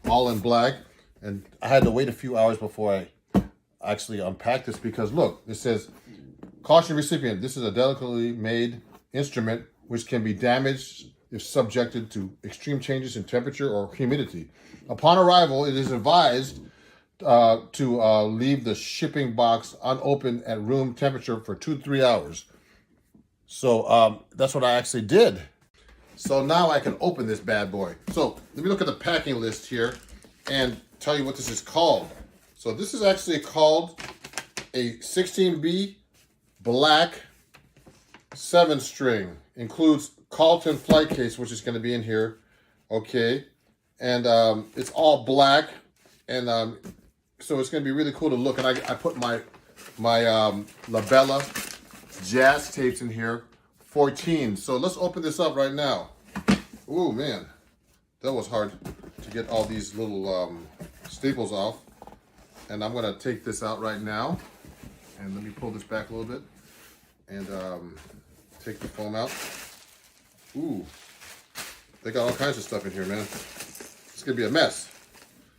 all in black. And I had to wait a few hours before I actually unpacked this because look, it says, caution recipient, this is a delicately made instrument which can be damaged if subjected to extreme changes in temperature or humidity. Upon arrival, it is advised to leave the shipping box unopened at room temperature for 2 to 3 hours. So that's what I actually did. So now I can open this bad boy. So let me look at the packing list here and tell you what this is called. So this is actually called a 16B black 7-string. Includes Carlton flight case, which is going to be in here. Okay. And it's all black. And so it's going to be really cool to look. And I put my Labella jazz tapes in here. 14. So let's open this up right now. Ooh, man. That was hard to get all these little staples off. And I'm going to take this out right now. And let me pull this back a little bit. And take the foam out. Ooh. They got all kinds of stuff in here, man. It's going to be a mess.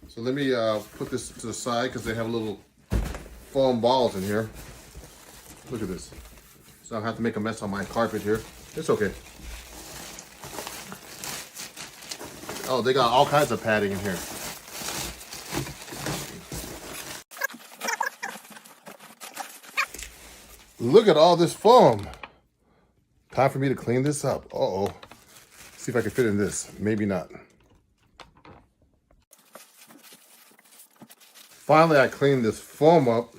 So let me put this to the side because they have little foam balls in here. Look at this. So I have to make a mess on my carpet here. It's okay. Oh, they got all kinds of padding in here. Look at all this foam. Time for me to clean this up. Uh-oh. See if I can fit in this. Maybe not. Finally, I cleaned this foam up.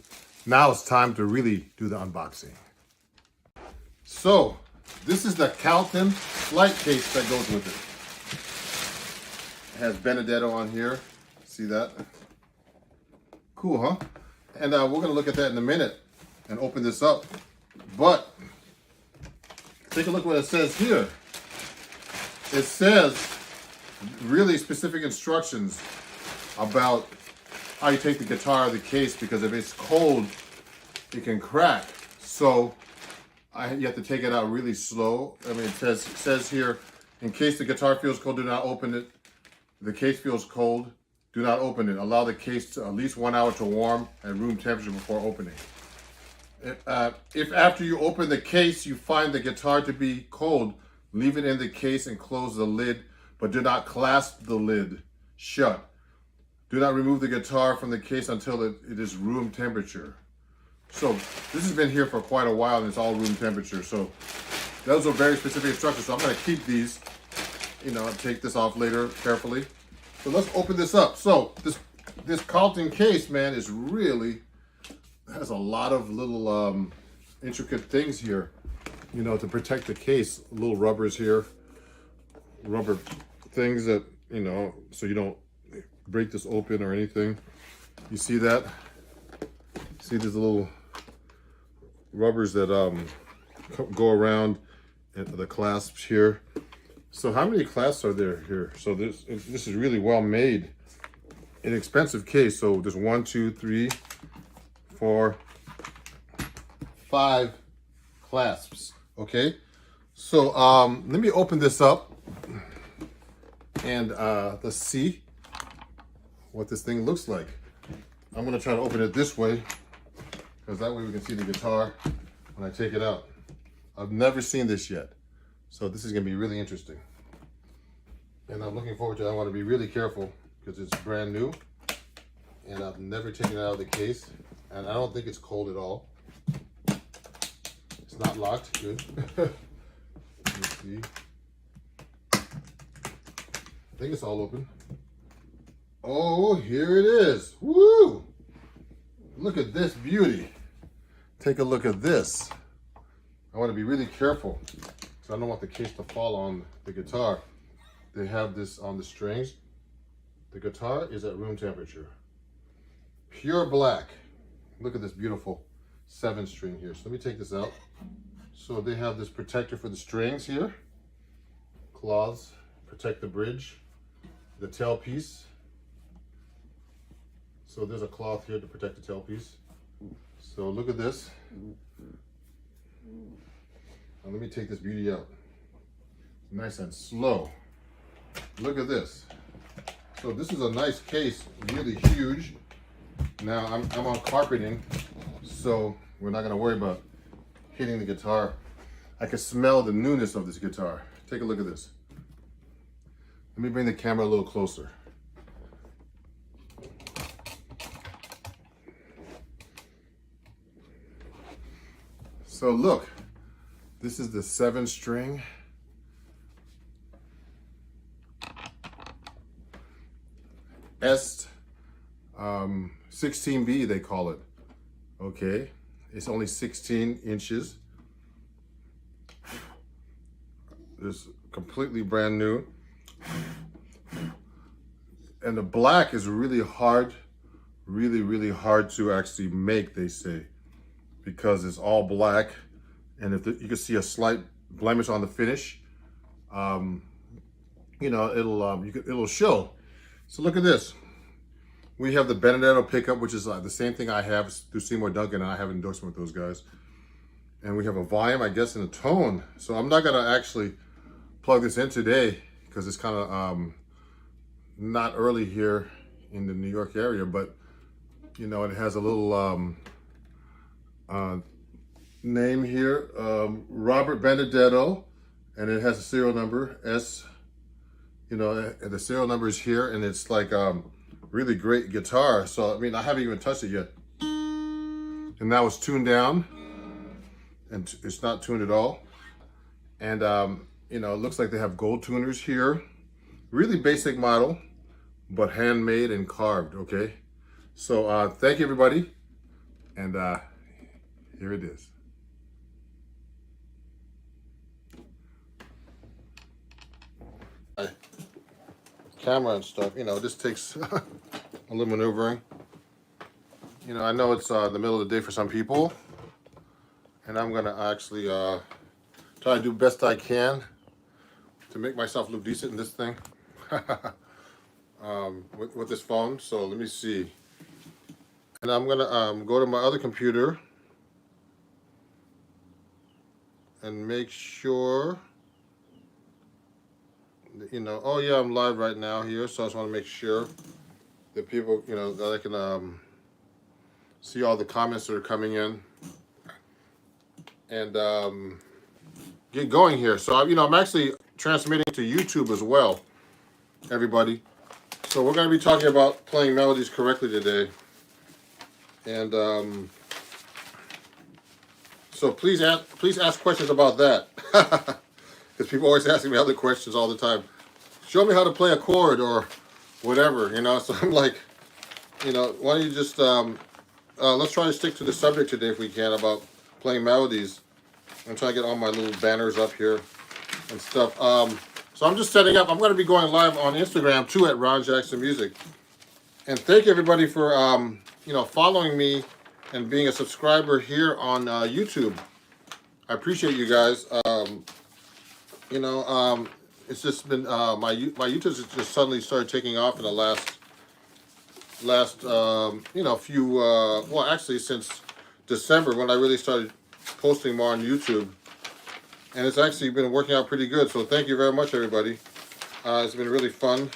Now it's time to really do the unboxing. So, this is the Carlton flight case that goes with it. It has Benedetto on here. See that? Cool, huh? And we're going to look at that in a minute and open this up. But, take a look what it says here. It says really specific instructions about how you take the guitar out of the case, because if it's cold, it can crack. So you have to take it out really slow. I mean, it says here, in case the guitar feels cold, do not open it. If the case feels cold, do not open it. Allow the case to at least 1 hour to warm at room temperature before opening. If after you open the case, you find the guitar to be cold, leave it in the case and close the lid, but do not clasp the lid shut. Do not remove the guitar from the case until it is room temperature. So this has been here for quite a while and it's all room temperature. So those are very specific instructions. So I'm going to keep these, take this off later carefully. So let's open this up. So this Carlton case, man, is really, has a lot of little intricate things here, to protect the case. Little rubbers here, rubber things that, so you don't break this open or anything. You see that? See these little rubbers that go around the clasps here. So how many clasps are there here? So this is really well made. Inexpensive case. So there's 1, 2, 3, 4, 5 clasps. Okay. So let me open this up and let's see what this thing looks like. I'm gonna try to open it this way because that way we can see the guitar when I take it out. I've never seen this yet, so this is gonna be really interesting. And I'm looking forward to it. I wanna be really careful because it's brand new and I've never taken it out of the case, and I don't think it's cold at all. It's not locked, good. Let me see. I think it's all open. Oh, here it is. Woo! Look at this beauty. Take a look at this. I want to be really careful because I don't want the case to fall on the guitar. They have this on the strings. The guitar is at room temperature. Pure black. Look at this beautiful 7-string here. So let me take this out. So they have this protector for the strings here. Cloths protect the bridge. The tailpiece. So there's a cloth here to protect the tailpiece. So look at this. Now let me take this beauty out. Nice and slow. Look at this. So this is a nice case, really huge. Now I'm on carpeting, so we're not gonna worry about hitting the guitar. I can smell the newness of this guitar. Take a look at this. Let me bring the camera a little closer. So look, this is the 7-string. S 16B they call it. Okay, it's only 16 inches. It's completely brand new. And the black is really hard, really hard to actually make, they say, because it's all black. And if you can see a slight blemish on the finish, you know, it'll show. So look at this. We have the Benedetto pickup, which is the same thing I have through Seymour Duncan, and I have an endorsement with those guys. And we have a volume, I guess, and a tone. So I'm not gonna actually plug this in today because it's kind of not early here in the New York area, but you know, it has a little name here, Robert Benedetto, and it has a serial number, S, you know, the serial number is here, and it's like really great guitar. So, I mean, I haven't even touched it yet. And now it's tuned down, and it's not tuned at all. And, you know, it looks like they have gold tuners here. Really basic model, but handmade and carved, okay? So, thank you, everybody. And here it is. Camera and stuff, you know, this takes a little maneuvering. You know, I know it's the middle of the day for some people, and I'm gonna actually try to do best I can to make myself look decent in this thing with this phone. So let me see, and I'm gonna go to my other computer and make sure. You know, oh yeah, I'm live right now here, so I just want to make sure that people, you know, that I can see all the comments that are coming in and get going here. So, you know, I'm actually transmitting to YouTube as well, everybody. So we're going to be talking about playing melodies correctly today. And so please ask questions about that. Because people always asking me other questions all the time. Show me how to play a chord or whatever, you know. So I'm like, you know, why don't you just let's try to stick to the subject today if we can about playing melodies. I'm trying to get all my little banners up here and stuff. So I'm just setting up. I'm going to be going live on Instagram too at Ron Jackson Music. And thank you everybody for you know, following me and being a subscriber here on YouTube. I appreciate you guys. You know, it's just been my YouTube has just suddenly started taking off in the last you know, few well, actually since December when I really started posting more on YouTube, and it's actually been working out pretty good. So thank you very much, everybody. It's been really fun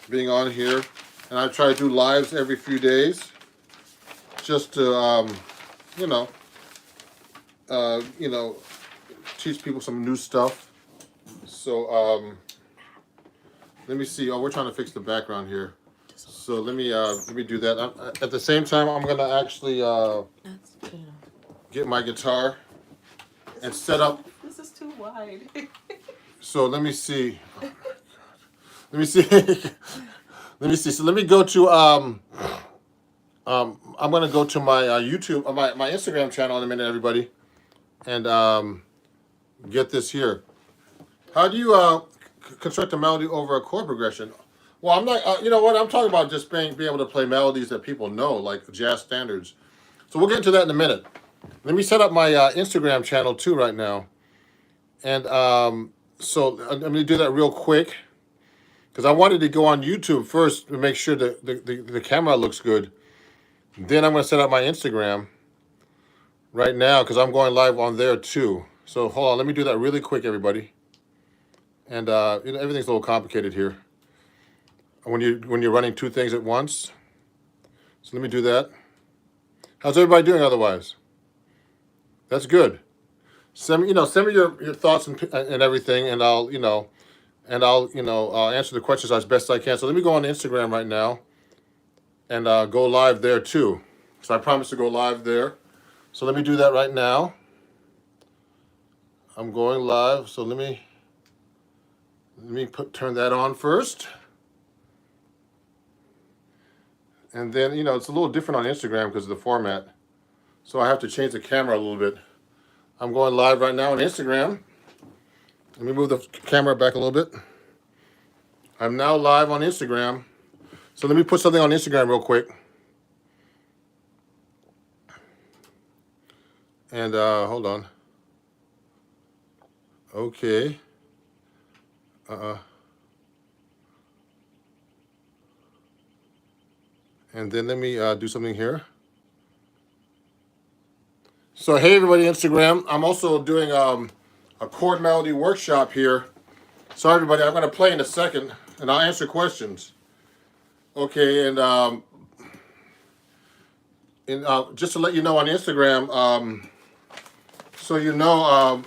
being on here, and I try to do lives every few days, just to you know, teach people some new stuff. So let me see. Oh, we're trying to fix the background here. So let me do that. At the same time, I'm gonna actually get my guitar and set up. This is too wide. So let me see. Let me see. Let me see. So let me go to I'm gonna go to my YouTube, my Instagram channel in a minute, everybody, and get this here. How do you construct a melody over a chord progression? Well, I'm not. You know what? I'm talking about just being able to play melodies that people know, like jazz standards. So we'll get into that in a minute. Let me set up my Instagram channel too right now, and so I'm going to do that real quick because I wanted to go on YouTube first to make sure that the camera looks good. Then I'm going to set up my Instagram right now because I'm going live on there too. So hold on, let me do that really quick, everybody. And you know, everything's a little complicated here. when you're running two things at once. So let me do that. How's everybody doing otherwise? That's good. Send me your thoughts and everything, and I'll answer the questions as best I can. So let me go on Instagram right now and go live there too. So I promised to go live there. So let me do that right now. I'm going live. So let me turn that on first. And then, it's a little different on Instagram because of the format. So I have to change the camera a little bit. I'm going live right now on Instagram. Let me move the camera back a little bit. I'm now live on Instagram. So let me put something on Instagram real quick. And hold on. Okay. And then let me do something here. So hey everybody, Instagram. I'm also doing a chord melody workshop here. So everybody, I'm going to play in a second, and I'll answer questions. Okay, and just to let you know on Instagram, so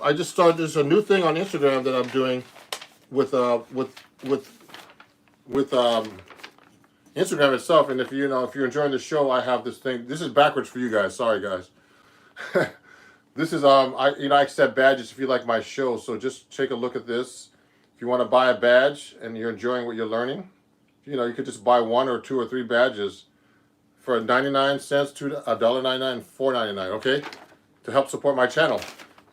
I just started. There's a new thing on Instagram that I'm doing with Instagram itself. And if you're enjoying the show, I have this thing. This is backwards for you guys. Sorry, guys. This is I accept badges if you like my show. So just take a look at this. If you want to buy a badge and you're enjoying what you're learning, you could just buy 1 or 2 or 3 badges for 99 cents to $1.99 and $4.99. Okay, to help support my channel.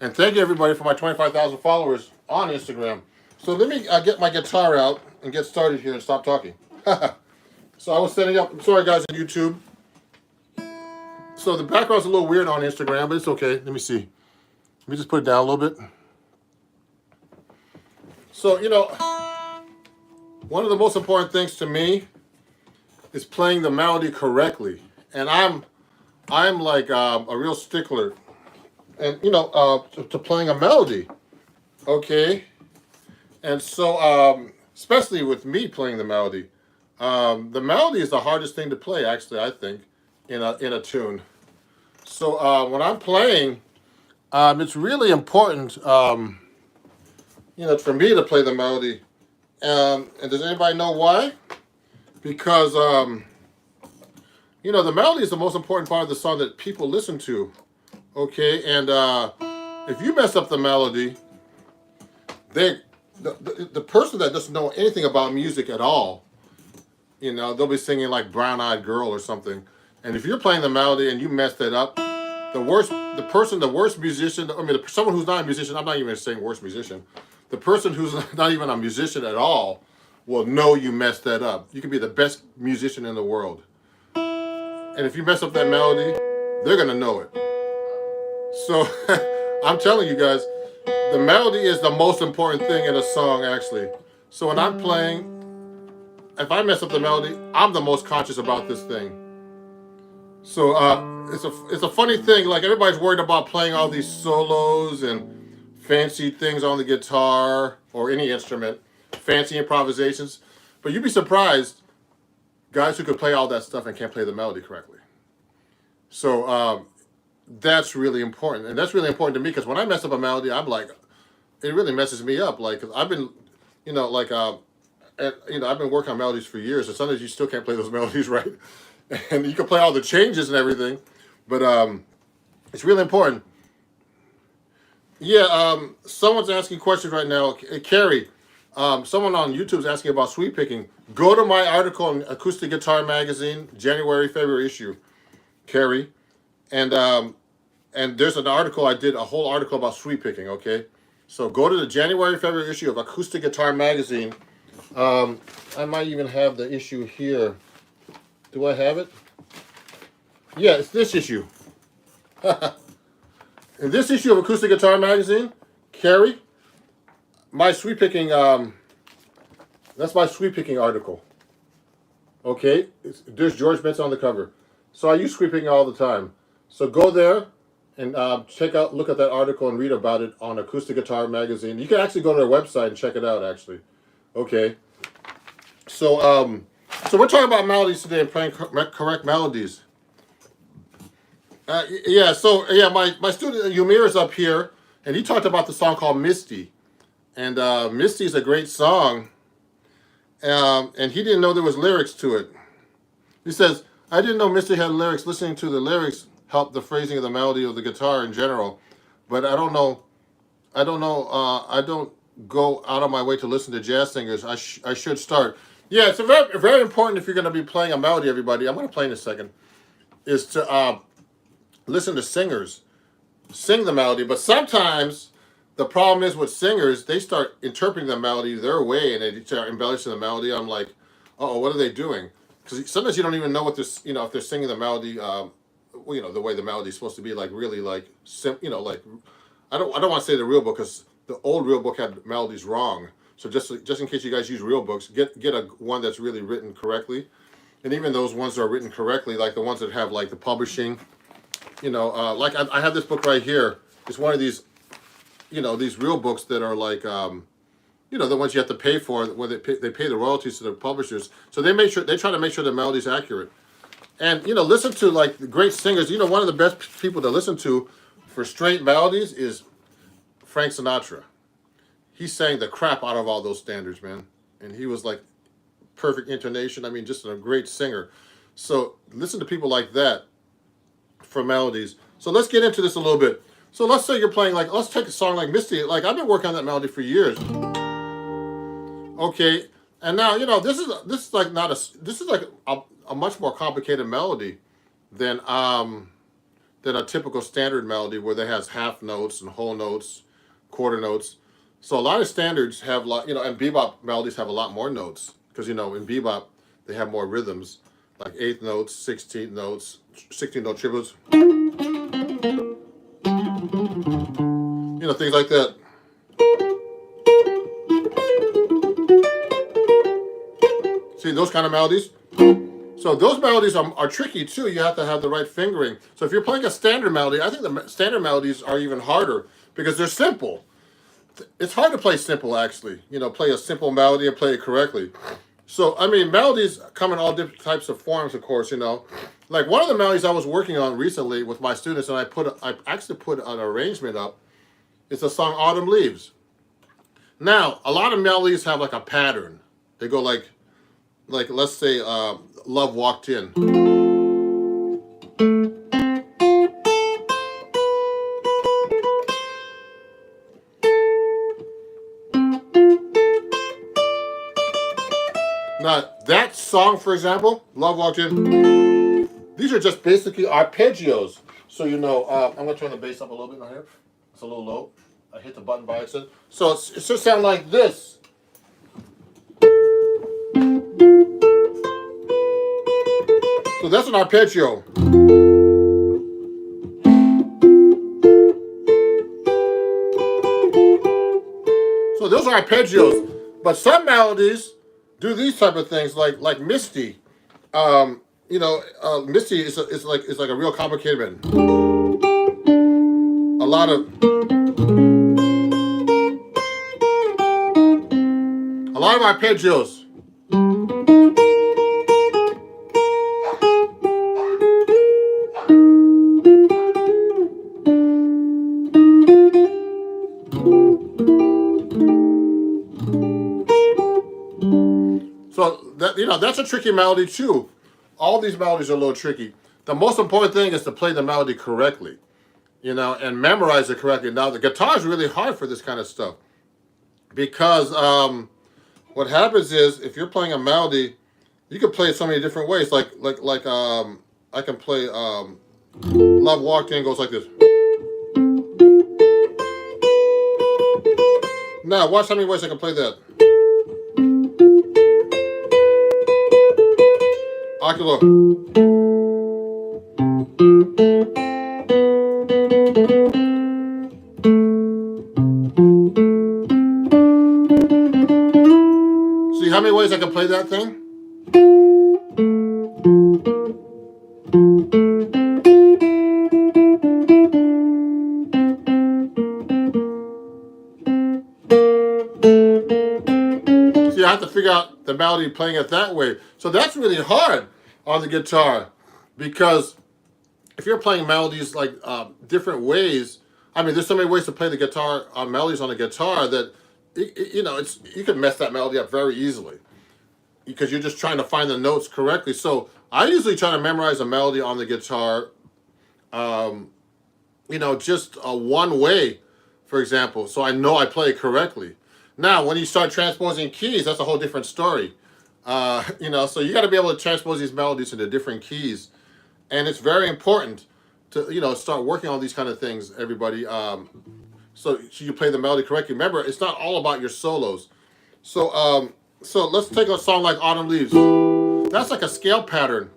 And thank you everybody for my 25,000 followers on Instagram. So let me get my guitar out and get started here and stop talking. So I was setting up. I'm sorry guys on YouTube. So the background's a little weird on Instagram, but it's okay. Let me see. Let me just put it down a little bit. So, one of the most important things to me is playing the melody correctly. And I'm like a real stickler and, to playing a melody. Okay. And so, especially with me playing the melody is the hardest thing to play, actually, I think, in a tune. So when I'm playing, it's really important, for me to play the melody. And does anybody know why? Because, the melody is the most important part of the song that people listen to. Okay, and if you mess up the melody, the person that doesn't know anything about music at all, they'll be singing like Brown Eyed Girl or something. And if you're playing the melody and you mess that up, the worst musician, someone who's not a musician, I'm not even saying worst musician, the person who's not even a musician at all will know you messed that up. You can be the best musician in the world. And if you mess up that melody, they're going to know it. So I'm telling you guys, the melody is the most important thing in a song, actually. So when I'm playing, if I mess up the melody, I'm the most conscious about this thing. So it's a funny thing. Like everybody's worried about playing all these solos and fancy things on the guitar or any instrument, fancy improvisations. But you'd be surprised, guys who could play all that stuff and can't play the melody correctly. So that's really important, and that's really important to me because when I mess up a melody, I'm like, it really messes me up. Like I've been, I've been working on melodies for years, and sometimes you still can't play those melodies right. And you can play all the changes and everything, but it's really important. Yeah, someone's asking questions right now. Carrie, someone on YouTube is asking about sweep picking. Go to my article in Acoustic Guitar Magazine, January, February issue, Carrie. And there's an article, I did a whole article about sweep picking, okay? So go to the January, February issue of Acoustic Guitar Magazine. I might even have the issue here. Do I have it? Yeah, it's this issue. In this issue of Acoustic Guitar Magazine, Carrie, my sweep picking, that's my sweep picking article. Okay, there's George Benson on the cover. So I use sweep picking all the time. So go there and look at that article and read about it on Acoustic Guitar Magazine. You can actually go to their website and check it out, actually. Okay. So So we're talking about melodies today and playing correct melodies. Yeah, so yeah, my student Yumir is up here, and he talked about the song called Misty. And Misty is a great song, and he didn't know there was lyrics to it. He says, I didn't know Misty had lyrics. Listening to the lyrics helped the phrasing of the melody of the guitar in general. But I don't know, I don't go out of my way to listen to jazz singers. I should start. Yeah, it's a very, very important if you're going to be playing a melody, everybody. I'm going to play in a second. Is to listen to singers sing the melody. But sometimes the problem is with singers, they start interpreting the melody their way and they start embellishing the melody. I'm like, oh, what are they doing? Because sometimes you don't even know what they're, if they're singing the melody, the way the melody is supposed to be, like really like, like, I don't want to say the real book because the old real book had melodies wrong. So just in case you guys use real books, get one that's really written correctly. And even those ones that are written correctly, like the ones that have like the publishing, like I have this book right here. It's one of these, these real books that are like, the ones you have to pay for, where they pay the royalties to the publishers. So they try to make sure the melody's accurate. And, listen to like the great singers. One of the best people to listen to for straight melodies is Frank Sinatra. He sang the crap out of all those standards, man. And he was like perfect intonation. I mean, just a great singer. So listen to people like that for melodies. So let's get into this a little bit. So let's say you're playing let's take a song like Misty. Like I've been working on that melody for years. Okay, and now this is like not a this is like a much more complicated melody than a typical standard melody where they has half notes and whole notes, quarter notes. So a lot of standards have and bebop melodies have a lot more notes because in bebop they have more rhythms like eighth notes, 16th notes, 16-note triplets. Things like that. See those kind of melodies? So those melodies are tricky too. You have to have the right fingering. So if you're playing a standard melody, I think the standard melodies are even harder because they're simple. It's hard to play simple, actually. Play a simple melody and play it correctly. So, I mean, melodies come in all different types of forms, of course, Like one of the melodies I was working on recently with my students, and I actually put an arrangement up. It's the song Autumn Leaves. Now, a lot of melodies have like a pattern. They go like let's say Love Walked In. Now, that song, for example, Love Walked In, these are just basically arpeggios. So, I'm going to turn the bass up a little bit right here. It's a little low. I hit the button by accident. So, it should sound like this. So, that's an arpeggio. So, those are arpeggios. But some melodies do these type of things, like Misty. Misty is like a real complicated one. A lot of arpeggios. So that's a tricky melody too. All these melodies are a little tricky. The most important thing is to play the melody correctly, and memorize it correctly. Now the guitar is really hard for this kind of stuff because what happens is if you're playing a melody, you can play it so many different ways. Like I can play Love Walked In goes like this. Now watch how many ways I can play that. Ocular. See how many ways I can play that thing? See, I have to figure out the melody playing it that way. So that's really hard on the guitar, because if you're playing melodies like different ways, I mean, there's so many ways to play the guitar melodies on the guitar that you know, it's, you can mess that melody up very easily because you're just trying to find the notes correctly. So I usually try to memorize a melody on the guitar, you know, just one way, for example, so I know I play it correctly. Now, when you start transposing keys, that's a whole different story. You know, so you got to be able to transpose these melodies into different keys, and it's very important to, you know, start working on these kind of things, everybody. So you play the melody correctly. Remember, it's not all about your solos. So so let's take a song like Autumn Leaves. That's like a scale pattern.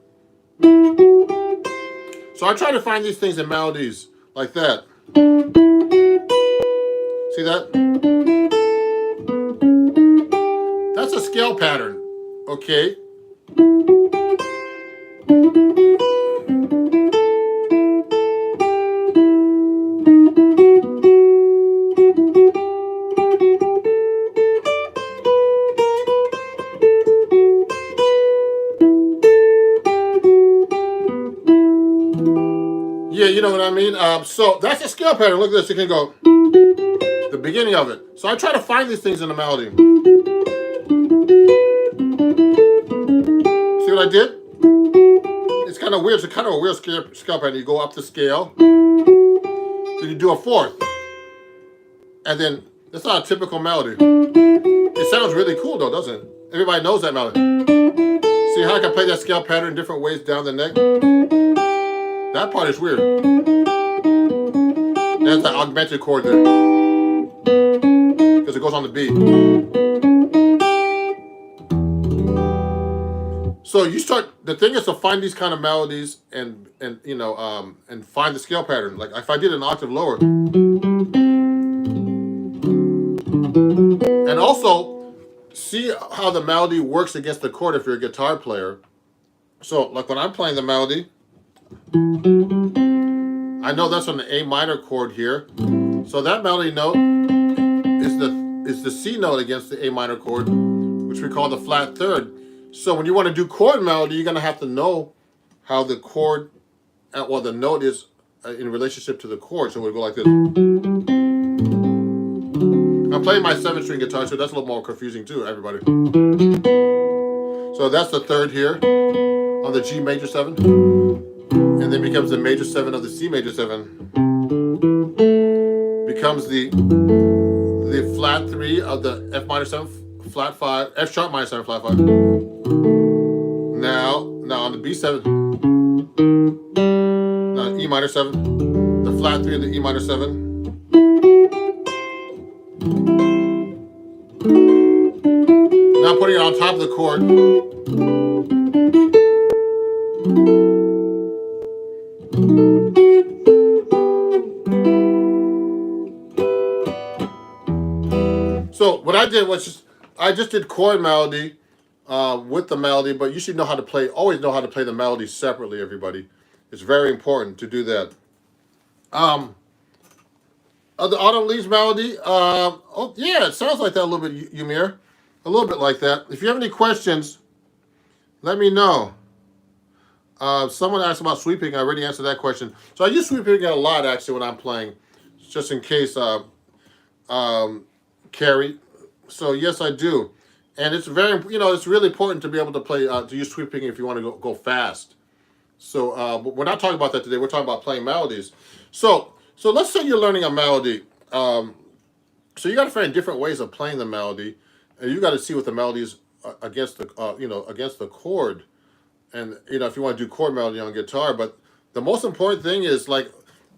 So I try to find these things in melodies like that. See that? That's a scale pattern, okay? Yeah, you know what I mean? So that's a scale pattern. Look at this. You can go the beginning of it. So I try to find these things in the melody. See what I did? It's kind of weird. It's kind of a weird scale pattern. You go up the scale, then you do a fourth, and then that's not a typical melody. It sounds really cool though, doesn't it? Everybody knows that melody. See how I can play that scale pattern in different ways down the neck? That part is weird. That's that augmented chord there, because it goes on the beat. So you start. The thing is to find these kind of melodies and you know and find the scale pattern. Like if I did an octave lower, and also see how the melody works against the chord if you're a guitar player. So like when I'm playing the melody, I know that's on the A minor chord here. So that melody note is the C note against the A minor chord, which we call the flat third. So when you want to do chord melody, you're going to have to know how the chord, well, the note is in relationship to the chord. So we'll go like this. I'm playing my 7-string guitar, so that's a little more confusing too, everybody. So that's the third here on the G major 7. And then becomes the major 7 of the C major 7. Becomes the flat 3 of the F minor 7, flat 5, F sharp minor 7, flat 5. Now on the B7, now E minor 7, the flat 3 of the E minor 7. Now putting it on top of the chord. So what I did was I just did chord melody with the melody, but you should know how to play, always know how to play the melody separately, everybody. It's very important to do that. The Autumn Leaves melody, oh yeah, it sounds like that a little bit, Ymir. A little bit like that. If you have any questions, let me know. Someone asked about sweeping. I already answered that question. So I use sweeping a lot, actually, when I'm playing, just in case, Carrie. So yes, I do. And it's very, you know, it's really important to be able to play, to use sweeping if you want to go fast. So but we're not talking about that today. We're talking about playing melodies. So let's say you're learning a melody. So you got to find different ways of playing the melody, and you got to see what the melody is against the, you know, against the chord. And you know, if you want to do chord melody on guitar, but the most important thing is like,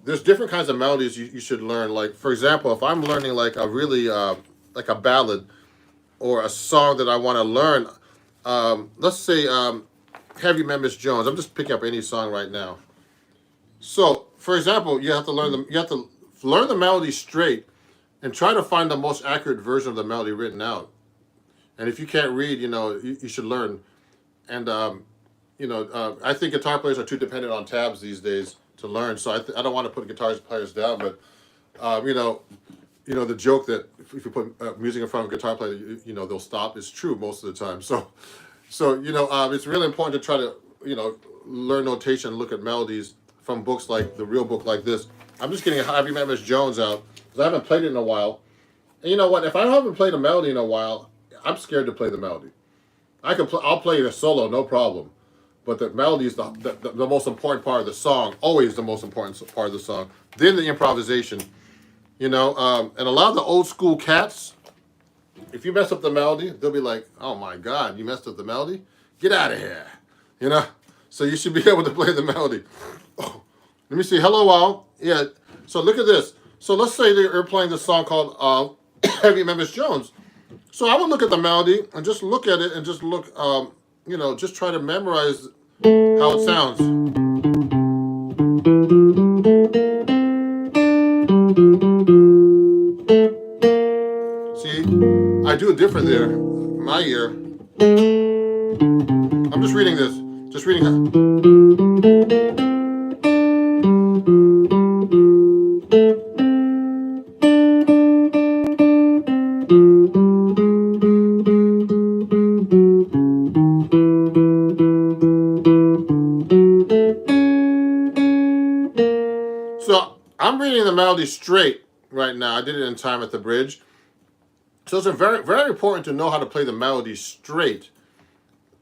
there's different kinds of melodies you should learn. Like for example, if I'm learning like a really like a ballad or a song that I want to learn, let's say Have You Met Miss Jones. I'm just picking up any song right now. So for example, you have to learn the melody straight and try to find the most accurate version of the melody written out. And if you can't read, you know, you should learn. And you know, I think guitar players are too dependent on tabs these days to learn. So I don't want to put guitar players down, but you know, you know, the joke that if you put music in front of a guitar player, you know, they'll stop is true most of the time. So you know, it's really important to try to, you know, learn notation, look at melodies from books like the real book like this. I'm just getting Have You Met Miss Jones out because I haven't played it in a while. And you know what? If I haven't played a melody in a while, I'm scared to play the melody. I'll play it a solo, no problem. But the melody is the most important part of the song, always the most important part of the song. Then the improvisation, you know. And a lot of the old school cats, if you mess up the melody, they'll be like, "Oh my God, you messed up the melody? Get out of here," you know. So you should be able to play the melody. Oh, let me see. Hello, all. Yeah. So look at this. So let's say that you're playing this song called Have You Met Miss Jones. So I would look at the melody and just look at it and just look, you know, just try to memorize how it sounds. See, I do it different there. My ear. I'm just reading this. Just reading it. So I'm reading the melody straight right now. I did it in time at the bridge. So it's very, very important to know how to play the melody straight,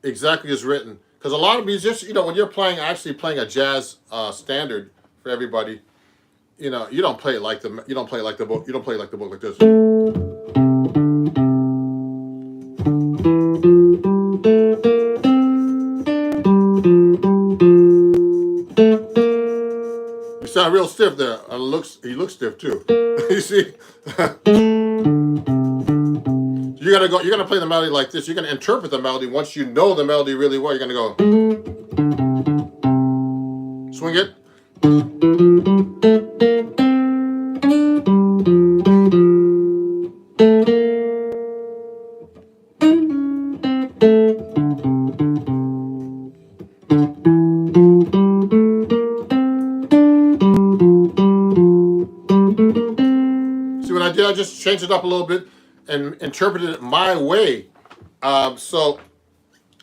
exactly as written. Because a lot of musicians, you know, when you're actually playing a jazz standard for everybody, you know, you don't play it like the book. You don't play it like the book like this. You sound real stiff there. He looks stiff too. You see? You're gonna play the melody like this. You're gonna interpret the melody. Once you know the melody really well, you're gonna go swing it. See what I did? I just changed it up a little bit and interpreted it my way. So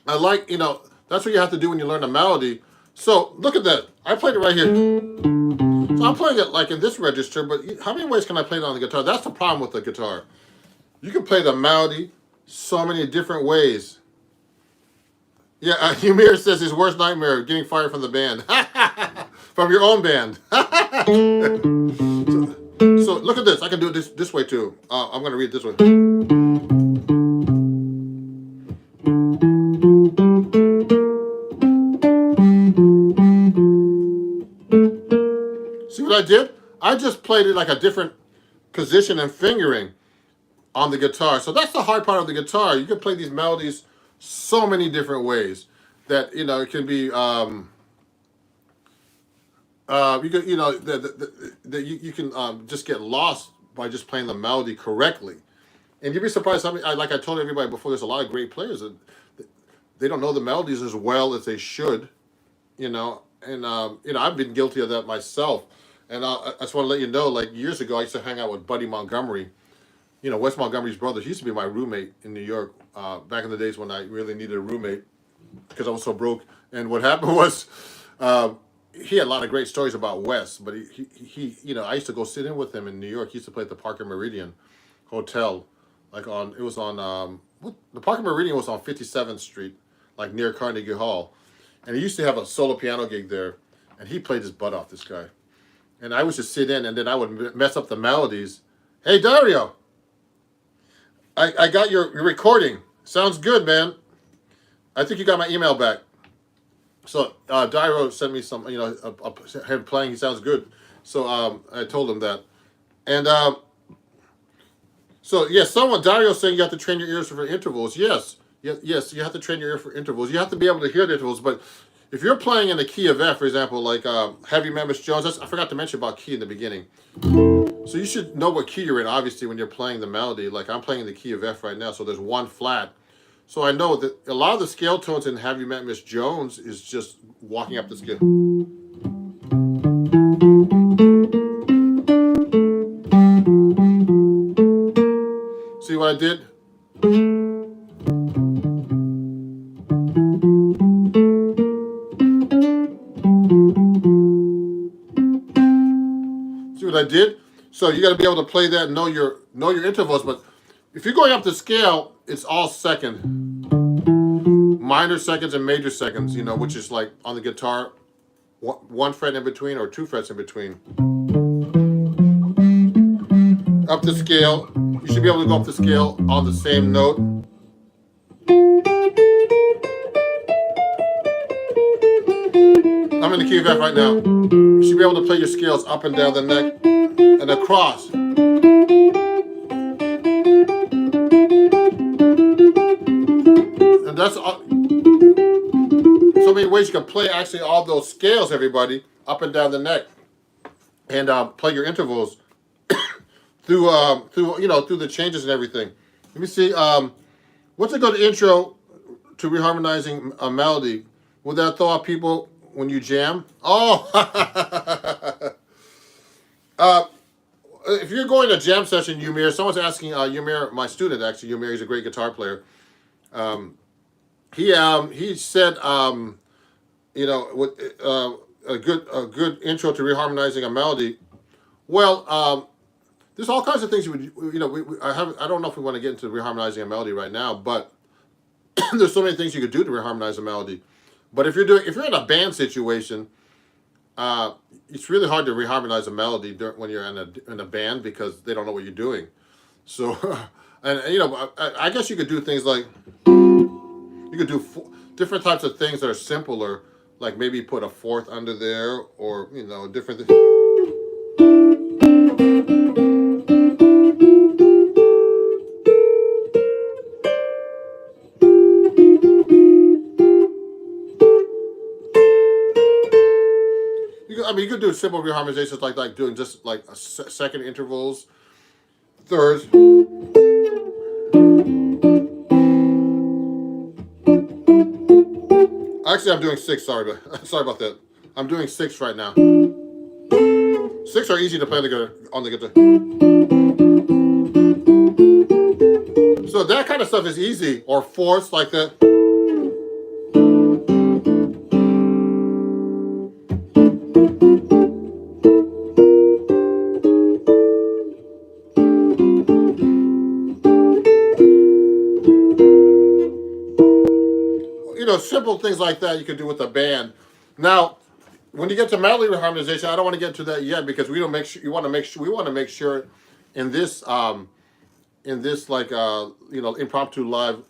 I like, you know, that's what you have to do when you learn a melody. So look at that. I played it right here. So I'm playing it like in this register, but how many ways can I play it on the guitar? That's the problem with the guitar. You can play the melody so many different ways. Yeah, Humir says his worst nightmare, getting fired from the band. From your own band. So look at this. I can do it this way too. I'm going to read it this way. See what I did? I just played it like a different position and fingering on the guitar. So that's the hard part of the guitar. You can play these melodies so many different ways that, you know, it can be... you can, you know, you can just get lost by just playing the melody correctly, and you'd be surprised how many. Like I told everybody before, there's a lot of great players that they don't know the melodies as well as they should, you know. And you know, I've been guilty of that myself. And I just want to let you know, like years ago, I used to hang out with Buddy Montgomery, you know, Wes Montgomery's brother. He used to be my roommate in New York back in the days when I really needed a roommate because I was so broke. And what happened was. He had a lot of great stories about Wes, but he you know, I used to go sit in with him in New York. He used to play at the Parker Meridian Hotel, like the Parker Meridian was on 57th Street, like near Carnegie Hall, and he used to have a solo piano gig there, and he played his butt off, this guy, and I would just sit in, and then I would mess up the melodies. Hey Dario, I got your recording. Sounds good, man. I think you got my email back. So Dario sent me some, you know, him playing. He sounds good. So I told him that, and so yes, Dario saying you have to train your ears for intervals. Yes, yes, you have to train your ear for intervals. You have to be able to hear the intervals. But if you're playing in the key of F, for example, like Have You Met Miss Jones, I forgot to mention about key in the beginning. So you should know what key you're in, obviously, when you're playing the melody. Like I'm playing in the key of F right now, so there's one flat. So I know that a lot of the scale tones in Have You Met Miss Jones is just walking up the scale. See what I did? So you got to be able to play that and know your intervals. But if you're going up the scale, it's all second, minor seconds and major seconds. You know, which is like on the guitar, one fret in between or two frets in between. Up the scale, you should be able to go up the scale on the same note. I'm in the key of F right now. You should be able to play your scales up and down the neck and across. And that's so many ways you can play actually all those scales, everybody, up and down the neck, and play your intervals through through the changes and everything. Let me see. What's a good intro to reharmonizing a melody? Would that throw out people when you jam? Oh, if you're going to jam session, Yumir, someone's asking Yumir, my student actually. Yumir, he's a great guitar player. He said a good intro to reharmonizing a melody. Well, there's all kinds of things you would I don't know if we want to get into reharmonizing a melody right now, but there's so many things you could do to reharmonize a melody. But if you're in a band situation, it's really hard to reharmonize a melody when you're in a band because they don't know what you're doing. So, and I guess you could do things like you could do different types of things that are simpler, like maybe put a fourth under there, or different. You could do simple reharmonizations like doing just like second intervals, thirds. Actually, I'm doing 6. Sorry about that. I'm doing 6 right now. 6 are easy to play on the guitar. So that kind of stuff is easy, or fourths like that. Simple things like that you can do with a band. Now, when you get to melody reharmonization, I don't want to get to that yet because we want to make sure in this like impromptu live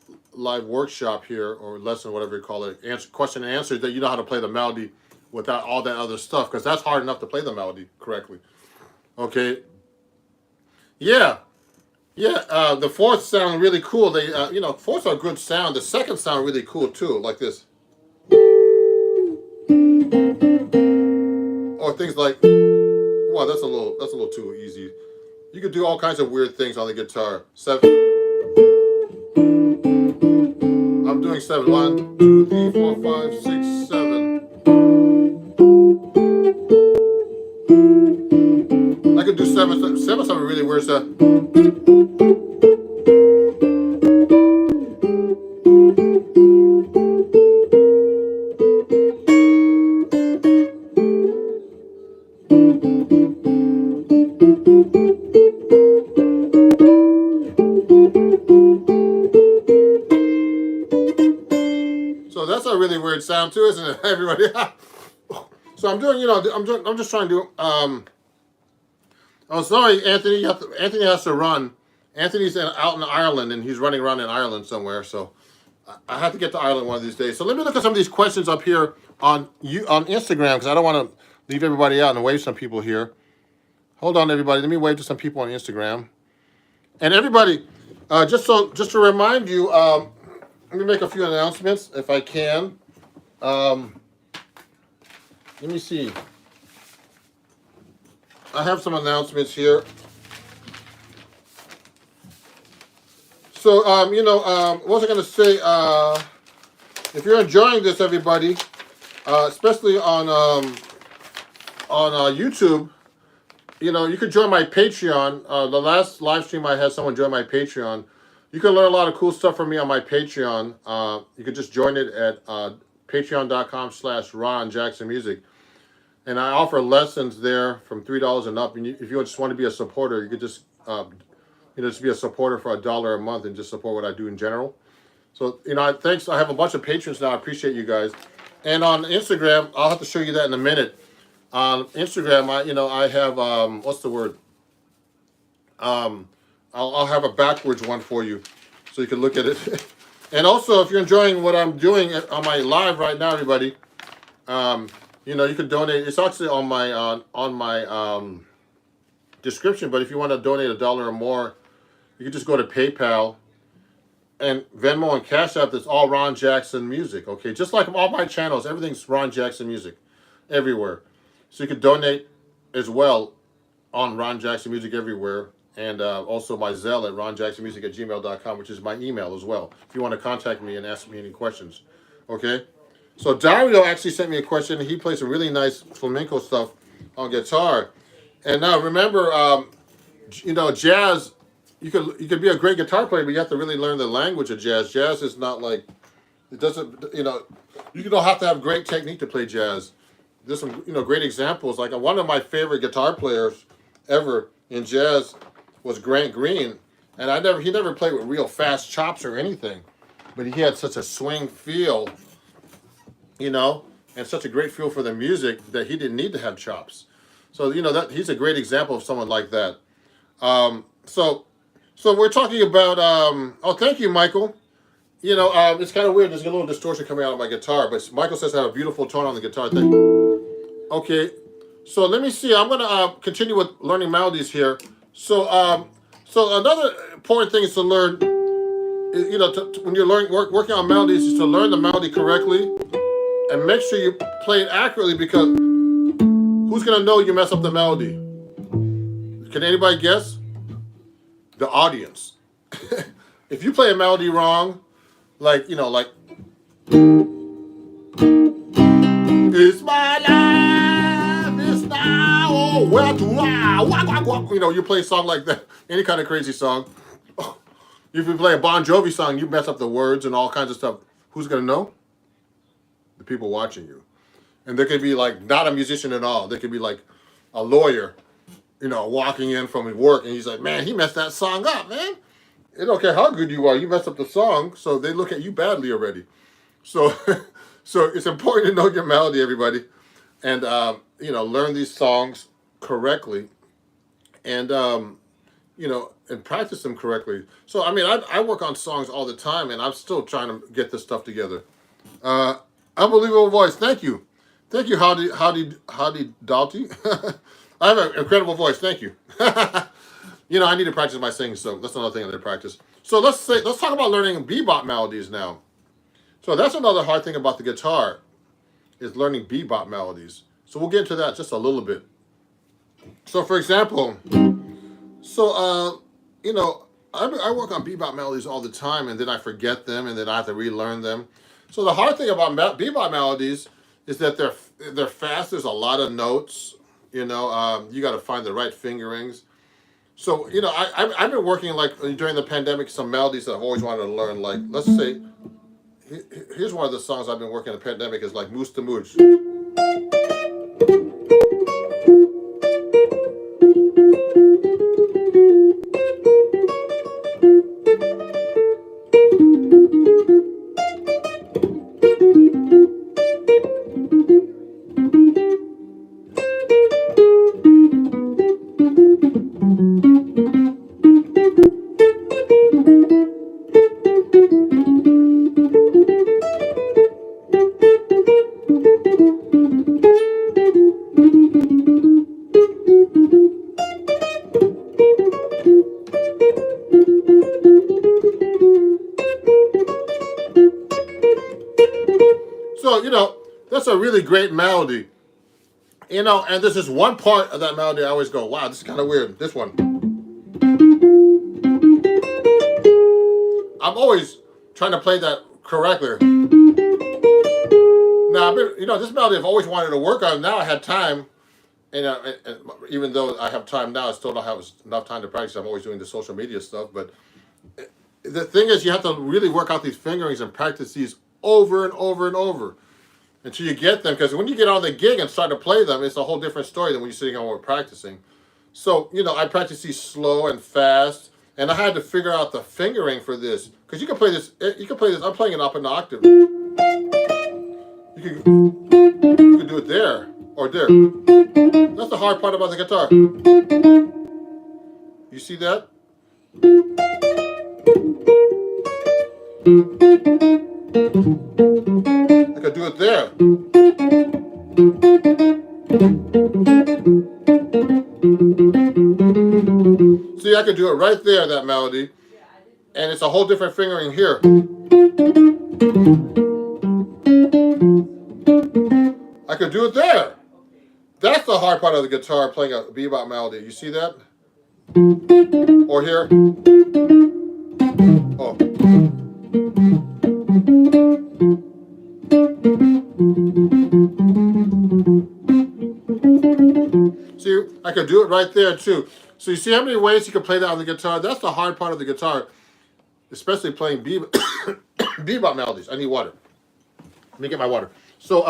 workshop here, or lesson, whatever you call it, question and answer, that you know how to play the melody without all that other stuff, because that's hard enough to play the melody correctly. Okay. Yeah. The fourths sound really cool. They, fourths are a good sound. The seconds sound really cool too, like this. Or things like, wow, that's a little too easy. You could do all kinds of weird things on the guitar. 7. I'm doing 7. 1, 2, 3, 4, 5, 6, 7. I could do 7. 7 something really weird stuff. So that's a really weird sound too, isn't it, everybody? So I'm doing, I'm just trying to do. Oh, sorry, Anthony. Anthony has to run. Anthony's out in Ireland, and he's running around in Ireland somewhere. So I have to get to Ireland one of these days. So let me look at some of these questions up here on Instagram, because I don't want to leave everybody out and wave some people here. Hold on, everybody. Let me wave to some people on Instagram. And everybody, just to remind you, let me make a few announcements if I can. Let me see. I have some announcements here. So, what was I going to say? If you're enjoying this, everybody, especially on YouTube, you could join my Patreon. The last live stream I had someone join my Patreon. You can learn a lot of cool stuff from me on my Patreon. You could just join it at patreon.com/Ron Jackson Music. And I offer lessons there from $3 and up. And if you just want to be a supporter, you could just just be a supporter for $1 a month and just support what I do in general. So thanks. I have a bunch of patrons now. I appreciate you guys. And on Instagram, I'll have to show you that in a minute. On Instagram, I have what's the word? I'll have a backwards one for you, so you can look at it. And also, if you're enjoying what I'm doing on my live right now, everybody, you can donate. It's actually on my description. But if you want to donate $1 or more, you can just go to PayPal and Venmo and Cash App. That's all Ron Jackson Music. Okay, just like all my channels, everything's Ron Jackson Music, everywhere. So you can donate as well on Ron Jackson Music everywhere. And also my Zelle at ronjacksonmusic@gmail.com, which is my email as well, if you want to contact me and ask me any questions. Okay? So Dario actually sent me a question. He plays some really nice flamenco stuff on guitar. And now remember, jazz, you could be a great guitar player, but you have to really learn the language of jazz. Jazz is not like, it doesn't, you don't have to have great technique to play jazz. There's some, great examples. Like one of my favorite guitar players ever in jazz was Grant Green, and he never played with real fast chops or anything, but he had such a swing feel, and such a great feel for the music that he didn't need to have chops. So that he's a great example of someone like that. So we're talking about. Oh, thank you, Michael. It's kind of weird. There's a little distortion coming out of my guitar, but Michael says I have a beautiful tone on the guitar. Okay, so let me see. I'm gonna continue with learning melodies here. So another important thing is to learn, when you're working on melodies, is to learn the melody correctly and make sure you play it accurately, because who's going to know you mess up the melody? Can anybody guess? The audience. If you play a melody wrong, like, it's my life, it's now, oh, where to I, you play a song like that, any kind of crazy song. If you play a Bon Jovi song, you mess up the words and all kinds of stuff. Who's going to know? The people watching you. And there could be like not a musician at all. There could be like a lawyer, walking in from his work, and he's like, man, he messed that song up, man. It don't care how good you are, you messed up the song, so they look at you badly already. So so it's important to know your melody, everybody, and learn these songs correctly, and and practice them correctly. So I work on songs all the time, and I'm still trying to get this stuff together. Unbelievable voice. Thank you, Howdy Dalty. I have an incredible voice. Thank you. I need to practice my singing, so that's another thing I need to practice. So let's talk about learning bebop melodies now. So that's another hard thing about the guitar, is learning bebop melodies. So we'll get into that just a little bit. So for example, I work on bebop melodies all the time, and then I forget them, and then I have to relearn them. So the hard thing about bebop melodies is that they're fast. There's a lot of notes. You got to find the right fingerings. So I've been working like during the pandemic some melodies that I've always wanted to learn. Like let's say, here's one of the songs I've been working in the pandemic, is like Moose to Mooch. So, that's a really great melody. And there's this one part of that melody I always go, wow, this is kind of weird. This one. I'm always trying to play that correctly. Now, this melody I've always wanted to work on. Now I had time. And even though I have time now, I still don't have enough time to practice. I'm always doing the social media stuff. But the thing is, you have to really work out these fingerings and practice these over and over and over. until you get them, because when you get on the gig and start to play them, it's a whole different story than when you're sitting home and practicing. So, you know, I practice these slow and fast, and I had to figure out the fingering for this, because you can play this. I'm playing it up an octave. You can do it there or there. That's the hard part about the guitar. You see that? I could do it there. See, I could do it right there, that melody. And it's a whole different fingering here. I could do it there. That's the hard part of the guitar, playing a bebop melody. You see that? Or here. Oh. See, I could do it right there too. So you see how many ways you can play that on the guitar? That's the hard part of the guitar, especially playing bebop melodies. I need water. Let me get my water. So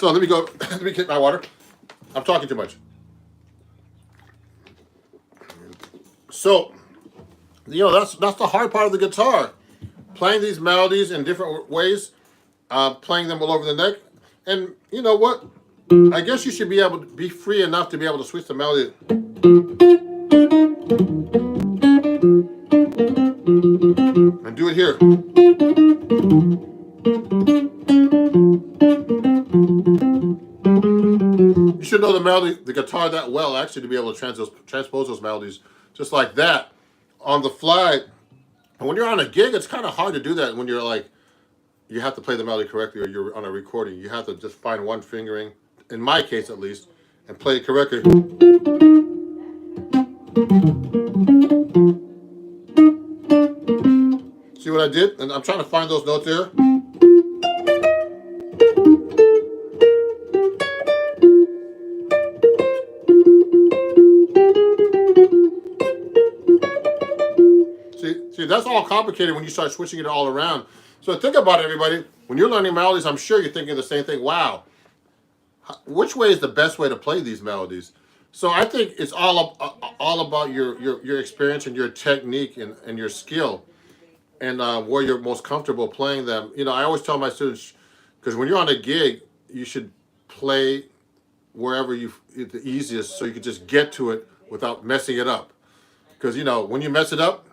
let me go. Let me get my water. I'm talking too much. So, you know, that's the hard part of the guitar, playing these melodies in different ways, playing them all over the neck. And you know what? I guess you should be able to be free enough to be able to switch the melody. And do it here. You should know the melody, the guitar that well, actually, to be able to transpose those melodies just like that on the fly. And when you're on a gig, it's kind of hard to do that when you're like, you have to play the melody correctly, or you're on a recording. You have to just find one fingering, in my case at least, and play it correctly. See what I did? And I'm trying to find those notes there. See, that's all complicated when you start switching it all around. So think about it, everybody. When you're learning melodies, I'm sure you're thinking the same thing. Wow, which way is the best way to play these melodies? So I think it's all about your experience and your technique and your skill, and where you're most comfortable playing them. You know, I always tell my students, because when you're on a gig, you should play wherever the easiest, so you can just get to it without messing it up. Because you know, when you mess it up,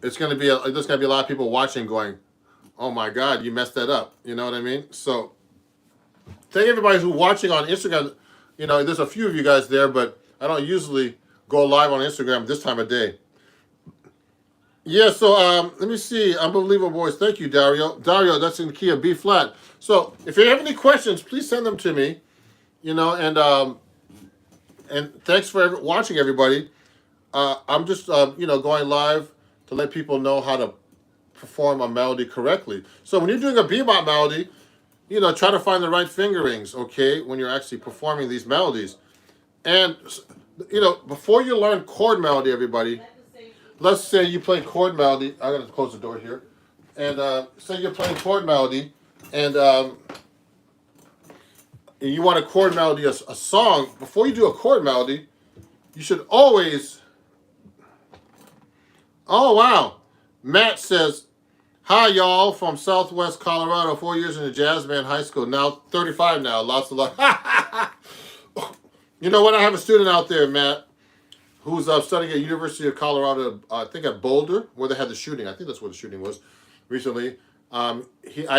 there's gonna be a lot of people watching, going, "Oh my God, you messed that up." You know what I mean? So thank everybody who's watching on Instagram. You know, there's a few of you guys there, but I don't usually go live on Instagram this time of day. Yeah, so let me see. Unbelievable Boys. Thank you, Dario. Dario, that's in the key of B flat. So if you have any questions, please send them to me. You know, and thanks for watching, everybody. I'm just you know, going live to let people know how to perform a melody correctly. So when you're doing a bebop melody, you know, try to find the right fingerings, okay, when you're actually performing these melodies. And, you know, before you learn chord melody, everybody, let's say you play chord melody. I got to close the door here. And say you're playing chord melody, and you want a chord melody, a song. Before you do a chord melody, you should always... Oh, wow. Matt says, "Hi, y'all, from Southwest Colorado, 4 years in the jazz band high school. Now 35 now. Lots of luck." You know what? I have a student out there, Matt, who's studying at University of Colorado, I think at Boulder, where they had the shooting. I think that's where the shooting was recently. I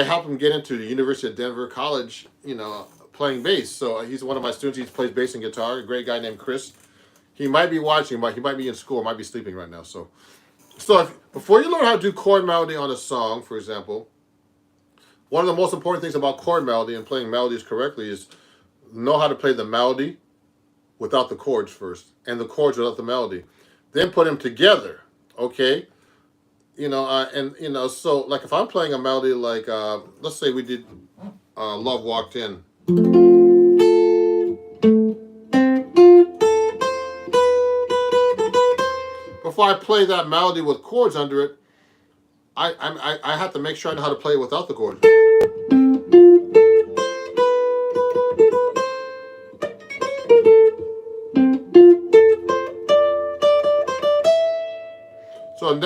helped him get into the University of Denver College, you know, playing bass. So he's one of my students. He plays bass and guitar. A great guy named Chris. He might be watching, but he might be in school, might be sleeping right now. So before you learn how to do chord melody on a song, for example, one of the most important things about chord melody and playing melodies correctly is know how to play the melody without the chords first, and the chords without the melody. Then put them together, okay? You know, and, you know, so, like, if I'm playing a melody like, let's say we did Love Walked In. Before I play that melody with chords under it, I have to make sure I know how to play it without the chords. So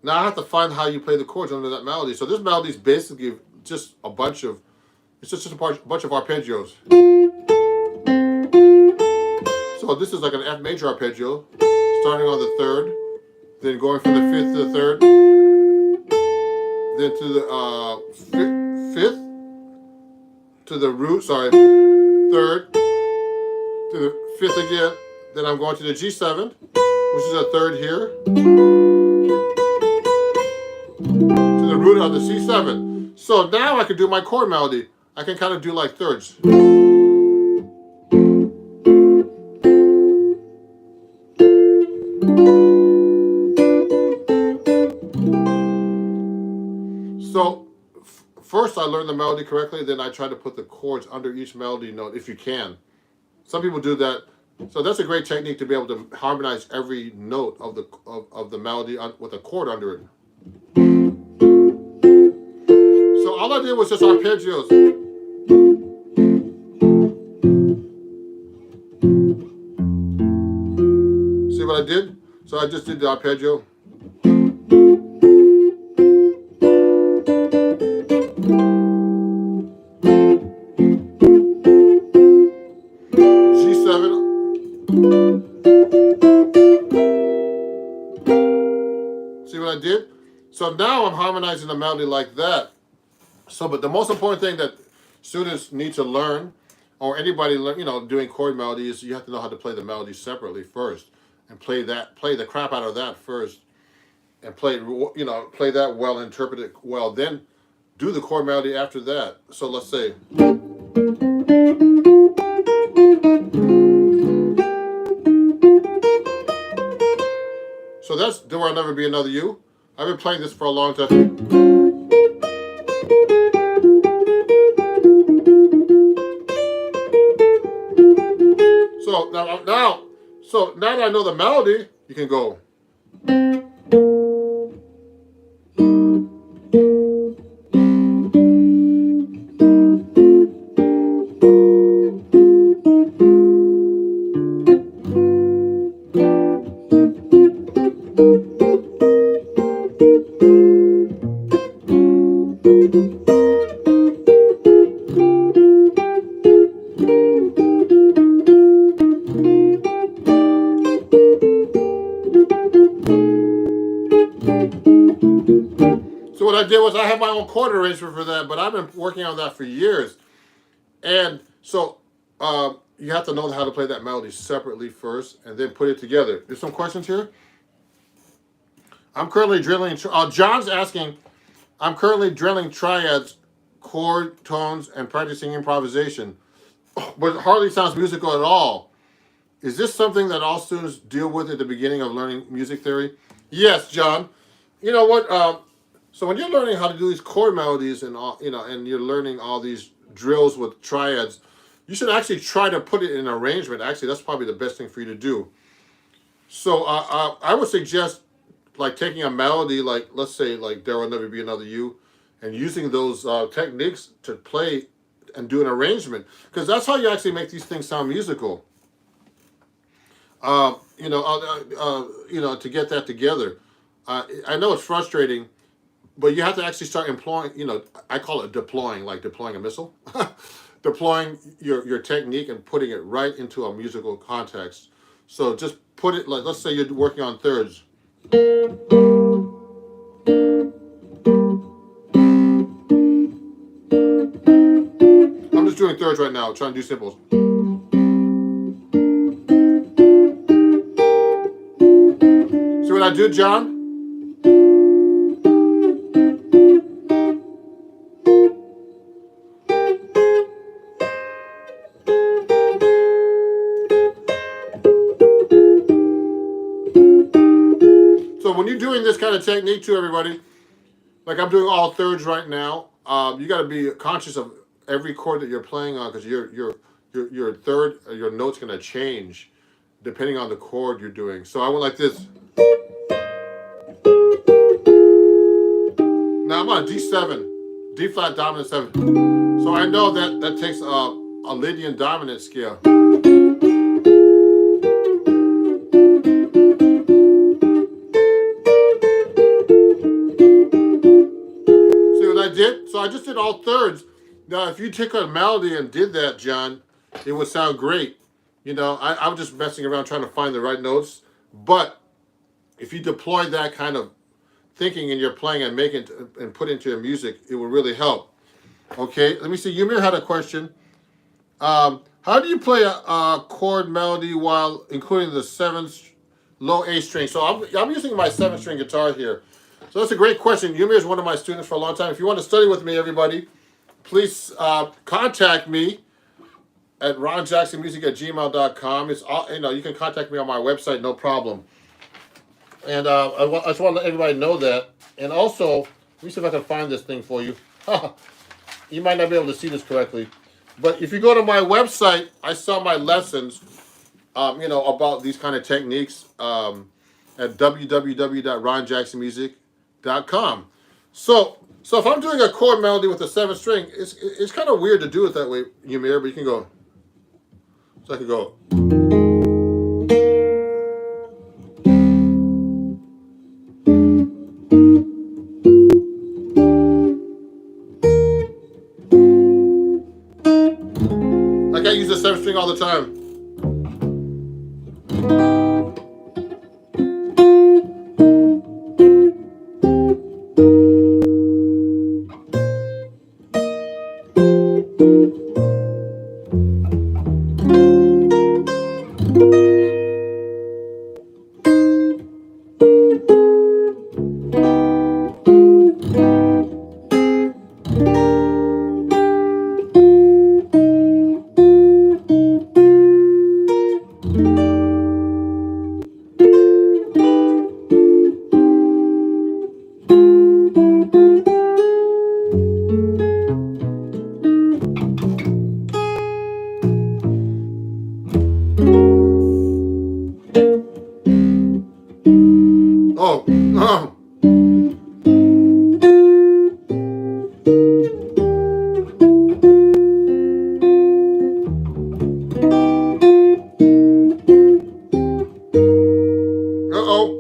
now I have to find how you play the chords under that melody. So this melody is basically just a bunch of, it's just a bunch of arpeggios. So this is like an F major arpeggio, starting on the third, then going from the fifth to the third, then to the fifth, to the root, third, to the fifth again, then I'm going to the G7, which is a third here, to the root of the C7. So now I can do my chord melody. I can kind of do like thirds. So first I learn the melody correctly, then I try to put the chords under each melody note if you can. Some people do that. So that's a great technique to be able to harmonize every note of the melody with a chord under it. So all I did was just arpeggios. See what I did? So I just did the arpeggio. See what I did? So now I'm harmonizing the melody like that. So, but the most important thing that students need to learn, or anybody doing chord melodies, you have to know how to play the melody separately first, and play the crap out of that first, and play that well, interpret it well. Then do the chord melody after that. So let's say. So that's There Will Never Be Another You. I've been playing this for a long time. So now that I know the melody, you can go. So what I did was I have my own chord arrangement for that, but I've been working on that for years. And so you have to know how to play that melody separately first and then put it together. There's some questions here. I'm currently drilling, John's asking, I'm currently drilling triads, chord, tones, and practicing improvisation, but it hardly sounds musical at all. Is this something that all students deal with at the beginning of learning music theory? Yes, John. You know what? So when you're learning how to do these chord melodies and all, and you're learning all these drills with triads, you should actually try to put it in an arrangement. Actually, that's probably the best thing for you to do. So I would suggest like taking a melody, like let's say like There Will Never Be Another You, and using those techniques to play and do an arrangement, because that's how you actually make these things sound musical. To get that together. I know it's frustrating, but you have to actually start employing, I call it deploying, like deploying a missile. Deploying your technique and putting it right into a musical context. So just put it like, let's say you're working on thirds. I'm just doing thirds right now, trying to do simples. See what I do, John? So when you're doing this kind of technique to everybody, like I'm doing all thirds right now, you got to be conscious of every chord that you're playing on, because your note's going to change depending on the chord you're doing. So I went like this. Now I'm on D7, D flat dominant 7. So I know that takes a Lydian dominant scale. So I just did all thirds. Now, if you took a melody and did that, John, it would sound great. You know, I'm just messing around trying to find the right notes. But if you deploy that kind of thinking in your playing and make it and put into your music, it will really help. Okay, let me see. Ymir had a question. How do you play a chord melody while including the seventh low A string? So I'm using my 7-string guitar here. So that's a great question. Ymir is one of my students for a long time. If you want to study with me, everybody, please contact me at ronjacksonmusic@gmail.com. It's all, you know, you can contact me on my website, no problem. And I just want to let everybody know that. And also, let me see if I can find this thing for you. You might not be able to see this correctly. But if you go to my website, I saw my lessons, you know, about these kind of techniques at www.ronjacksonmusic.com. So if I'm doing a chord melody with a 7th string, it's kind of weird to do it that way, Ymir, but you can go. So I can go. Like I use the 7th string all the time. Oh, uh-oh.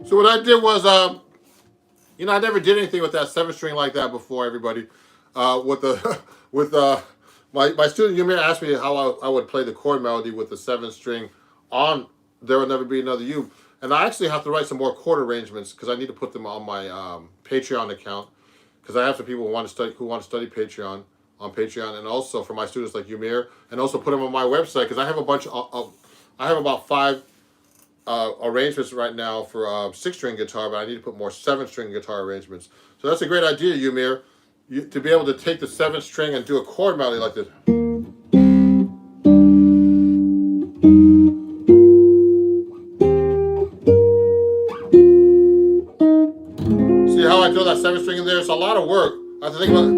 So what I did was, you know, I never did anything with that 7th string like that before, everybody. With the with my student Ymir asked me how I would play the chord melody with the 7th string on There Will Never Be Another You. And I actually have to write some more chord arrangements because I need to put them on my Patreon account, because I have some people who want to study Patreon on Patreon, and also for my students like Ymir, and also put them on my website because I have a bunch of I have about 5 arrangements right now for 6-string guitar, but I need to put more 7-string guitar arrangements. So that's a great idea, Ymir, to be able to take the 7th string and do a chord melody like this. See how I throw that 7th string in there? It's a lot of work. I have to think about it.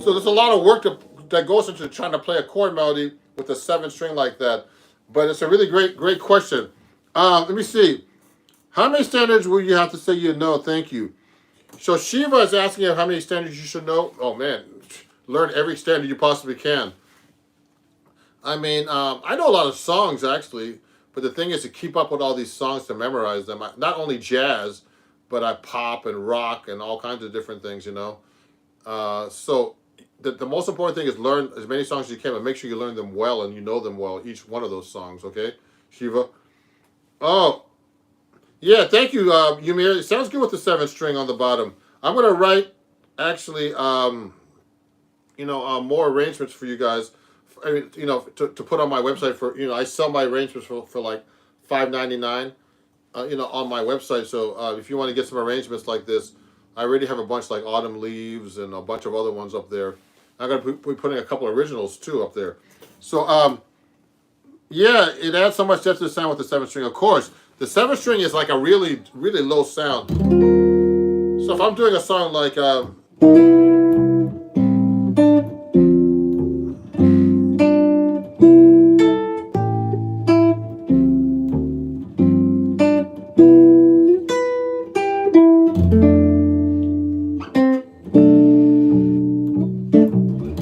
So there's a lot of work that goes into trying to play a chord melody with a 7th string like that. But it's a really great question. Let me see. How many standards will you have to say you know? Thank you. So Shiva is asking you how many standards you should know. Oh man, learn every standard you possibly can. I mean, I know a lot of songs actually, but the thing is to keep up with all these songs, to memorize them. Not only jazz, but I pop and rock and all kinds of different things, you know. So the most important thing is learn as many songs as you can, but make sure you learn them well and you know them well, each one of those songs, okay, Shiva? Oh, yeah, thank you, Ymir. It sounds good with the 7th string on the bottom. I'm going to write, actually, you know, more arrangements for you guys, you know, to put on my website for, you know, I sell my arrangements for like $5.99, you know, on my website. So if you want to get some arrangements like this, I already have a bunch like Autumn Leaves and a bunch of other ones up there. I'm going to be putting a couple of originals too up there. So, yeah, it adds so much depth to the sound with the 7-string. Of course, the 7-string is like a really, really low sound. So if I'm doing a song like...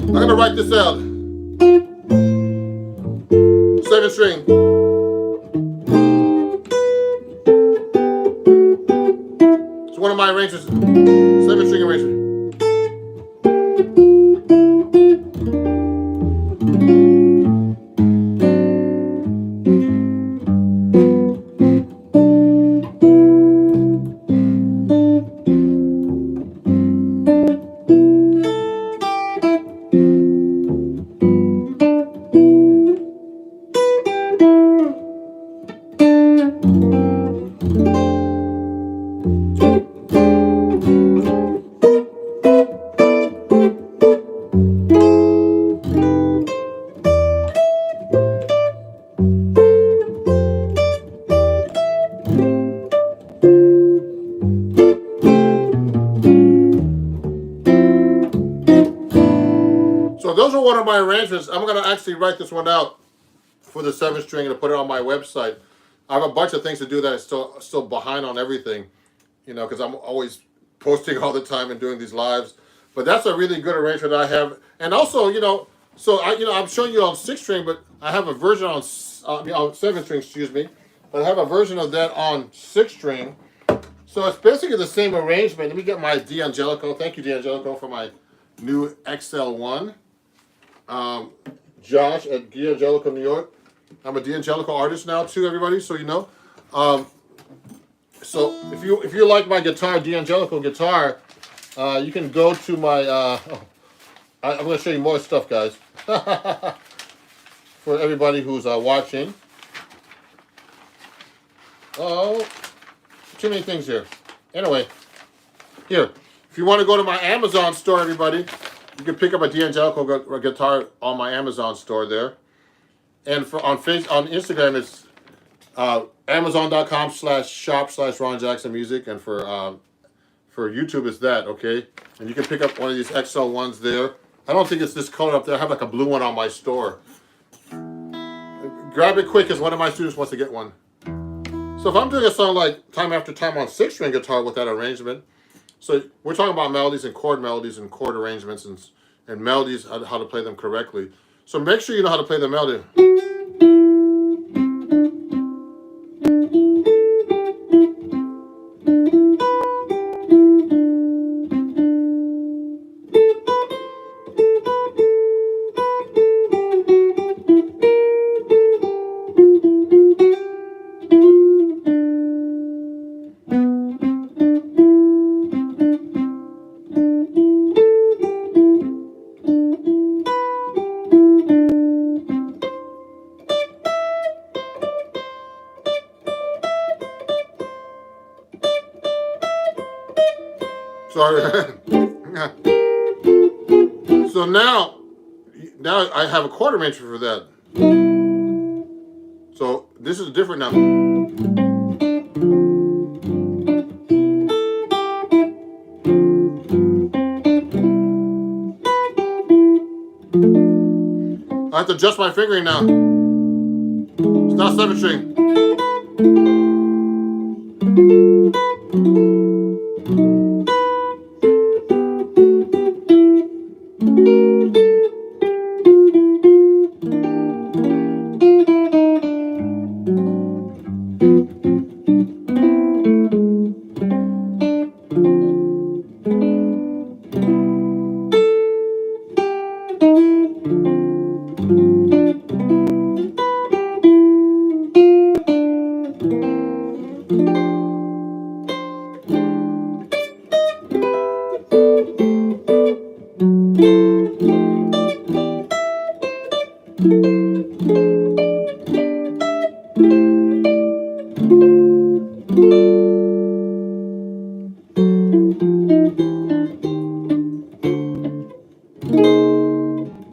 I'm going to write this out. 7-string. It's one of my arrangements. 7-string arrangement. So those are one of my arrangements. I'm going to actually write this one out for the 7-string and put it on my website. I have a bunch of things to do that I'm still behind on everything, you know, because I'm always posting all the time and doing these lives. But that's a really good arrangement I have. And also, you know, so I'm showing you on 6-string, but I have a version on 7-string, excuse me. But I have a version of that on 6-string. So it's basically the same arrangement. Let me get my D'Angelico. Thank you, D'Angelico, for my new XL1. Josh at D'Angelico, New York. I'm a D'Angelico artist now too, everybody, so you know. So if you like my guitar, D'Angelico guitar, you can go to my. I'm going to show you more stuff, guys, for everybody who's watching. Oh, too many things here. Anyway, here. If you want to go to my Amazon store, everybody, you can pick up a D'Angelico guitar on my Amazon store there. And on Instagram, it's Amazon.com/shop/Ron Jackson Music. And for YouTube, it's that, okay? And you can pick up one of these XL ones there. I don't think it's this color up there. I have like a blue one on my store. Grab it quick because one of my students wants to get one. So if I'm doing a song like Time After Time on 6-string guitar with that arrangement, so we're talking about melodies and chord arrangements and melodies, how to play them correctly. So make sure you know how to play the melody. Sorry. So now I have a chord arrangement for that. So this is different now. I have to adjust my fingering now. It's not 7-string.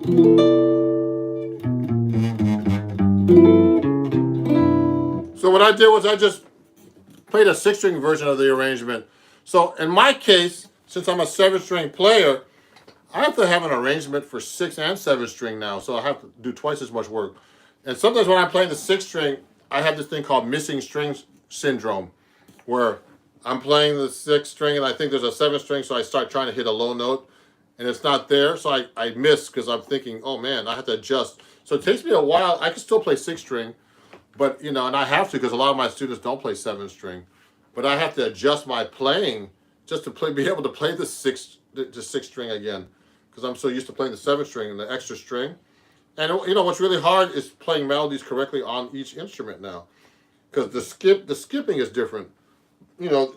So what I did was I just played a 6-string version of the arrangement. So in my case, since I'm a 7-string player, I have to have an arrangement for 6 and 7-string now. So I have to do twice as much work. And sometimes when I'm playing the 6-string, I have this thing called missing strings syndrome, where I'm playing the 6-string and I think there's a 7-string, so I start trying to hit a low note and it's not there. So I miss because I'm thinking, oh man, I have to adjust. So it takes me a while. I can still play 6-string. But, you know, and I have to because a lot of my students don't play 7-string. But I have to adjust my playing just to be able to play the 6-string again. Because I'm so used to playing the 7-string and the extra string. And, you know, what's really hard is playing melodies correctly on each instrument now. Because the skipping is different. You know,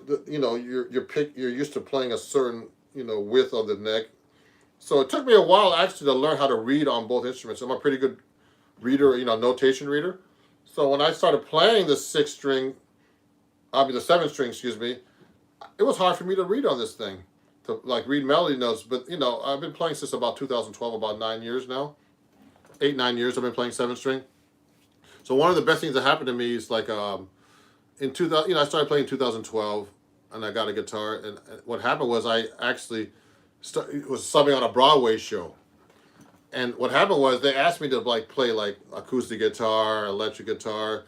you're used to playing a certain, you know, width of the neck. So it took me a while actually to learn how to read on both instruments. I'm a pretty good reader, you know, notation reader. So when I started playing the 6-string, the 7-string, excuse me, it was hard for me to read on this thing, to like read melody notes. But you know, I've been playing since about 2012, about 9 years now, 8-9 years I've been playing 7-string. So one of the best things that happened to me is like in 2000, you know, I started playing in 2012, and I got a guitar. And what happened was I actually was subbing on a Broadway show. And what happened was they asked me to like play like acoustic guitar, electric guitar,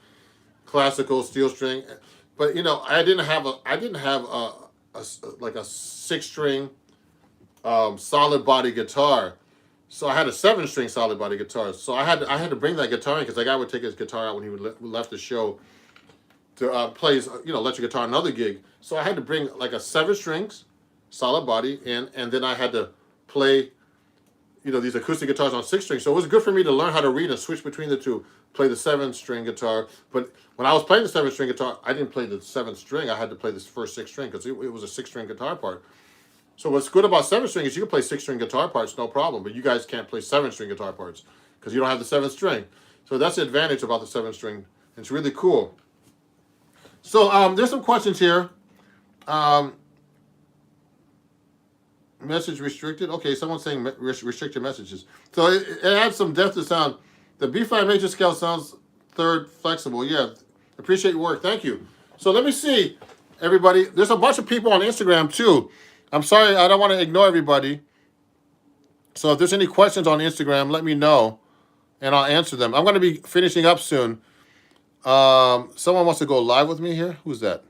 classical, steel string, but you know I didn't have a 6-string solid body guitar, so I had a 7-string solid body guitar. So I had to bring that guitar in because the guy would take his guitar out when he left the show to play his, you know, electric guitar another gig. So I had to bring like a 7-strings solid body in, and then I had to play, you know, these acoustic guitars on 6-string. So it was good for me to learn how to read and switch between the two. Play the 7-string guitar. But when I was playing the 7-string guitar, I didn't play the 7th string. I had to play this first 6-string because it was a 6-string guitar part. So what's good about 7-string is you can play 6-string guitar parts, no problem. But you guys can't play 7-string guitar parts because you don't have the 7th string. So that's the advantage about the 7-string. It's really cool. So there's some questions here. Message restricted. Okay, someone's saying restricted messages. So it adds some depth to sound. The B5 major scale sounds third flexible. Yeah, appreciate your work. Thank you. So let me see, everybody. There's a bunch of people on Instagram too. I'm sorry, I don't want to ignore everybody. So if there's any questions on Instagram, let me know, and I'll answer them. I'm going to be finishing up soon. Someone wants to go live with me here. Who's that?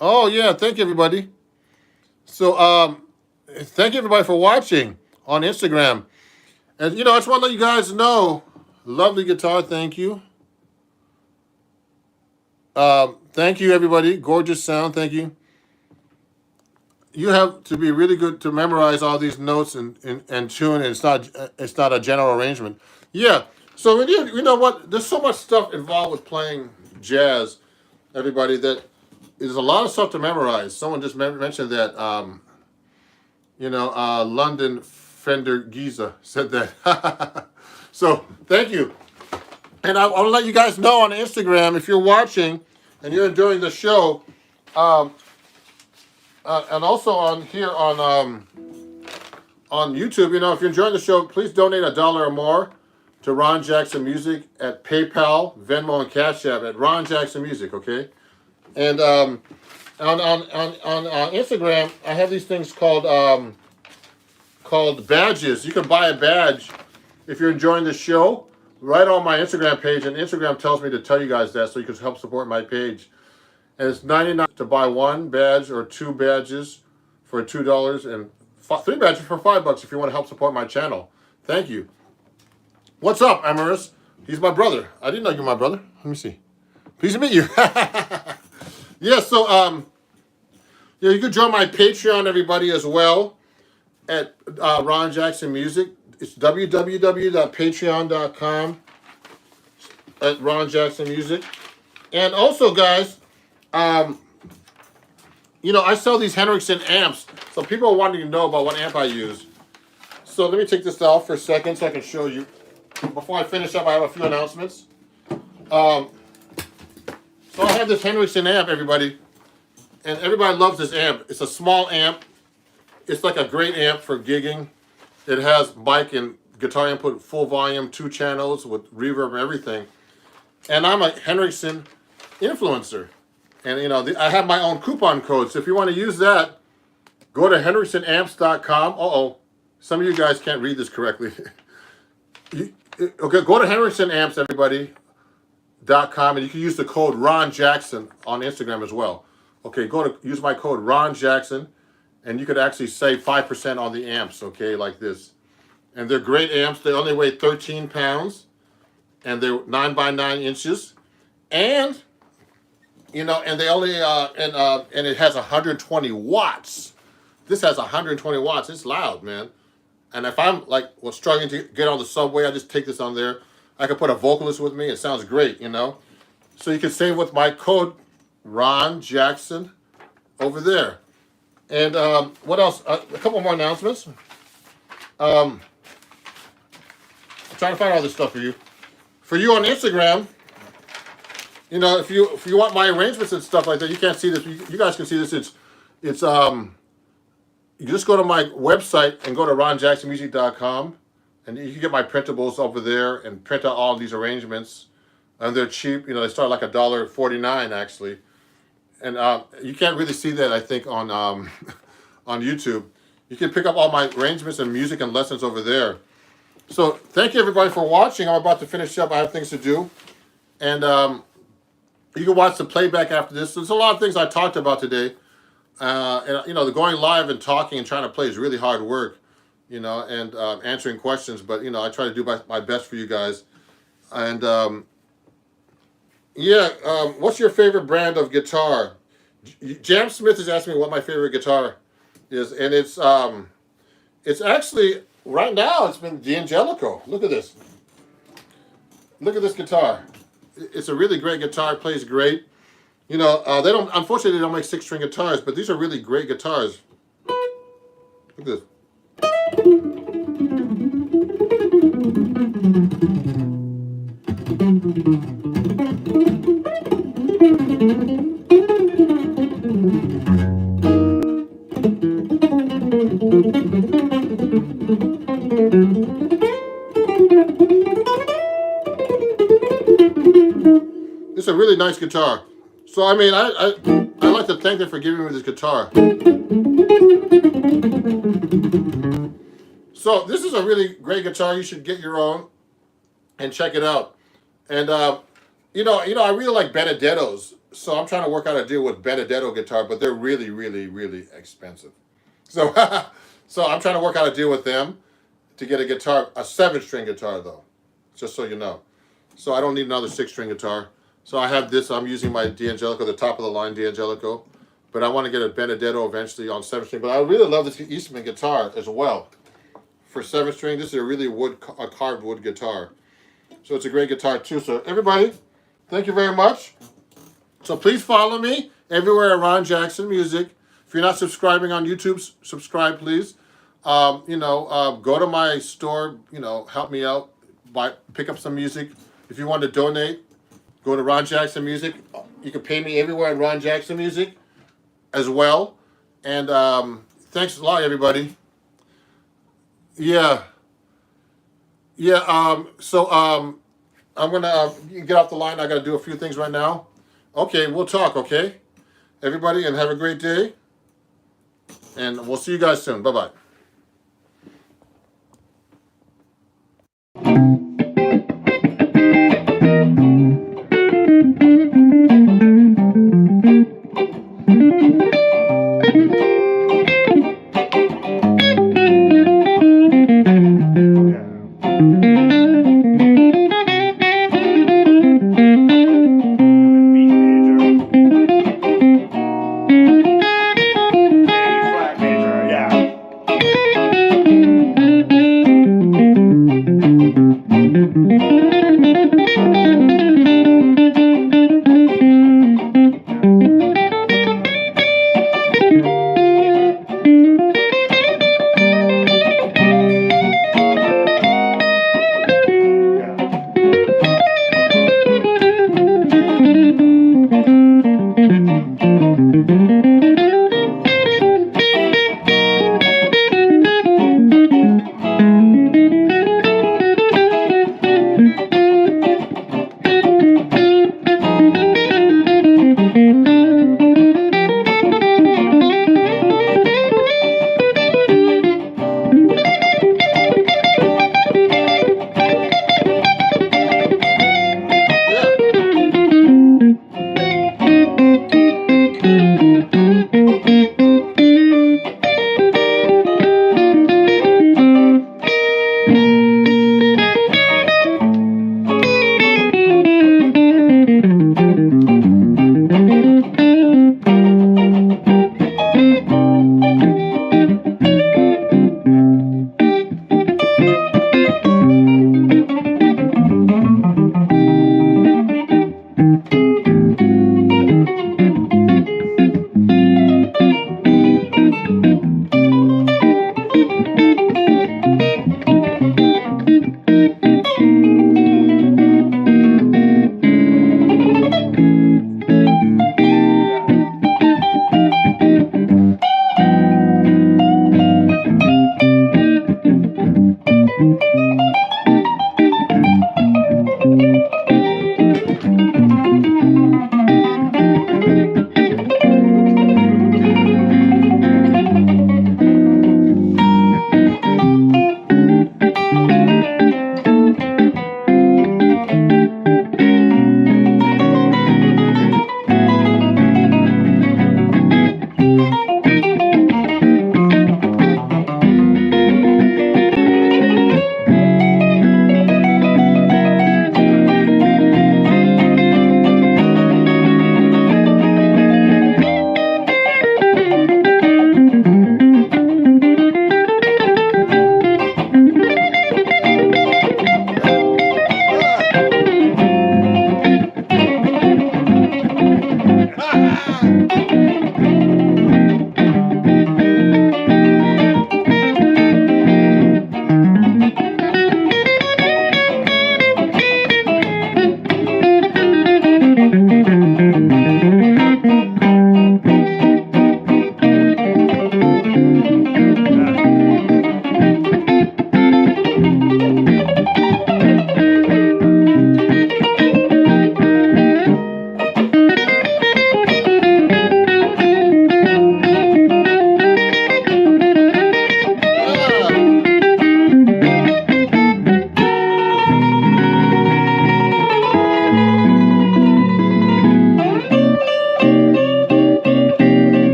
Oh yeah, thank you everybody. So thank you everybody for watching on Instagram. And you know, I just want to let you guys know, lovely guitar, thank you. Thank you everybody, gorgeous sound, thank you. You have to be really good to memorize all these notes and tune, and it's not a general arrangement. Yeah. So when you know what, there's so much stuff involved with playing jazz, everybody, that there's a lot of stuff to memorize. Someone just mentioned that, London Fender Giza said that. So thank you. And I'll let you guys know on Instagram, if you're watching and you're enjoying the show, and also on here on YouTube, you know, if you're enjoying the show, please donate $1 or more to Ron Jackson Music at PayPal, Venmo, and Cash App at Ron Jackson Music, okay? And on Instagram, I have these things called badges. You can buy a badge if you're enjoying the show right on my Instagram page, and Instagram tells me to tell you guys that so you can help support my page. And it's $99 to buy one badge or 2 badges for $2 and 3 badges for $5 if you want to help support my channel. Thank you. What's up, Amaris? He's my brother. I didn't know you were my brother. Let me see. Pleased to meet you. Yeah, so yeah, you can join my Patreon, everybody, as well at Ron Jackson Music. It's www.patreon.com at Ron Jackson Music. And also, guys, you know, I sell these Henriksen amps. So people are wanting to know about what amp I use. So let me take this off for a second so I can show you. Before I finish up, I have a few announcements. So I have this Henriksen amp, everybody. And everybody loves this amp. It's a small amp. It's like a great amp for gigging. It has mic and guitar input, full volume, 2 channels with reverb and everything. And I'm a Henriksen influencer. And you know, I have my own coupon code. So if you want to use that, go to henriksenamps.com. Uh-oh, some of you guys can't read this correctly. Okay, go to henriksenamps, everybody. .com, and you can use the code Ron Jackson on Instagram as well. Okay, use my code Ron Jackson, and you could actually save 5% on the amps. Okay, like this, and they're great amps. They only weigh 13 pounds, and they're 9 by 9 inches, and you know, and they only and it has 120 watts. This has 120 watts. It's loud, man. And if I'm like struggling to get on the subway, I just take this on there. I could put a vocalist with me. It sounds great, you know. So you can save with my code Ron Jackson over there. And what else? A couple more announcements. I'm trying to find all this stuff for you. For you on Instagram, you know, if you want my arrangements and stuff like that, you can't see this. You guys can see this. It's you just go to my website and go to ronjacksonmusic.com. And you can get my printables over there and print out all these arrangements. And they're cheap. You know, they start like $1.49 actually. And you can't really see that, I think, on on YouTube. You can pick up all my arrangements and music and lessons over there. So thank you, everybody, for watching. I'm about to finish up. I have things to do. And you can watch the playback after this. There's a lot of things I talked about today. And, you know, the going live and talking and trying to play is really hard work. You know, and answering questions, but you know, I try to do my best for you guys. And yeah, what's your favorite brand of guitar? Jam Smith is asking me what my favorite guitar is, and it's actually right now it's been D'Angelico. Look at this. Look at this guitar. It's a really great guitar. It plays great. You know, unfortunately they don't make 6-string guitars, but these are really great guitars. Look at this. It's a really nice guitar. So I mean, I like to thank them for giving me this guitar. So this is a really great guitar. You should get your own and check it out. And you know, I really like Benedettos. So I'm trying to work out a deal with Benedetto guitar, but they're really, really, really expensive. So so I'm trying to work out a deal with them to get a guitar, a 7-string guitar though, just so you know. So I don't need another 6-string guitar. So I have this. I'm using my D'Angelico, the top of the line D'Angelico, but I want to get a Benedetto eventually on 7-string. But I really love this Eastman guitar as well. For 7-string, this is a really carved wood guitar. So it's a great guitar too. So everybody, thank you very much. So please follow me everywhere at Ron Jackson Music. If you're not subscribing on YouTube, subscribe please. You know, go to my store, you know, help me out, pick up some music. If you want to donate, go to Ron Jackson Music. You can pay me everywhere at Ron Jackson Music as well. And thanks a lot, everybody. Yeah. So I'm gonna get off the line. I gotta do a few things right now. Okay, we'll talk. Okay, everybody, and have a great day. And we'll see you guys soon. Bye bye.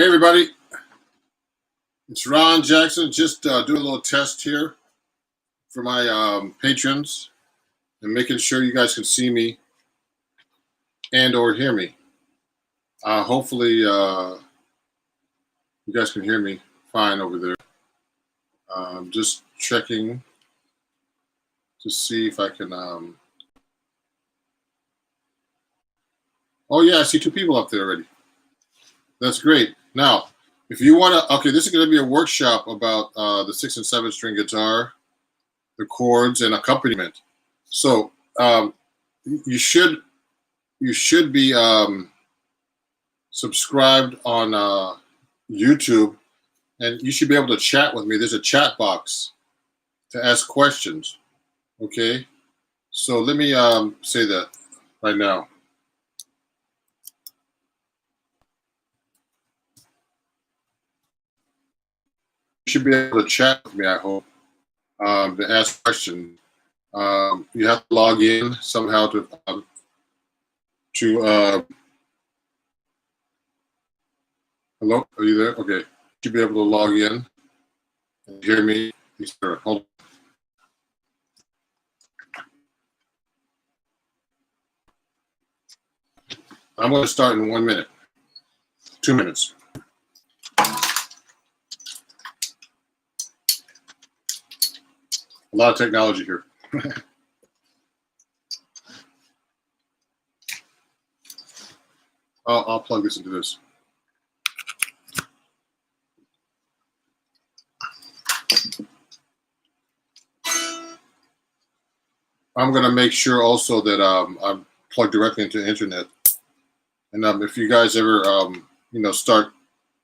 Hey everybody, it's Ron Jackson. Just doing a little test here for my patrons and making sure you guys can see me and or hear me. Hopefully you guys can hear me fine over there. Just checking to see if I can. Oh yeah, I see 2 people up there already. That's great. Now, if you want to, okay, this is going to be a workshop about the 6 and 7 string guitar, the chords, and accompaniment. So you should be subscribed on YouTube, and you should be able to chat with me. There's a chat box to ask questions. Okay, so let me say that right now. You should be able to chat with me, I hope, to ask questions. You have to log in somehow to hello, are you there? Okay, you should be able to log in and hear me. Hold on. I'm going to start in 1 minute, 2 minutes. A lot of technology here. I'll plug this into this. I'm going to make sure also that I'm plugged directly into the internet. And if you guys ever, start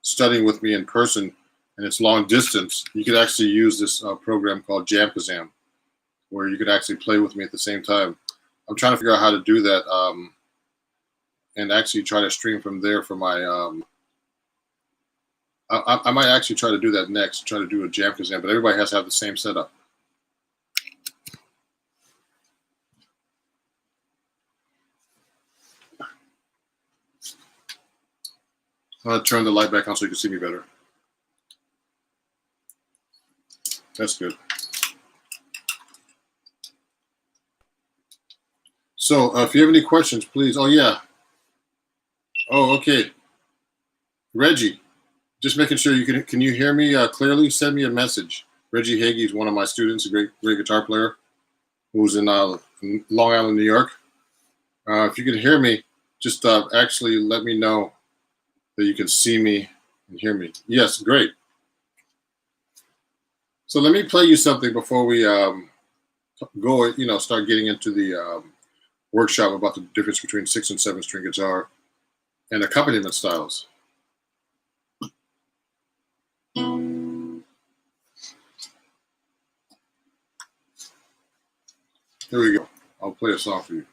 studying with me in person and it's long distance, you could actually use this program called Jamkazam, where you could actually play with me at the same time. I'm trying to figure out how to do that and actually try to stream from there for my. I might actually try to do that next, try to do a Jamkazam, but everybody has to have the same setup. I'm going to turn the light back on so you can see me better. That's good. So if you have any questions, please. Oh, yeah. Oh, okay. Reggie, just making sure you can you hear me clearly? Send me a message. Reggie Hagee is one of my students, a great guitar player who's in Long Island, New York. If you can hear me, just actually let me know that you can see me and hear me. Yes, great. So let me play you something before we go, start getting into the workshop about the difference between 6 and 7 string guitar and accompaniment styles. Here we go. I'll play a song for you.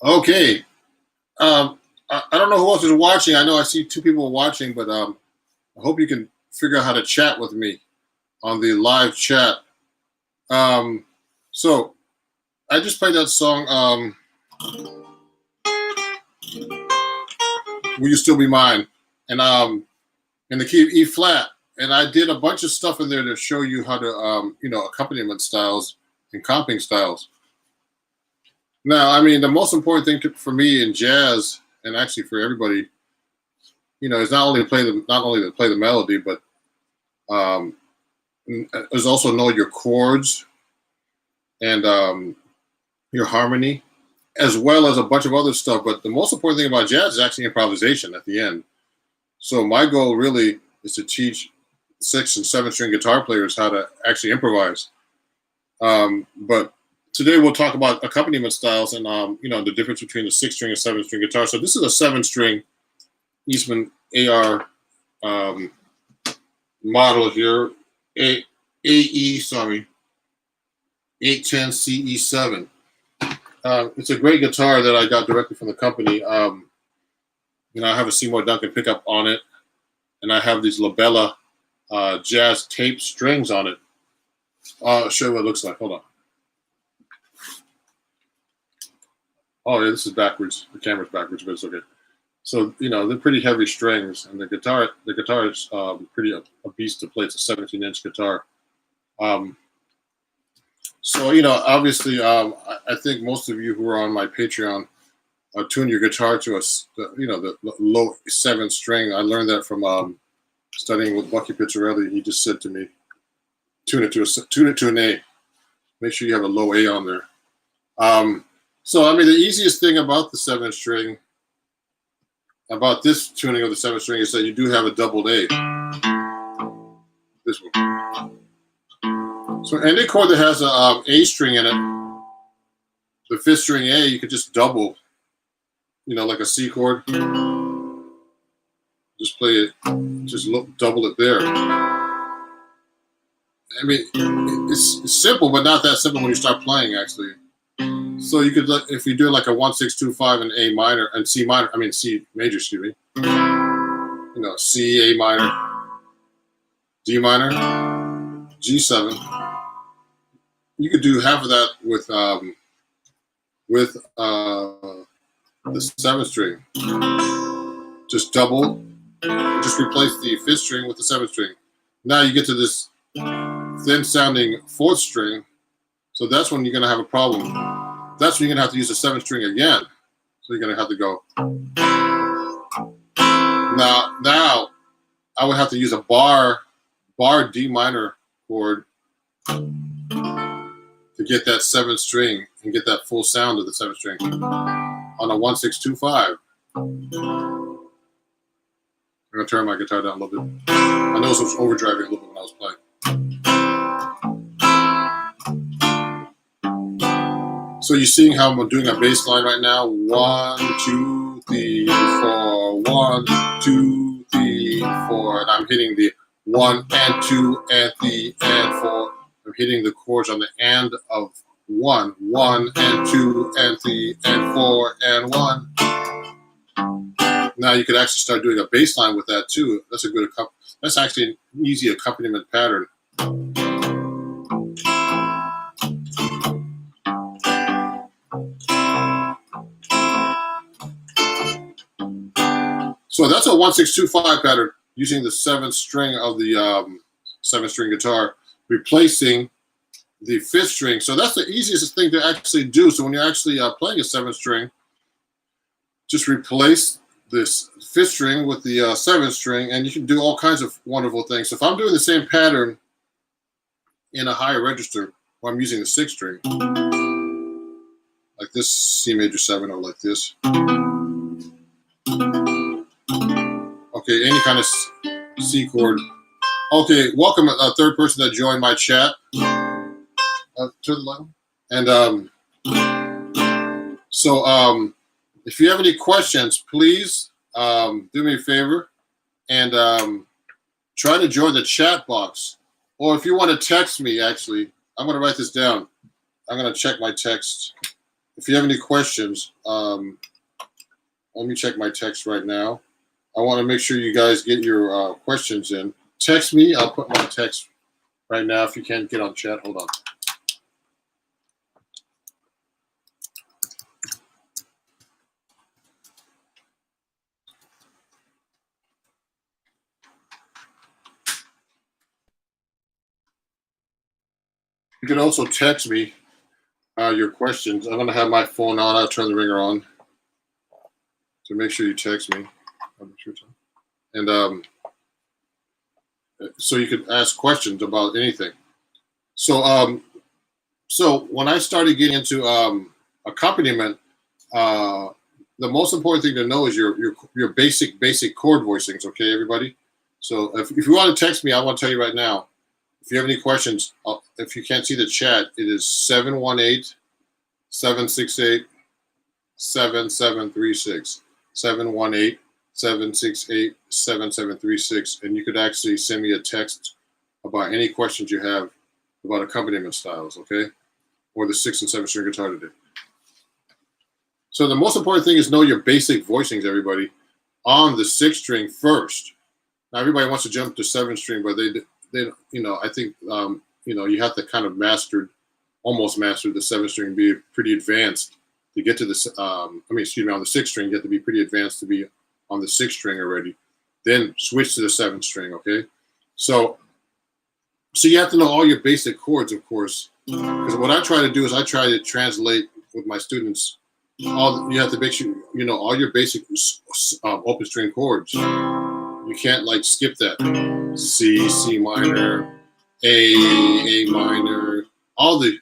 Okay. I don't know who else is watching. I know I see two people watching, but I hope you can figure out how to chat with me on the live chat. Um, so I just played that song, "Will You Still Be Mine," and in the key of E flat. And I did a bunch of stuff in there to show you how to, accompaniment styles and comping styles. Now, I mean, the most important thing for me in jazz, and actually for everybody, is not only to play the melody, but um, is also know your chords and your harmony, as well as a bunch of other stuff. But the most important thing about jazz is actually improvisation at the end. So my goal really is to teach 6 and 7 string guitar players how to actually improvise. But today we'll talk about accompaniment styles and the difference between a 6 string and 7 string guitar. So this is a 7 string Eastman AR model here, AE 810 CE7. It's a great guitar that I got directly from the company. I have a Seymour Duncan pickup on it, and I have these Labella jazz tape strings on it. I'll show you what it looks like. Hold on. Oh yeah, this is backwards. The camera's backwards, but it's okay. So they're pretty heavy strings, and the guitar is pretty a beast to play. It's a 17-inch guitar. So obviously, I think most of you who are on my Patreon tune your guitar to the low 7 string. I learned that from studying with Bucky Pizzarelli. He just said to me, tune it to an A. Make sure you have a low A on there. So I mean, the easiest thing about the 7 string, about this tuning of the 7 string, is that you do have a doubled A. This one. So any chord that has a A string in it, the 5th string A, you could just double, like a C chord. Just play it, double it there. I mean, it's simple, but not that simple when you start playing, actually. So you could, if you do like a 1 6 2 5 and A minor and C minor, I mean C major, excuse me. C, A minor, D minor, G7. You could do half of that with the 7 string. Just double, just replace the 5th string with the 7th string. Now you get to this thin sounding 4th string. So that's when you're going to have a problem. That's when you're going to have to use the 7th string again. So you're going to have to go. Now I would have to use a bar D minor chord to get that 7th string and get that full sound of the 7th string on a 1 6 2 5. I'm going to turn my guitar down a little bit. I know it was overdriving a little bit when I was playing. So you're seeing how I'm doing a bass line right now. 1 2 3 4. 1 2 3 4. And I'm hitting the 1 and 2 and 3 and 4. I'm hitting the chords on the and of 1. 1 and 2 and 3 and 4 and 1. Now you could actually start doing a bass line with that too. That's actually an easy accompaniment pattern. So that's a 1 6 2 5 pattern using the 7th string of the 7 string guitar, replacing the 5th string. So that's the easiest thing to actually do. So when you're actually playing a 7th string, just replace this 5th string with the 7th string, and you can do all kinds of wonderful things. So if I'm doing the same pattern in a higher register, where I'm using the 6th string, like this C major 7 or like this. Okay, any kind of C chord. Okay, welcome a third person that joined my chat. To the level. And if you have any questions, please do me a favor and try to join the chat box. Or if you want to text me, actually, I'm going to write this down. I'm going to check my text. if you have any questions, let me check my text right now. I want to make sure you guys get your questions in. Text me. I'll put my text right now. If you can't get on chat, hold on. You can also text me your questions. I'm going to have my phone on. I'll turn the ringer on. So make sure you text me. And so you could ask questions about anything. So so when I started getting into accompaniment, the most important thing to know is your basic chord voicings. Okay, everybody. So if you want to text me, I want to tell you right now. If you have any questions, if you can't see the chat, it is 718-768-7736. 718-768-7736. And you could actually send me a text about any questions you have about accompaniment styles, okay? Or the 6 and 7 string guitar today. So the most important thing is know your basic voicings, everybody, on the 6 string first. Now everybody wants to jump to 7 string, but they I think you have to kind of almost master the 7 string, be pretty advanced to get to this. On the 6 string, you have to be pretty advanced to be on the 6 string already. Then switch to the 7 string, okay? So you have to know all your basic chords, of course, because what I try to do is I try to translate with my students. You have to make sure you know all your basic open string chords. You can't like skip that. C minor, A minor, all the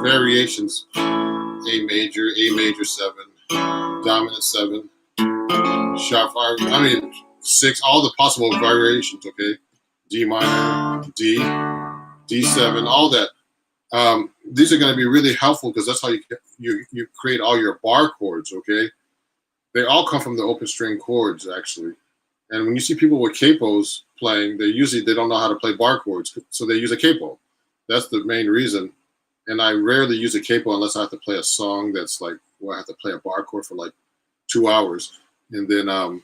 variations. A major 7, dominant 7, sharp 5. 6. All the possible variations. Okay, D minor, D7, all that. These are going to be really helpful because that's how you create all your bar chords. Okay, they all come from the open string chords actually. And when you see people with capos playing, they don't know how to play bar chords, so they use a capo. That's the main reason. And I rarely use a capo unless I have to play a song that's like where I have to play a bar chord for like 2 hours, and then my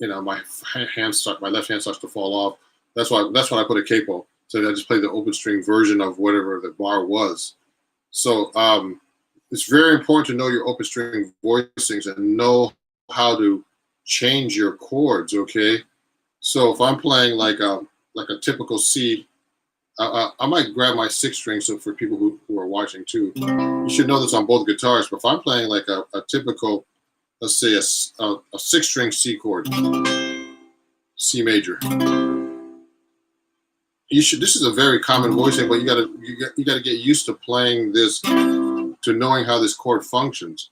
left hand starts to fall off. That's when I put a capo. So I just play the open string version of whatever the bar was. So it's very important to know your open string voicings and know how to change your chords, okay? So if I'm playing like a typical C, I might grab my 6 string. So for people who are watching too, you should know this on both guitars. But if I'm playing like a typical, let's say a 6 string C chord, C major, this is a very common voicing, but you gotta get used to playing this, to knowing how this chord functions.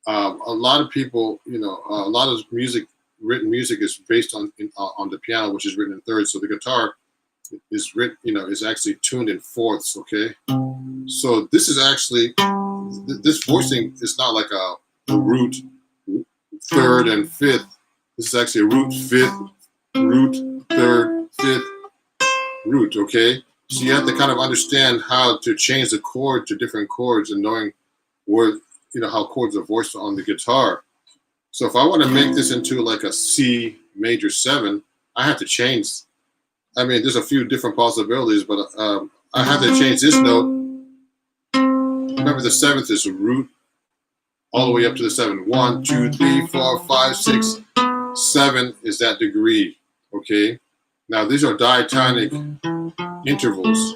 A lot of people, a lot of written music is based on the piano, which is written in thirds. So the guitar is written, is actually tuned in fourths. Okay, so this is actually this voicing is not like a root 3rd and 5th. This is actually a root 5th, root 3rd, 5th, root. Okay, so you have to kind of understand how to change the chord to different chords and knowing where. How chords are voiced on the guitar. So if I want to make this into like a C major 7, I have to change. There's a few different possibilities, but I have to change this note. Remember, the 7th is a root all the way up to the 7. 1, 2, 3, 4, 5, 6, 7 is that degree. Okay. Now these are diatonic intervals.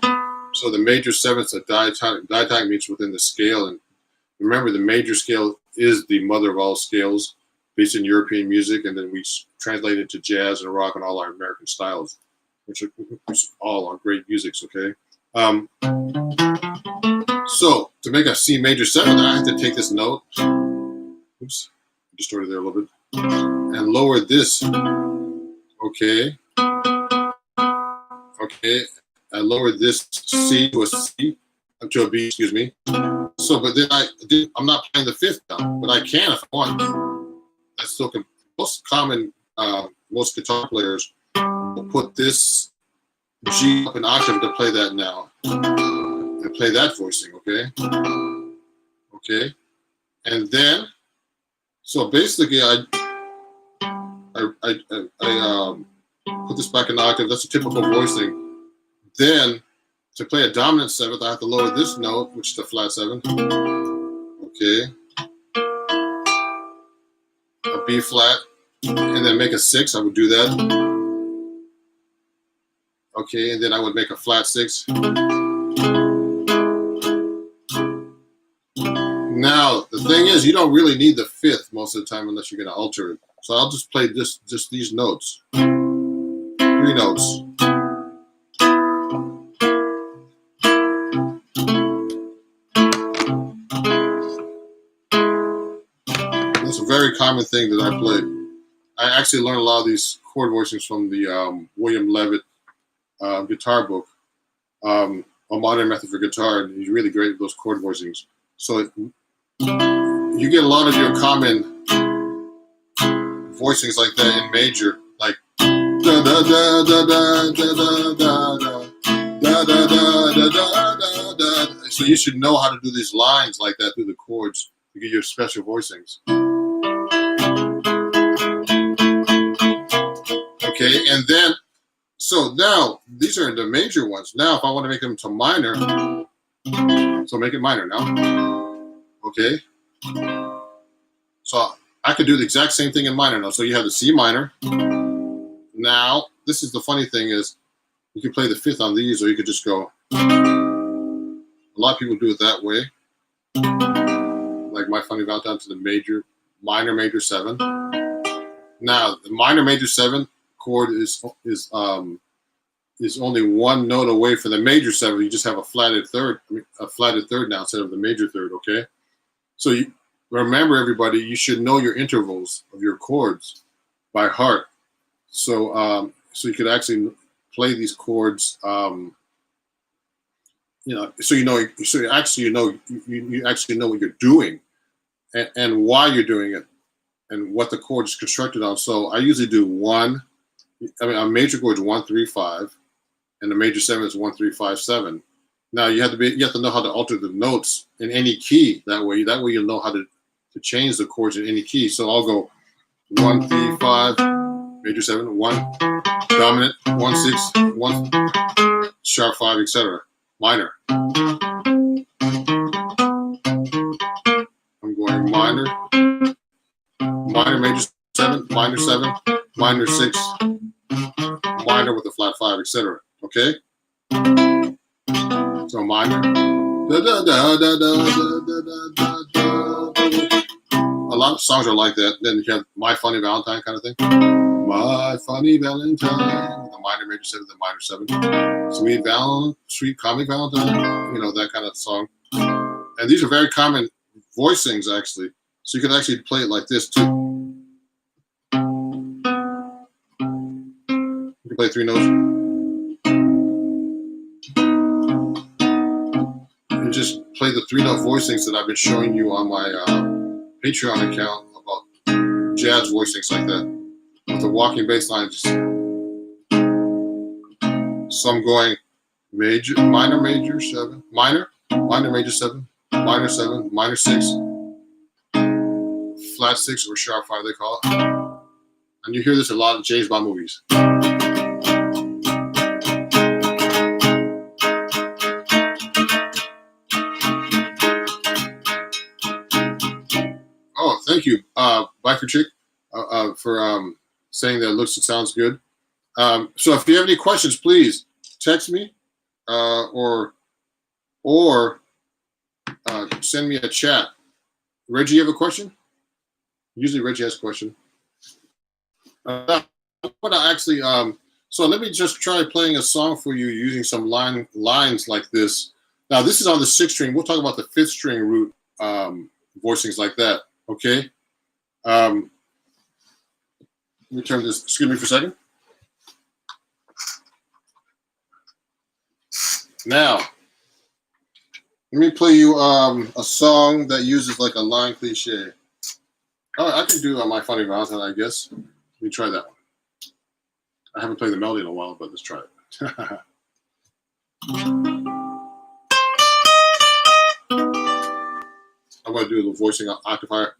So the major 7th's a diatonic. Diatonic means within the scale, and remember, the major scale is the mother of all scales, based in European music, and then we translate it to jazz and rock and all our American styles, which all are great musics, okay? So, to make a C major 7, I have to take this note, oops, distorted there a little bit, and lower this, okay? Okay, I lower this C to a C, to a B, excuse me. So, but then I'm not playing the 5th down, but I can if I want. That's still most common. Most guitar players will put this G up an octave to play that now, and play that voicing. Okay, okay. And then, so basically, I put this back in the octave. That's a typical voicing. Then, to play a dominant seventh, I have to lower this note, which is the flat seven. Okay. A B flat, and then make a six. I would do that. Okay, and then I would make a flat six. Now, the thing is, you don't really need the fifth most of the time unless you're going to alter it. So I'll just play just these notes. 3 notes. That's a very common thing that I play. I actually learned a lot of these chord voicings from the William Levitt guitar book, A Modern Method for Guitar. And he's really great at those chord voicings. So you get a lot of your common voicings like that in major, like da da da da da da da da da da da da da da. So you should know how to do these lines like that through the chords to get your special voicings. Okay, and then so now these are the major ones. Now if I want to make them to minor, so make it minor now. Okay. So I could do the exact same thing in minor now. So you have the C minor. Now, this is the funny thing is you can play the fifth on these, or you could just go. A lot of people do it that way. Like My Funny Valentine to the major, minor major 7. Now, the minor major 7 chord is only one note away from the major 7. You just have a flatted third now instead of the major third, okay? So you remember, everybody, you should know your intervals of your chords by heart. So so you could actually play these chords, so you actually know what you're doing and why you're doing it and what the chord is constructed on. So I usually do a major chord is 1 3 5, and the major 7 is 1 3 5 7. Now you have to know how to alter the notes in any key. That way you'll know how to change the chords in any key. So I'll go 1 3 5, major 7, 1 dominant, 1 6, 1 sharp 5, etc. Minor. I'm going minor major 7, minor 7, minor 6, minor with a flat 5, etc. Okay? So minor. Da, da, da, da, da, da, da, da, da. A lot of songs are like that. Then you have My Funny Valentine kind of thing. My Funny Valentine with a minor major 7, the minor 7. Sweet Comic Valentine, that kind of song. And these are very common voicings, actually. So you can actually play it like this, too. You can play 3 notes. And just play the 3-note voicings that I've been showing you on my Patreon account about jazz voicings like that. With the walking bass line, so I'm going minor major 7, minor major 7, minor 7, minor 6, flat 6 or sharp 5 they call it. And you hear this a lot in James Bond movies. Oh, thank you, Biker Chick, for saying that it looks and sounds good. So if you have any questions, please text me or send me a chat. Reggie, you have a question? Usually Reggie has a question. But actually, so let me just try playing a song for you using some lines like this. Now, this is on the 6th string. We'll talk about the 5th string root voicings like that, okay? Let me turn this, excuse me for a second. Now, let me play you a song that uses like a line cliche. Oh, I can do My Funny Valentine, I guess. Let me try that one. I haven't played the melody in a while, but let's try it. I'm going to do a little voicing octavier.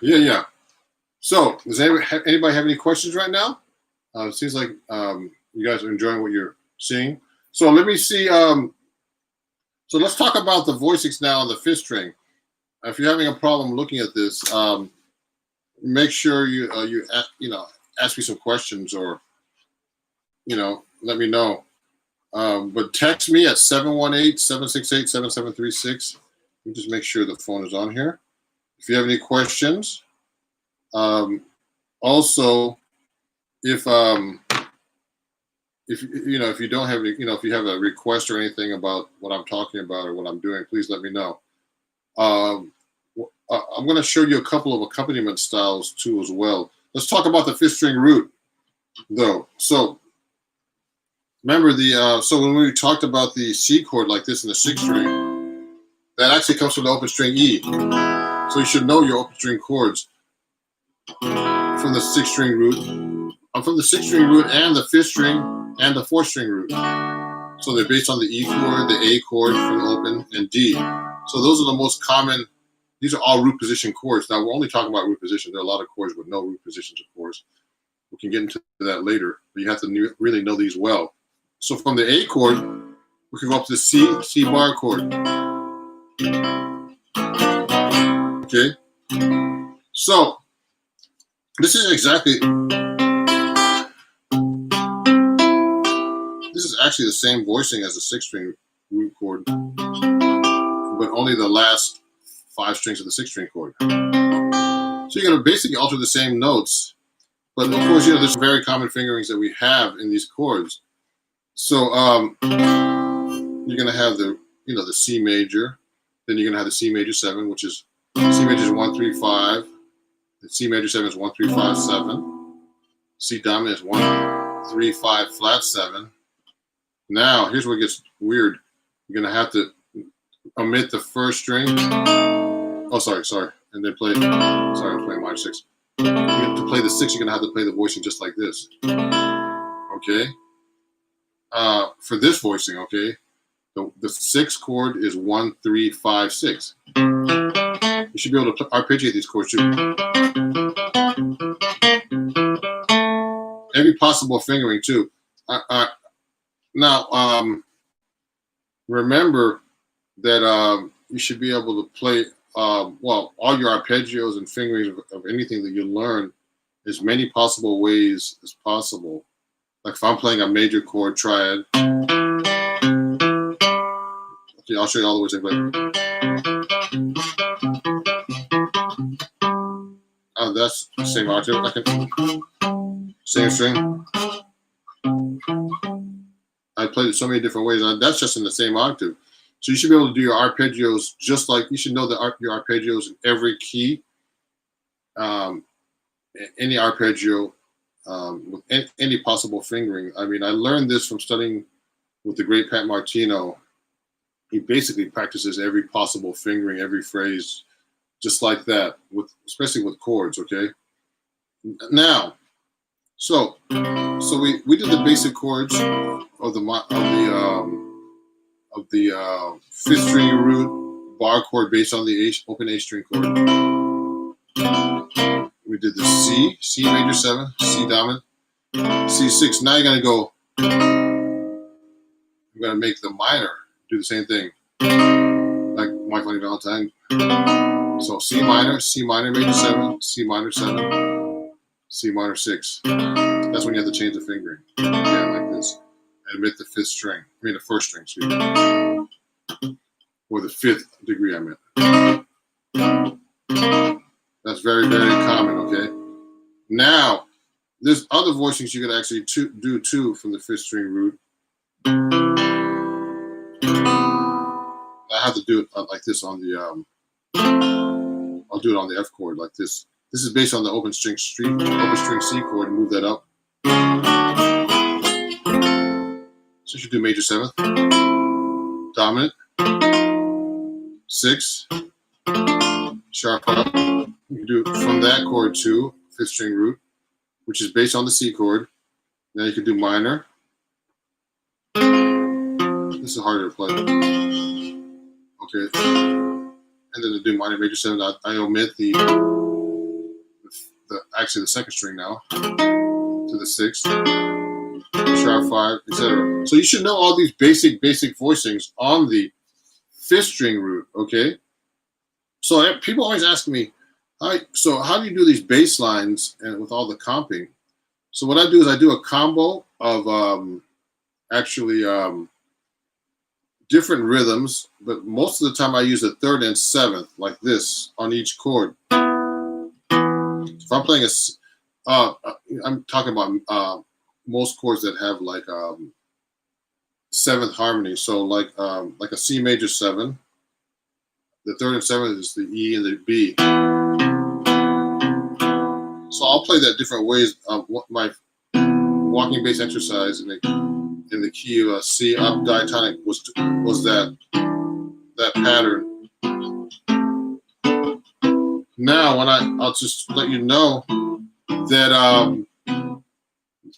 Yeah. So, does anybody have any questions right now? It seems like you guys are enjoying what you're seeing. So let me see. So let's talk about the voicings now on the fifth string. If you're having a problem looking at this, make sure you ask me some questions, or let me know. But text me at 718-768-7736. Let me just make sure the phone is on here. If you have any questions, also, if you don't have any, if you have a request or anything about what I'm talking about or what I'm doing, please let me know. I'm going to show you a couple of accompaniment styles too as well. Let's talk about the fifth string root, though. So remember so when we talked about the C chord like this in the sixth string, that actually comes from the open string E. So you should know your open string chords from the sixth string root from the 6th string root and the 5th string and the 4th string root. So they're based on the E chord, the A chord from the open, and D. So those are the most common. These are all root position chords. Now we're only talking about root position. There are a lot of chords with no root positions, of course. We can get into that later, but you have to really know these well. So from the A chord, we can go up to the C bar chord. Okay. So this is actually the same voicing as the 6th-string root chord, but only the last 5 strings of the 6th-string chord. So you're going to basically alter the same notes, but of course, there's very common fingerings that we have in these chords. So you're going to have the C major, then you're going to have the C major 7, which is C major is 1, 3, 5. The C major 7 is 1, 3, 5, 7. C dominant is 1, 3, 5, flat 7. Now, here's where it gets weird. You're going to have to omit the 1st string. Oh, sorry. And then play, sorry, I'm playing minor 6. You have to play the 6, you're going to have to play the voicing just like this. Okay? For this voicing, okay, the 6th chord is 1, 3, 5, 6. You should be able to arpeggiate these chords too. Every possible fingering too. Now, remember that you should be able to play, all your arpeggios and fingerings of anything that you learn as many possible ways as possible. Like if I'm playing a major chord triad, okay, I'll show you all the ways I play. That's the same octave, same string. I played it so many different ways. That's just in the same octave. So you should be able to do your arpeggios just like you should know your arpeggios in every key. Any arpeggio with any possible fingering. I mean, I learned this from studying with the great Pat Martino. He basically practices every possible fingering, every phrase, just like that, especially with chords. Okay. Now, so we did the basic chords of the 5th string root bar chord based on the open A string chord. We did the C major 7, C dominant, C6. Now you're gonna make the minor do the same thing, like My Funny Valentine. So C minor major 7, C minor 7, C minor 6. That's when you have to change the fingering. Again, like this. And omit the 1st string. I mean the 1st string, excuse me. Or the 5th degree, I meant. That's very, very common, okay? Now, there's other voicings you could actually do too from the 5th string root. I have to do it like this on the, I'll do it on the F chord like this. This is based on the open string C chord, and move that up. So you should do major 7th, dominant, 6, sharp up. You can do it from that chord to 5th string root, which is based on the C chord. Now you can do minor. This is harder to play. Okay. And then to do minor major 7, I omit actually the 2nd string now to the 6th, sharp 5, etc. So you should know all these basic voicings on the 5th string root, okay? So people always ask me, so how do you do these bass lines and with all the comping? So what I do is I do a combo of different rhythms, but most of the time I use the 3rd and 7th like this on each chord. If I'm playing I'm talking about most chords that have like 7th harmony. So like a C major 7, the 3rd and 7th is the E and the B. So I'll play that different ways. My walking bass exercise in the key of C up diatonic was that pattern. Now, I'll just let you know that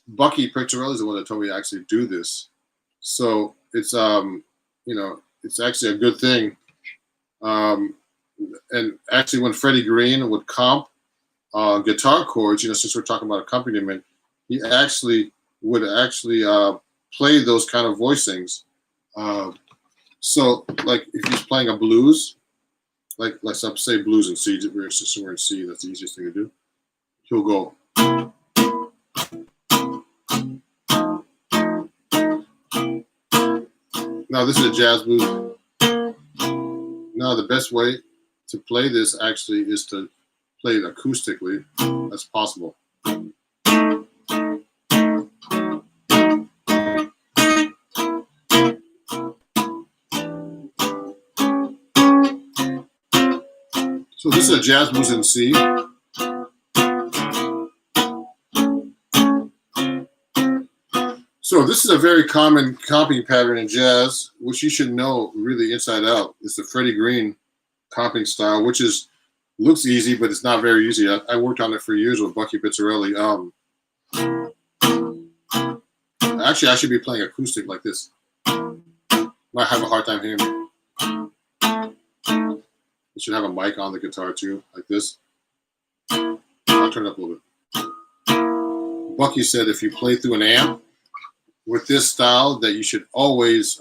Bucky Pizzarelli is the one that told me to actually do this. So it's it's actually a good thing. Um, and actually, when Freddie Green would comp guitar chords, since we're talking about accompaniment, he actually would actually play those kind of voicings. Uh, so, like if he's playing a blues, like let's say blues in C, we're in C. That's the easiest thing to do. He'll go. Now this is a jazz blues. Now the best way to play this actually is to play it acoustically as possible. So this is a jazz blues in C. So this is a very common comping pattern in jazz, which you should know really inside out. It's the Freddie Green comping style, which looks easy, but it's not very easy. I worked on it for years with Bucky Pizzarelli. Actually, I should be playing acoustic like this. Might have a hard time hearing me. You should have a mic on the guitar too, like this. I'll turn it up a little bit. Bucky said if you play through an amp with this style, that you should always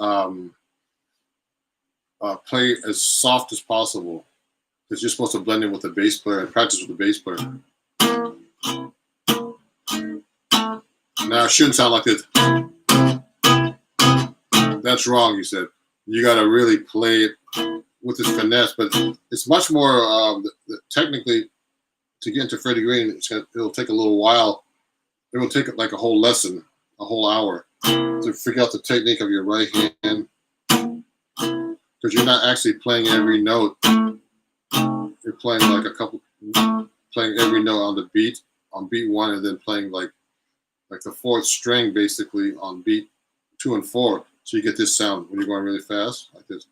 play as soft as possible, because you're supposed to blend in with the bass player and practice with the bass player. Now it shouldn't sound like this. That's wrong, he said. You got to really play it with this finesse, but it's much more technically to get into Freddie Green. It'll take a little while. It will take like a whole lesson, a whole hour, to figure out the technique of your right hand, because you're not actually playing every note. You're playing like playing every note on the beat, on beat one, and then playing like the fourth string basically on beat 2 and 4. So you get this sound when you're going really fast, like this.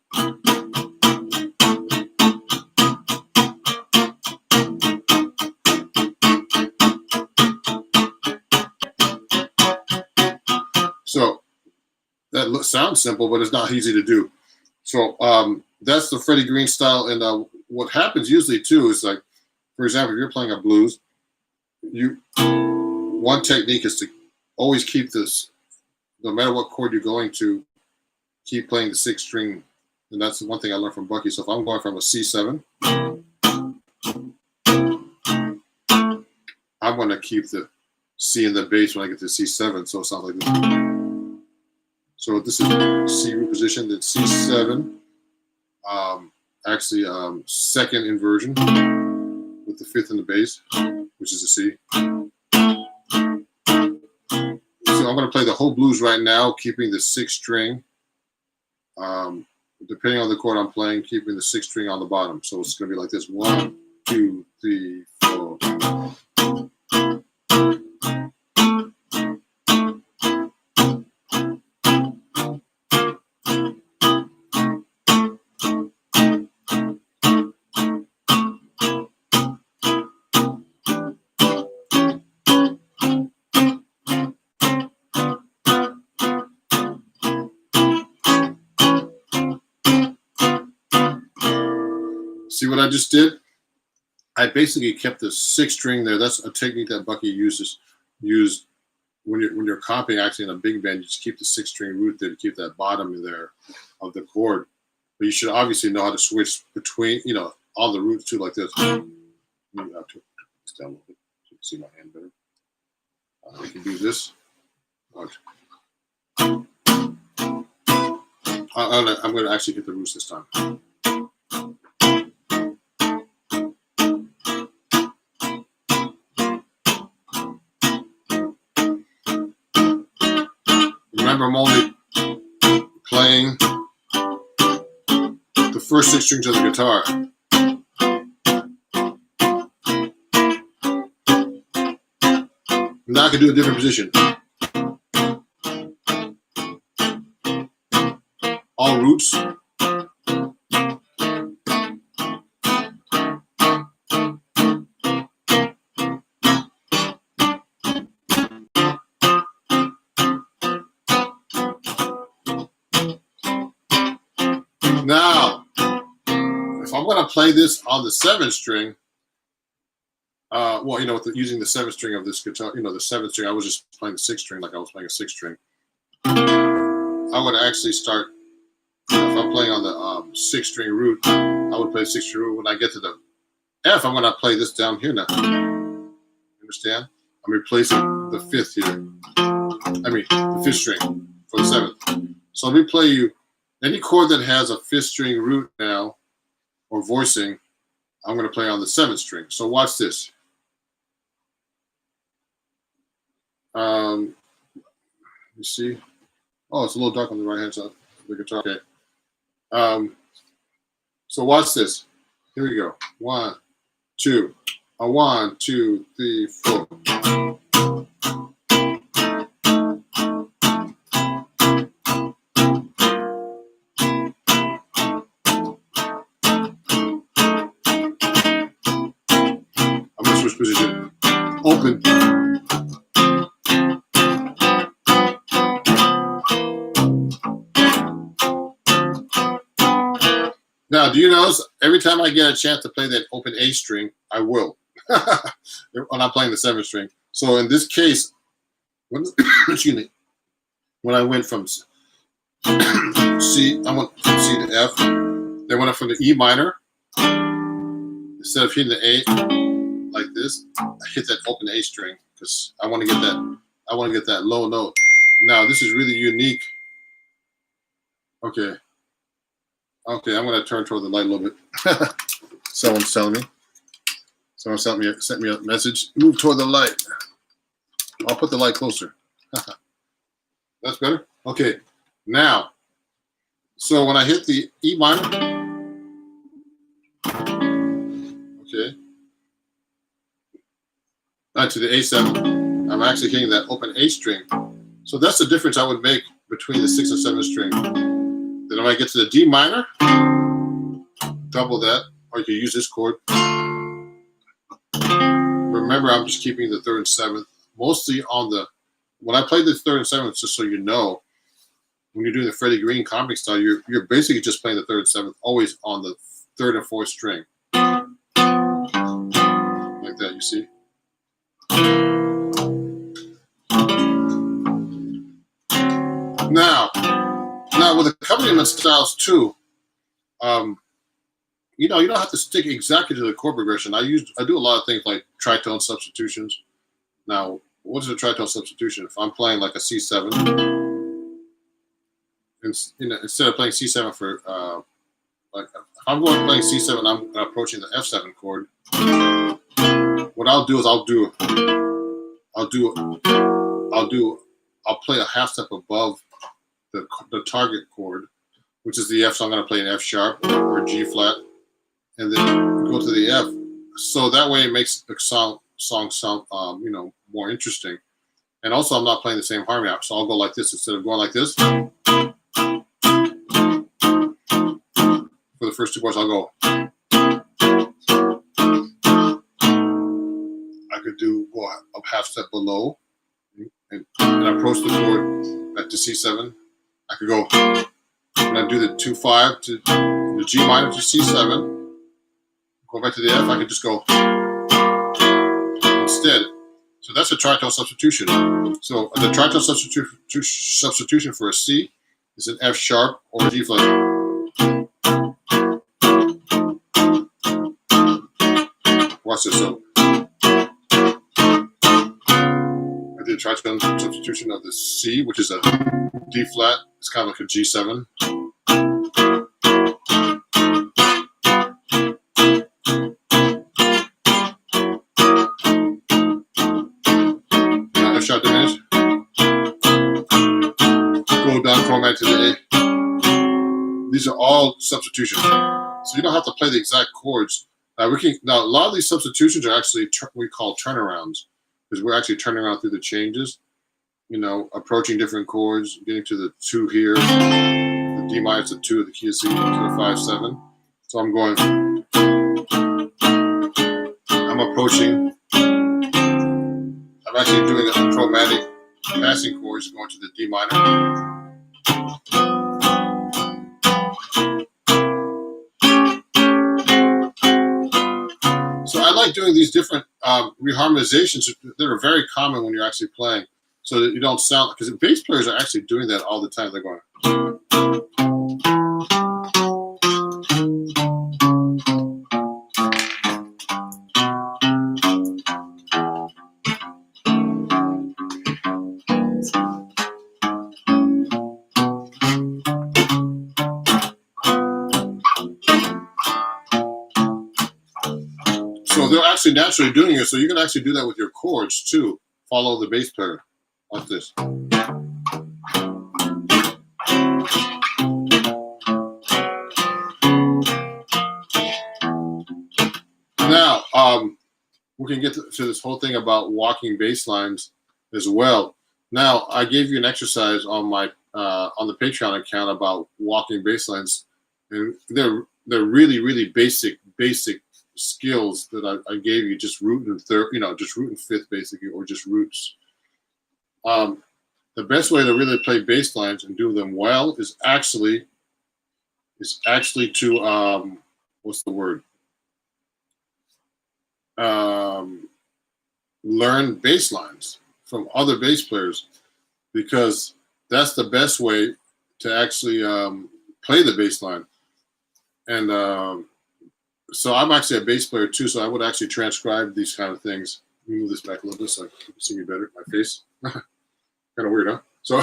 So that sounds simple, but it's not easy to do. So that's the Freddie Green style. And what happens usually too is, like, for example, if you're playing a blues, one technique is to always keep this, no matter what chord you're going to, keep playing the 6th string. And that's the one thing I learned from Bucky. So if I'm going from a C7, I'm going to keep the C in the bass when I get to C7. So it sounds like this. So this is C root position, then C7. Actually, second inversion with the 5th in the bass, which is a C. So I'm going to play the whole blues right now, keeping the 6th string. Depending on the chord I'm playing, keeping the 6th string on the bottom. So it's going to be like this: 1, 2, 3, 4. See what I just did? I basically kept the 6th string there. That's a technique that Bucky used when you're comping actually in a big band. You just keep the 6th string root there to keep that bottom there of the chord. But you should obviously know how to switch between, all the roots too, like this. Maybe I'll turn this down a little bit so you can see my hand better. You can do this. Watch. I'm going to actually hit the roots this time. Remember, I'm only playing the first 6 strings of the guitar. Now I can do a different position. All roots. going to play this on the 7th string, well, you know, using the 7th string of this guitar, you know, the 7th string, I was just playing the 6th string like I was playing a 6th string. I would actually start, if I'm playing on the 6th string root, I would play 6th string root. When I get to the F, I'm going to play this down here now. Understand? I'm replacing the 5th here. I mean, the 5th string for the 7th. So let me play you any chord that has a 5th string root now, or voicing, I'm going to play on the 7th string. So watch this. You see? Oh, it's a little dark on the right hand side of the guitar. Okay. So watch this. Here we go. 1, 2. 1, 2, 3, 4. I'm gonna switch position. Open. Now, do you notice every time I get a chance to play that open A string, I will. When I'm playing the 7th string. So in this case, excuse me, when I went from C, I went from C to F. Then when I went from the E minor, instead of hitting the A like this, I hit that open A string because I want to get that. I want to get that low note. Now this is really unique. Okay. Okay, I'm going to turn toward the light a little bit. Someone's telling me. Someone sent me a message. Move toward the light. I'll put the light closer. That's better? Okay. Now, so when I hit the E minor, okay, to the A7, I'm actually hitting that open A string. So that's the difference I would make between the 6th and 7th string. Then when I get to the D minor, double that, or you can use this chord. Remember, I'm just keeping the 3rd and 7th. Mostly on the, when I play the 3rd and 7th, just so you know, when you're doing the Freddie Green comic style, you're basically just playing the 3rd and 7th, always on the 3rd and 4th string. Like that, you see? Now with accompaniment styles too, you know, you don't have to stick exactly to the chord progression. I do a lot of things like tritone substitutions. Now, what is a tritone substitution? If I'm playing like a C7, instead of playing C7 for like if I'm playing C7, I'm approaching the F7 chord. What I'll do is I'll play a half step above the target chord, which is the F. So I'm going to play an F sharp or G flat, and then go to the F. So that way it makes the song sound you know, more interesting. And also I'm not playing the same harmony out, so I'll go like this instead of going like this. For the first 2 bars, I'll go. I could do a half step below and approach the chord back to C7. I could go, when I do the 2-5 to the G minor to C7, go back to the F, I could just go instead. So that's a tritone substitution. So the tritone substitution for a C is an F sharp or a G flat. Watch this. So I did tritone substitution of the C, which is a D flat. It's kind of like a G7. Now F sharp diminished. Go down chromatic to the A. These are all substitutions. So you don't have to play the exact chords. Now a lot of these substitutions are actually we call turnarounds, because we're actually turning around through the changes. You know, approaching different chords, getting to the 2 here, the D minor to 2, the key of C to the 5-7. So I'm going, I'm approaching, I'm actually doing a chromatic passing chords going to the D minor. like doing these different reharmonizations that are very common when you're actually playing, so that you don't sound, because bass players are actually doing that all the time. They're going. So they're actually naturally doing it. So you can actually do that with your chords too. Follow the bass player like this. Now, we can get to this whole thing about walking bass lines as well. Now, I gave you an exercise on my on the Patreon account about walking bass lines, and they're really basic skills that I gave you, just root and third, just root and fifth basically, or just roots. The best way to really play bass lines and do them well is actually to what's the word? Learn bass lines from other bass players, because that's the best way to actually play the bass line. And so I'm actually a bass player too, so I would actually transcribe these kind of things. Let me move this back a little bit so I can see me better. My face, kind of weird, huh? So,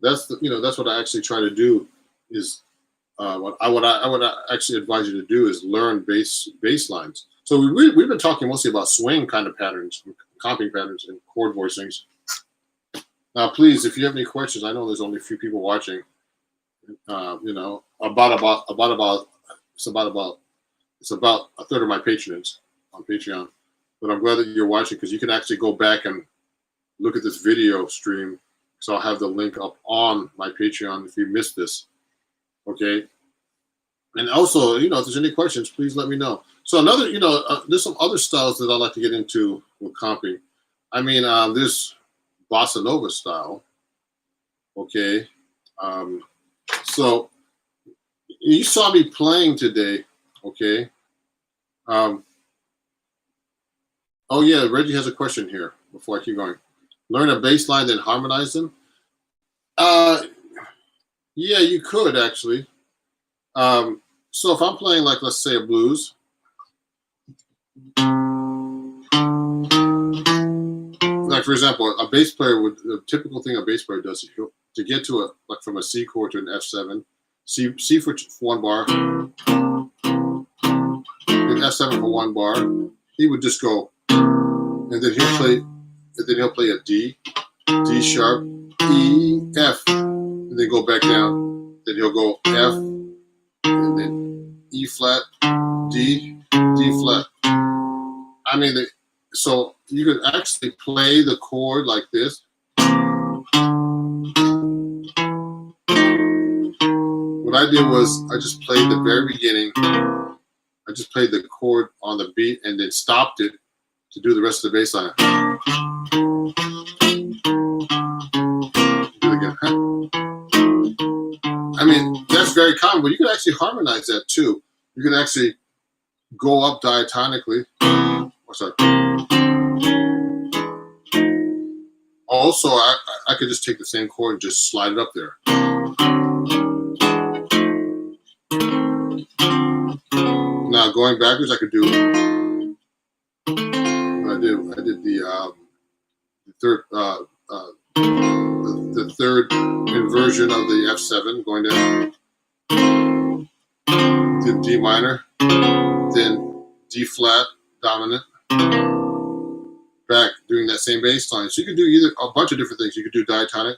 that's that's what I actually try to do. Is what I would actually advise you to do is learn bass lines. So we've been talking mostly about swing kind of patterns, comping patterns, and chord voicings. Now, please, if you have any questions, I know there's only a few people watching. It's about a third of my patrons on Patreon, but I'm glad that you're watching, because you can actually go back and look at this video stream. So I'll have the link up on my Patreon if you missed this. Okay. And also, if there's any questions, please let me know. So another, there's some other styles that I like to get into with comping. I mean, there's bossa nova style. Okay. So you saw me playing today. Okay. Oh yeah, Reggie has a question here before I keep going. Learn a bass line, then harmonize them. Yeah, you could actually. So if I'm playing, like, let's say a blues, like for example, a bass player would, the typical thing a bass player does is to get to a, like from a C chord to an F7, C for one bar, then F7 for one bar. He would just go, and then he'll play a D sharp, E, F, and then go back down. Then he'll go F, and then E flat, D flat. I mean, so you could actually play the chord like this. What I did was I just played the very beginning. I just played the chord on the beat and then stopped it to do the rest of the bass line. Do it again. I mean, that's very common, but you can actually harmonize that too. You can actually go up diatonically. Sorry. Also, I could just take the same chord and just slide it up there. Now going backwards, I could do. I did the third the third inversion of the F7, going down, then D minor, then D flat dominant, back, doing that same bass line. So you could do either a bunch of different things. You could do diatonic.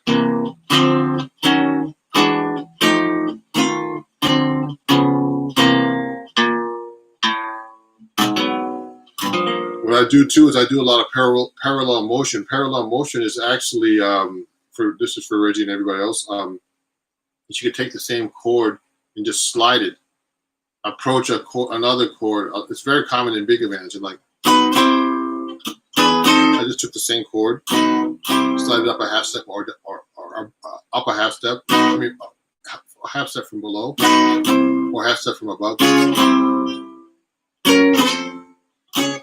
What I do too is I do a lot of parallel motion. Parallel motion is actually this is for Reggie and everybody else. You could take the same chord and just slide it, approach another chord. It's very common in big bands. And like, I just took the same chord, slide it up a half step or up a half step. a half step from below or a half step from above.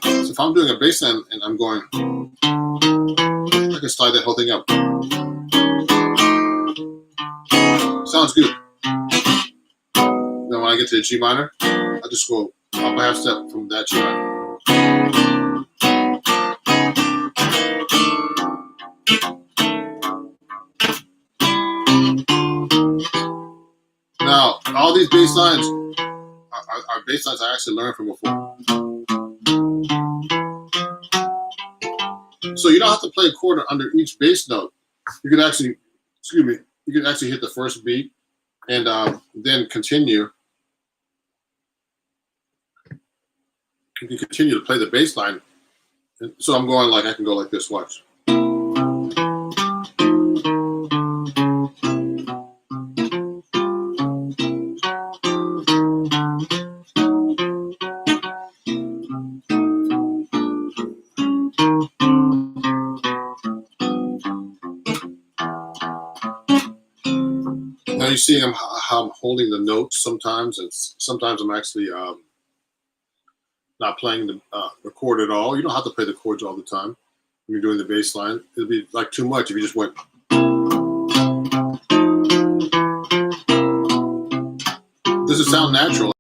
So if I'm doing a bass line and I'm going, I can slide that whole thing up. Sounds good. Then when I get to the G minor, I just go up a half step from that G minor. Now, all these bass lines are bass lines I actually learned from before. So you don't have to play a chord under each bass note. You can actually, excuse me, you can actually hit the first beat and then continue. You can continue to play the bass line. So I'm going like, I can go like this, watch. Now you see how I'm holding the notes sometimes, and sometimes I'm actually not playing the chord at all. You don't have to play the chords all the time when you're doing the bass line. It'd be like too much if you just went. Does it sound natural?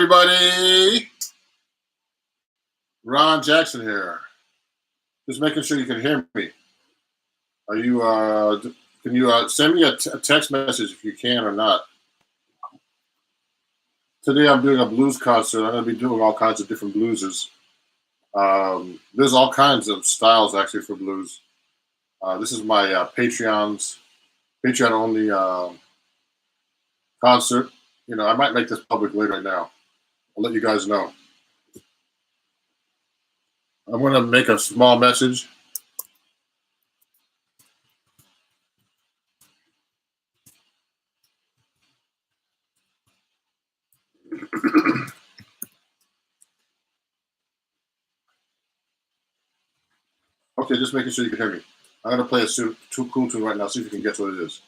everybody. Ron Jackson here. Just making sure you can hear me. Are you? Can you send me a text message if you can or not? Today I'm doing a blues concert. I'm going to be doing all kinds of different bluesers. There's all kinds of styles actually for blues. This is my Patreon only concert. You know, I might make this public later now. I'll let you guys know. I'm going to make a small message. Okay, just making sure you can hear me. I'm going to play a cool tune right now, see if you can guess what it is.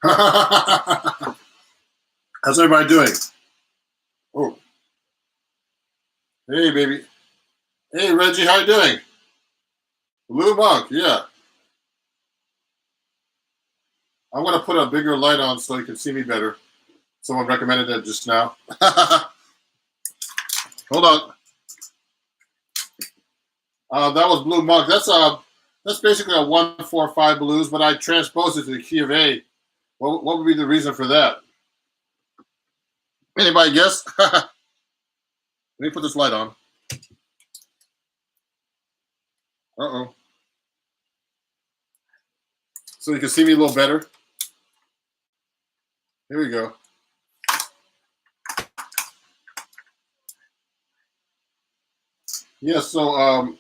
How's everybody doing? Oh, hey, baby. Hey, Reggie, how you doing? Blue Monk, yeah. I'm going to put a bigger light on so you can see me better. Someone recommended that just now. Hold on. That was Blue Monk. That's basically a 1-4-5 blues, but I transposed it to the key of A. What would be the reason for that? Anybody guess? Let me put this light on. Uh-oh. So you can see me a little better. Here we go. Yeah, so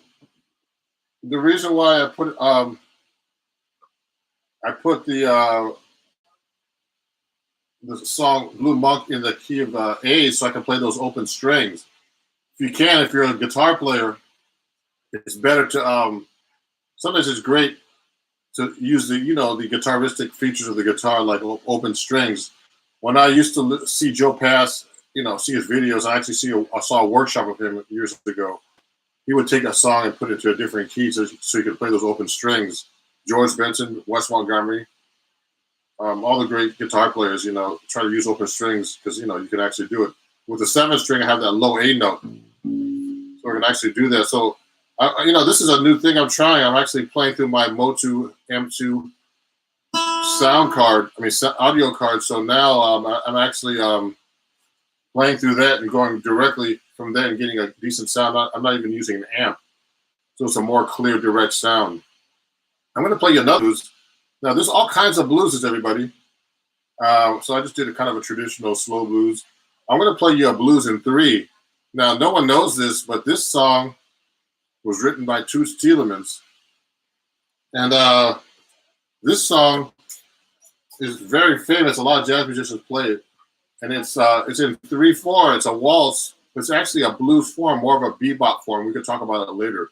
the reason why I put the song Blue Monk in the key of A so I can play those open strings. If you're a guitar player, it's better to sometimes it's great to use the guitaristic features of the guitar like open strings. When I used to see Joe Pass, see his videos, I saw a workshop of him years ago. He would take a song and put it to a different key so he could play those open strings. George Benson, Wes Montgomery, all the great guitar players, try to use open strings because, you can actually do it. With the 7th string, I have that low A note. So I can actually do that. So, this is a new thing I'm trying. I'm actually playing through my Motu M2 audio card. So now I'm actually playing through that and going directly from there and getting a decent sound. I'm not even using an amp. So it's a more clear, direct sound. I'm going to play you another blues. Now, there's all kinds of blueses, everybody. So I just did a kind of a traditional slow blues. I'm going to play you a blues in 3. Now, no one knows this, but this song was written by Toots Thielemans. And this song is very famous. A lot of jazz musicians play it. And it's in 3/4. It's a waltz. It's actually a blues form, more of a bebop form. We could talk about it later.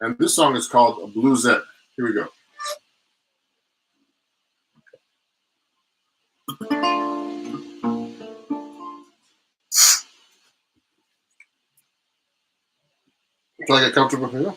And this song is called Bluesette. Here we go. Try to get comfortable here.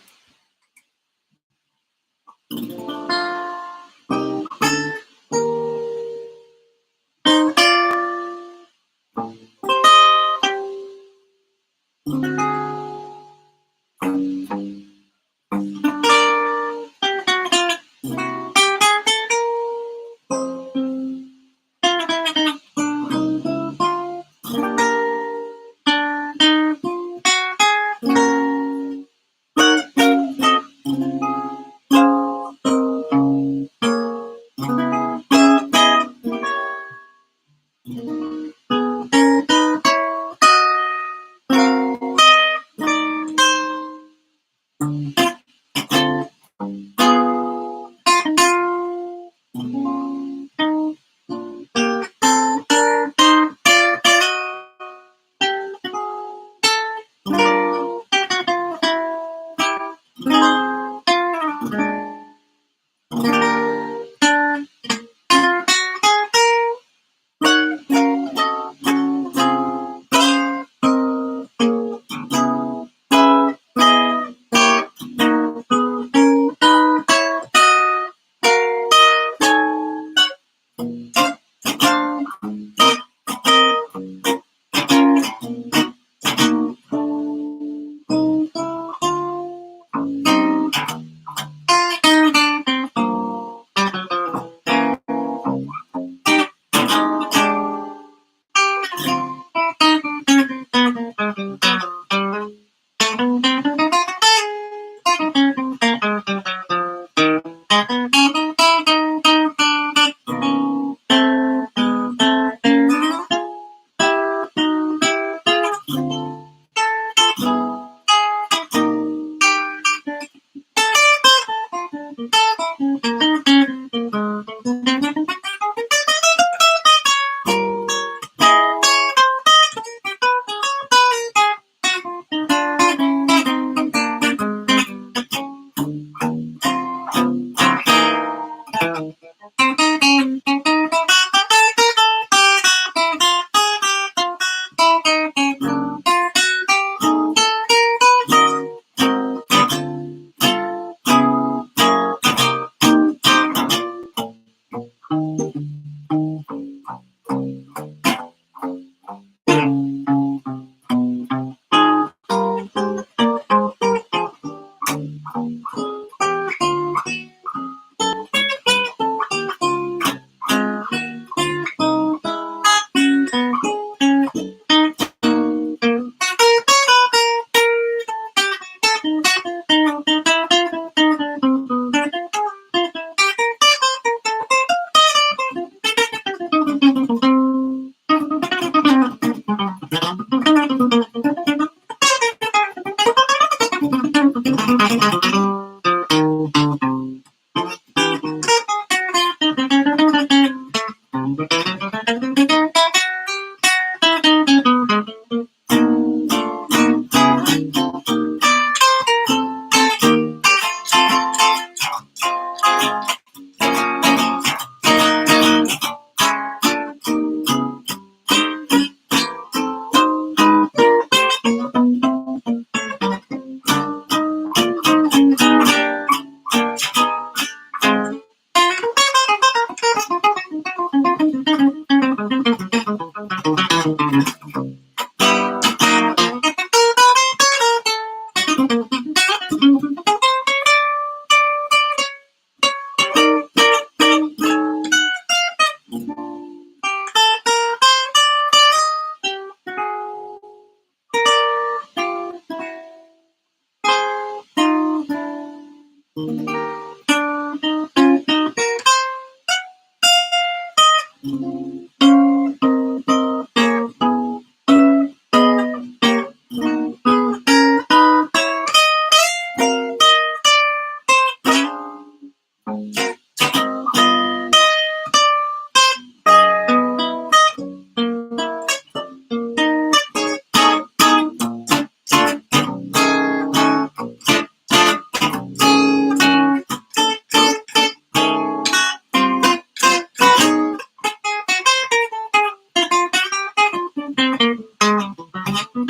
Woo!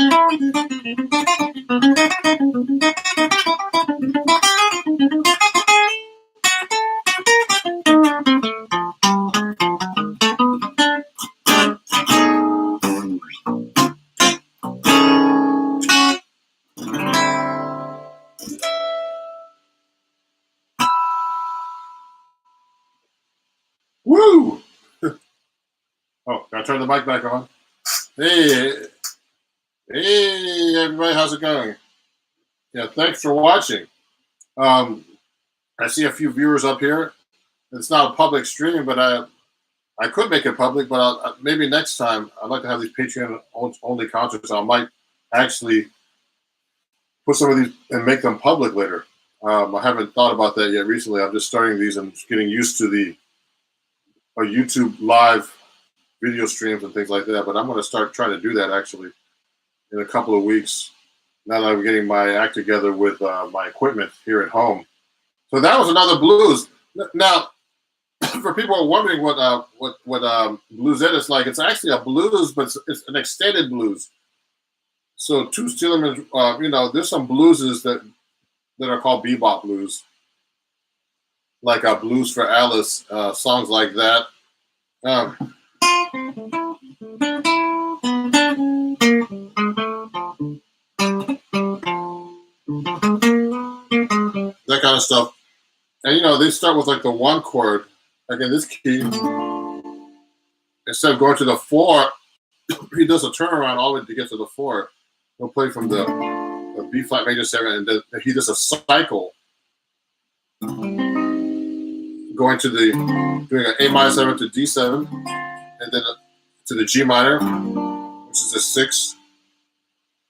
Oh, gotta turn the mic back on. Hey, hey, everybody, how's it going? Yeah, thanks for watching. I see a few viewers up here. It's not a public stream, but I could make it public, but maybe next time I'd like to have these Patreon only concerts. I might actually put some of these and make them public later. I haven't thought about that yet recently. I'm just starting these and getting used to the YouTube live video streams and things like that. But I'm going to start trying to do that actually in a couple of weeks. Now that I'm getting my act together with my equipment here at home. So that was another blues. Now, for people who are wondering what bluesette is like, it's actually a blues, but it's an extended blues. So Toots Thielemans, there's some blueses that are called bebop blues, like Blues for Alice, songs like that. That kind of stuff. And they start with like the one chord, like in this key. Instead of going to the 4, he does a turnaround all the way to get to the 4. He'll play from the B flat major 7, and then he does a cycle, going to doing an A minor 7 to D7, and then to the G minor, which is a 6,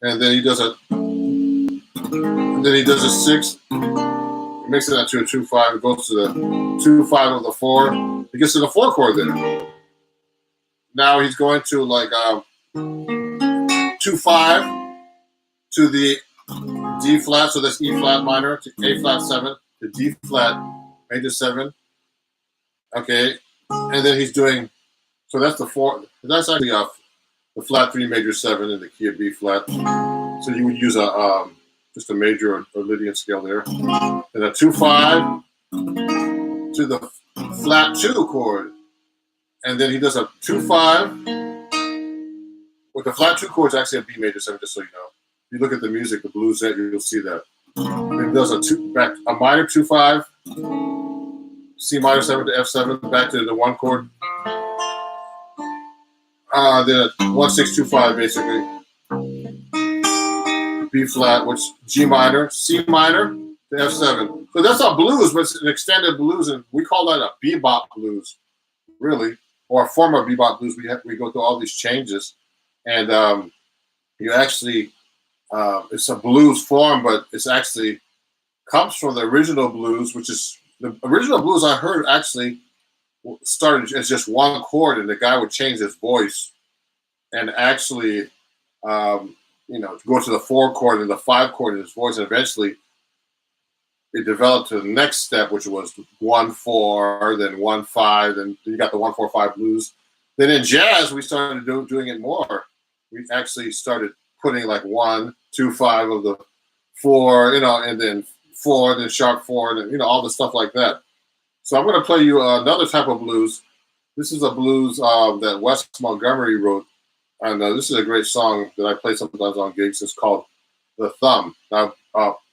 and then he does a 6. He makes it into a 2-5. It goes to the 2-5 of the 4. He gets to the 4 chord there. Now he's going to like 2-5 to the D flat, so that's E flat minor to A flat 7 to D flat major 7. Okay, and then he's doing, so that's the 4. That's actually the flat 3 major 7 in the key of B flat. So you would use just a major or Lydian scale there, and a 2-5 to the flat 2 chord. And then he does a 2-5 with the flat 2 chord. Is actually a B major 7, just so you know. If you look at the music, the bluesette, you'll see that. And he does a minor 2-5, C minor 7 to F7, back to the 1 chord. Then a 1-6-2-5 basically. B flat, which G minor, C minor to F7. So that's a blues, but it's an extended blues, and we call that a bebop blues, really. Or a form of bebop blues. We go through all these changes, and you actually it's a blues form, but it's actually comes from the original blues, which is the original blues I heard actually started as just one chord, and the guy would change his voice and actually go to the 4 chord and the 5 chord in his voice, and eventually it developed to the next step, which was 1-4, then 1-5, then you got the 1-4-5 blues. Then in jazz, we started doing it more. We actually started putting like 1-2-5 of the 4, and then 4, then sharp 4, and all the stuff like that. So I'm going to play you another type of blues. This is a blues that Wes Montgomery wrote, and this is a great song that I play sometimes on gigs. It's called "The Thumb." Now,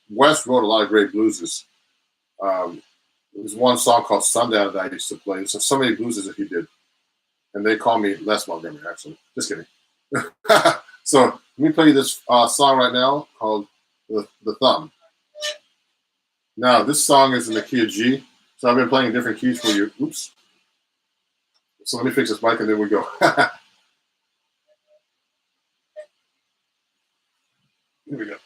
Wes wrote a lot of great blueses. There's one song called "Sundown" that I used to play. So many blueses that he did, and they call me Les Montgomery. Actually, just kidding. So let me play you this song right now called "The Thumb." Now, this song is in the key of G. So I've been playing different keys for you. Oops. So let me fix this mic and then we go. Here we go.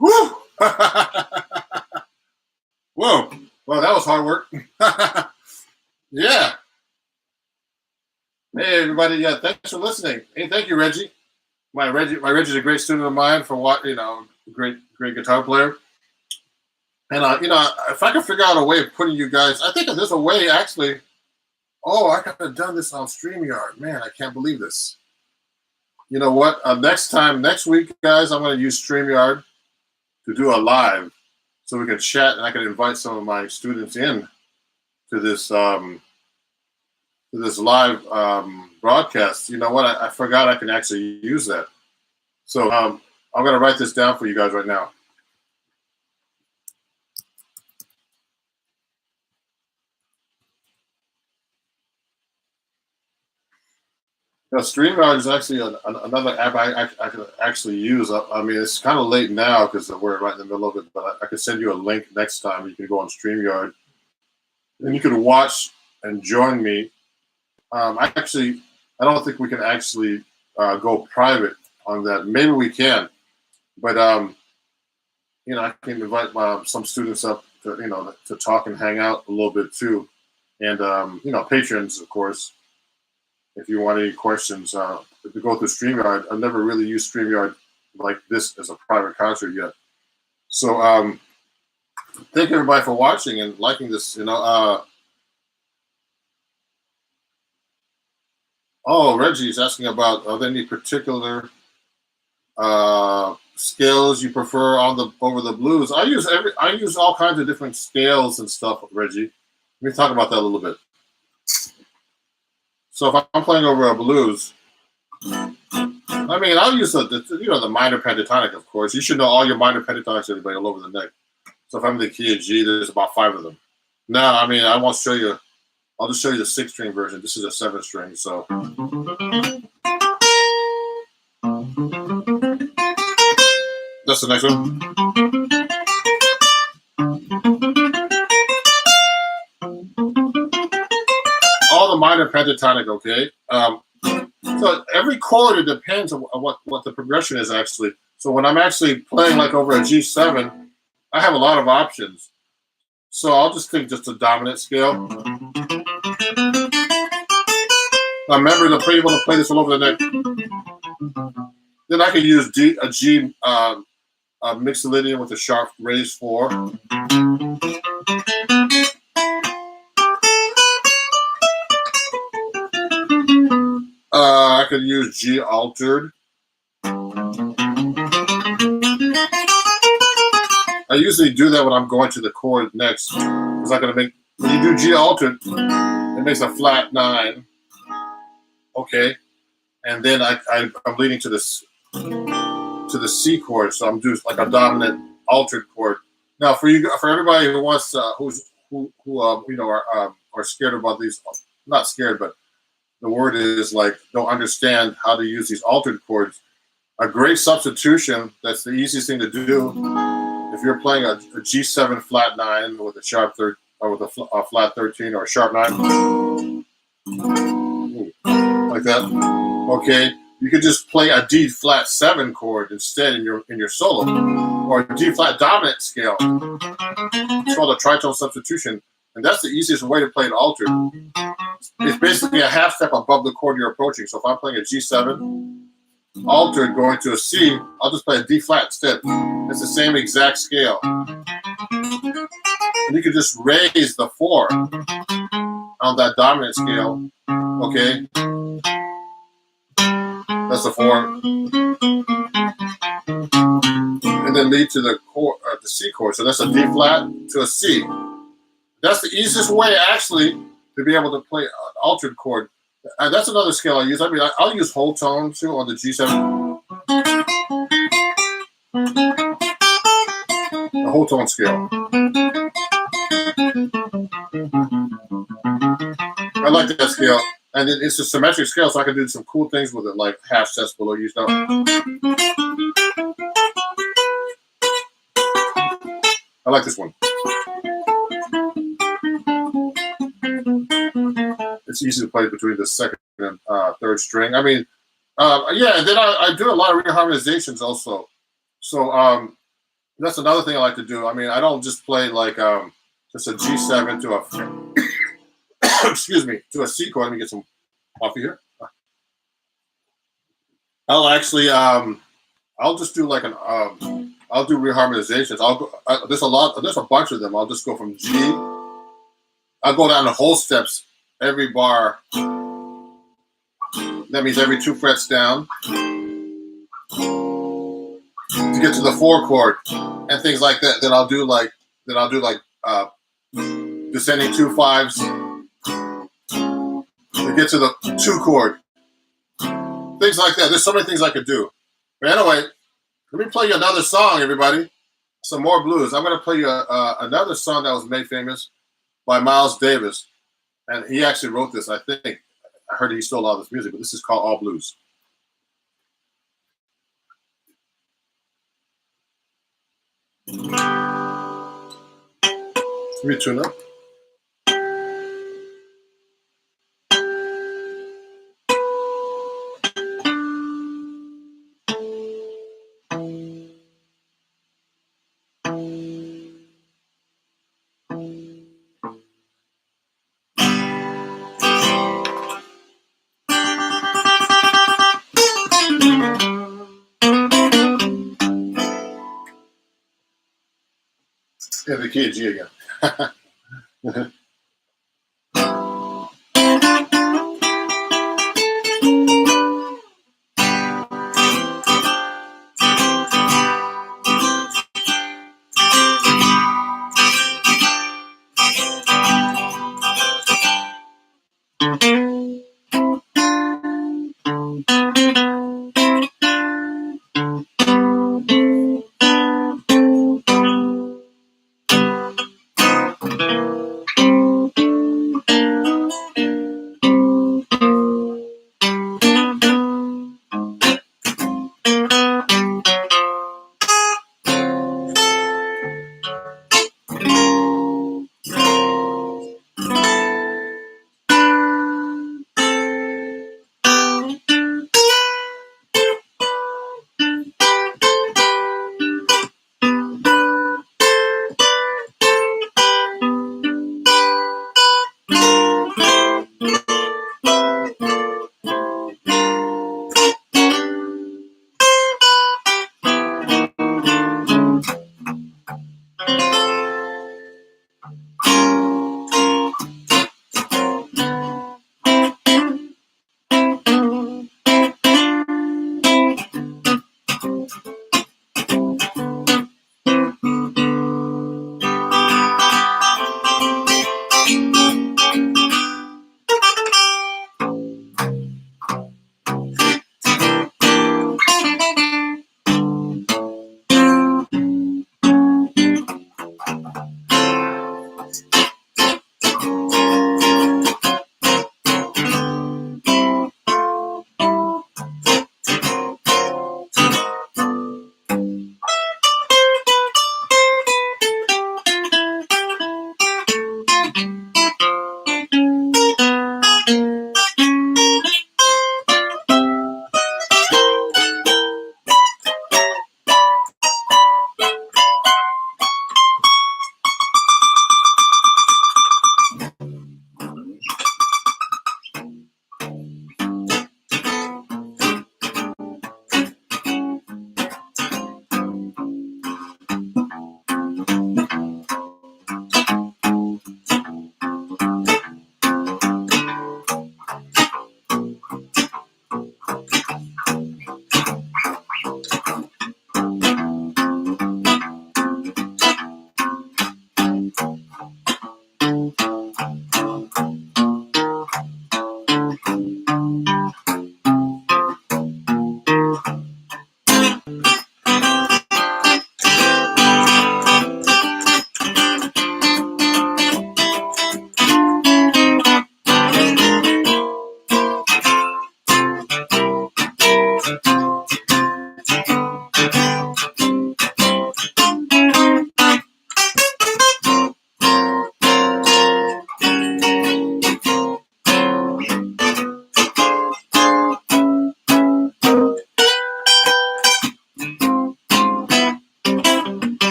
Woo! Whoa. Well, that was hard work. Yeah. Hey, everybody. Yeah, thanks for listening. Hey, thank you, Reggie. My Reggie's a great student of mine for what, great guitar player. And, if I could figure out a way of putting you guys, I think there's a way actually. Oh, I could have done this on StreamYard. Man, I can't believe this. You know what? Next week, guys, I'm going to use StreamYard to do a live so we can chat and I can invite some of my students in to this live broadcast. You know what? I forgot I can actually use that. So I'm going to write this down for you guys right now. Now, StreamYard is actually another app I could actually use. I mean, it's kind of late now because we're right in the middle of it, but I could send you a link next time. You can go on StreamYard and you can watch and join me. I don't think we can actually go private on that. Maybe we can, but I can invite some students up to to talk and hang out a little bit too, and patrons, of course. If you want any questions, if you go through StreamYard, I've never really used StreamYard like this as a private concert yet. So thank you everybody for watching and liking this. Reggie's asking about are there any particular scales you prefer over the blues? I use all kinds of different scales and stuff, Reggie. Let me talk about that a little bit. So if I'm playing over a blues, I mean, I'll use the minor pentatonic, of course. You should know all your minor pentatonics, everybody, all over the neck. So if I'm in the key of G, there's about 5 of them. Now, I mean, I won't show you. I'll just show you the 6-string version. This is a 7-string, so. That's the next one. All the minor pentatonic, okay? So every chord, it depends on what the progression is actually. So when I'm actually playing like over a G7, I have a lot of options. So I'll just take just a dominant scale. Now remember to be able to play this all over the neck. Then I could use a G mixolydian with a sharp raised 4. I could use G altered. I usually do that when I'm going to the chord next. It's not going to make, when you do G altered, it makes a flat 9. Okay. And then I'm leading to the C chord, so I'm doing like a dominant altered chord. Now, for everybody who wants are scared about these, not scared, but the word is like don't understand how to use these altered chords. A great substitution. That's the easiest thing to do. If you're playing a G7 flat 9 with a sharp third or with a flat 13 or a sharp 9, like that. Okay, you could just play a D flat 7 chord instead in your solo, or a D flat dominant scale. It's called a tritone substitution, and that's the easiest way to play it altered. It's basically a half step above the chord you're approaching. So if I'm playing a G7 altered going to a C, I'll just play a D flat instead. It's the same exact scale. And you can just raise the 4 on that dominant scale. Okay? That's the 4. And then lead to the C chord. So that's a D flat to a C. That's the easiest way, actually, to be able to play an altered chord. And that's another scale I use. I mean, I'll use whole tone, too, on the G7. The whole tone scale. I like that scale. And it's a symmetric scale, so I can do some cool things with it, like half steps below each note. I like this one. It's easy to play between the second and third string. I mean, yeah, and then I do a lot of reharmonizations also. So that's another thing I like to do. I mean, I don't just play like just a G7 to a excuse me, to a C chord. Let me get some coffee here. I'll actually I'll just do like I'll do reharmonizations. There's a bunch of them. I'll just go from G. I'll go down the whole steps every bar. That means every 2 frets down to get to the 4 chord and things like that. Then I'll do like descending 2 5s to get to the 2 chord. Things like that. There's so many things I could do. But anyway, let me play you another song, everybody. Some more blues. I'm going to play you another song that was made famous by Miles Davis. And he actually wrote this, I think. I heard that he stole a lot of this music, but this is called All Blues. Let me tune up. Yeah, the kid G again.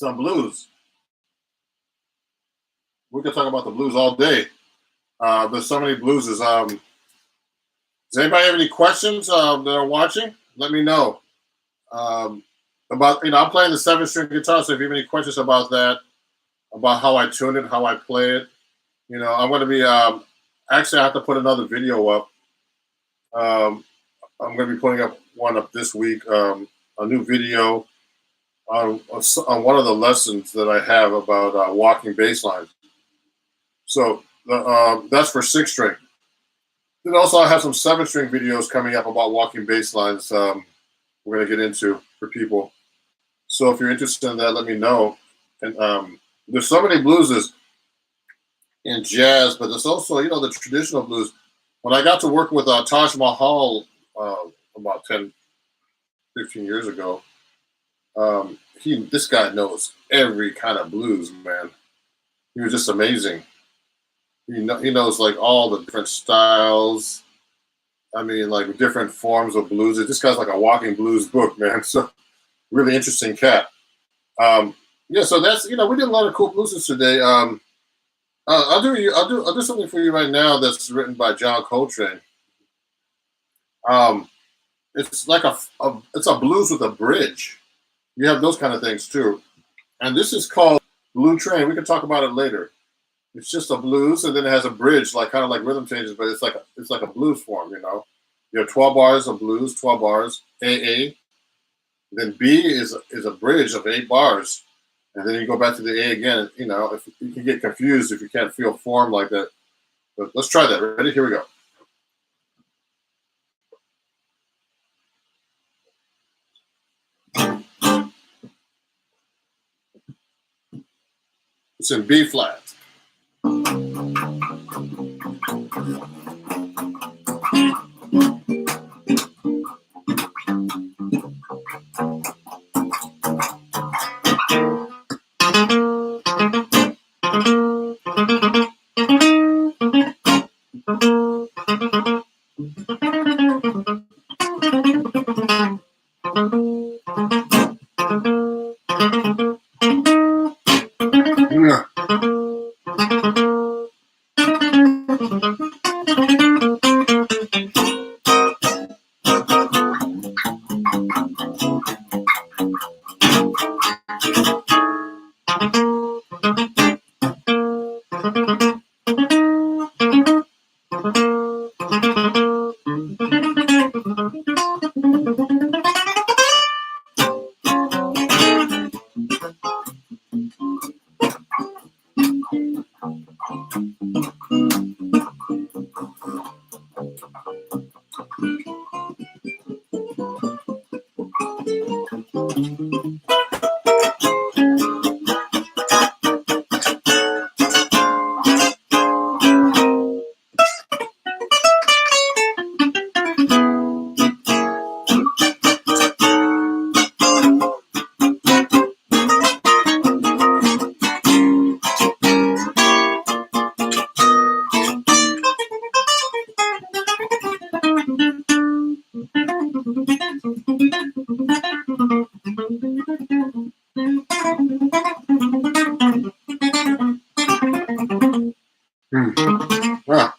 some blues. We could talk about the blues all day. There's so many blueses. Does anybody have any questions that are watching? Let me know. About I'm playing the 7-string guitar, so if you have any questions about that, about how I tune it, how I play it, I'm going to be actually I have to put another video up. I'm going to be putting up one up this week, a new video on one of the lessons that I have about walking bass lines. So that's for 6-string. Then also I have some 7-string videos coming up about walking bass lines. We're going to get into for people. So if you're interested in that, let me know. And there's so many blueses in jazz, but there's also, the traditional blues. When I got to work with Taj Mahal about 10, 15 years ago, this guy knows every kind of blues, man. He was just amazing. He knows like all the different styles. I mean, like different forms of blues. This guy's like a walking blues book, man. So really interesting cat. Yeah, so that's we did a lot of cool blueses today. I'll do something for you right now that's written by John Coltrane. It's like it's a blues with a bridge. You have those kind of things too, and this is called Blue Train. We can talk about it later. It's just a blues, and then it has a bridge, like kind of like rhythm changes, but it's like a blues form. You have 12 bars of blues, 12 bars A. Then B is a bridge of 8 bars, and then you go back to the A again. If you can get confused if you can't feel form like that. But let's try that. Ready? Here we go. It's in B flat. Yeah. Ah.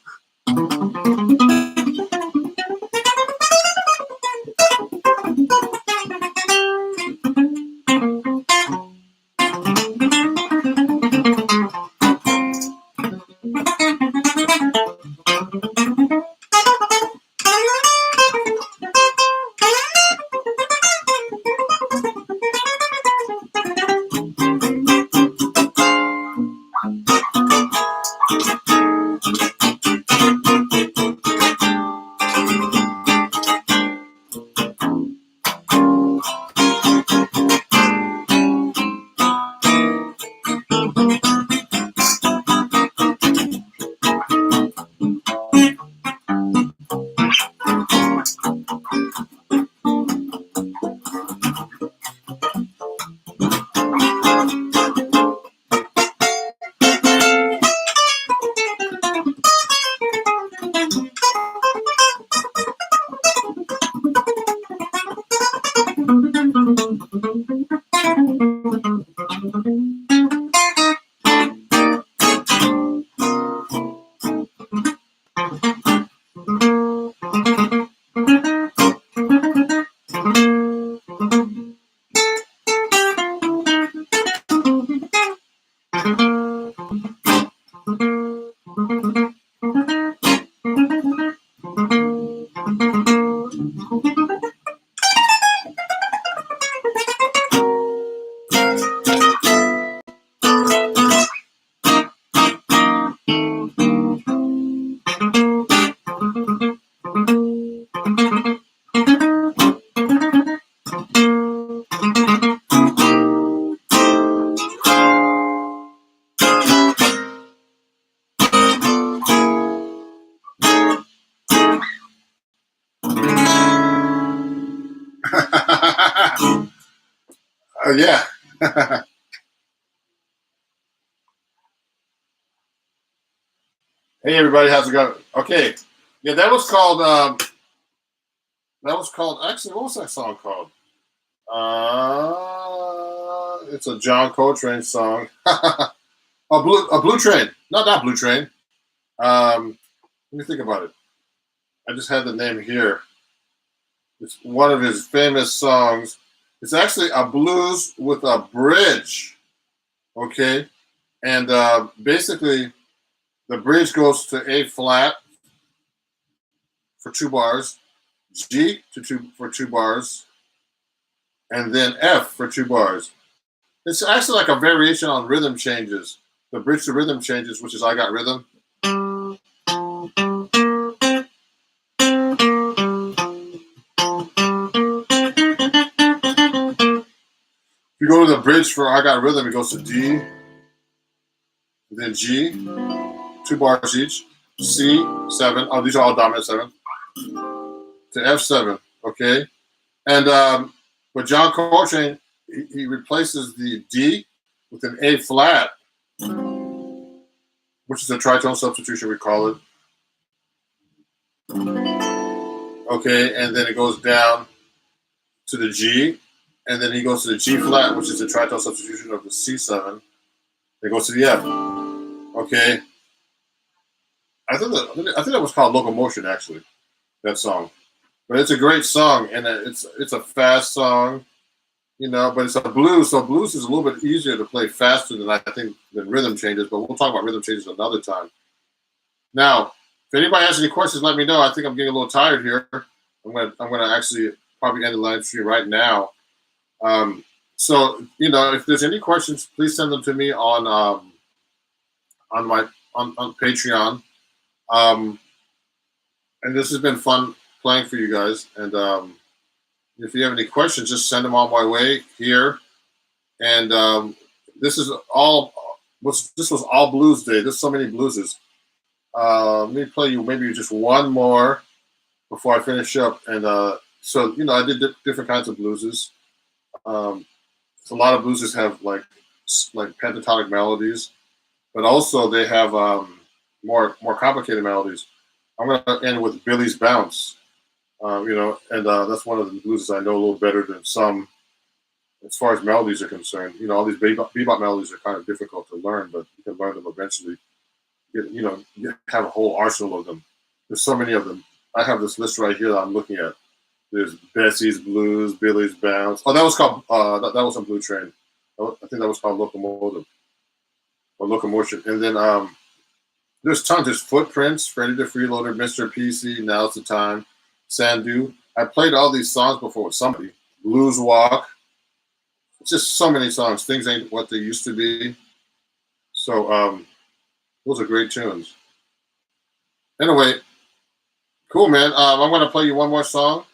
Yeah. Hey everybody, how's it going? Okay, yeah, that was called. That was called. Actually, what was that song called? It's a John Coltrane song. A Blue Train. No, not Blue Train. Let me think about it. I just had the name here. It's one of his famous songs. It's actually a blues with a bridge. Okay, and basically the bridge goes to A flat for 2 bars, G to two for 2 bars, and then F for 2 bars. It's actually like a variation on rhythm changes. The bridge to rhythm changes, which is I Got Rhythm. If you go to the bridge for I Got Rhythm, it goes to D, then G, 2 bars each, C, 7. Oh, these are all dominant 7. To F7, okay? And but John Coltrane, he replaces the D with an A flat, which is a tritone substitution, we call it. Okay, and then it goes down to the G, and then he goes to the G flat, which is a tritone substitution of the C7. It goes to the F. Okay, I think that was called Locomotion, actually, that song. But it's a great song, and it's a fast song, but it's a blues, so blues is a little bit easier to play faster than I think than rhythm changes. But we'll talk about rhythm changes another time. Now, if anybody has any questions, let me know. I think I'm getting a little tired here. I'm gonna actually probably end the live stream right now. So if there's any questions, please send them to me on my on Patreon. Um, and this has been fun playing for you guys. And if you have any questions, just send them on my way here. And this is all. This was all blues day. There's so many blueses. Let me play you maybe just one more before I finish up. And so I did different kinds of blueses. So a lot of blueses have like pentatonic melodies, but also they have more complicated melodies. I'm gonna end with Billy's Bounce. And that's one of the blueses I know a little better than some, as far as melodies are concerned. All these bebop melodies are kind of difficult to learn, but you can learn them eventually. You have a whole arsenal of them. There's so many of them. I have this list right here that I'm looking at. There's Bessie's Blues, Billy's Bounce. Oh, that was called that was on Blue Train. I think that was called Locomotive or Locomotion. And then there's tons. There's Footprints, Freddie the Freeloader, Mr. PC, Now's the Time, Sandu. I played all these songs before with somebody. Blues Walk. It's just so many songs. Things ain't what they used to be. So those are great tunes. Anyway, cool, man. I'm going to play you one more song.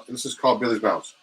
This is called Billy's Bounce.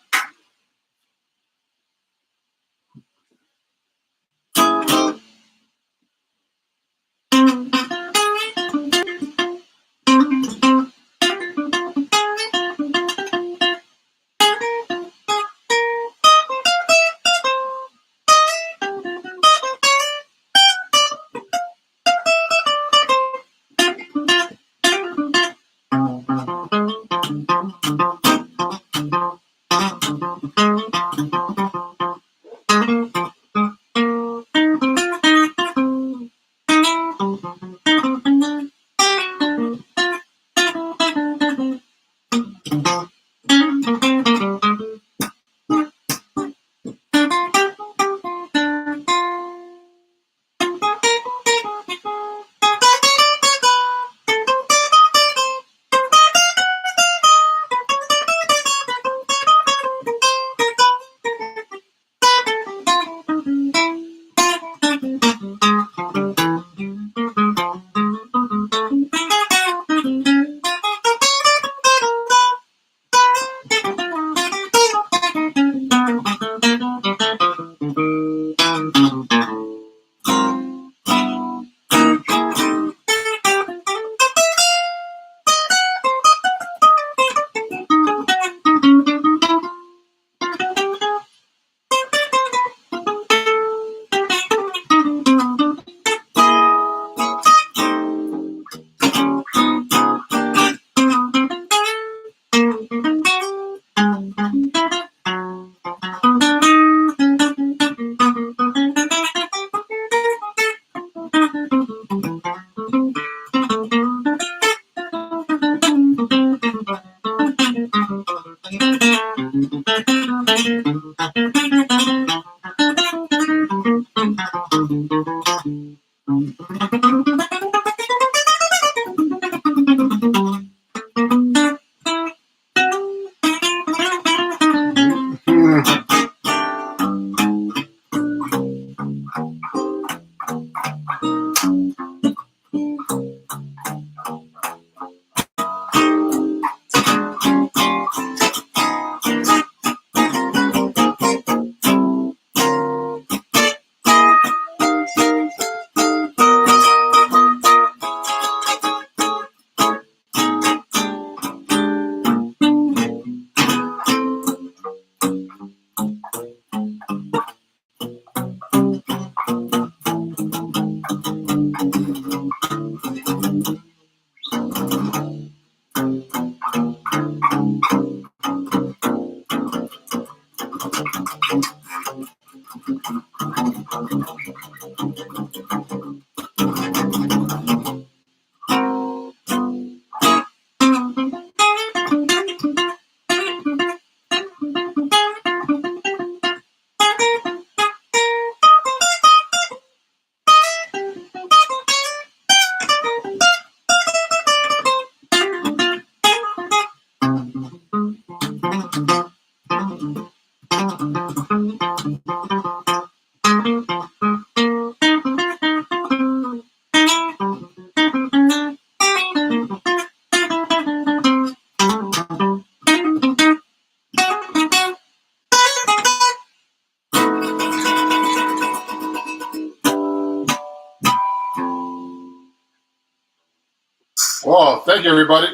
Well, thank you, everybody.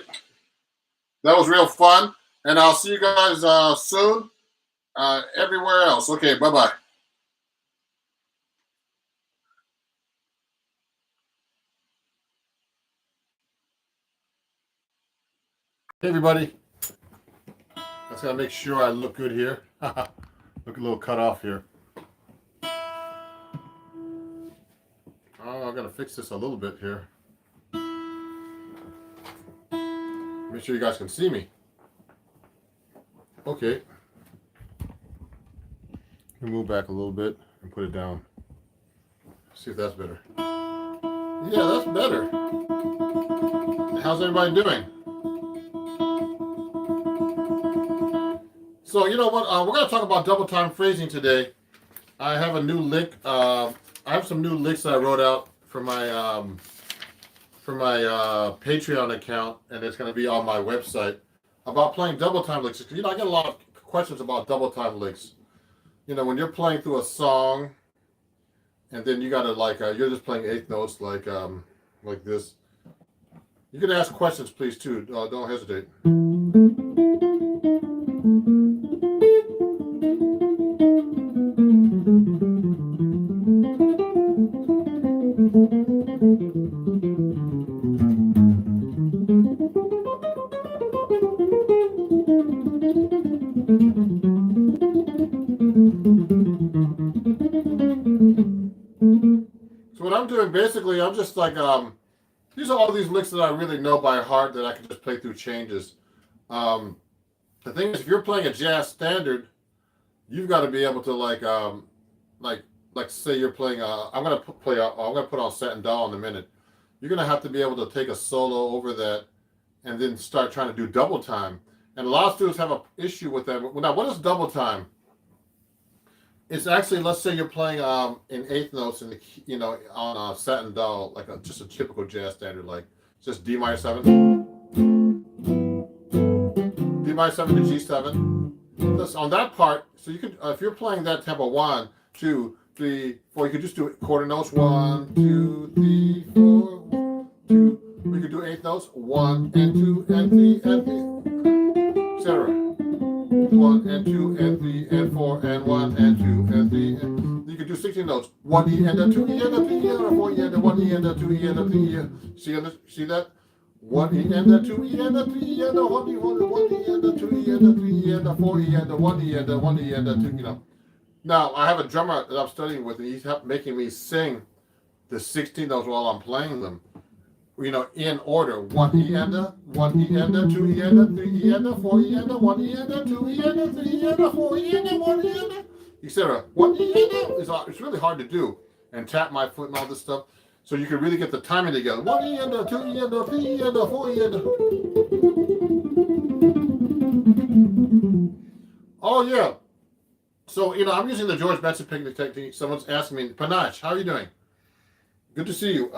That was real fun. And I'll see you guys soon everywhere else. Okay, bye-bye. Hey, everybody. I just got to make sure I look good here. Look a little cut off here. Oh, I got to fix this a little bit here. Make sure you guys can see me. Okay. Move back a little bit and put it down. See if that's better. Yeah, that's better. How's everybody doing? So you know what? We're going to talk about double time phrasing today. I have a new lick. I have some new licks that I wrote out for my Patreon account, and it's going to be on my website about playing double time licks. You know, I get a lot of questions about double time licks. You know, when you're playing through a song, and then you gotta you're just playing eighth notes like this. You can ask questions, please, too. Don't hesitate. So what I'm doing, basically, I'm just these are all these licks that I really know by heart that I can just play through changes. The thing is, if you're playing a jazz standard, you've got to be able to say you're playing. I'm gonna put on Satin Doll in a minute. You're gonna have to be able to take a solo over that, and then start trying to do double time. And a lot of students have an issue with that. Now, what is double time? It's actually, let's say you're playing in eighth notes in the on a Satin Doll, just a typical jazz standard, like just D minor 7, D minor 7 to G7. On that part, so you could if you're playing that tempo 1, 2, 3, 4, you could just do quarter notes 1, 2, 3, 4, 2. We could do eighth notes 1 and 2 and 3 and 3, etc. 1 and 2 and 3 and 4 and 1 and 2 and 3 and you could do 16 notes. 1 E and a 2 E and a 3 E and a 4 E and a 1 E and a 2 E and a 3 E. See that? 1 E and a 2 E and a 3 E and a 1 E, 1 E and a 2 E and a 3 E and a 4 E and a 1 E and a 1 E and a 2, Now, I have a drummer that I'm studying with, and he's making me sing the 16 notes while I'm playing them. In order. 1 E and a, 1 E and a, 2 E and a, 3 E and a, 4 E and a, 1 E and a, 2 E and a, 3 E and a, 4 E and a, 1 E and a, etc. 1 E and a it's really hard to do, and tap my foot and all this stuff. So you can really get the timing together. 1 E and a, 2 E and a, 3 E and a, 4 E and a. Oh yeah. So I'm using the George Benson picking technique. Someone's asking me, Panache, how are you doing? Good to see you.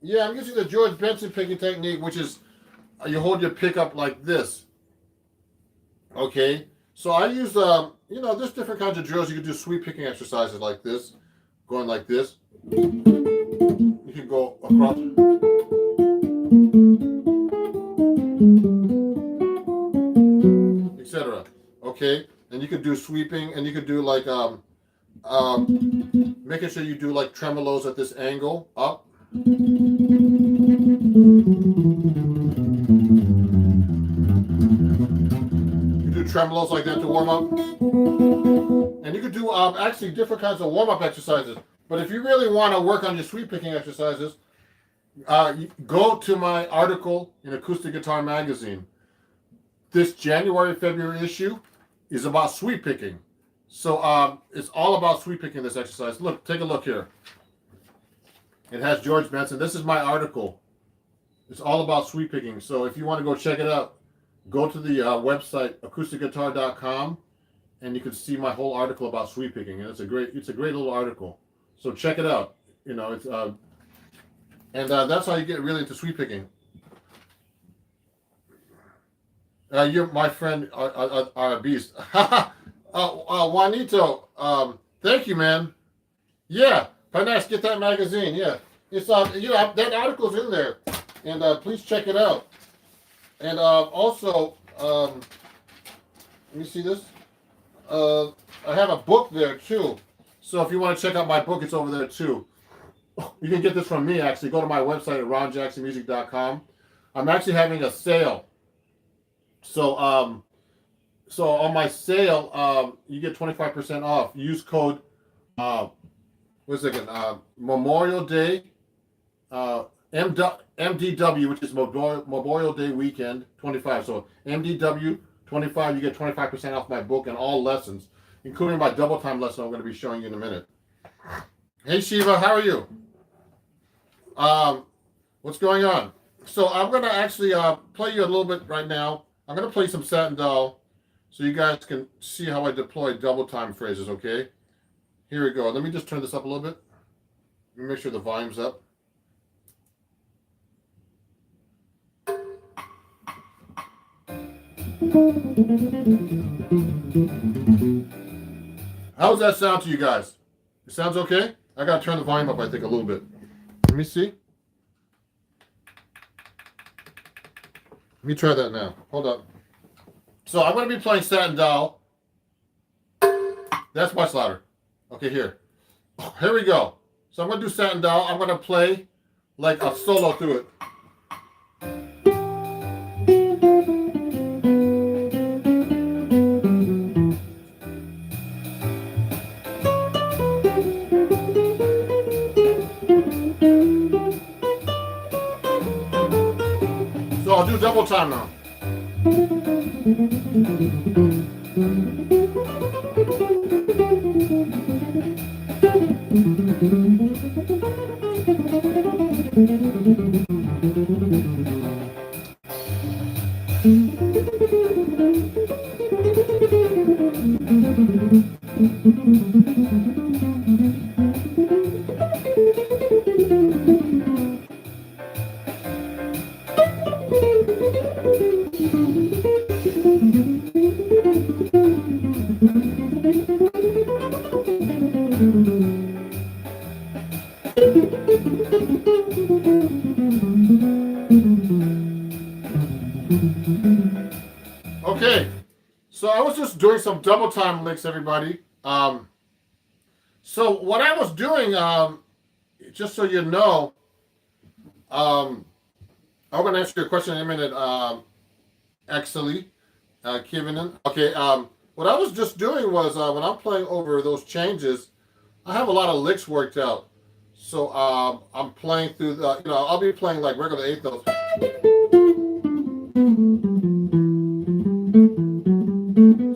Yeah, I'm using the George Benson picking technique, which is you hold your pick up like this. Okay, so I use there's different kinds of drills. You can do sweep picking exercises like this, going like this. You can go across, etc. Okay, and you could do sweeping, and you could do making sure you do tremolos at this angle up. You do tremolos like that to warm up, and you could do actually different kinds of warm up exercises. But if you really want to work on your sweep picking exercises, go to my article in Acoustic Guitar Magazine. This January-February issue is about sweep picking. So it's all about sweep picking, this exercise. Look, take a look here. It has George Benson. This is my article. It's all about sweep picking. So if you want to go check it out, go to the website acousticguitar.com, and you can see my whole article about sweep picking. And it's a great little article. So check it out. It's that's how you get really into sweep picking. You're my friend, are a beast. Juanito, thank you, man. Yeah, Panache, get that magazine. Yeah, It's that article's in there, and please check it out. And also, let me see this. I have a book there too. So if you want to check out my book, it's over there too. You can get this from me actually. Go to my website at ronjacksonmusic.com. I'm actually having a sale. So so on my sale, you get 25% off. Use code what's it again? Memorial Day, MDW, which is Memorial Day weekend 25. So MDW 25, you get 25% off my book and all lessons, including my double time lesson I'm going to be showing you in a minute. Hey Shiva, how are you? What's going on? So I'm going to actually play you a little bit right now. I'm going to play some Satin Doll so you guys can see how I deploy double time phrases, okay? Here we go. Let me just turn this up a little bit. Let me make sure the volume's up. How does that sound to you guys? It sounds okay? I gotta turn the volume up, I think, a little bit. Let me see. Let me try that now. Hold up. So I'm gonna be playing Satin Doll. That's much louder. Okay, here. Here we go. So I'm gonna do Satin Doll. I'm gonna play like a solo through it. So I'll do double time now. Okay, so I was just doing some double time licks, everybody. So what I was doing, just so you know, I'm going to answer your question in a minute, actually, Kivinen. Okay, what I was just doing was when I'm playing over those changes, I have a lot of licks worked out. So I'm playing through the, I'll be playing like regular eighth notes.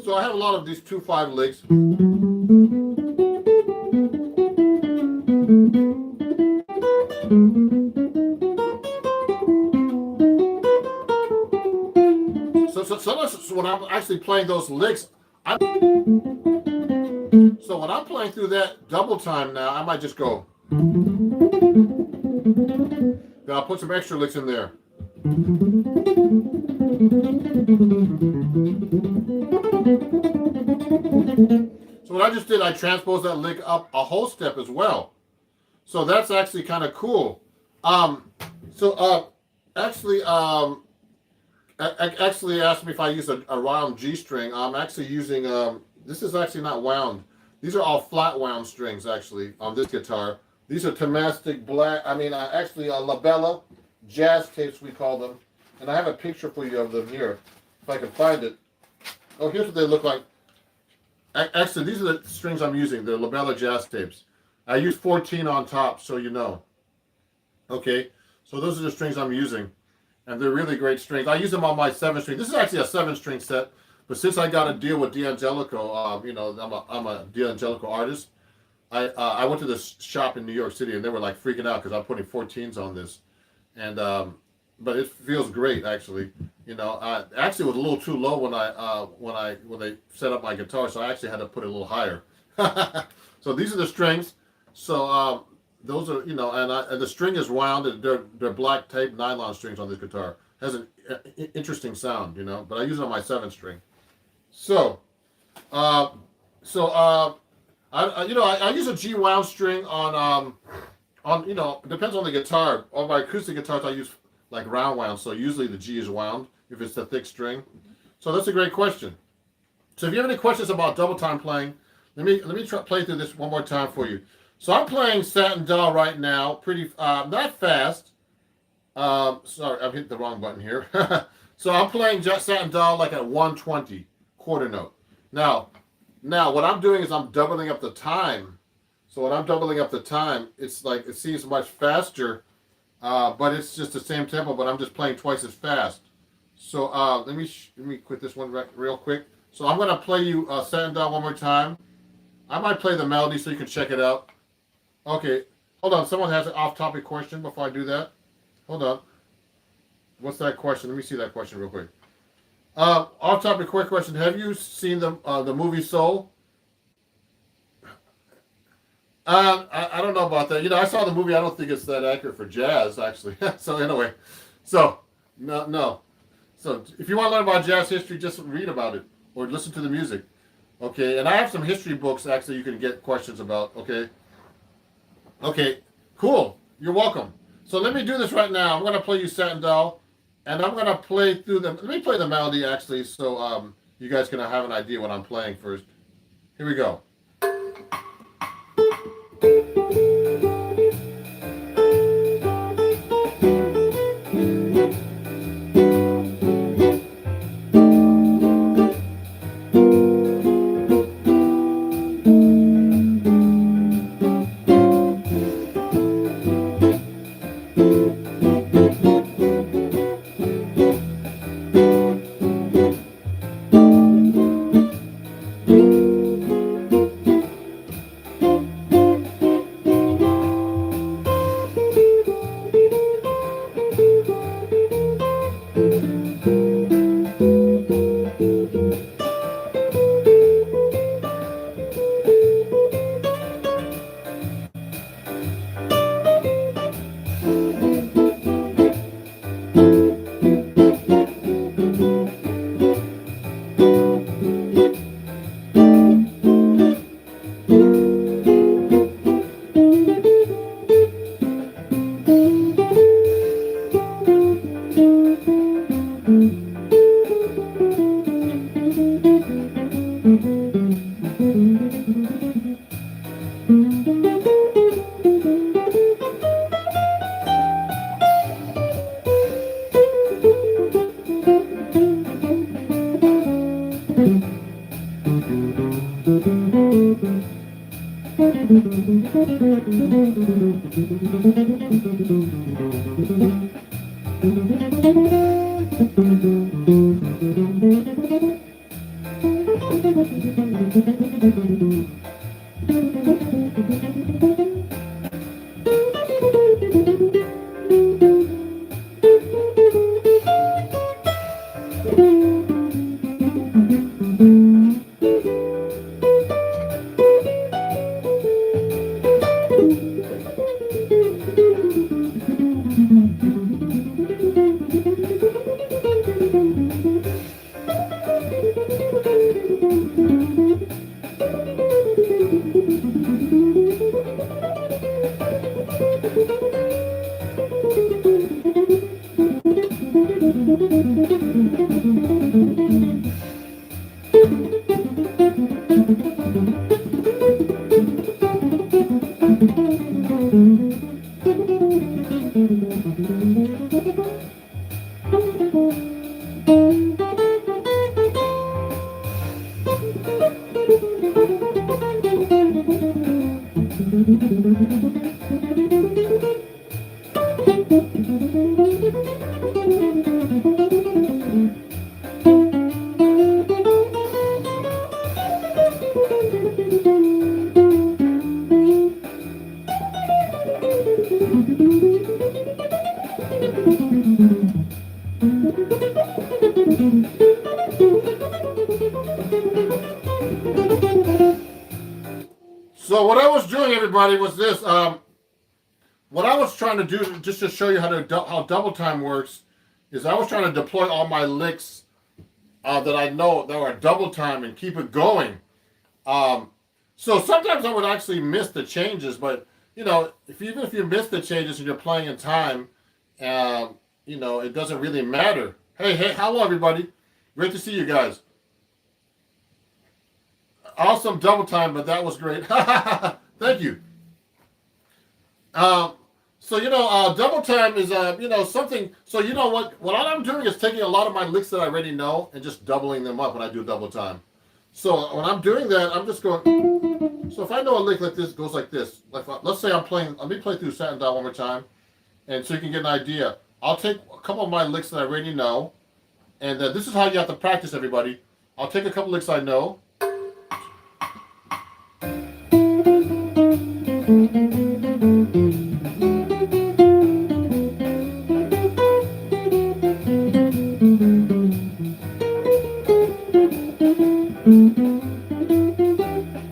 So I have a lot of these 2/5 licks. So when I'm actually playing those licks, so when I'm playing through that double time now, I might just go. Then I'll put some extra licks in there. So what I just did, I transposed that lick up a whole step as well. So that's actually kind of cool. Actually asked me if I use a wound G string. I'm actually using, this is actually not wound. These are all flat wound strings actually on this guitar. These are Tomastic black, actually labella jazz tapes we call them. And I have a picture for you of them here, if I can find it. Oh, here's what they look like. Actually, these are the strings I'm using, the labella jazz tapes. I use 14 on top, so you know. Okay, so those are the strings I'm using. And they're really great strings. I use them on my 7-string. This is actually a 7-string set, but since I got a deal with D'Angelico, I'm a D'Angelico artist. I went to this shop in New York City, and they were like freaking out because I'm putting 14s on this, and but it feels great actually. Actually it was a little too low when they set up my guitar, so I actually had to put it a little higher. So these are the strings. So those are, and the string is wound, and they're black tape nylon strings on this guitar. It has an interesting sound, but I use it on my 7-string. So, I use a G wound string on on, you know, it depends on the guitar. On my acoustic guitars, I use like round wound, so usually the G is wound if it's the thick string. So that's a great question. So if you have any questions about double time playing, let me try play through this one more time for you. So I'm playing Satin Doll right now, pretty not fast. Sorry, I've hit the wrong button here. So I'm playing Satin Doll like at 120 quarter note. Now what I'm doing is I'm doubling up the time. So when I'm doubling up the time, it's like it seems much faster, but it's just the same tempo, but I'm just playing twice as fast. So let me quit this one real quick. So I'm gonna play you Satin Doll one more time. I might play the melody so you can check it out. Okay, hold on. Someone has an off-topic question before I do that. Hold on. What's that question? Let me see that question real quick. Off-topic, quick question. Have you seen the movie Soul? I don't know about that. You know, I saw the movie. I don't think it's that accurate for jazz, actually. So anyway, so no. So if you want to learn about jazz history, just read about it or listen to the music. Okay, and I have some history books actually you can get questions about. Okay. Okay, cool. You're welcome. So let me do this right now. I'm going to play you Satin Doll, and I'm going to play through the. Let me play the melody actually, so you guys can have an idea what I'm playing first. Here we go. So what I was doing, everybody, was this. What I was trying to do, just to show you how double time works, is I was trying to deploy all my licks that I know that are double time and keep it going. So sometimes I would actually miss the changes, but even if you miss the changes and you're playing in time, it doesn't really matter. Hey, hello everybody. Great to see you guys. Awesome double time, but that was great. Thank you. Double time is something. So you know what I'm doing is taking a lot of my licks that I already know and just doubling them up when I do double time. So when I'm doing that, I'm just going. So if I know a lick like this goes like this, like let's say I'm playing. Let me play through Satin Doll one more time, and so you can get an idea. I'll take a couple of my licks that I already know, and this is how you have to practice, everybody. I'll take a couple licks I know.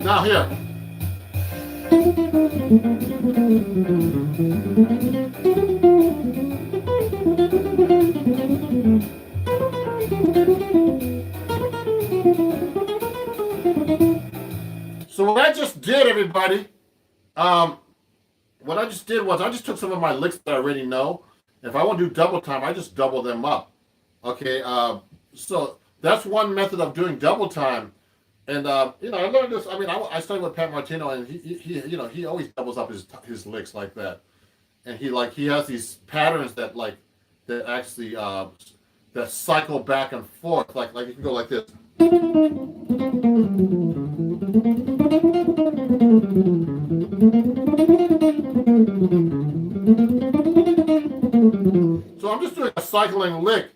Now here. So what I just did, everybody, what I just did was I just took some of my licks that I already know. If I want to do double time, I just double them up. Okay, so that's one method of doing double time. And I learned this. I mean, I studied with Pat Martino, and he always doubles up his licks like that. And he has these patterns that actually that cycle back and forth. Like you can go like this. So I'm just doing a cycling lick,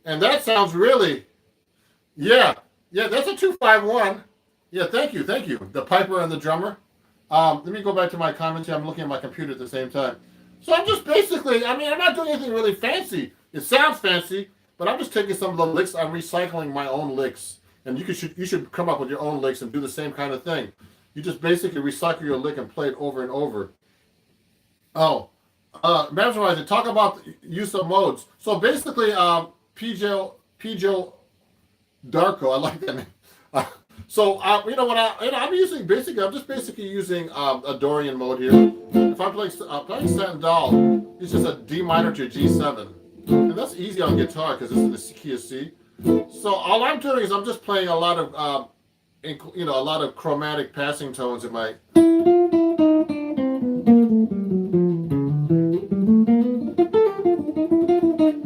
and that sounds really, yeah, that's a 2-5-1. Yeah, thank you. The piper and the drummer. Let me go back to my commentary. I'm looking at my computer at the same time. So I'm just basically, I'm not doing anything really fancy. It sounds fancy, but I'm just taking some of the licks. I'm recycling my own licks, and you should come up with your own licks and do the same kind of thing. You just basically recycle your lick and play it over and over. Oh, Madam Rising, talk about the use of modes. So basically, Pijo Darko, I like that name. I'm just basically using a Dorian mode here. If I'm playing Satin Doll, it's just a D minor to G7, and that's easy on guitar because it's in the key of C. So all I'm doing is I'm just playing a lot of chromatic passing tones in my.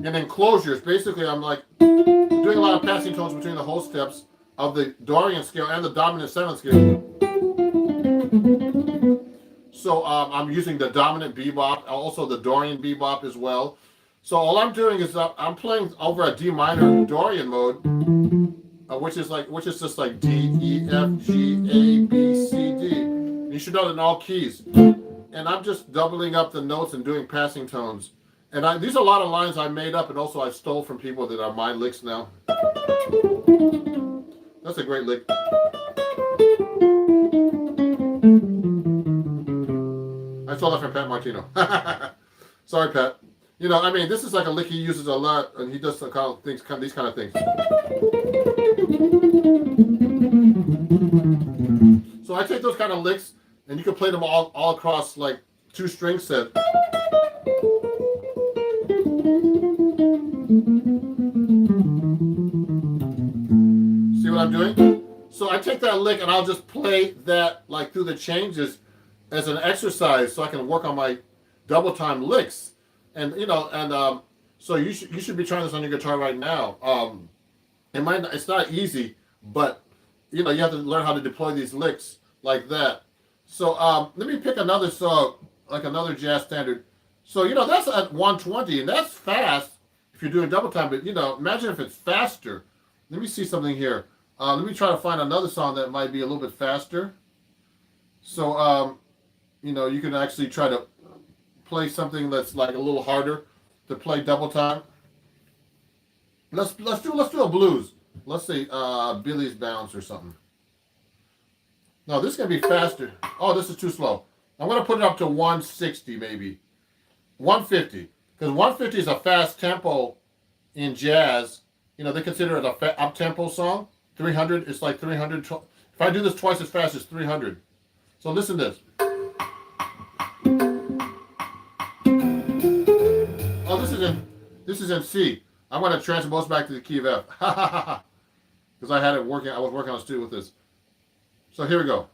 And then closures. Basically, I'm doing a lot of passing tones between the whole steps of the Dorian scale and the dominant 7th scale. So I'm using the dominant bebop, also the Dorian bebop as well. So all I'm doing is I'm playing over a D minor Dorian mode, which is just like D, E, F, G, A, B, C, D. You should know it in all keys. And I'm just doubling up the notes and doing passing tones. And these are a lot of lines I made up, and also I stole from people that are my licks now. That's a great lick. I stole that from Pat Martino. Sorry, Pat. This is like a lick he uses a lot, and he does these kind of things. So I take those kind of licks, and you can play them all across like 2 string set. See what I'm doing? So I take that lick and I'll just play that through the changes as an exercise, so I can work on my double time licks. And so you should be trying this on your guitar right now. It's not easy, but you have to learn how to deploy these licks like that. So let me pick another song, like another jazz standard. So that's at 120, and that's fast if you're doing double time. But imagine if it's faster. Let me see something here. Let me try to find another song that might be a little bit faster. So you can actually try to play something that's like a little harder to play double time. Let's do a blues. Let's say Billy's Bounce or something. No, this is gonna be faster. Oh, this is too slow. I'm gonna put it up to 160 maybe. 150, because 150 is a fast tempo in jazz. They consider it a up tempo song. 300 is like 300. If I do this twice as fast, it's 300. So listen to this. Oh, this is in C. I'm going to transpose back to the key of F. Because I had it working. I was working on a studio with this. So here we go.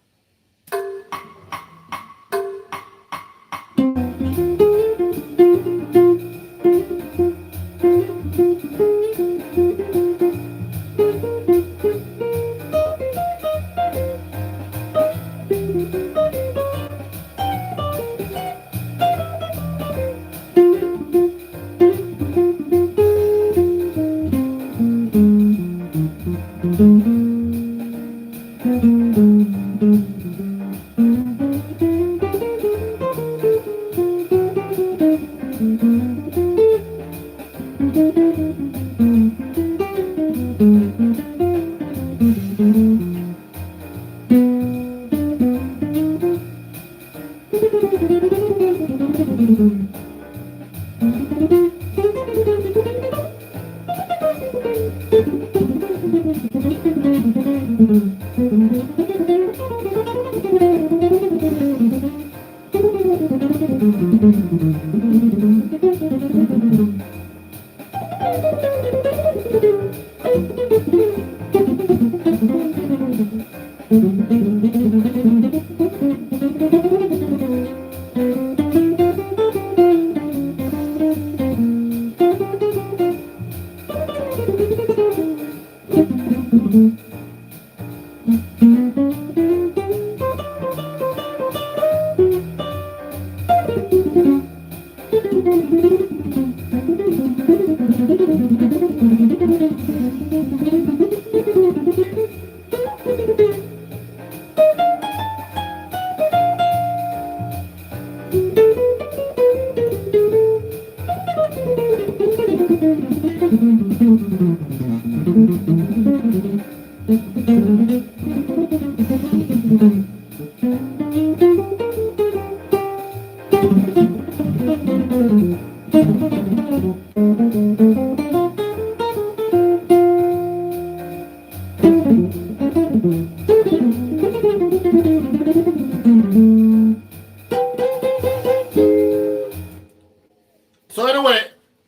So anyway,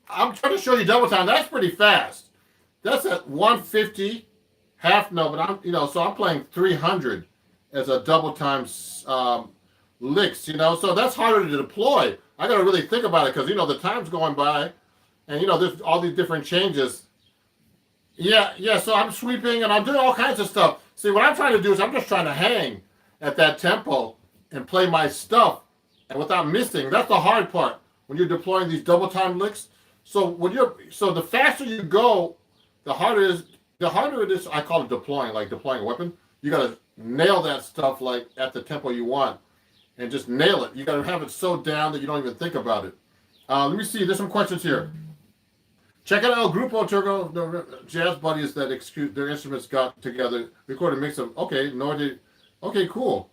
I'm trying to show you double time. That's pretty fast. That's at 150 half note, but so I'm playing 300 as a double time licks, so that's harder to deploy. I got to really think about it because, the time's going by and, there's all these different changes. Yeah, so I'm sweeping and I'm doing all kinds of stuff. See, what I'm trying to do is I'm just trying to hang at that tempo and play my stuff and without missing. That's the hard part when you're deploying these double time licks. So the faster you go, the harder it is. I call it deploying, like deploying a weapon. You got to nail that stuff like at the tempo you want and just nail it. You got to have it so down that you don't even think about it. Let me see. There's some questions here. Check out El Grupo Turco, the jazz buddies that their instruments got together, recorded a mix of, cool.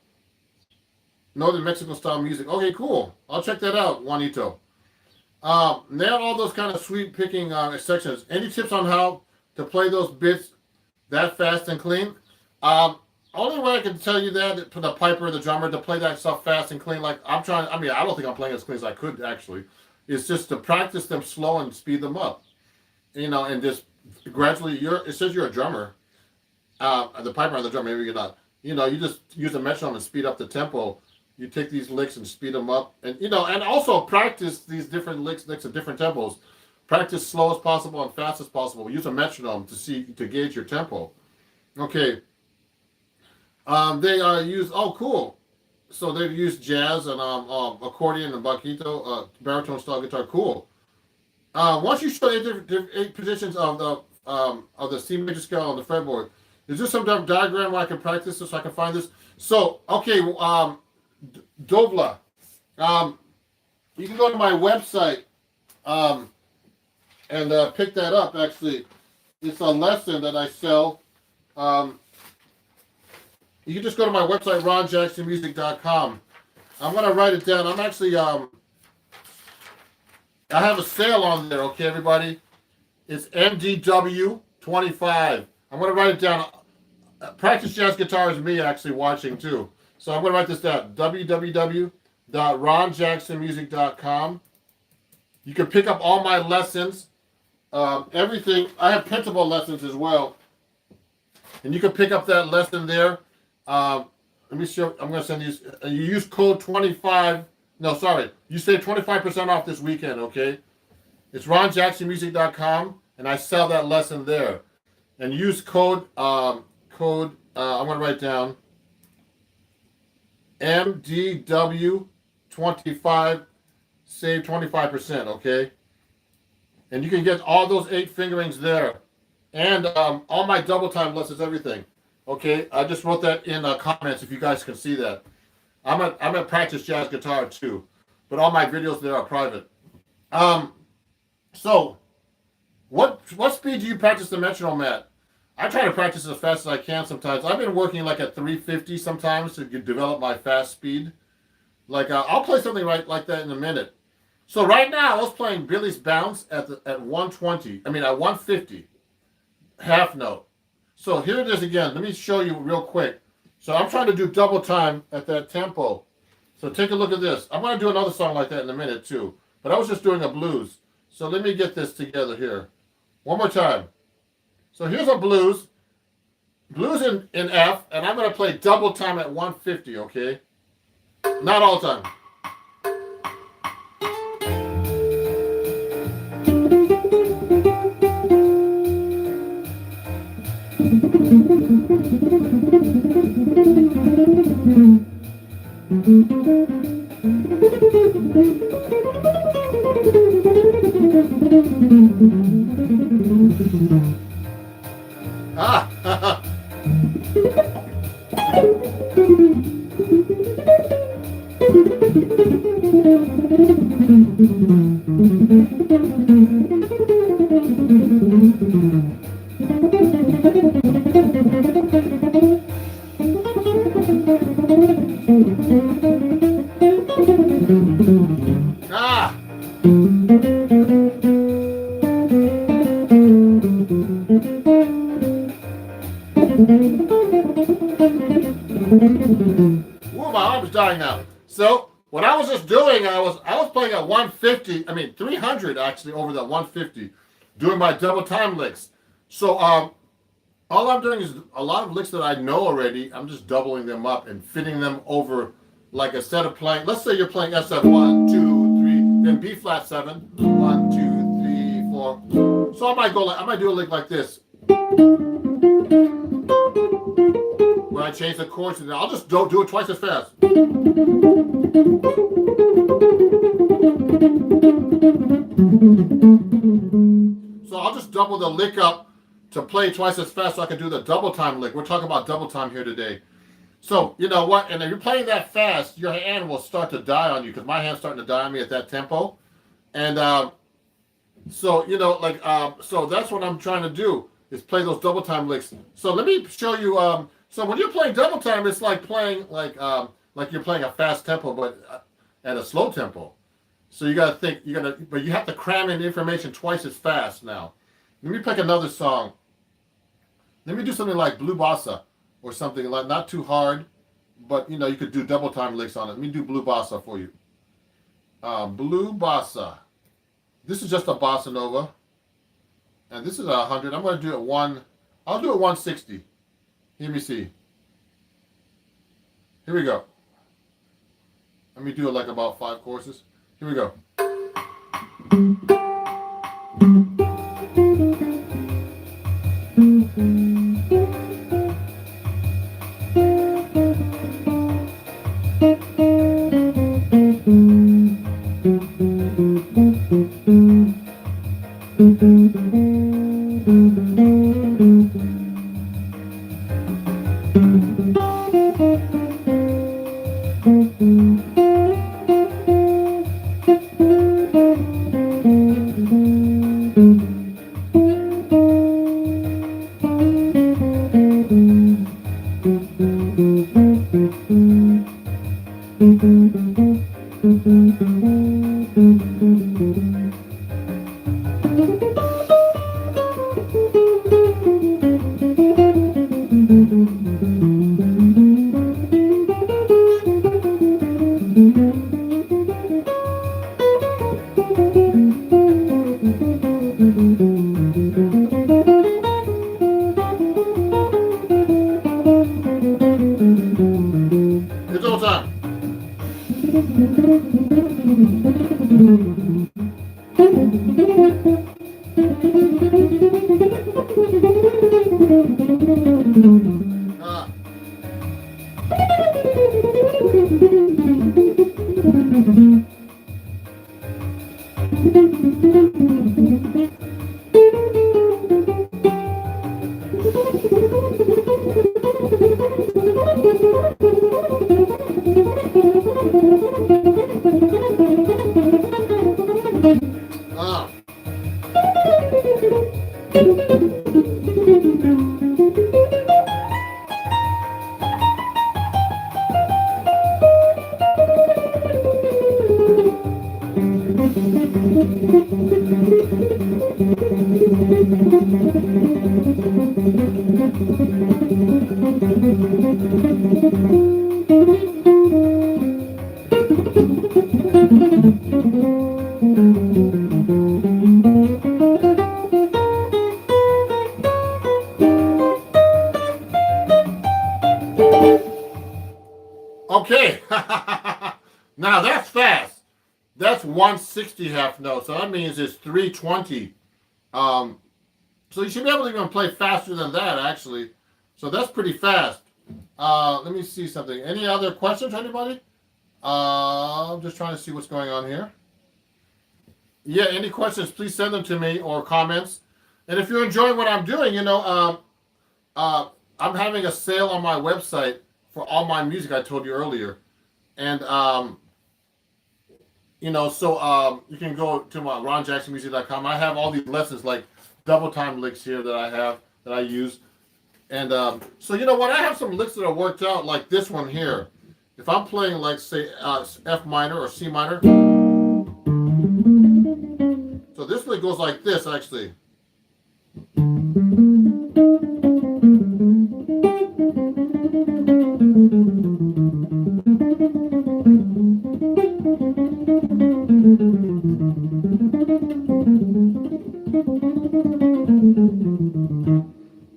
Northern Mexico style music. Okay, cool. I'll check that out, Juanito. Nail all those kind of sweep picking sections. Any tips on how to play those bits that fast and clean? Only way I can tell you that for the piper, the drummer, to play that stuff fast and clean, like I don't think I'm playing as clean as I could actually. It's just to practice them slow and speed them up. And just gradually, it says you're a drummer. The piper and the drummer, maybe you're not. You just use a metronome and speed up the tempo. You take these licks and speed them up, and and also practice these different licks at different tempos. Practice slow as possible and fast as possible. Use a metronome to gauge your tempo. Okay. They use cool. So they use jazz and accordion and bajito, baritone style guitar. Cool. Once you show eight positions of the C major scale on the fretboard, is there some diagram where I can practice this so I can find this? So okay, Dovla, you can go to my website and pick that up. Actually, it's a lesson that I sell. You can just go to my website, ronjacksonmusic.com. I'm going to write it down. I'm actually, I have a sale on there, okay, everybody? It's MDW 25. I'm going to write it down. Practice Jazz Guitar is me actually watching, too. So I'm going to write this down, www.ronjacksonmusic.com. www.ronjacksonmusic.com. You can pick up all my lessons, everything. I have printable lessons as well, and you can pick up that lesson there. Let me show. I'm going to send these. You use code 25. No, sorry. You save 25% off this weekend. Okay, it's ronjacksonmusic.com, and I sell that lesson there. And use code. I'm going to write down MDW25. Save 25%, okay? And you can get all those 8 fingerings there. And all my double time lessons, everything. Okay? I just wrote that in comments if you guys can see that. I'm at Practice Jazz Guitar too. But all my videos there are private. So, what speed do you practice the metronome at? I try to practice as fast as I can sometimes. I've been working like at 350 sometimes to develop my fast speed. Like, I'll play something like that in a minute. So right now, I was playing Billy's Bounce at 120. I mean, at 150. Half note. So here it is again. Let me show you real quick. So I'm trying to do double time at that tempo. So take a look at this. I'm going to do another song like that in a minute too. But I was just doing a blues. So let me get this together here. One more time. So here's a blues. Blues in F. And I'm going to play double time at 150, okay? Not all the time. Ah! Ah! Ooh, my arm's dying now. So what I was just doing, I was playing at 150. I mean 300 actually over that 150, doing my double time licks. So all I'm doing is a lot of licks that I know already. I'm just doubling them up and fitting them over, like instead of playing. Let's say you're playing SF 1, 2, 3, then B flat 7, 1, 2, 3, 4. So I might do a lick like this. When I change the chords, and I'll just do it twice as fast. So I'll just double the lick up to play twice as fast so I can do the double time lick. We're talking about double time here today. So, you know what? And if you're playing that fast, your hand will start to die on you because my hand's starting to die on me at that tempo. And so, you know, like, so that's what I'm trying to do is play those double time licks. So let me show you. So when you're playing double time, it's like playing like you're playing a fast tempo, but at a slow tempo. So you got to think but you have to cram in information twice as fast now. Let me pick another song. Let me do something like Blue Bossa or something like not too hard, but you know you could do double time licks on it. Let me do Blue Bossa for you. Blue Bossa. This is just a bossa nova, and this is 100. I'm going to do it I'll do it 160. Let me see. Here we go. Let me do it like about 5 courses. Here we go. Okay, now that's fast. That's 160 half notes, so that means it's 320. So you should be able to even play faster than that, actually. So that's pretty fast. Let me see something. Any other questions, anybody? I'm just trying to see what's going on here. Yeah, any questions, please send them to me or comments. And if you're enjoying what I'm doing, you know, I'm having a sale on my website for all my music I told you earlier. And, you know, so you can go to my ronjacksonmusic.com. I have all these lessons like double time licks here that I use. And so, you know what, I have some licks that are worked out like this one here. If I'm playing like, say, F minor or C minor. So this lick goes like this, actually.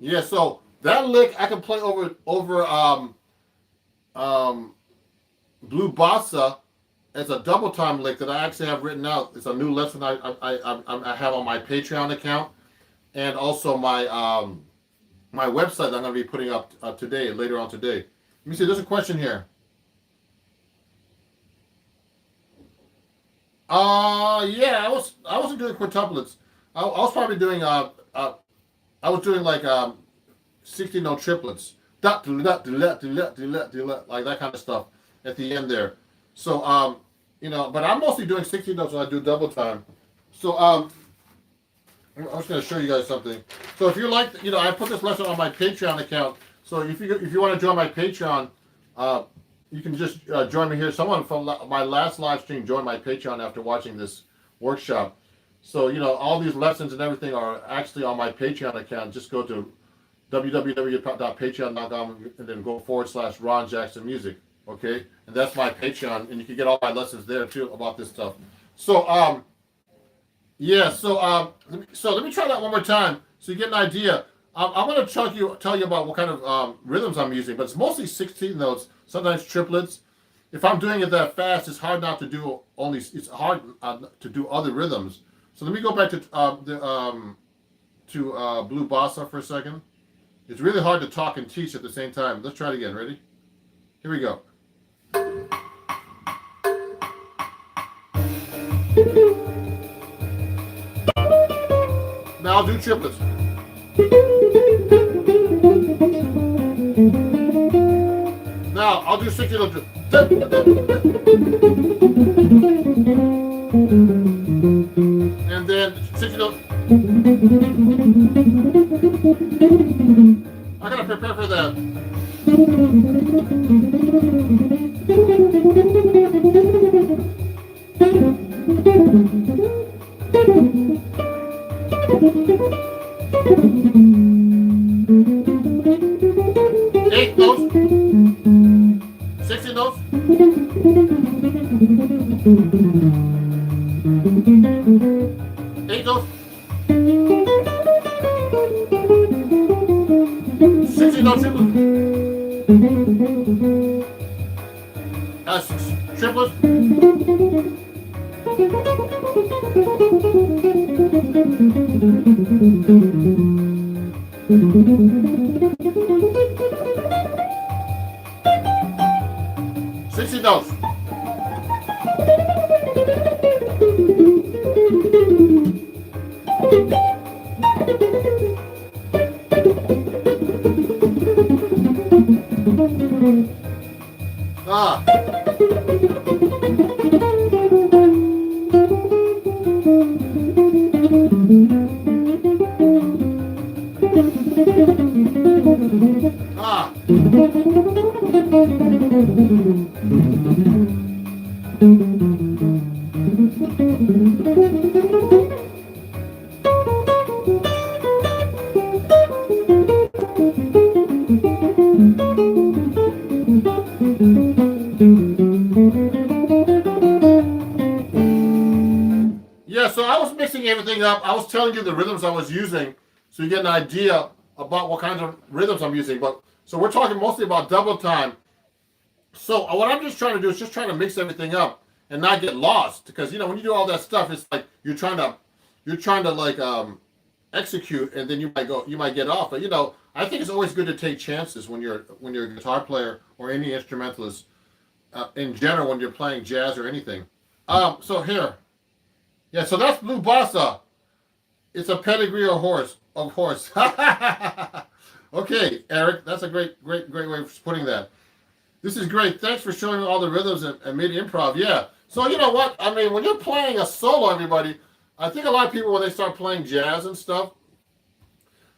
Yeah, so that lick I can play over Blue Bossa as a double time lick that I actually have written out. It's a new lesson I have on my Patreon account, and also my my website that I'm going to be putting up today, later on today. Let me see. There's a question here. Yeah, I wasn't doing quintuplets. I was probably doing I was doing like 16 note triplets, like that kind of stuff at the end there. So you know, but I'm mostly doing 16 notes when I do double time. So I was going to show you guys something. So if you like, you know, I put this lesson on my Patreon account. So if you want to join my Patreon, you can just join me here. Someone from my last live stream joined my Patreon after watching this workshop. So, you know, all these lessons and everything are actually on my Patreon account. Just go to www.patreon.com and then go /Ron Jackson Music. Okay, and that's my Patreon, and you can get all my lessons there too about this stuff. So yeah, so let me try that one more time so you get an idea. I'm going to tell you about what kind of rhythms I'm using, but it's mostly 16 notes, sometimes triplets. If I'm doing it that fast, it's hard not to do it's hard to do other rhythms. So let me go back to Blue Bossa for a second. It's really hard to talk and teach at the same time. Let's try it again. Ready? Here we go. Now I'll do triplets. Now I'll do 60 notes. And then 60 notes. I gotta prepare for that. Eight notes. 60 notes. Eight notes. 60 notes. Triplets. $60 notes. Ah. Ah. Yeah, so I was mixing everything up. I was telling you the rhythms I was using, so you get an idea about what kinds of rhythms I'm using. But so we're talking mostly about double time. So what I'm just trying to do is just trying to mix everything up and not get lost, because when you do all that stuff, it's like you're trying to like execute, and then you might get off. But I think it's always good to take chances when you're a guitar player or any instrumentalist in general, when you're playing jazz or anything. So here. Yeah, so that's Blue Bossa. It's a pedigree of horse. Okay, Eric, that's a great way of putting that. This is great. Thanks for showing me all the rhythms and mid improv. Yeah. So you know what? I mean, when you're playing a solo, everybody, I think a lot of people, when they start playing jazz and stuff,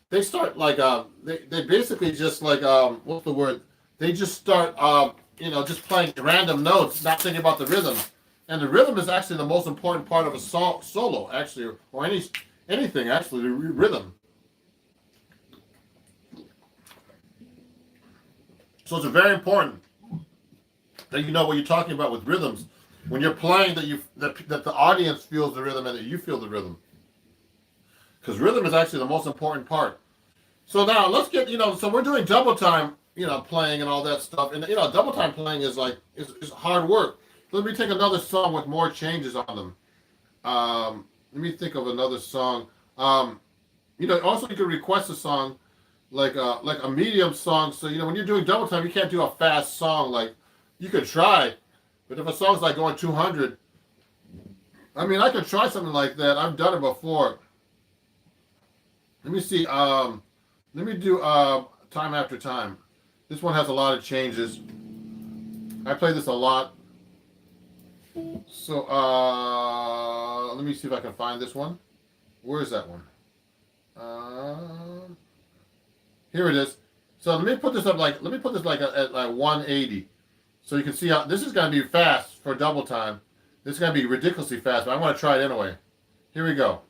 they start like they basically just like what's the word? They just start just playing random notes, not thinking about the rhythm. And the rhythm is actually the most important part of a solo, actually, or anything, actually, the rhythm. So it's very important that you know what you're talking about with rhythms. When you're playing, that the audience feels the rhythm and that you feel the rhythm. Because rhythm is actually the most important part. So now let's get, so we're doing double time, playing and all that stuff. And, double time playing is hard work. Let me take another song with more changes on them. Let me think of another song. Also you can request a song like a medium song. So when you're doing double time, you can't do a fast song. Like you could try, but if a song's like going 200, I mean I could try something like that. I've done it before. Let me see. Let me do Time After Time. This one has a lot of changes. I play this a lot. So let me see if I can find this one. Where is that one? Here it is. So let me put this at like 180, so you can see how this is gonna be fast for double time. This is gonna be ridiculously fast, but I want to try it anyway. Here we go.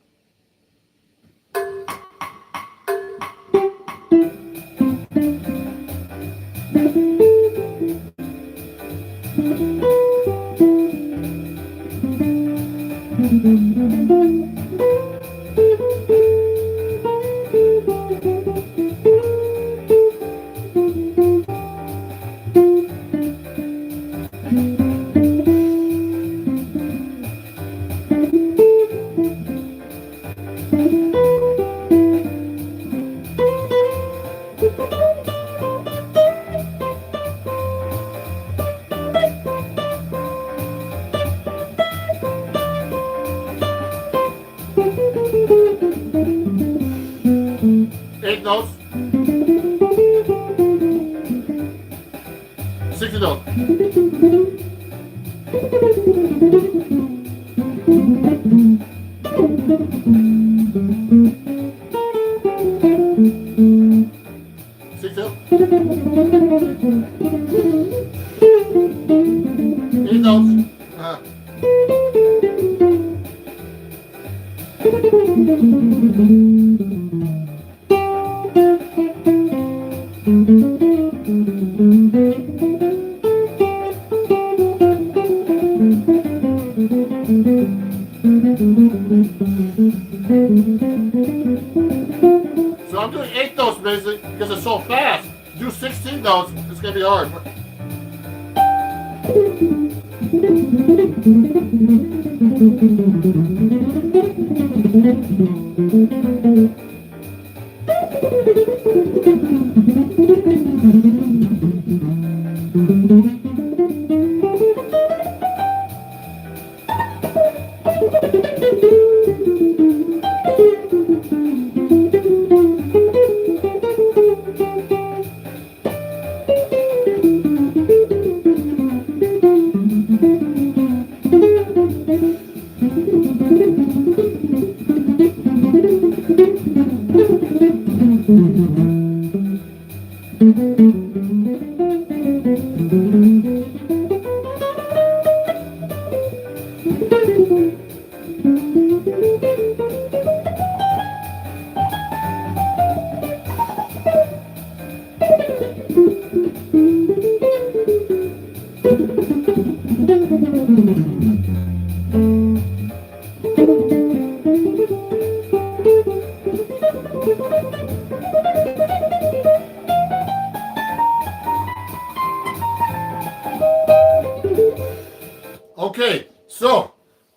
Eight notes. 60 notes. Eight notes. So I'm doing 8 notes basically because it's so fast. Do 16 notes, it's gonna be hard. Okay, so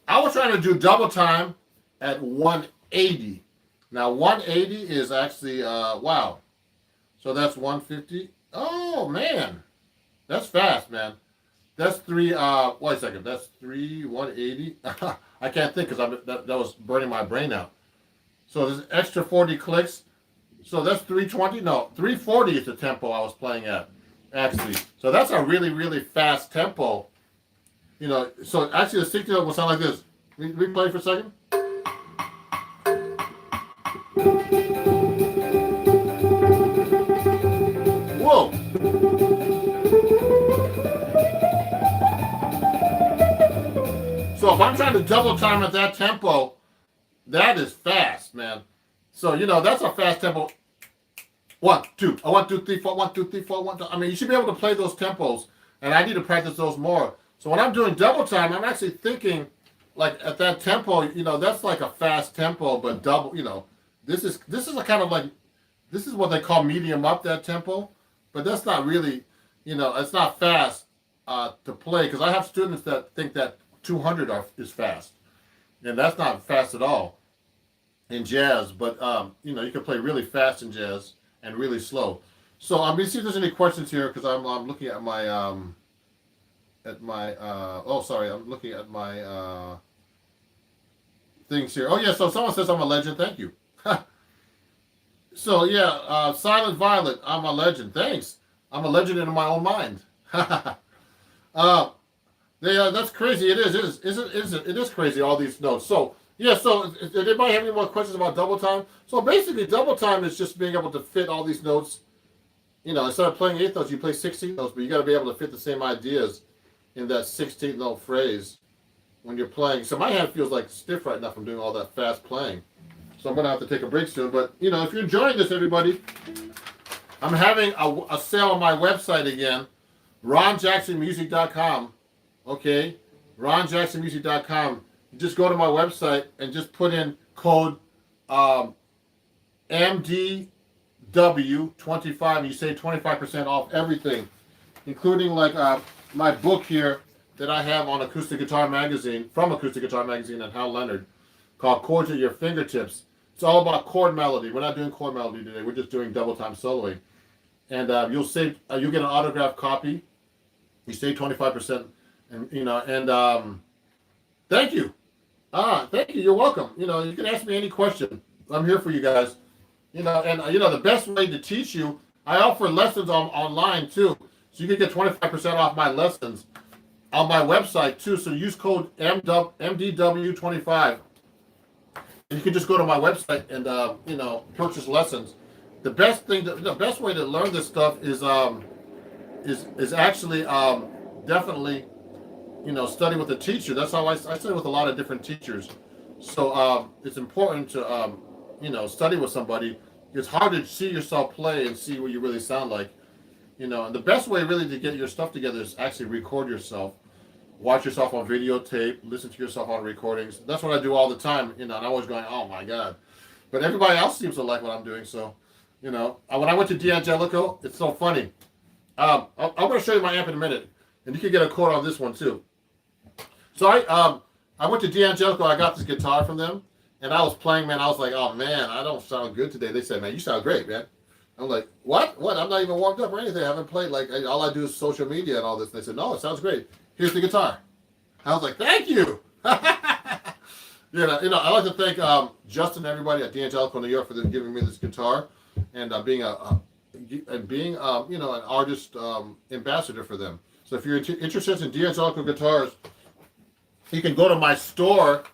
I was trying to do double time at 180. Now 180 is actually wow. So that's 150. Oh man, that's fast, man. That's three. Wait a second. That's 180. I can't think because that was burning my brain out. So there's extra 40 clicks. So that's 320. No, 340 is the tempo I was playing at, actually. So that's a really, really fast tempo. You know, so actually the 60 note will sound like this. We play for a second. Whoa. So if I'm trying to double time at that tempo, that is fast, man. So, you know, that's a fast tempo. 1, 2, 1, 2, 3, 4, 1, 2, 3, 4, 1, 2. I mean, you should be able to play those tempos, and I need to practice those more. So when I'm doing double time, I'm actually thinking, like at that tempo, you know, that's like a fast tempo, but double, you know, this is a kind of like, this is what they call medium up, that tempo, but that's not really, you know, it's not fast to play, because I have students that think that 200 is fast, and that's not fast at all in jazz. But you know, you can play really fast in jazz and really slow. So I'm gonna see if there's any questions here, because I'm looking at my oh sorry, I'm looking at my things here. Oh yeah, so someone says I'm a legend. Thank you. So yeah, Silent Violet, I'm a legend. Thanks. I'm a legend in my own mind. That's crazy. It is. It is crazy, all these notes. So, yeah, so did anybody have any more questions about double time? So basically, double time is just being able to fit all these notes. You know, instead of playing 8 notes, you play 16 notes, but you got to be able to fit the same ideas in that 16th note phrase when you're playing. So my hand feels like stiff right now from doing all that fast playing. So I'm going to have to take a break soon. But, you know, if you're enjoying this, everybody, I'm having a sale on my website again, ronjacksonmusic.com. Okay, ronjacksonmusic.com. You just go to my website and just put in code MDW25, and you save 25% off everything, including like my book here that I have on Acoustic Guitar Magazine, from Acoustic Guitar Magazine and Hal Leonard, called Chords at Your Fingertips. It's all about chord melody. We're not doing chord melody today. We're just doing double time soloing. And you'll save. You'll get an autographed copy. You save 25%. And you know, and thank you. Thank you. You're welcome. You know, you can ask me any question. I'm here for you guys. You know, and you know, the best way to teach you, I offer lessons online too. So you can get 25% off my lessons on my website too. So use code MDW25. And you can just go to my website and you know, purchase lessons. The best way to learn this stuff is actually definitely, you know, study with a teacher. That's how I study with a lot of different teachers. So it's important to, you know, study with somebody. It's hard to see yourself play and see what you really sound like. You know, and the best way really to get your stuff together is actually record yourself. Watch yourself on videotape, listen to yourself on recordings. That's what I do all the time, you know, and I'm always going, oh my God. But everybody else seems to like what I'm doing, so, you know. When I went to D'Angelico, it's so funny. I'm going to show you my amp in a minute, and you can get a quote on this one too. So I went to D'Angelico, I got this guitar from them, And I was playing, man. I was like, oh man, I don't sound good today. They said, man, you sound great, man. I'm like, what? What? I'm not even warmed up or anything. I haven't played. Like, all I do is social media and all this. And they said, no, it sounds great. Here's the guitar. I was like, thank you. I like to thank Justin and everybody at D'Angelico, New York, for them giving me this guitar and being an artist ambassador for them. So if you're interested in D'Angelico guitars, you can go to my store,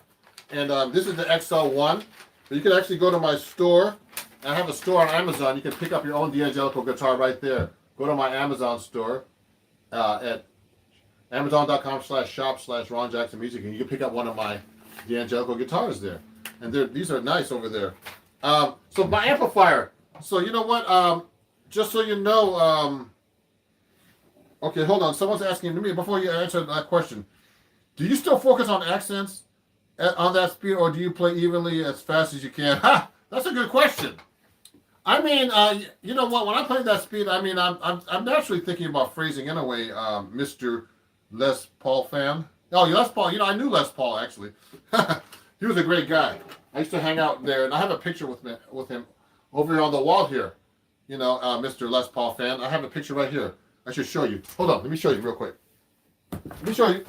and this is the XL1. But you can actually go to my store. I have a store on Amazon. You can pick up your own D'Angelico guitar right there. Go to my Amazon store at Amazon.com/shop/Ron Jackson Music, and you can pick up one of my D'Angelico guitars there. And these are nice over there. So my amplifier. So you know what? Just so you know, okay, hold on. Someone's asking me before you answer that question. Do you still focus on accents on that speed, or do you play evenly as fast as you can? Ha! That's a good question. I mean, you know what? When I play that speed, I mean, I'm naturally thinking about phrasing anyway, Mr. Les Paul fan. Oh, Les Paul. I knew Les Paul actually. He was a great guy. I used to hang out there, and I have a picture with him over here on the wall here. Mr. Les Paul fan. I have a picture right here. I should show you. Hold on, let me show you real quick. Let me show you.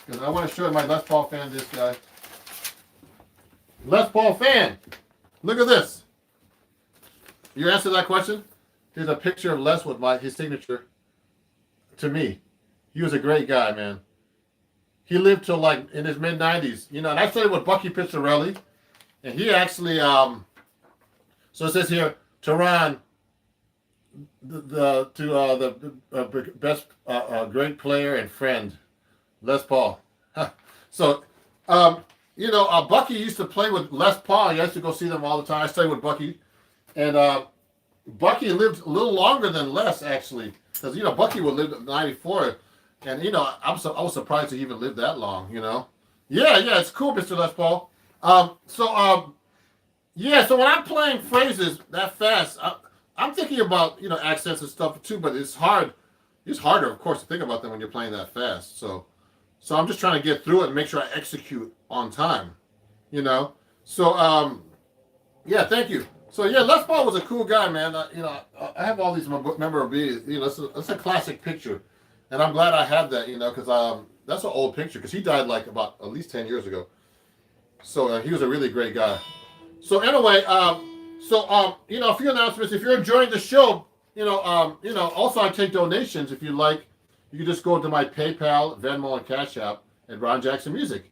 Because I want to show my Les Paul fan this guy. Les Paul fan. Look at this. You answer that question? Here's a picture of Les with his signature to me. He was a great guy, man. He lived till like in his mid-90s. And I studied with Bucky Pizzarelli. And he actually, so it says here, Tehran, the best great player and friend, Les Paul. So, Bucky used to play with Les Paul. I used to go see them all the time. I studied with Bucky. And Bucky lived a little longer than Les, actually. Because, Bucky would live to 94. And, I was surprised he even lived that long, Yeah, it's cool, Mr. Les Paul. So when I'm playing phrases that fast, I'm thinking about, accents and stuff too, but it's hard. It's harder, of course, to think about them when you're playing that fast. So I'm just trying to get through it and make sure I execute on time, So, thank you. So, Les Paul was a cool guy, man. I have all these memorabilia. It's a classic picture. And I'm glad I have that, because that's an old picture, because he died like about at least 10 years ago. So he was a really great guy. So anyway, a few announcements. If you're enjoying the show, also I take donations. If you like, you can just go to my PayPal, Venmo, and Cash App at Ron Jackson Music.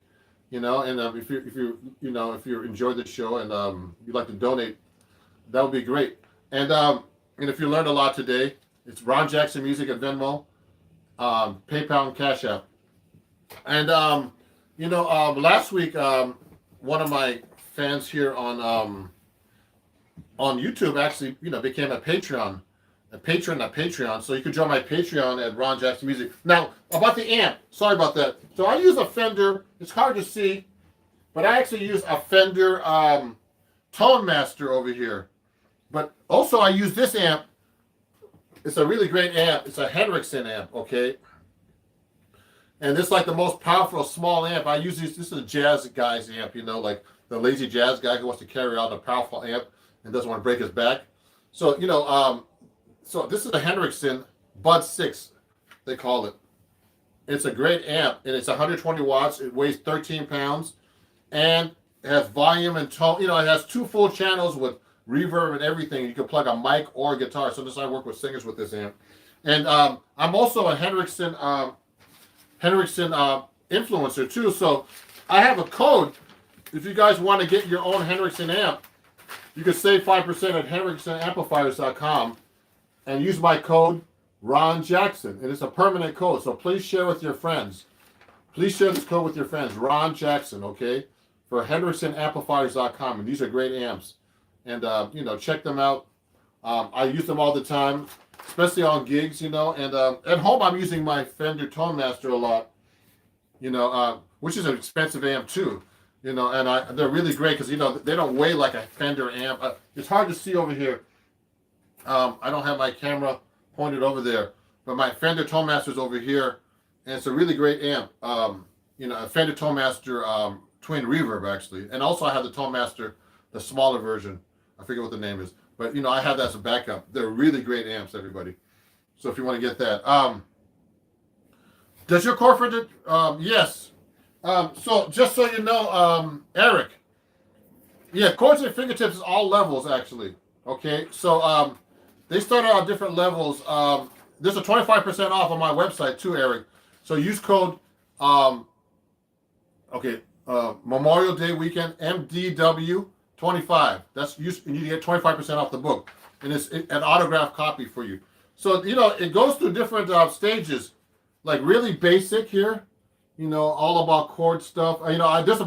And if you enjoyed the show and you'd like to donate, that would be great. And if you learned a lot today, it's Ron Jackson Music at Venmo, PayPal, and Cash App. And last week, one of my fans here on YouTube actually, became a patron at Patreon. So you can join my Patreon at Ron Jackson Music. Now, about the amp. Sorry about that. So I use a Fender. It's hard to see, but I actually use a Fender Tone Master over here. But also I use this amp. It's a really great amp. It's a Henriksen amp, okay? And this is like the most powerful small amp. I use this is a jazz guy's amp, like the lazy jazz guy who wants to carry out a powerful amp and doesn't want to break his back. So, so this is a Henriksen Bud 6, they call it. It's a great amp, and it's 120 watts. It weighs 13 pounds, and it has volume and tone. It has 2 full channels with reverb and everything. You can plug a mic or a guitar. So I work with singers with this amp. And I'm also a Henriksen influencer too. So I have a code. If you guys want to get your own Henriksen amp, you can save 5% at HenriksenAmplifiers.com and use my code Ron Jackson. And it's a permanent code. So please share with your friends. Please share this code with your friends. Ron Jackson, okay? For HenriksenAmplifiers.com. And these are great amps. And, check them out. I use them all the time, especially on gigs, And at home, I'm using my Fender Tone Master a lot, which is an expensive amp too, and they're really great because, they don't weigh like a Fender amp. It's hard to see over here. I don't have my camera pointed over there, but my Fender Tone Master is over here, and it's a really great amp. A Fender Tone Master twin reverb actually, and also I have the Tone Master, the smaller version. I forget what the name is, but I have that as a backup. They're really great amps, everybody. So if you want to get that, does your core for yes. So just so you know, Eric, yeah, chords and fingertips is all levels actually. Okay, so they start out at different levels. There's a 25% off on my website too, Eric. So use code Memorial Day weekend MDW25. That's you need to get 25% off the book, and it's an autographed copy for you. So it goes through different stages, like really basic here, all about chord stuff. There's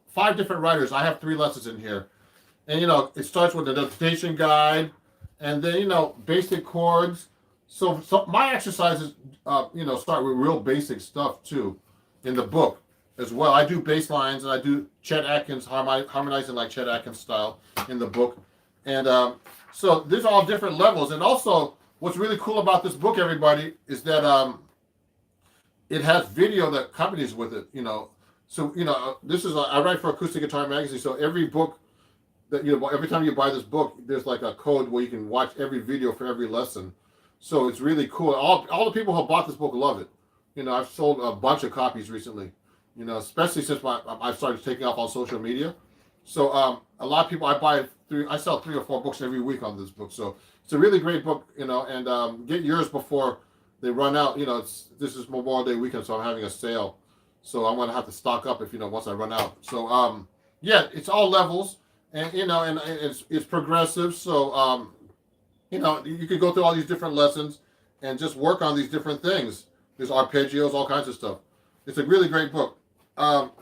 5 different writers. I have 3 lessons in here, and it starts with the notation guide, and then basic chords. So my exercises, start with real basic stuff too, in the book as well. I do bass lines and I do Chet Atkins harmonizing like Chet Atkins style in the book, and so these are all different levels. And also, what's really cool about this book, everybody, is that it has video that accompanies with it. So this is I write for Acoustic Guitar Magazine, so every book that every time you buy this book, there's like a code where you can watch every video for every lesson. So it's really cool. All the people who bought this book love it. I've sold a bunch of copies recently. Especially since I started taking off on social media. So a lot of people I sell 3 or 4 books every week on this book. So it's a really great book. And get yours before they run out. This is Memorial Day weekend, so I'm having a sale. So I'm gonna have to stock up if once I run out. So yeah, it's all levels, and and it's progressive. So you could go through all these different lessons and just work on these different things. There's arpeggios, all kinds of stuff. It's a really great book.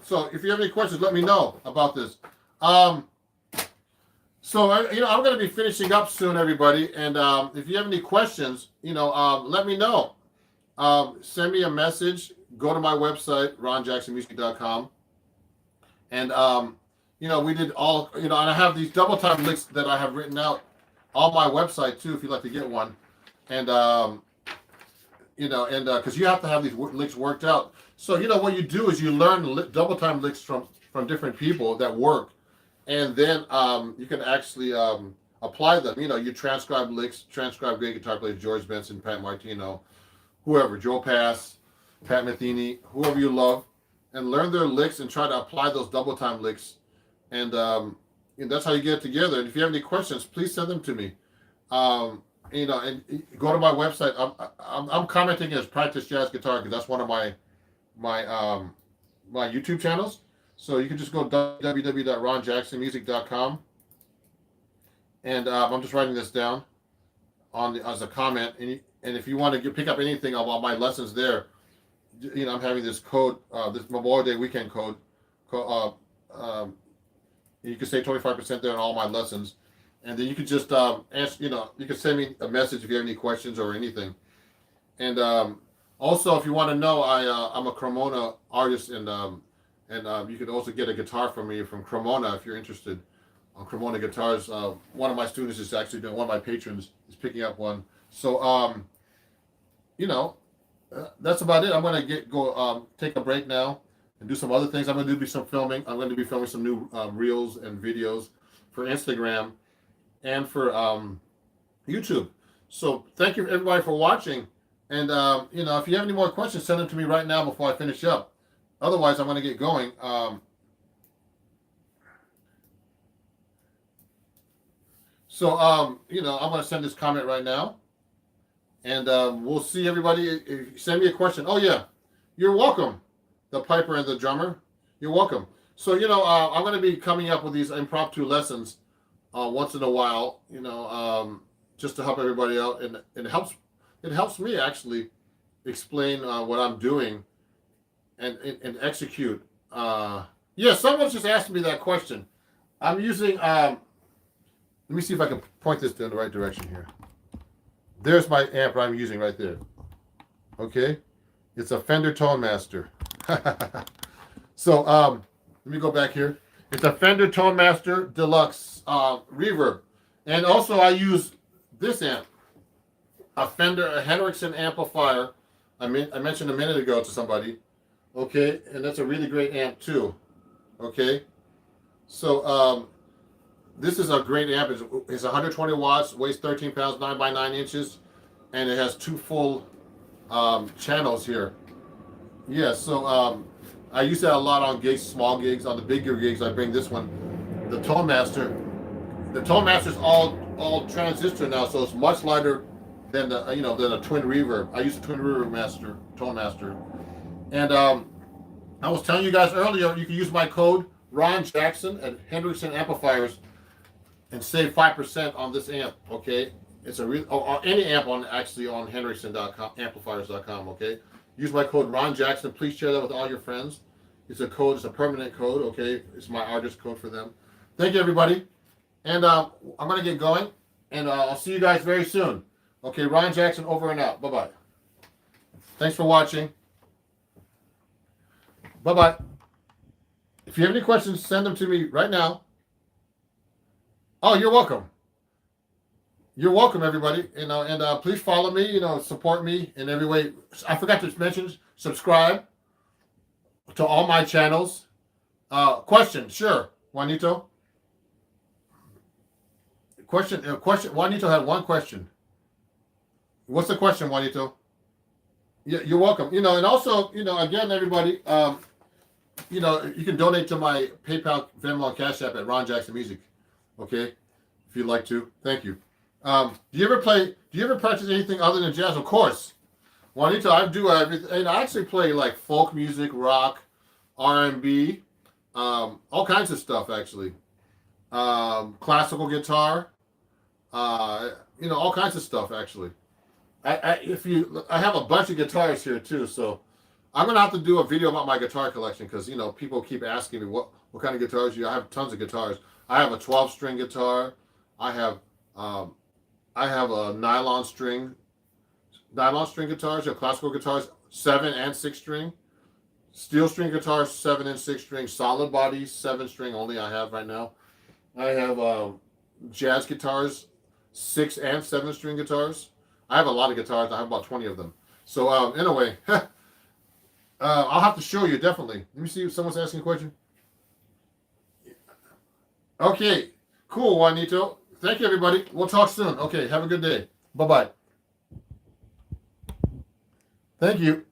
So if you have any questions, let me know about this. So I'm going to be finishing up soon, everybody. And if you have any questions, let me know. Send me a message. Go to my website, ronjacksonmusic.com. And we did all and I have these double time licks that I have written out on my website too, if you'd like to get one. And because you have to have these licks worked out. So what you do is you learn double time licks from different people that work, and then you can actually apply them. You transcribe licks, transcribe great guitar players, George Benson, Pat Martino, whoever, Joe Pass, Pat Metheny, whoever you love, and learn their licks and try to apply those double time licks, and that's how you get it together. And if you have any questions, please send them to me. And go to my website. I'm commenting as Practice Jazz Guitar because that's one of my YouTube channels. So you can just go www.ronjacksonmusic.com, and I'm just writing this down as a comment. And if you want to pick up anything about my lessons there, I'm having this code, this Memorial Day weekend code. You can save 25% there on all my lessons. And then you could just ask, you can send me a message if you have any questions or anything. And also, if you want to know, I'm a Cremona artist, and you can also get a guitar from me from Cremona if you're interested. On Cremona guitars, one of my students is actually doing, one of my patrons is picking up one. So, that's about it. I'm going to go take a break now and do some other things. I'm going to do some filming. I'm going to be filming some new reels and videos for Instagram and for YouTube. So thank you everybody for watching. And if you have any more questions, send them to me right now before I finish up. Otherwise, I'm going to get going. I'm going to send this comment right now. And we'll see everybody. Send me a question. Oh yeah, you're welcome. The piper and the drummer, you're welcome. So I'm going to be coming up with these impromptu lessons once in a while, just to help everybody out, and it helps me actually explain what I'm doing and execute. Someone just asked me that question. I'm using let me see if I can point this in the right direction here. There's my amp I'm using right there. Okay, it's a Fender Tone Master. So let me go back here. It's a Fender Tone Master Deluxe reverb, and also I use this amp, a Henriksen amplifier. I mentioned a minute ago to somebody. Okay, and that's a really great amp too. Okay, so this is a great amp. It's 120 watts, weighs 13 pounds, 9 by 9 inches, and it has 2 full channels here. Yeah, so I use that a lot on gigs, small gigs. On the bigger gigs, I bring this one, the Tone Master. The Tone Master is all transistor now, so it's much lighter than the than a twin reverb. I use a twin reverb Tone Master, and I was telling you guys earlier, you can use my code Ron Jackson at Hendrickson Amplifiers and save 5% on this amp. Okay, it's a real or any amp on Hendrickson.com, amplifiers.com. Okay, use my code Ron Jackson. Please share that with all your friends. It's a code. It's a permanent code. Okay, it's my artist code for them. Thank you, everybody, and I'm gonna get going, and I'll see you guys very soon. Okay, Ron Jackson over and out. Bye bye. Thanks for watching. Bye bye. If you have any questions, send them to me right now. Oh, you're welcome. You're welcome, everybody. And please follow me. Support me in every way. I forgot to mention, subscribe to all my channels. Question, sure, Juanito. Question. Juanito had one question. What's the question, Juanito? Yeah, you're welcome. And also, again, everybody, you can donate to my PayPal, Venmo, and Cash App at Ron Jackson Music. Okay, if you'd like to. Thank you. Do you ever practice anything other than jazz? Of course, Juanito. I do everything. And I actually play like folk music, rock, R&B, all kinds of stuff. Actually, classical guitar. All kinds of stuff. Actually, I have a bunch of guitars here too. So I'm gonna have to do a video about my guitar collection because people keep asking me what kind of guitars you. I have tons of guitars. I have a 12-string guitar. I have a nylon string guitars. You have classical guitars, 7 and 6 string. Steel string guitars, 7 and 6 string. Solid body, 7 string only. I have right now. I have jazz guitars, 6 and 7 string guitars. I have a lot of guitars. I have about 20 of them. So anyway, I'll have to show you definitely. Let me see if someone's asking a question. Okay, cool, Juanito. Thank you, everybody. We'll talk soon. Okay, have a good day. Bye-bye. Thank you.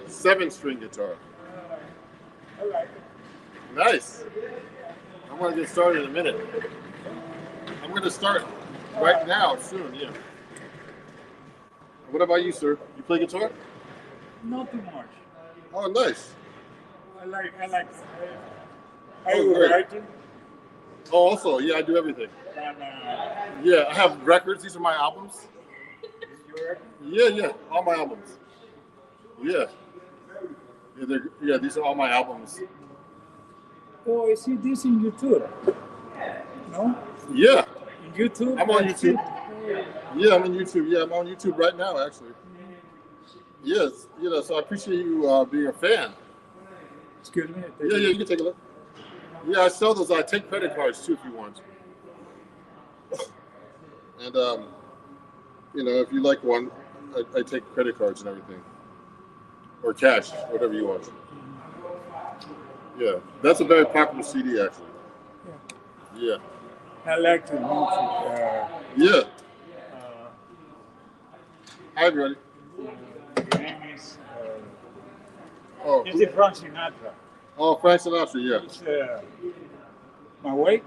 7-string guitar. I like it. Nice. I'm going to get started in a minute. I'm going to start right now, soon, yeah. What about you, sir? You play guitar? Not too much. Oh, nice. I like. I Oh, was great. writing. Oh, also, yeah, I do everything. And, Yeah, I have records. These are my albums. Yeah, all my albums. Yeah. These are all my albums. oh, I see this in YouTube. No? Yeah, In YouTube? I'm on I see- YouTube. Yeah, I'm on YouTube. Yeah, I'm on YouTube right now, actually. Yes, so I appreciate you being a fan. Excuse me. Yeah, you can take a look. Yeah, I sell those. I take credit cards too if you want. And if you like one, I take credit cards and everything, or cash, whatever you want. Yeah, that's a very popular CD actually. Yeah. I like to move. Yeah. Hi, everybody. Your name is. Oh, Is it Frank Sinatra? oh, Frank Sinatra. Yeah. It's my way.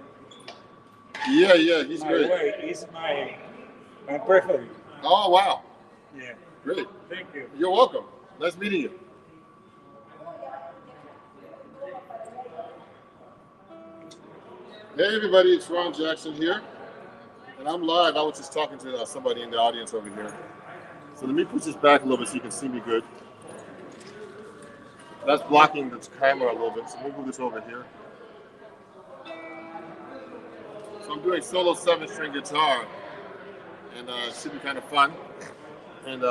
Yeah, he's My great. way is my preferred. Oh, wow. Yeah. Great. Thank you. You're welcome. Nice meeting you. Hey, everybody. It's Ron Jackson here. And I'm live. I was just talking to somebody in the audience over here. So let me push this back a little bit so you can see me good. That's blocking the camera a little bit. So we'll move this over here. So I'm doing solo 7-string guitar. And it should be kind of fun. And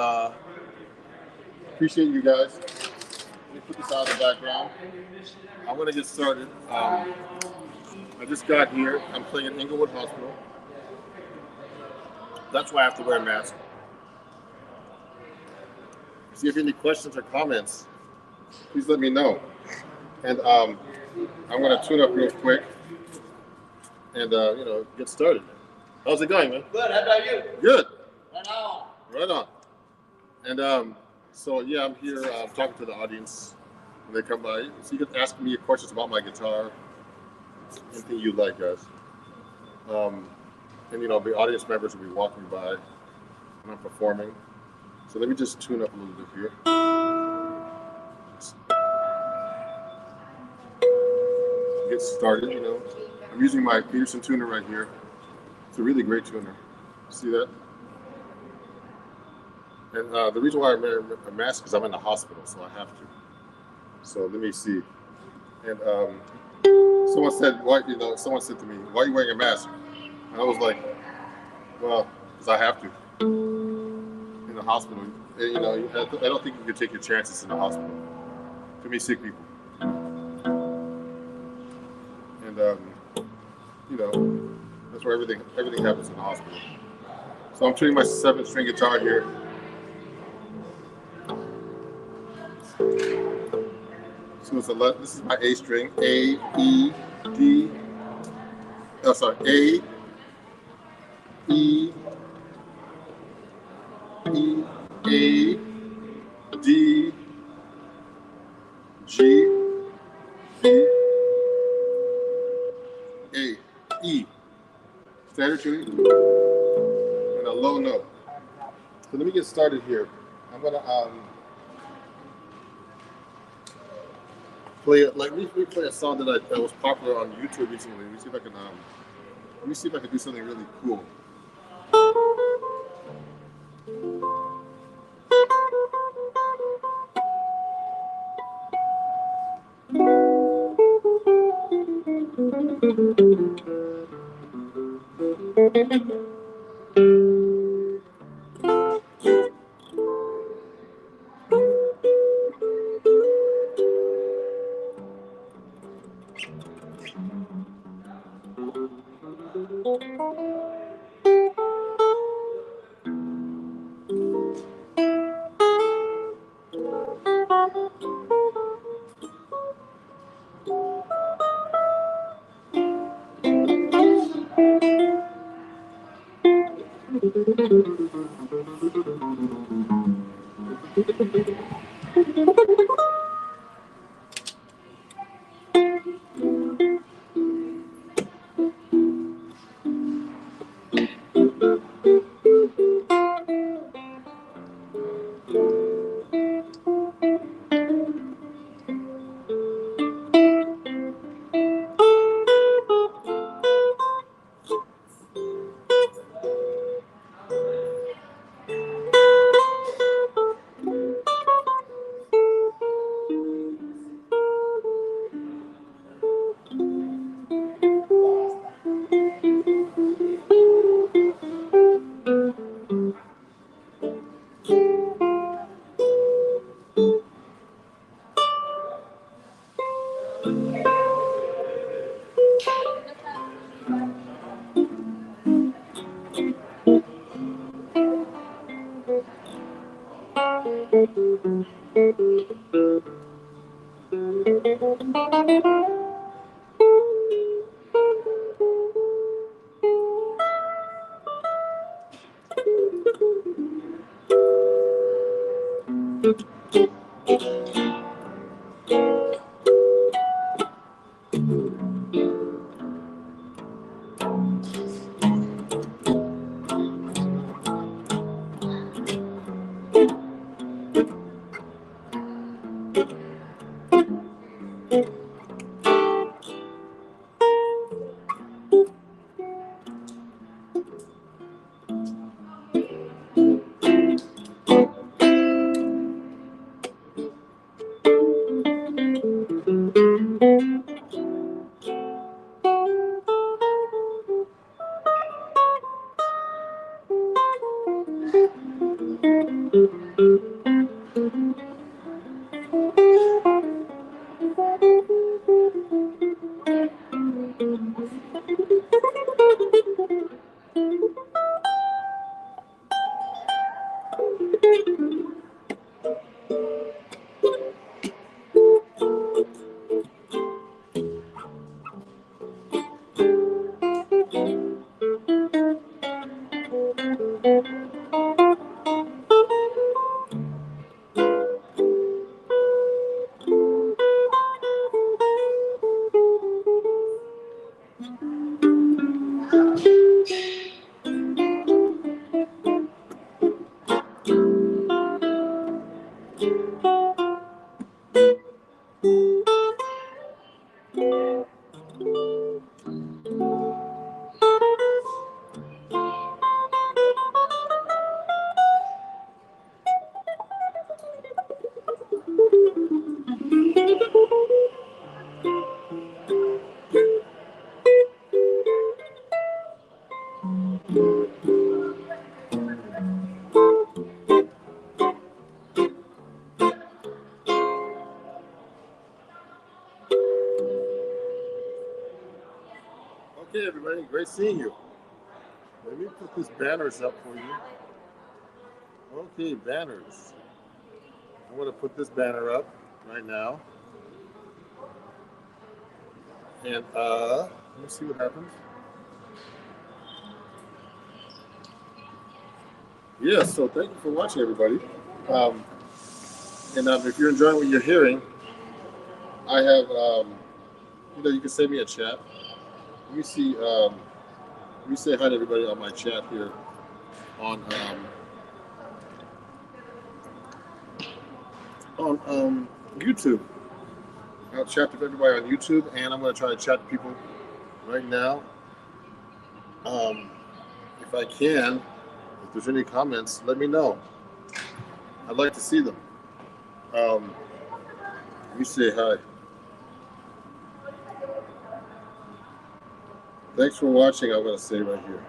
appreciate you guys. Let me put this out of the background. I'm gonna get started. I just got here. I'm playing at Inglewood Hospital. That's why I have to wear a mask. See if you have any questions or comments. Please let me know. And I'm gonna tune up real quick and get started. How's it going, man? Good. How about you? Good. Right on. Right on. And so yeah, I'm here talking to the audience when they come by. So you can ask me questions about my guitar, anything you'd like, guys. And the audience members will be walking by when I'm performing. So let me just tune up a little bit here. Get started, I'm using my Peterson tuner right here. It's a really great tuner. See that? And the reason why I wear a mask is I'm in the hospital, so I have to. So let me see. And someone said, someone said to me, "Why are you wearing a mask?" And I was like, "Well, because I have to." In the hospital, I don't think you can take your chances in the hospital. Too many sick people. And that's where everything happens in the hospital. So I'm tuning my 7-string guitar here. So this is my A string, A, E, D. Oh, sorry, A, E, E, A, D, G, E, A, E. Standard tuning and a low note. So let me get started here. I'm gonna play it like we play a song that was popular on YouTube recently. Let me see if I can do something really cool. Okay, everybody, great seeing you. Let me put these banners up for you. Okay, banners. I'm going to put this banner up right now. And let me see what happens. Yeah, so thank you for watching, everybody. Um, and if you're enjoying what you're hearing, I have, you can send me a chat. Let me see. Let me say hi to everybody on my chat here on YouTube. I'll chat with everybody on YouTube, and I'm going to try to chat to people right now. If I can, if there's any comments, let me know. I'd like to see them. Let me say hi. Thanks for watching, I'm going to say right here.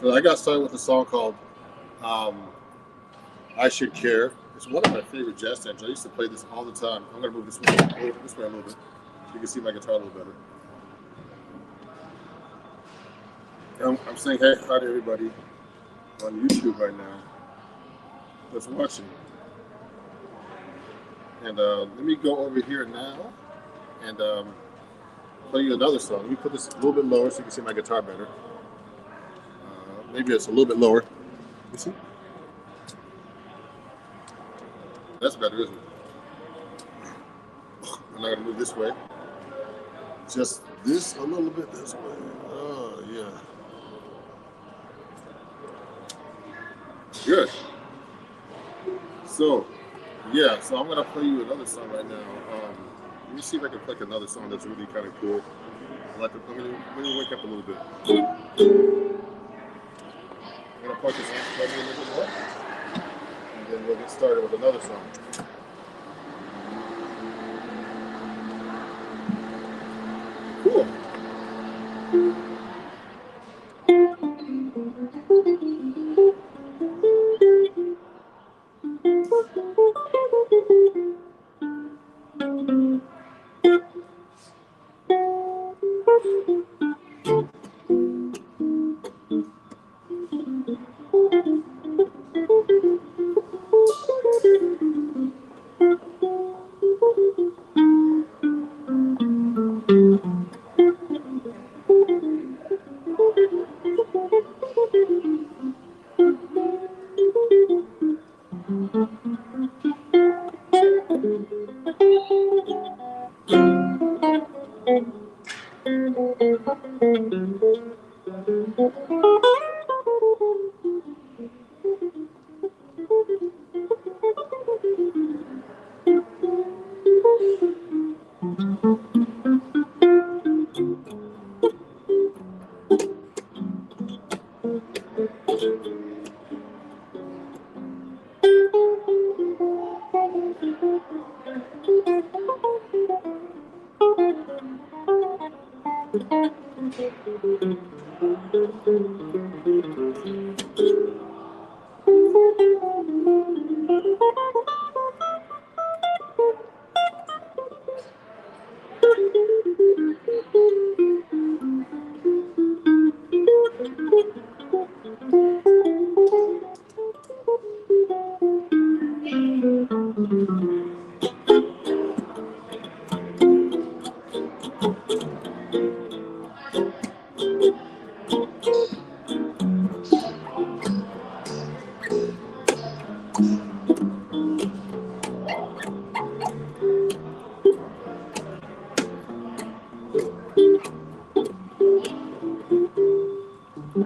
So I got started with a song called I Should Care. It's one of my favorite jazz standards. I used to play this all the time. I'm going to move this way a little bit so you can see my guitar a little better. I'm saying hey, hi to everybody on YouTube right now that's watching. And let me go over here now and play you another song. Let me put this a little bit lower so you can see my guitar better. Maybe it's a little bit lower. You see? That's better, isn't it? I'm not gonna move this way. Just this a little bit this way. Oh yeah. Good. So yeah, so I'm gonna play you another song right now. Let me see if I can play another song that's really kind of cool. I'm gonna wake up a little bit. I'm gonna plug this in a little bit more, and then we'll get started with another song. Cool. So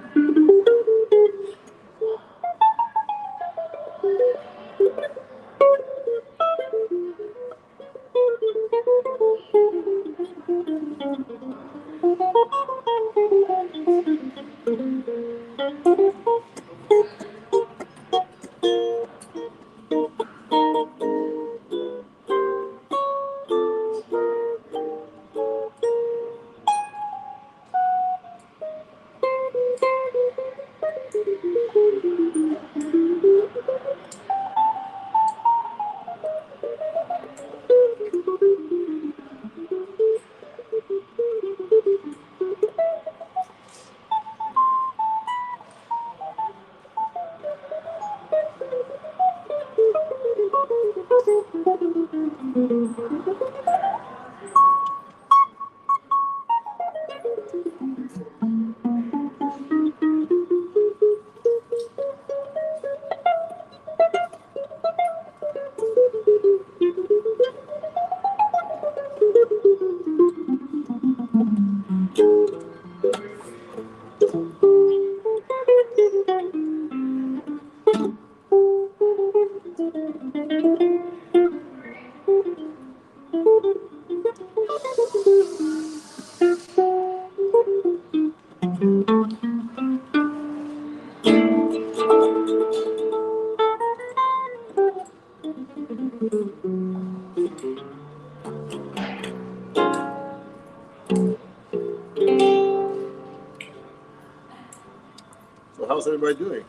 how's everybody doing?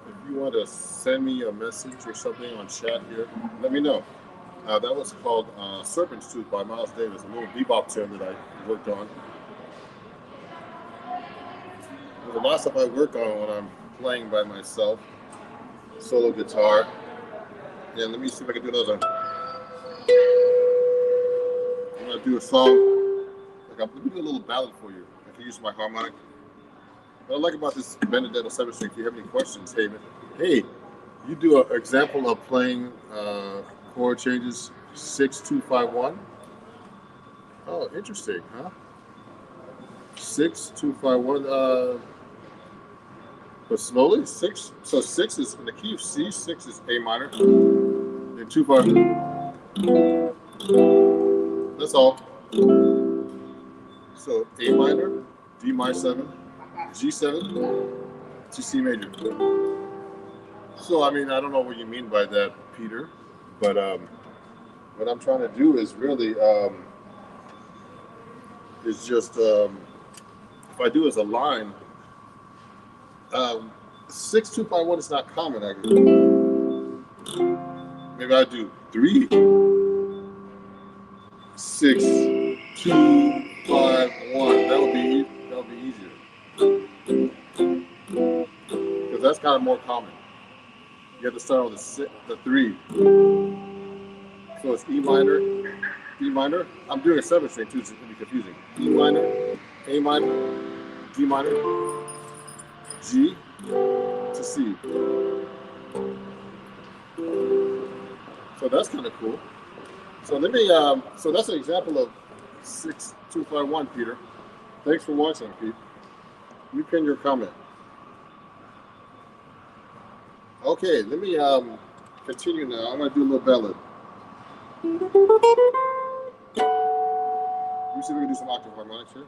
If you want to send me a message or something on chat here, let me know. That was called Serpent's Tooth by Miles Davis, a little bebop tune that I worked on. There's a lot of stuff I work on when I'm playing by myself, solo guitar. Yeah, let me see if I can do another. I'm gonna do a song. Let me do a little ballad for you. I can use my harmonic. What I like about this Benedetto 7-string, if you have any questions, hey, you do an example of playing chord changes 6-2-5-1. Oh, interesting, huh? 6-2-5-1. But slowly, 6. So 6 is in the key of C. 6 is A minor. And 2-5. That's all. So A minor, D minor 7, G7 to C major. So I mean, I don't know what you mean by that, Peter, but what I'm trying to do is really is just if I do as a line, 6-2-5-1 is not common. Maybe I do 3, 6, 2, 5, 1. That would be easier because that's kind of more common. You have to start with the 3. So it's E minor, D minor. I'm doing a 7-string too, so it's going to be confusing. E minor, A minor, D minor, G to C. So that's kind of cool. So let me. So that's an example of 6-2-5-1, Peter. Thanks for watching, Pete. You pin your comment. Okay, let me continue now. I'm going to do a little ballad. Let me see if we can do some octave harmonics here.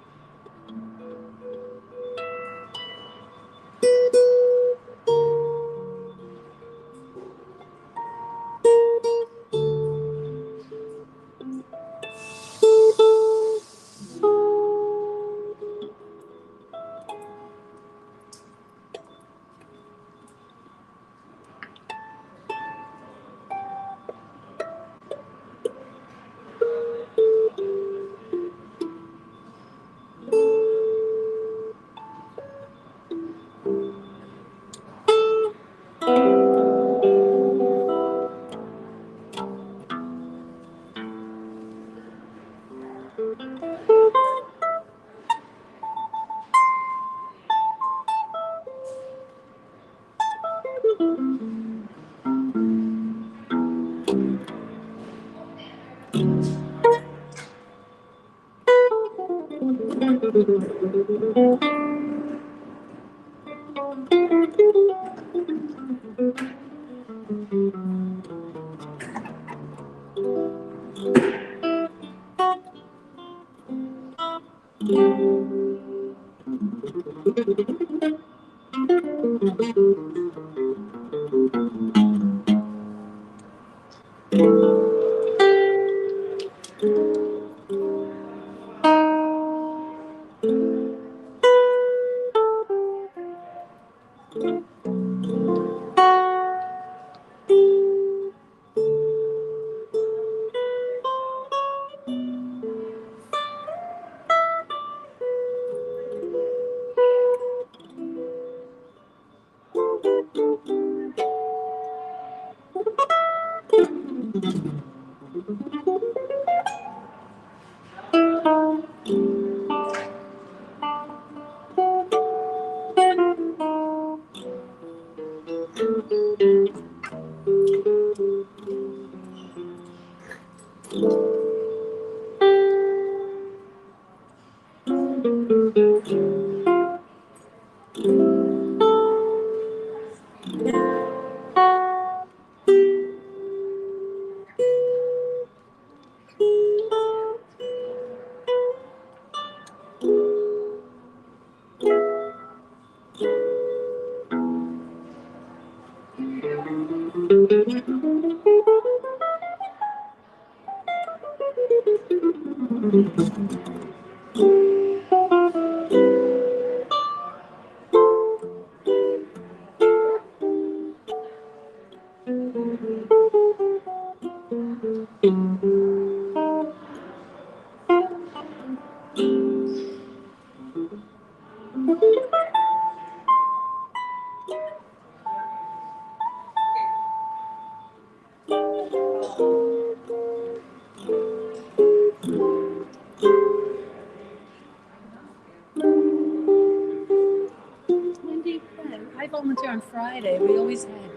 When do you play? I volunteer on Friday. We always had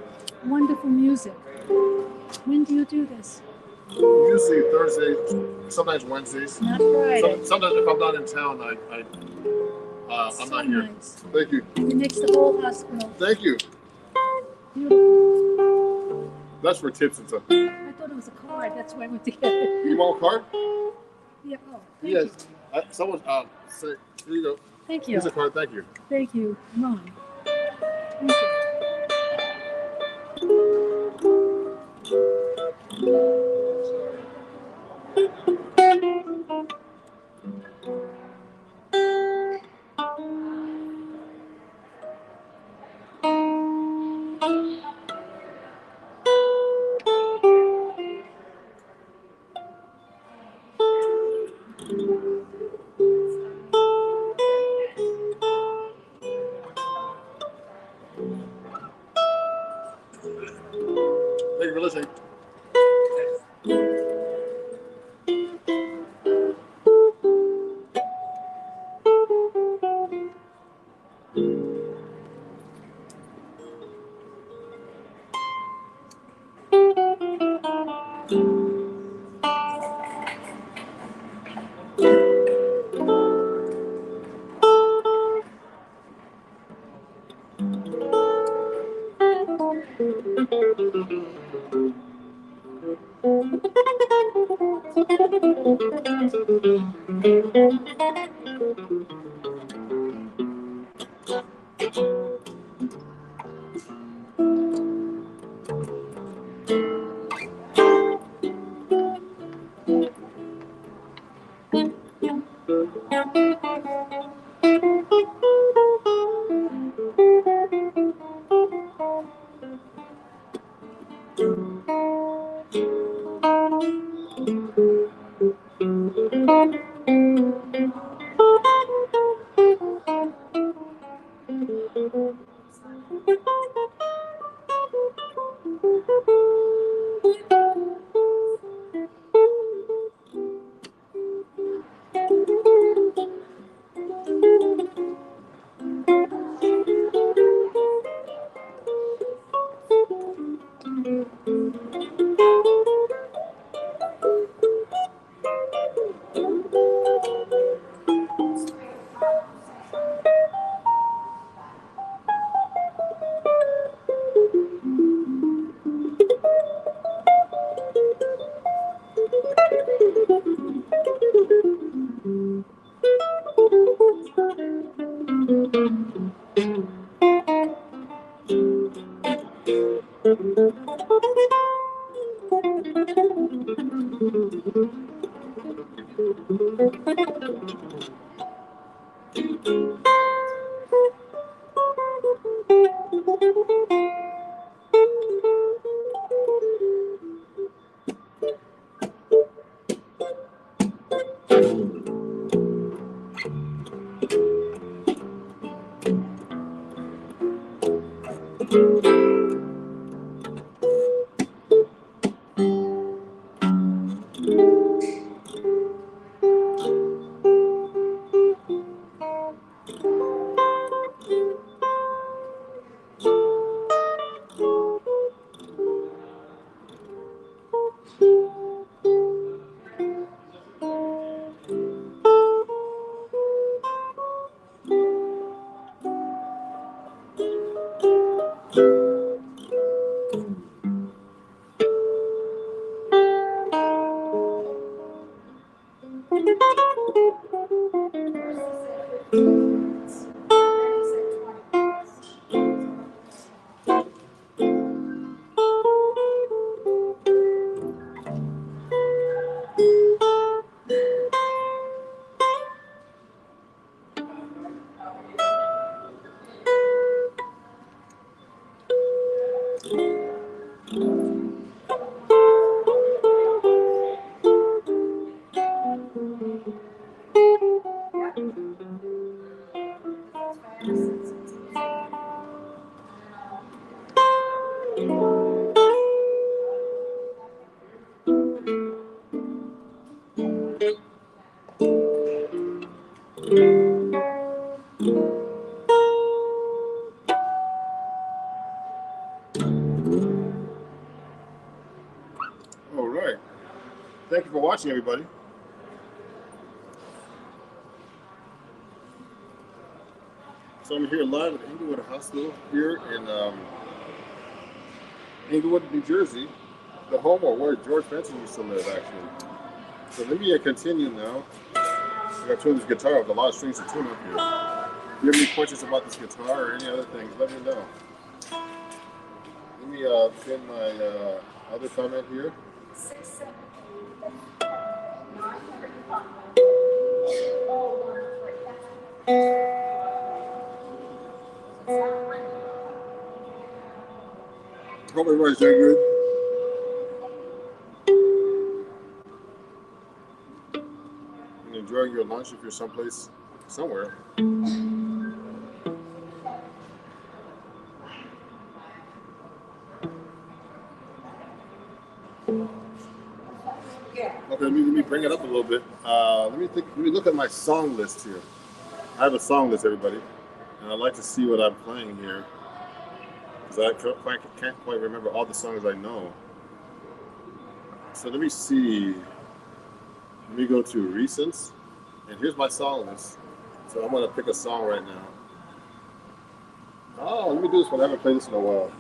wonderful music. When do you do this? Usually Thursdays, sometimes Wednesdays. Not Friday. Sometimes if I'm not in town, I'm So not here. nice. Thank you. It makes the whole hospital Thank you. beautiful. That's for tips and stuff. I thought it was a card. That's why I went to get it. You want a card? Yeah. Oh, thank Yes. you. Someone say, here you go. Thank you. Here's a card. Thank you. Thank you, Mom. Thank you. Thank you for listening. All right. Thank you for watching, everybody. So I'm here live at Inglewood Hospital here in Inglewood, New Jersey, the home of where George Benson used to live, actually. So let me continue now. I got to tune this guitar with a lot of strings to tune up here. If you have any questions about this guitar or any other things, let me know. Let me pin my other comment here. Hope everybody's doing good. And enjoying your lunch if you're someplace, somewhere. Okay, let me bring it up a little bit. Let me look at my song list here. I have a song list, everybody, and I'd like to see what I'm playing here because I can't quite remember all the songs I know. So let me see. Let me go to recents, and here's my song list. So I'm gonna pick a song right now. Oh, let me do this one. I haven't played this in a while.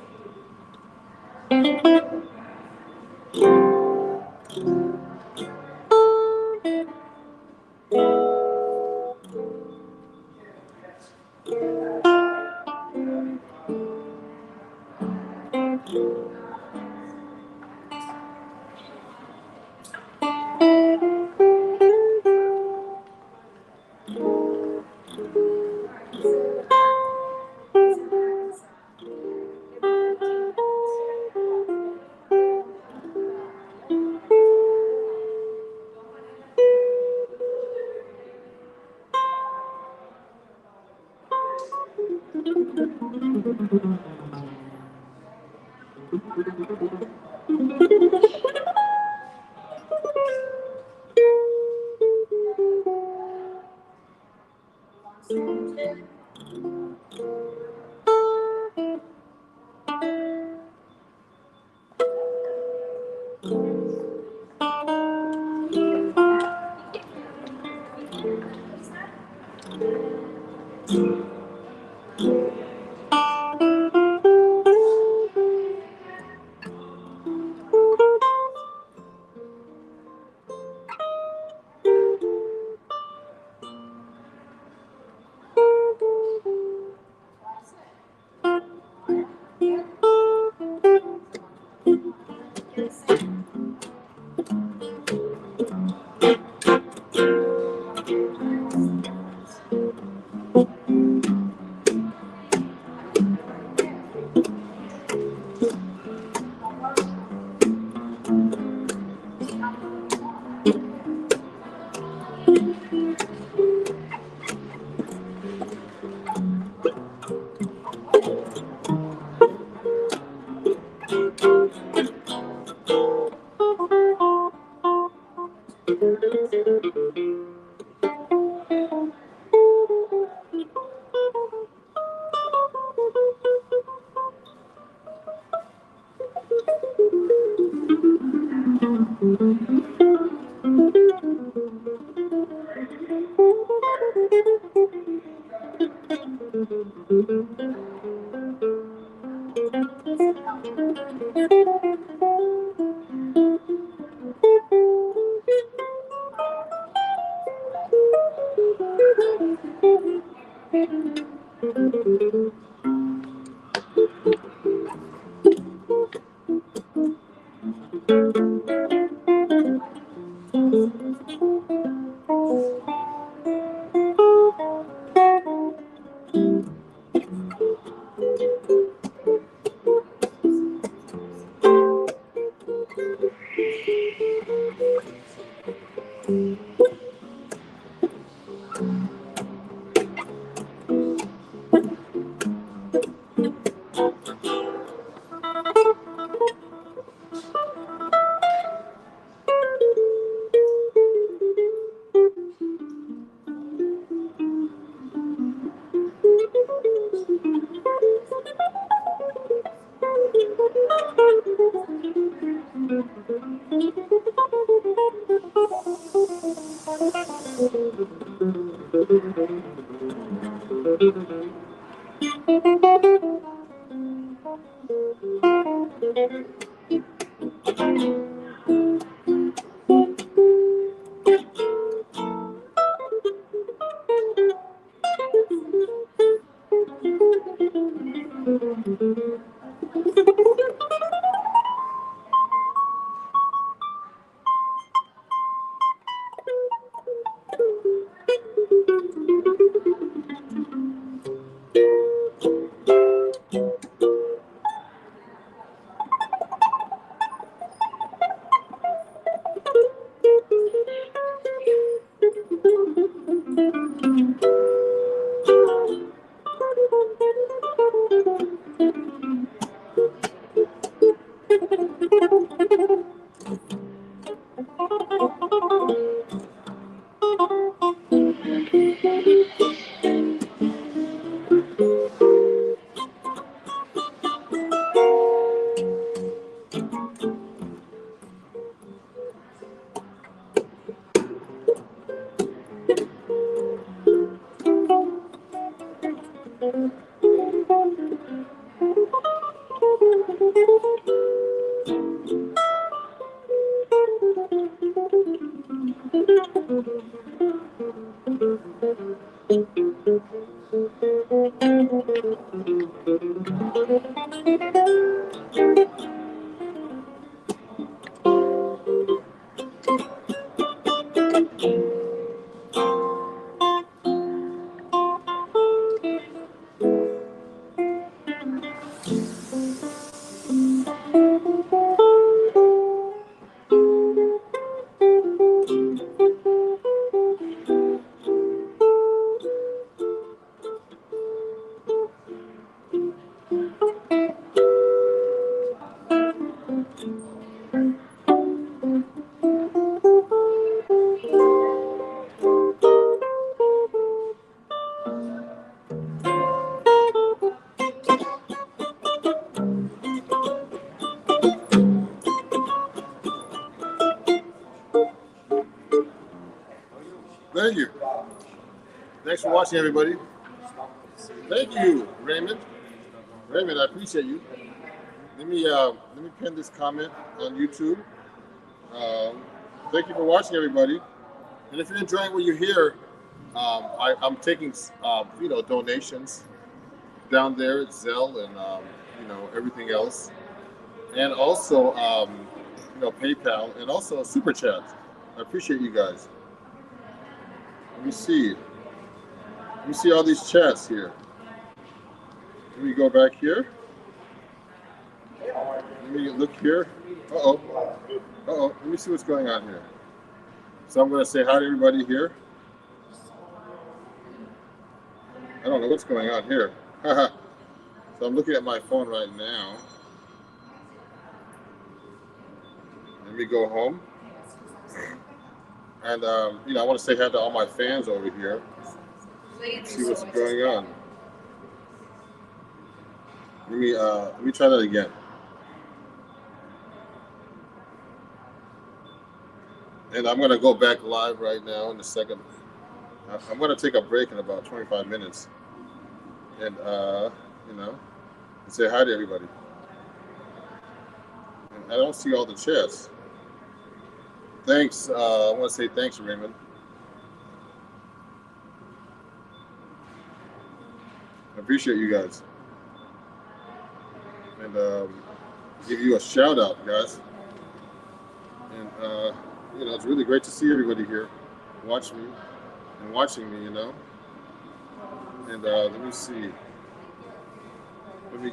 Thank you. Thanks for watching, everybody. Thank you, Raymond. Raymond, I appreciate you. Let me pin this comment on YouTube. Um, Thank you for watching, everybody. And if you're enjoying what you hear, I'm taking donations down there at Zelle and everything else, and also PayPal and also Super Chat. I appreciate you guys. Let me see. Let me see all these chats here. Let me go back here. Let me look here. Uh-oh. Uh-oh. Let me see what's going on here. So I'm going to say hi to everybody here. I don't know what's going on here. So I'm looking at my phone right now. Let me go home. And, I want to say hi to all my fans over here. See what's going on. Let me try that again. And I'm going to go back live right now in a second. I'm going to take a break in about 25 minutes. and you know, and say hi to everybody. And I don't see all the chats. Thanks. I want to say thanks, Raymond. I appreciate you guys, and give you a shout out, guys. And it's really great to see everybody here, watch me and watching me. And let me see. Let me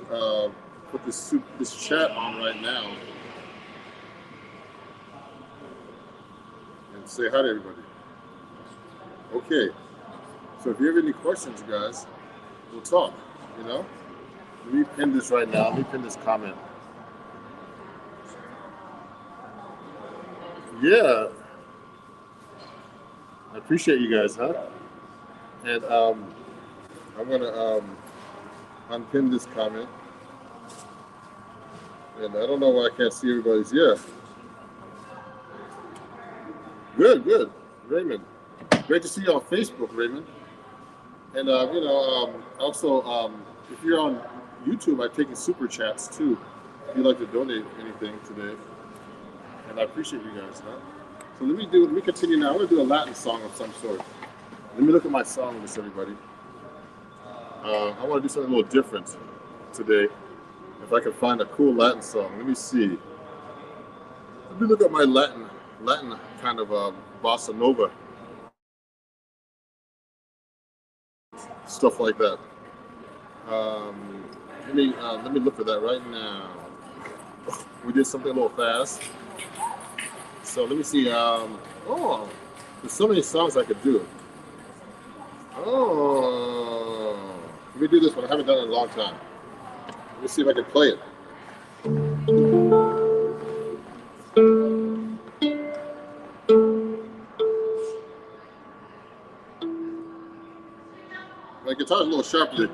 put this chat on right now and say hi to everybody. Okay. So if you have any questions, guys, we'll talk. You know. Let me pin this right now. Let me pin this comment. Yeah, I appreciate you guys, huh? And I'm gonna unpin this comment. And I don't know why I can't see everybody's. Yeah, good, Raymond. Great to see you on Facebook, Raymond. And also, if you're on YouTube, I've taken super chats too. If you'd like to donate anything today, and I appreciate you guys, huh? So let me continue now. I'm gonna do a Latin song of some sort. Let me look at my song list, everybody. I want to do something a little different today. If I can find a cool Latin song, let me see. Let me look at my Latin kind of bossa nova stuff like that. Let me look for that right now. We did something a little fast, so let me see. There's so many songs I could do. Oh, let me do this one. I haven't done it in a long time. Let me see if I can play it. My guitar's a little sharp today.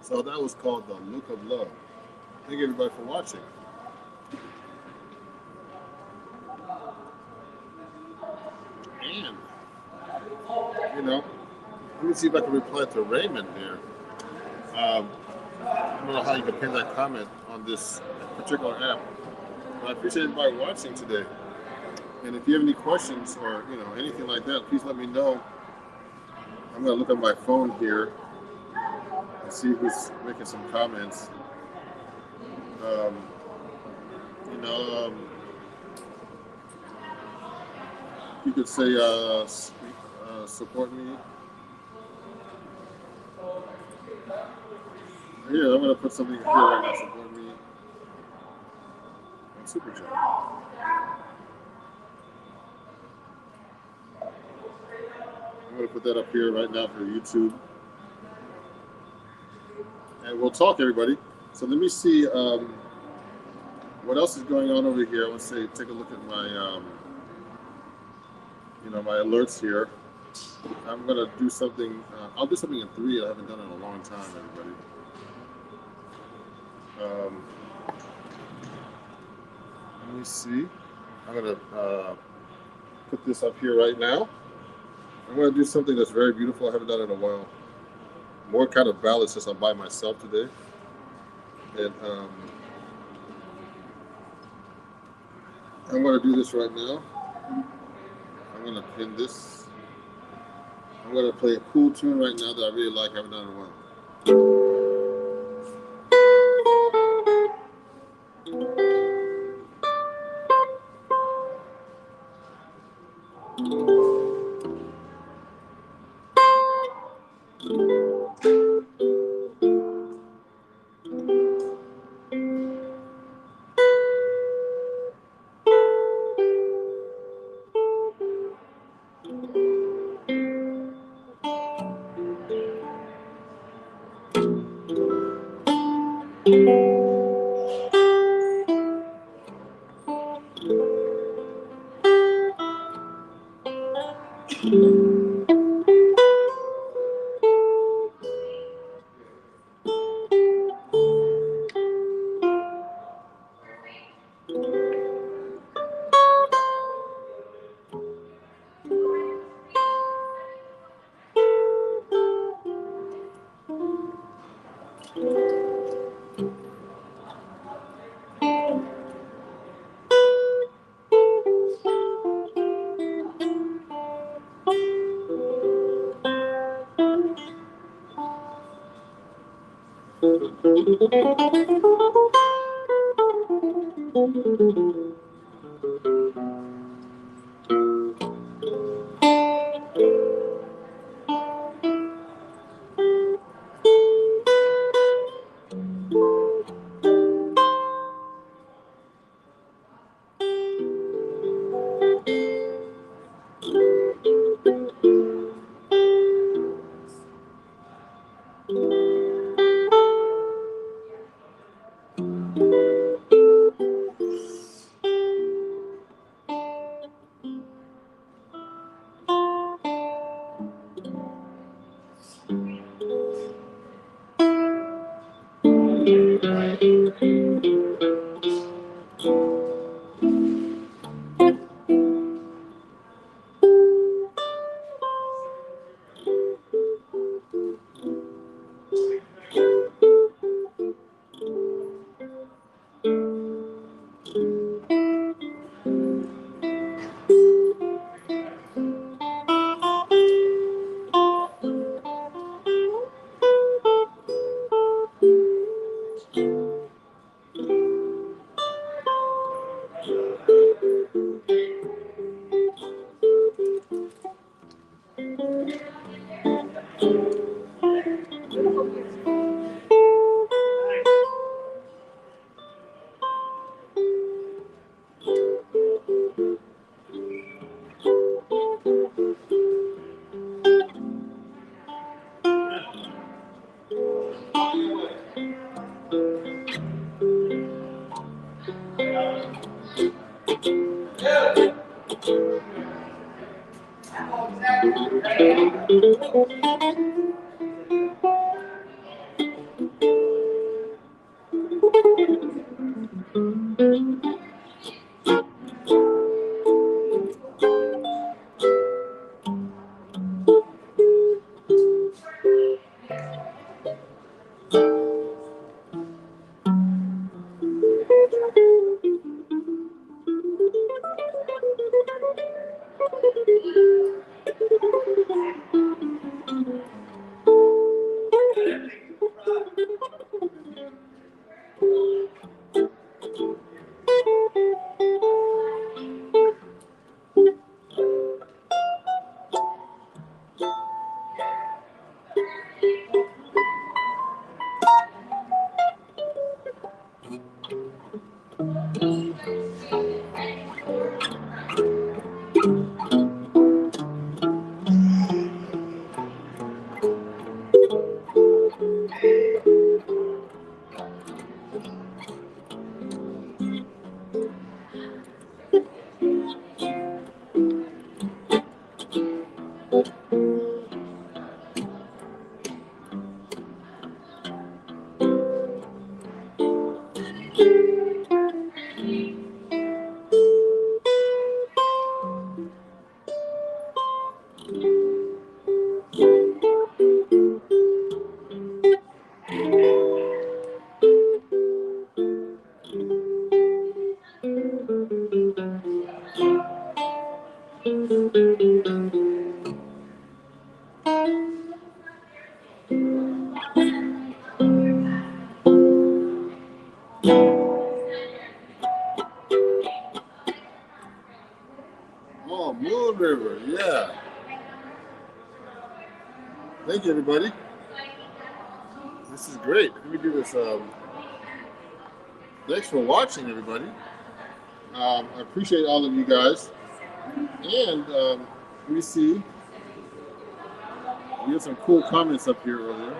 So that was called The Look of Love. Thank you everybody for watching. And, let me see if I can reply to Raymond here. I don't know how you can pin that comment on this particular app. But I appreciate everybody watching today. And if you have any questions or anything like that, please let me know. I'm gonna look at my phone here and see who's making some comments. Um, you know, um, you could say support me. Yeah, I'm gonna put something here right now. Support me on Super Chat. I'm gonna put that up here right now for YouTube, and we'll talk, everybody. So let me see. What else is going on over here? I want to say, take a look at my, my alerts here. I'm gonna do something. I'll do something in 3. I haven't done it in a long time, everybody. Um, Let me see. I'm gonna put this up here right now. I'm gonna do something that's very beautiful. I haven't done it in a while. More kind of ballad since I'm by myself today, and I'm gonna do this right now. I'm gonna pin this. I'm gonna play a cool tune right now that I really like. I haven't done it in a while. River. Yeah. Thank you, everybody. This is great. Let me do this. Thanks for watching, everybody. I appreciate all of you guys. And let me see. We had some cool comments up here earlier.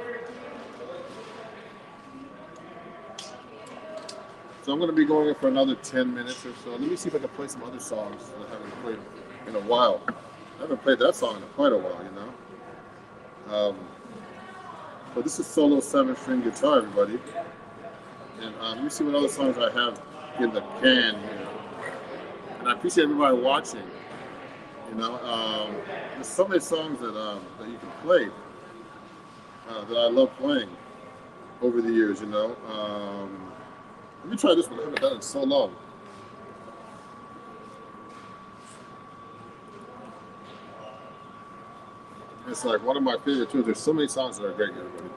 So I'm going to be going in for another 10 minutes or so. Let me see if I can play some other songs that I haven't played in a while. I haven't played that song in quite a while, you know. But this is solo 7-string guitar, everybody. And let me see what other songs I have in the can here. And I appreciate everybody watching. You know, there's so many songs that you can play that I love playing over the years. You know, let me try this one. I haven't done it in so long. It's like one of my favorite tunes. There's so many songs that are great, everybody.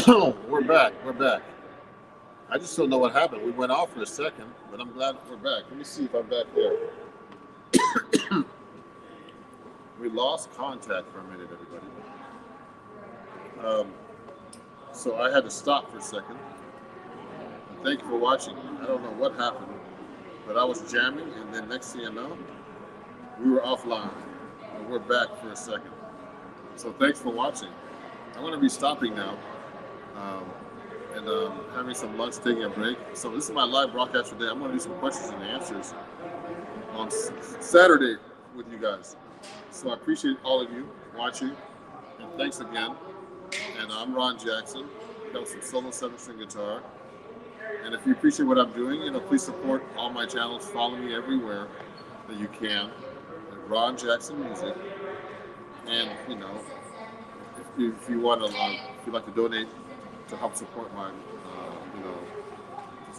We're back. We're back. I just don't know what happened. We went off for a second, but I'm glad we're back. Let me see if I'm back there. We lost contact for a minute, everybody. So I had to stop for a second. And thank you for watching. I don't know what happened, but I was jamming, and then next thing you know, we were offline. And we're back for a second. So thanks for watching. I'm going to be stopping now and having some lunch, taking a break. So this is my live broadcast today. I'm going to do some questions and answers on Saturday with you guys. So I appreciate all of you watching, and thanks again. And I'm Ron Jackson, got some solo 7-string guitar. And if you appreciate what I'm doing, please support all my channels. Follow me everywhere that you can. Ron Jackson Music. And if you want to, if you'd like to donate to help support my,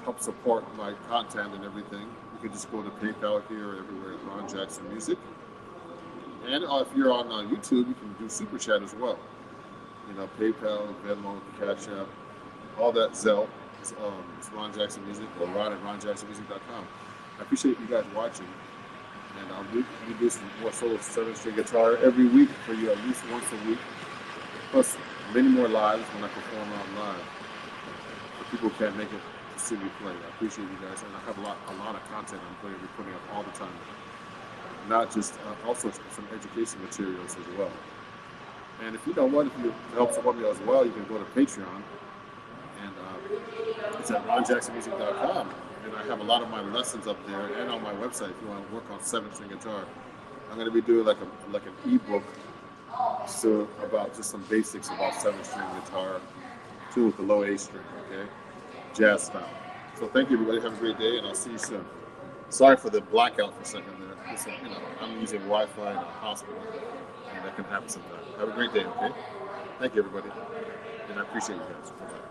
help support my content and everything, you can just go to PayPal here or everywhere at Ron Jackson Music. And if you're on YouTube, you can do Super Chat as well. PayPal, Venmo, Cash App, all that Zelle. It's Ron Jackson Music, or Ron at RonJacksonMusic.com. I appreciate you guys watching. And I'll do some more solo 7-string guitar every week for you, at least once a week. Plus many more lives when I perform out live. For people who can't make it to see me play. I appreciate you guys. And I have a lot of content I'm going to be putting up all the time. Not just, also some education materials as well. And if you help support me as well, you can go to Patreon. And it's at RonJacksonMusic.com. And I have a lot of my lessons up there and on my website if you want to work on 7-string guitar. I'm going to be doing like an ebook so about just some basics about 7-string guitar, too, with the low A string, okay? Jazz style. So thank you, everybody. Have a great day, and I'll see you soon. Sorry for the blackout for a second there. Listen, I'm using Wi-Fi in a hospital, and that can happen sometimes. Have a great day, okay? Thank you, everybody. And I appreciate you guys. Bye-bye.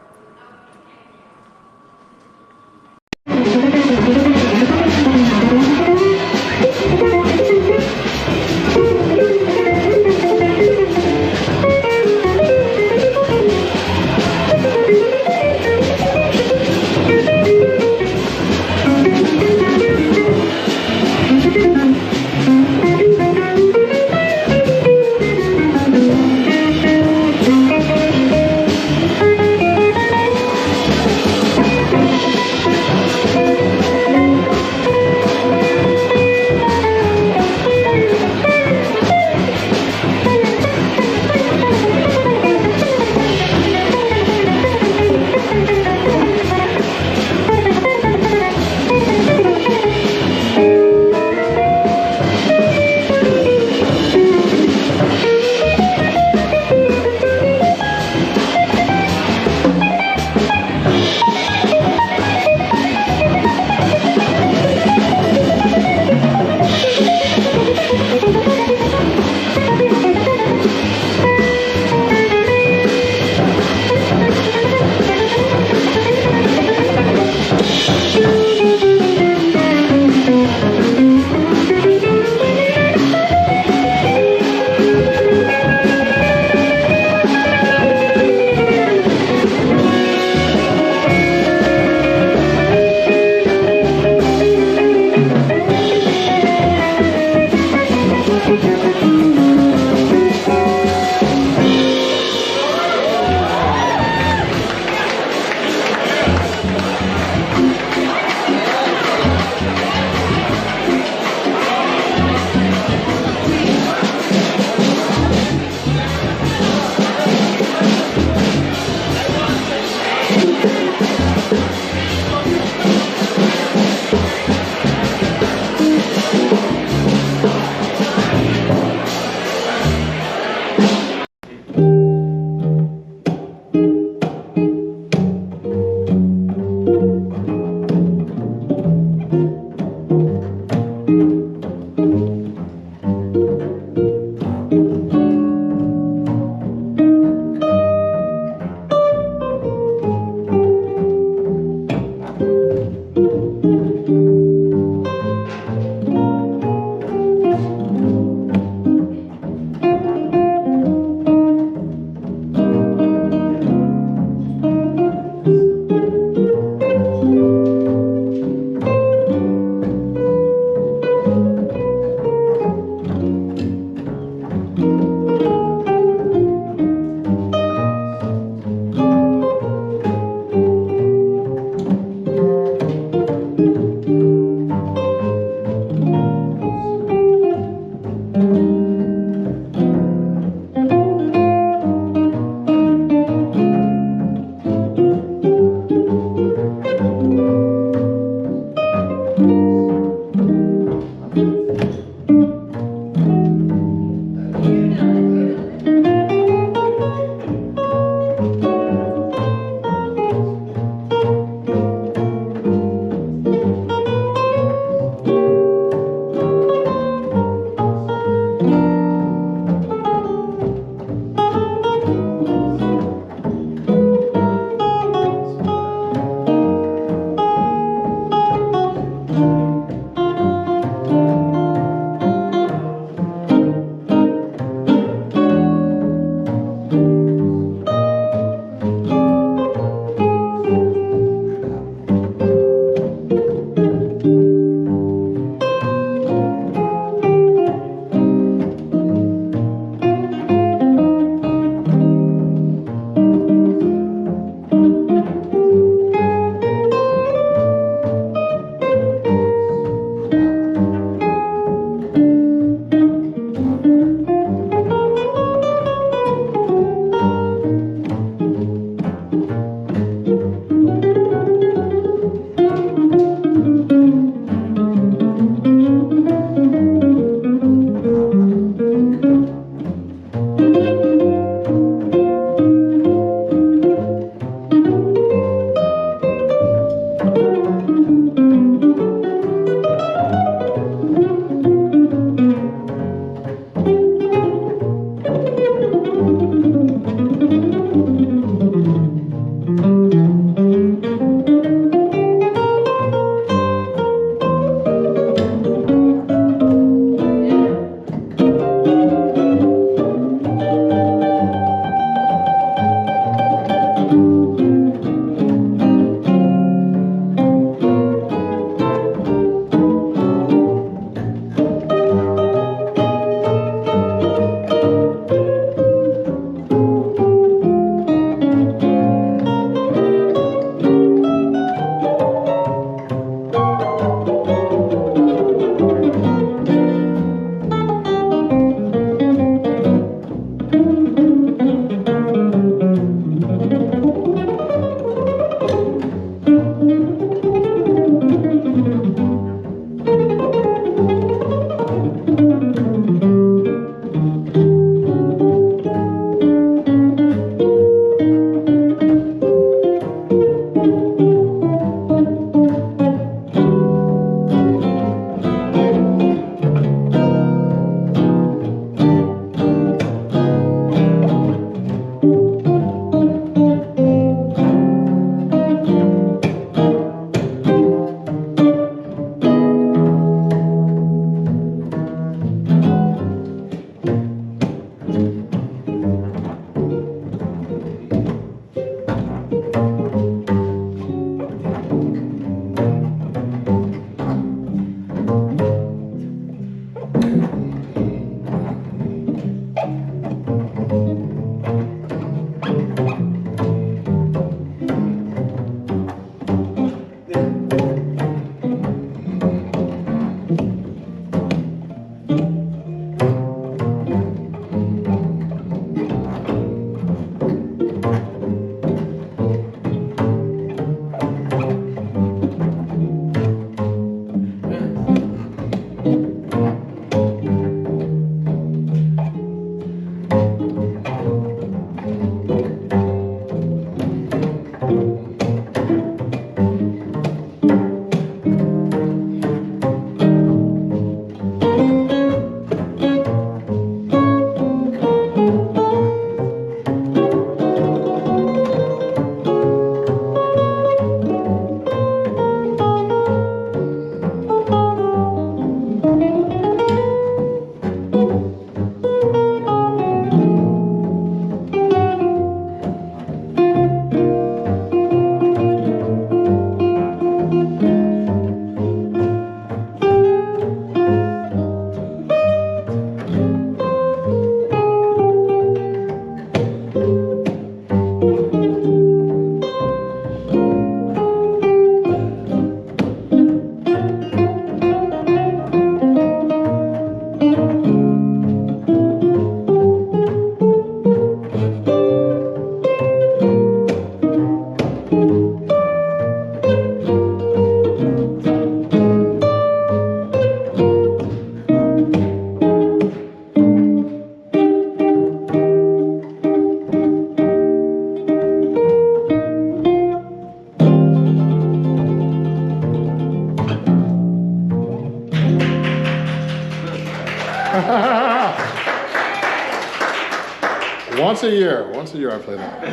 Once a year I play that.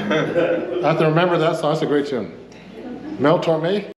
I have to remember that song. That's a great tune. Mel Torme.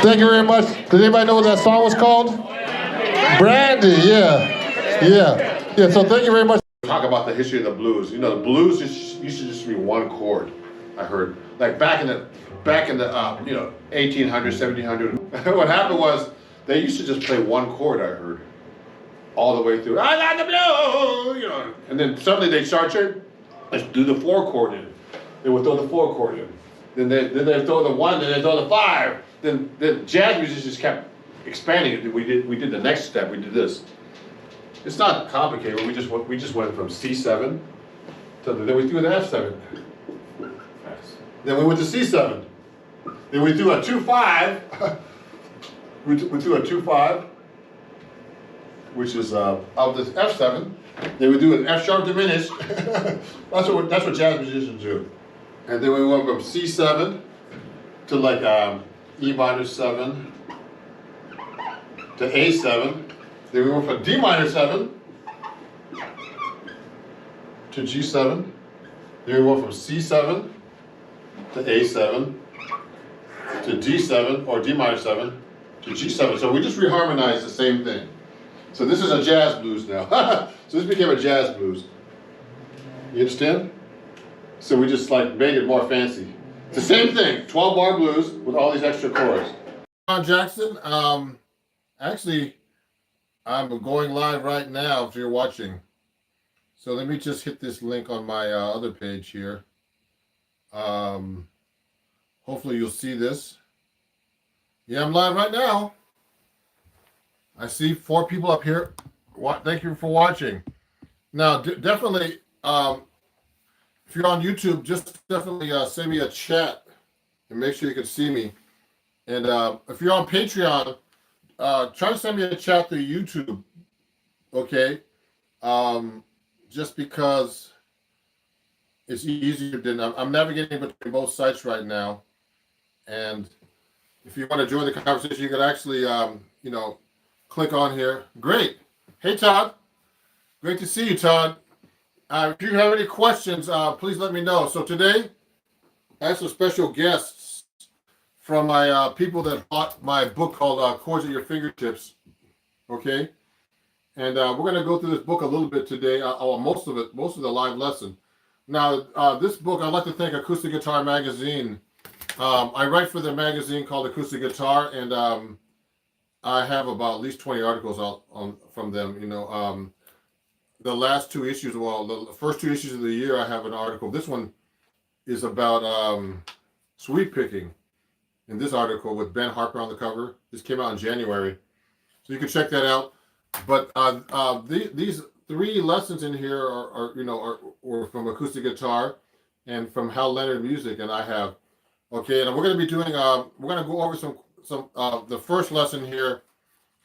Thank you very much. Does anybody know what that song was called? Brandy, yeah. So thank you very much. Talk about the history of the blues. You know, the blues used to just be one chord. I heard, like back in the 1800s, 1700s. What happened was they used to just play one chord. I heard all the way through. I got the blues, you know. And then suddenly they start saying, let's do the 4 chord in. They would throw the 4 chord in. Then they throw the 1. Then they throw the 5. Then the jazz musicians kept expanding it. We did the next step. We did this. It's not complicated. We just went from C7 to then we threw an F7. Then we went to C7. Then we threw a 2-5. we threw a 2-5, which is of the F7. Then we do an F sharp diminished. that's what jazz musicians do. And then we went from C7 to like E minor 7 to A7. Then we went from D minor 7 to G7. Then we went from C7 to A7 to D7 or D minor 7 to G7. So we just reharmonized the same thing. So this is a jazz blues now. So this became a jazz blues. You understand? So we just like made it more fancy. It's the same thing, 12-bar blues with all these extra chords. John Jackson, actually, I'm going live right now if you're watching. So let me just hit this link on my other page here. Hopefully you'll see this. Yeah, I'm live right now. I see 4 people up here. Thank you for watching. Now, definitely, if you're on YouTube, just definitely send me a chat and make sure you can see me. And if you're on Patreon, try to send me a chat through YouTube, okay? Just because it's easier than I'm navigating between both sites right now. And if you want to join the conversation, you can actually, click on here. Great. Hey, Todd. Great to see you, Todd. If you have any questions, please let me know. So today, I have some special guests from my people that bought my book called Chords at Your Fingertips. Okay? And we're going to go through this book a little bit today, most of the live lesson. Now, this book, I'd like to thank Acoustic Guitar Magazine. I write for the magazine called Acoustic Guitar, and I have about at least 20 articles from them. The last 2 issues, the first 2 issues of the year, I have an article. This one is about sweep picking. In this article with Ben Harper on the cover. This came out in January. So you can check that out. But these 3 lessons in here are from acoustic guitar and from Hal Leonard Music, and I have. Okay, and we're going to be doing, we're going to go over some the first lesson here,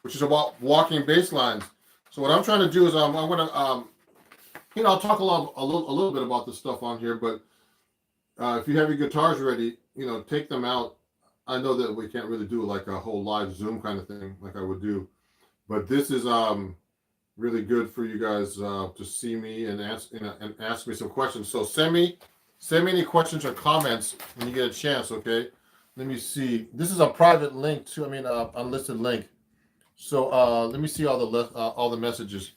which is about walking bass lines. So what I'm trying to do is I'm going to I'll talk a little bit about this stuff on here, but if you have your guitars ready, take them out. I know that we can't really do like a whole live Zoom kind of thing like I would do, but this is really good for you guys to see me and ask me some questions. So send me any questions or comments when you get a chance. Okay, let me see. This is a private link to, unlisted link. So let me see all the messages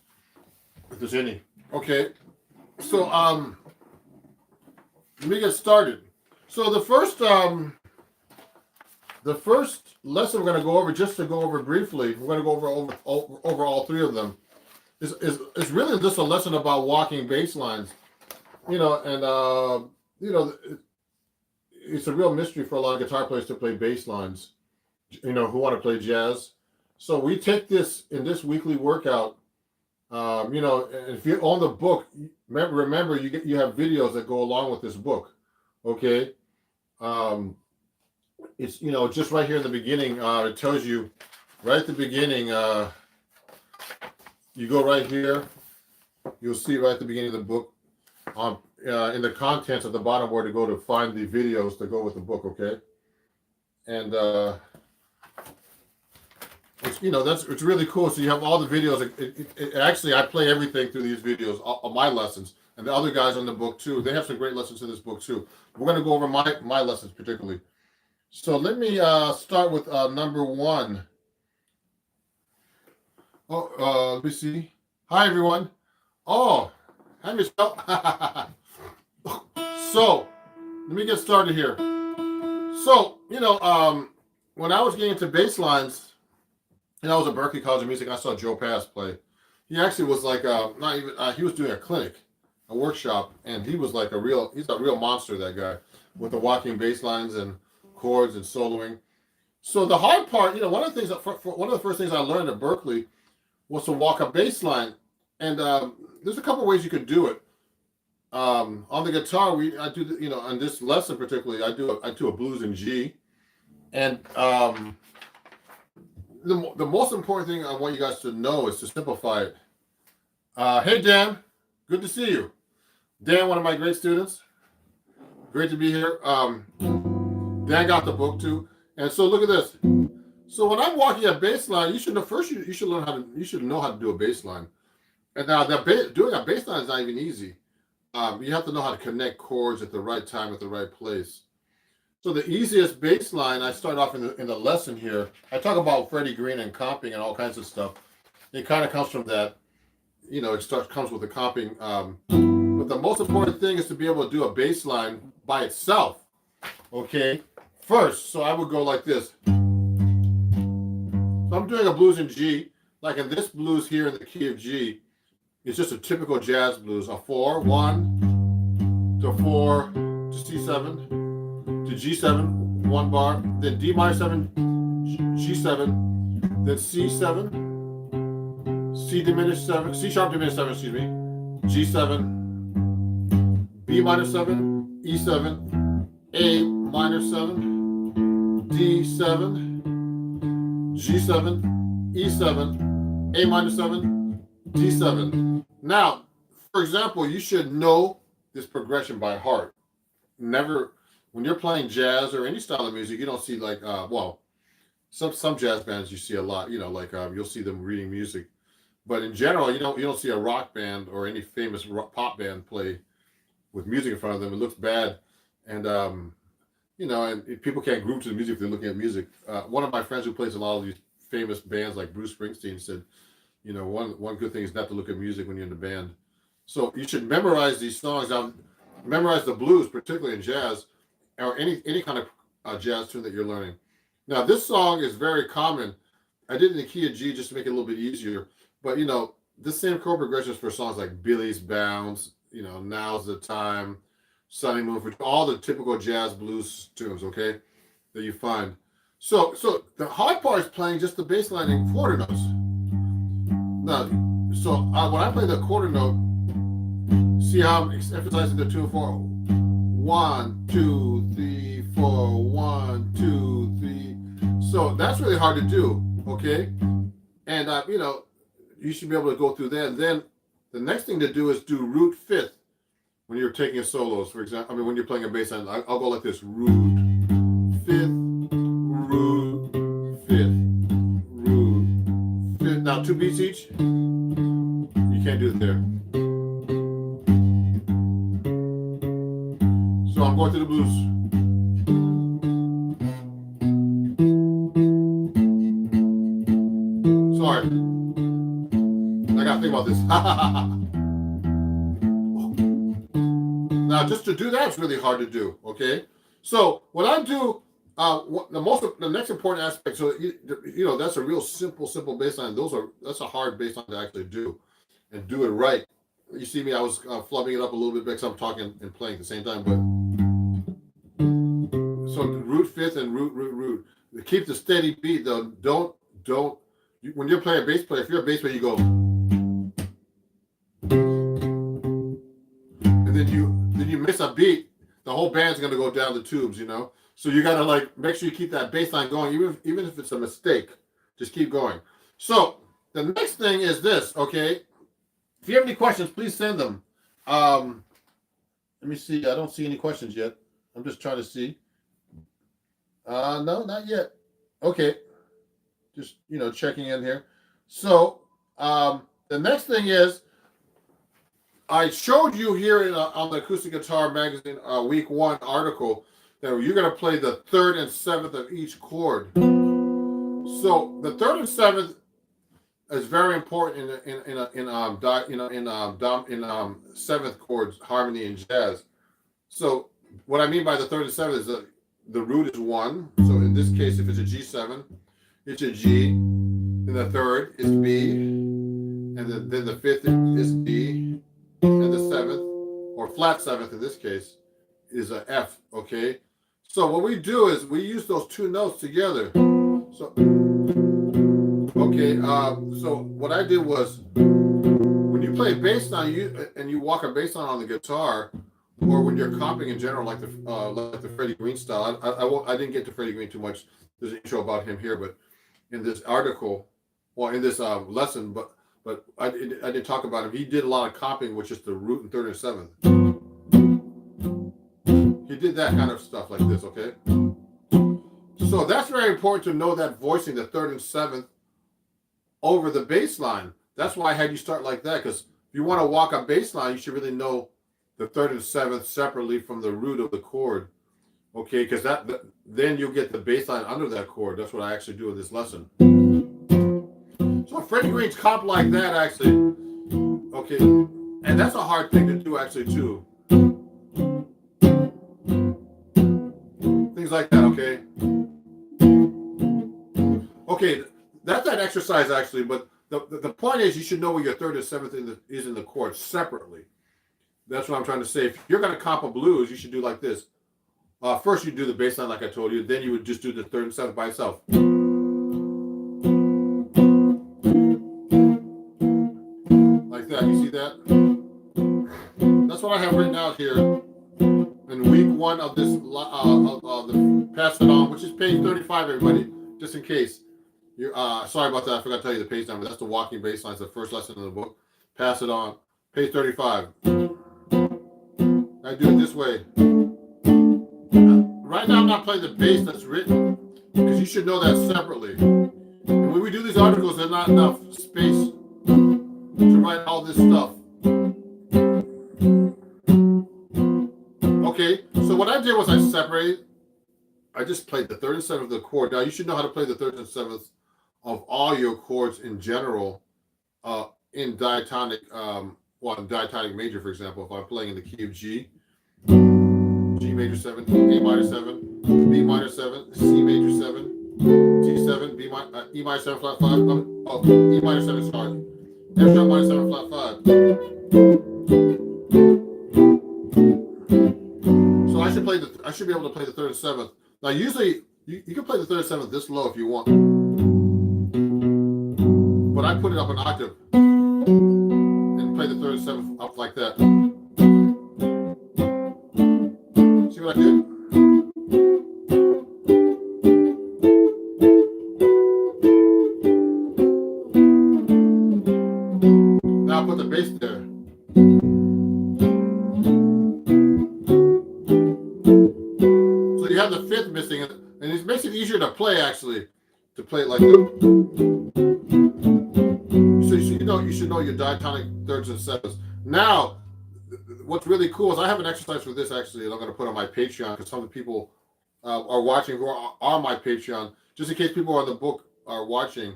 if there's any. Okay, so let me get started. So the first lesson we're going to go over, just to go over briefly, we're going to go over all three of them. Is really just a lesson about walking bass lines, and it's a real mystery for a lot of guitar players to play bass lines, who want to play jazz. So we take this in this weekly workout. And if you own the book, remember you have videos that go along with this book. Okay, it's just right here in the beginning. It tells you right at the beginning. You go right here, you'll see right at the beginning of the book, in the contents at the bottom where to go to find the videos to go with the book, okay? And it's really cool. So you have all the videos. Actually, I play everything through these videos, all my lessons, and the other guys on the book too. They have some great lessons in this book too. We're going to go over my lessons particularly. So let me start with number one. Let me see. Hi, everyone. Oh, hi, Michelle. So, let me get started here. So, when I was getting into bass lines, I was at Berklee College of Music. I saw Joe Pass play. He actually was like, he was doing a clinic, a workshop, and he was like he's a real monster, that guy, with the walking bass lines and chords and soloing. So the hard part, one of the things, one of the first things I learned at Berklee was to walk a bass line, and there's a couple ways you could do it. On the guitar, I do on this lesson particularly, I do a blues in G, and the most important thing I want you guys to know is to simplify it. Hey Dan, good to see you. Dan, one of my great students. Great to be here. Dan got the book too, and so look at this. So when I'm walking a bass line, you should know how to do a bass line. And now doing a bass line is not even easy. You have to know how to connect chords at the right time, at the right place. So the easiest bass line, I start off in the lesson here. I talk about Freddie Green and comping and all kinds of stuff. It kind of comes from that, comes with the comping. But the most important thing is to be able to do a bass line by itself. Okay, first, so I would go like this. So I'm doing a blues in G, like in this blues here in the key of G. It's just a typical jazz blues. A 4, 1 to 4 to C7 to G7, 1 bar, then D minor 7, G7, then C7, C diminished 7, C sharp diminished 7, excuse me, G7, B minor 7, E7, A minor 7, D7, G7, E7, A minor 7, D7. Now, for example, you should know this progression by heart. Never, when you're playing jazz or any style of music, you don't see like, some jazz bands you see a lot, you'll see them reading music. But in general, you don't see a rock band or any famous pop band play with music in front of them. It looks bad. And, and people can't groove to the music if they're looking at music. One of my friends who plays a lot of these famous bands like Bruce Springsteen said, one good thing is not to look at music when you're in the band. So you should memorize these songs. Memorize the blues, particularly in jazz, or any kind of jazz tune that you're learning. Now, this song is very common. I did it in the key of G just to make it a little bit easier. But, the same chord progressions for songs like Billy's Bounce, Now's the Time, Sunny Moon, for all the typical jazz blues tunes, okay, that you find. So the hard part is playing just the bass line and quarter notes. Now, when I play the quarter note, see how I'm emphasizing the 2 and 4. 1, 2, 3, 4, 1, 2, 3. So that's really hard to do, okay? And you should be able to go through that. And then the next thing to do is do root fifth when you're taking solos. For example, I mean when you're playing a bass line, I'll go like this: root fifth, root fifth, root fifth. Now 2 beats each. You can't do it there. So I'm going through the blues. Sorry. I gotta think about this. Now, just to do that, it's really hard to do, okay? So what I do, the next important aspect, so you know, that's a real simple bass line. That's a hard bass line to actually do and do it right. You see me, I was flubbing it up a little bit because I'm talking and playing at the same time, but so root fifth and root. Keep the steady beat though. Don't when you're playing a bass player, if you're a bass player, you go, and then you miss a beat, the whole band's gonna go down the tubes, you know. So you gotta like make sure you keep that bass line going, even if it's a mistake, just keep going. So the next thing is this, okay? If you have any questions, please send them. Let me see. I don't see any questions yet. I'm just trying to see. No, not yet. Okay. Just, you know, checking in here. So the next thing is, I showed you here on the Acoustic Guitar Magazine week 1 article that you're going to play the 3rd and 7th of each chord. So the 3rd and 7th is very important in 7th chords harmony in jazz. So what I mean by the 3rd and 7th is that the root is 1. So in this case, if it's a G7, it's a G. Then the 3rd is B, and then the 5th is D, and the 7th, or flat 7th in this case, is a F. Okay. So what we do is we use those 2 notes together. So. Okay, so what I did was, when you play bass line, you walk a bass line on the guitar, or when you're comping in general, like the Freddie Green style. I didn't get to Freddie Green too much. There's an intro about him here, but in this article, well, in this lesson, but I didn't talk about him. He did a lot of comping, which is the root and 3rd and 7th. He did that kind of stuff like this. Okay, so that's very important to know that voicing the 3rd and 7th over the bass line. That's why I had you start like that, because if you want to walk a bass line, you should really know the 3rd and 7th separately from the root of the chord. Okay, because then you'll get the bass line under that chord. That's what I actually do in this lesson. So Freddie Green's comp like that actually. Okay, and that's a hard thing to do actually too. Things like that, okay? Okay, that's that exercise actually, but the point is you should know where your 3rd and 7th is in the chord separately. That's what I'm trying to say. If you're going to comp a blues, you should do like this. First you do the bass line like I told you, then you would just do the 3rd and 7th by itself. Like that, you see that? That's what I have written out here in week 1 of this, the Pass It On, which is page 35, everybody, just in case. Sorry about that. I forgot to tell you the page number. That's the walking bass line. It's the first lesson in the book. Pass It On. Page 35. I do it this way. Right now I'm not playing the bass that's written, because you should know that separately. And when we do these articles, there's not enough space to write all this stuff. Okay, so what I did was I separated. I just played the 3rd and 7th of the chord. Now you should know how to play the 3rd and 7th of all your chords in general, in diatonic, in diatonic major, for example. If I'm playing in the key of G, G major 7, A minor 7, B minor 7, C major 7, D7, E minor 7 flat 5, E minor 7 sorry, F sharp minor 7 flat 5. So I should be able to play the 3rd and 7th. Now usually you can play the 3rd and 7th this low if you want, but I put it up an octave and play the 3rd and 7th up like that. See what I did? Now I put the bass there. easier to play actually, to play it like that. So you should know your diatonic thirds and sevenths. Now, what's really cool is I have an exercise for this actually, and I'm going to put on my Patreon because some of the people are watching who are on my Patreon. Just in case people on the book are watching,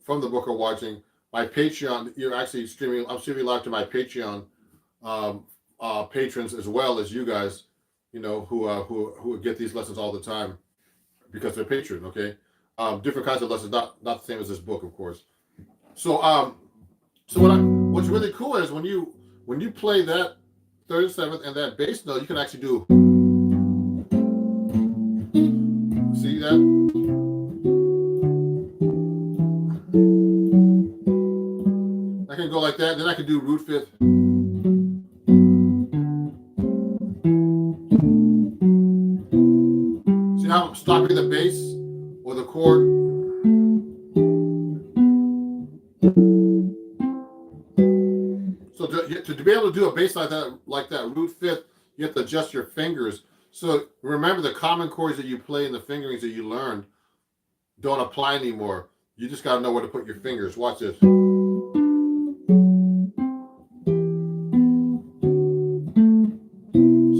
from the book are watching my Patreon. You're actually streaming. I'm streaming live to my Patreon patrons as well as you guys. You know who get these lessons all the time because they're patron. Okay, different kinds of lessons, not the same as this book, of course. So what's really cool is when you play that third and seventh and that bass note, you can actually do. See that? I can go like that. Then I can do root fifth. See how I'm stopping the bass or the chord? So to be able to do a bass like that root fifth, you have to adjust your fingers. So remember the common chords that you play and the fingerings that you learned don't apply anymore. You just got to know where to put your fingers. Watch this. See,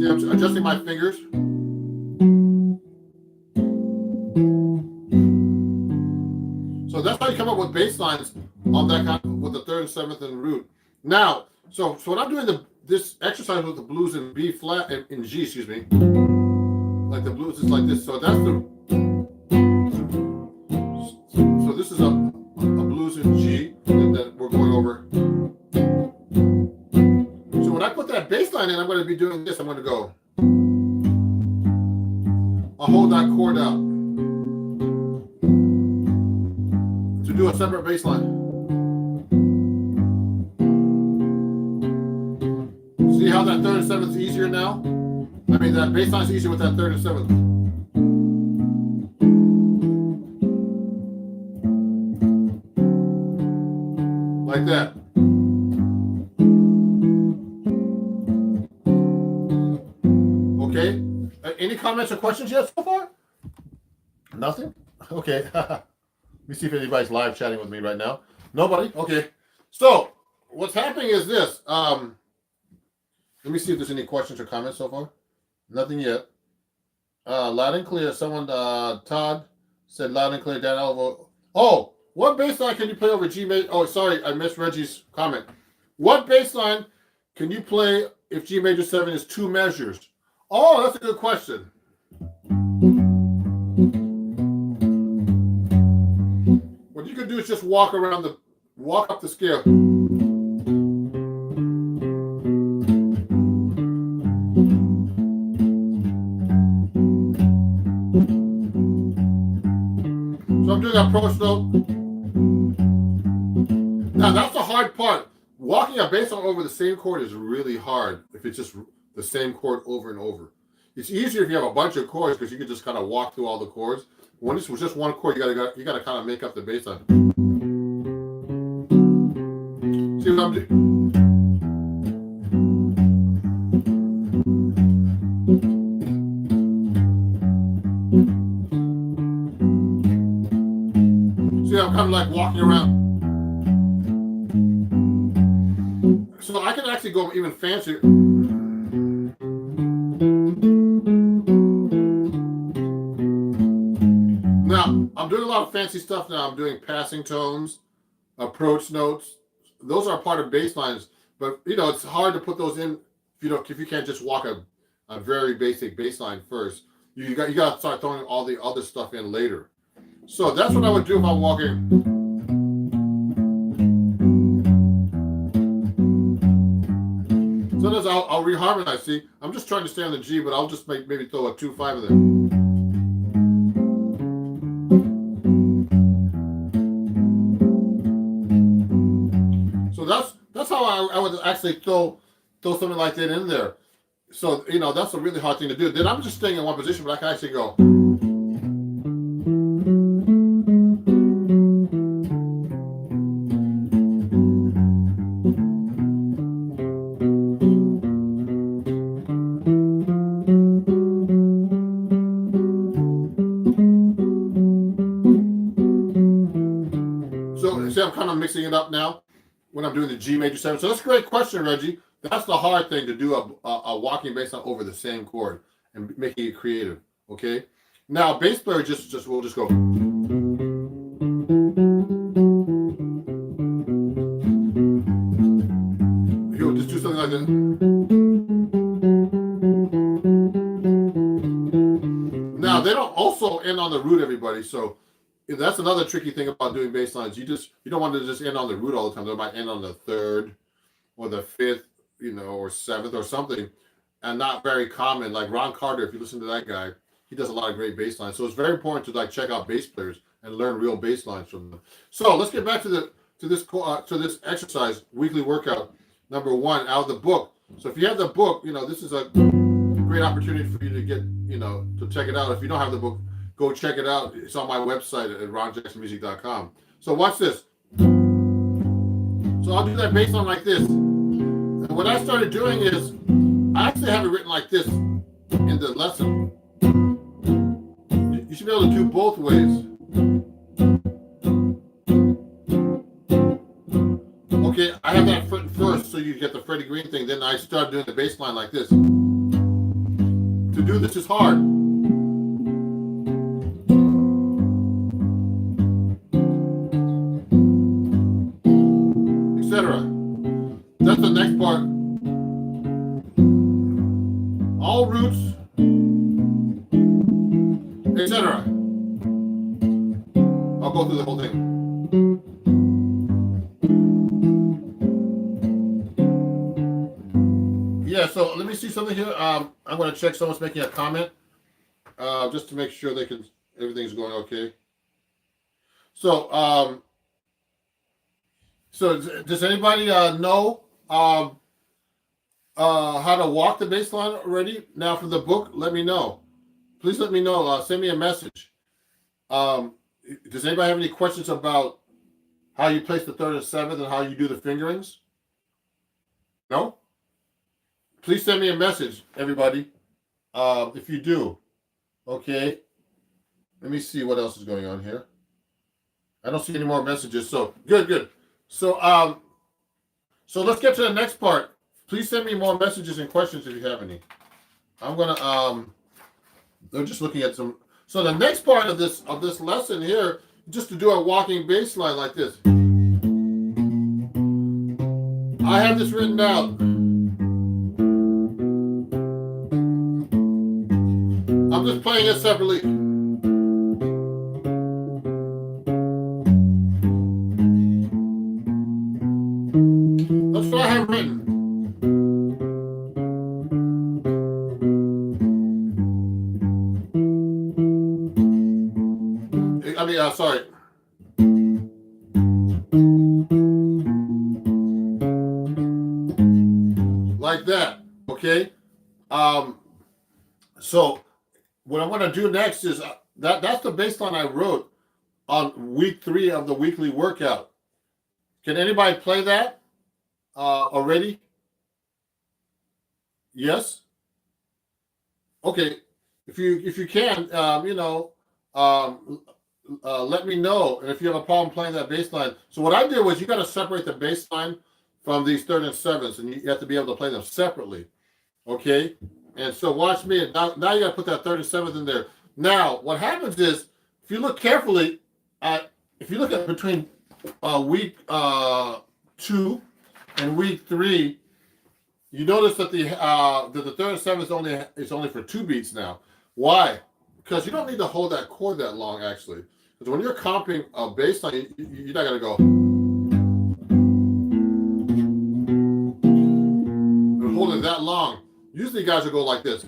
I'm adjusting my fingers. So that's how you come up with bass lines on that kind of, with the third and seventh and root. Now, so when I'm doing this exercise with the blues in B flat in G, excuse me, like the blues is like this. So that's so this is a blues in G that we're going over. So when I put that bass line in, I'm going to be doing this. I'm going to go. I'll hold that chord out to do a separate bass line. See how that third and seventh is easier now? I mean, that bass line is easier with that third and seventh. Like that. Okay. Any comments or questions yet so far? Nothing? Okay. Let me see if anybody's live chatting with me right now. Nobody? Okay. So, what's happening is this. Let me see if there's any questions or comments so far. Nothing yet. Loud and clear. Someone, Todd, said loud and clear. Dan Alvo. Oh, what bass line can you play over G major? Oh, sorry, I missed Reggie's comment. What bass line can you play if G major 7 is 2 measures? Oh, that's a good question. What you can do is just walk up the scale. So I'm doing approach note. Now that's the hard part. Walking a bass note over the same chord is really hard if it's just the same chord over and over. It's easier if you have a bunch of chords because you can just kind of walk through all the chords. When it's just one chord, you gotta kind of make up the bass line. See what I'm doing? See, I'm kind of like walking around. So I can actually go even fancier. Now, I'm doing a lot of fancy stuff now. I'm doing passing tones, approach notes. Those are part of bass lines, but it's hard to put those in if you can't just walk a very basic bass line first. You got to start throwing all the other stuff in later. So that's what I would do if I'm walking. Sometimes I'll reharmonize. See, I'm just trying to stay on the G, but I'll just maybe throw a 2-5 in there. So that's how I would actually throw something like that in there. So that's a really hard thing to do. Then I'm just staying in one position, but I can actually go. mixing it up now when I'm doing the G major 7. So that's a great question, Reggie. That's the hard thing, to do a walking bass line over the same chord and making it creative. Okay. Now bass player we'll just go. You'll just do something like that. Now they don't also end on the root, everybody. So that's another tricky thing about doing bass lines. You don't want to just end on the root all the time. They might end on the 3rd or the 5th, or 7th or something, and not very common. Like Ron Carter, if you listen to that guy, he does a lot of great bass lines. So it's very important to check out bass players and learn real bass lines from them. So let's get back to this exercise, weekly workout number 1 out of the book. So if you have the book, this is a great opportunity for you to get, to check it out. If you don't have the book, go check it out. It's on my website at ronjacksonmusic.com. So watch this. So I'll do that bass line like this. And what I started doing is, I actually have it written like this in the lesson. You should be able to do both ways. Okay, I have that written first, so you get the Freddie Green thing. Then I start doing the bass line like this. To do this is hard. Etc. That's the next part. All roots, etc. I'll go through the whole thing. Yeah, so let me see something here. I'm going to check someone's making a comment, just to make sure everything's going okay. So, does anybody know how to walk the bass line already? Now from the book, let me know. Please let me know. Send me a message. Does anybody have any questions about how you place the 3rd and 7th and how you do the fingerings? No? Please send me a message, everybody, if you do. Okay. Let me see what else is going on here. I don't see any more messages. So good. So so let's get to the next part. Please send me more messages and questions if you have any. I'm gonna I'm just looking at some. So the next part of this lesson here, just to do a walking bass line like this. I have this written out. I'm just playing it separately. That's what I have written. Sorry. Like that, okay? So what I'm going to do next is that's the bass line I wrote on week 3 of the weekly workout. Can anybody play that already? Yes? Okay. If you can, let me know. And if you have a problem playing that bass line. So what I did was, you got to separate the bass line from these 3rd and 7ths, and you have to be able to play them separately. Okay? And so watch me. Now you got to put that 3rd and 7th in there. Now, what happens is, if you look carefully if you look at between week 2 and week 3, you notice that the 3rd and 7th is only for 2 beats now. Why? Because you don't need to hold that chord that long, actually. Because when you're comping a bass line, you're not going to go and hold it that long. Usually guys will go like this.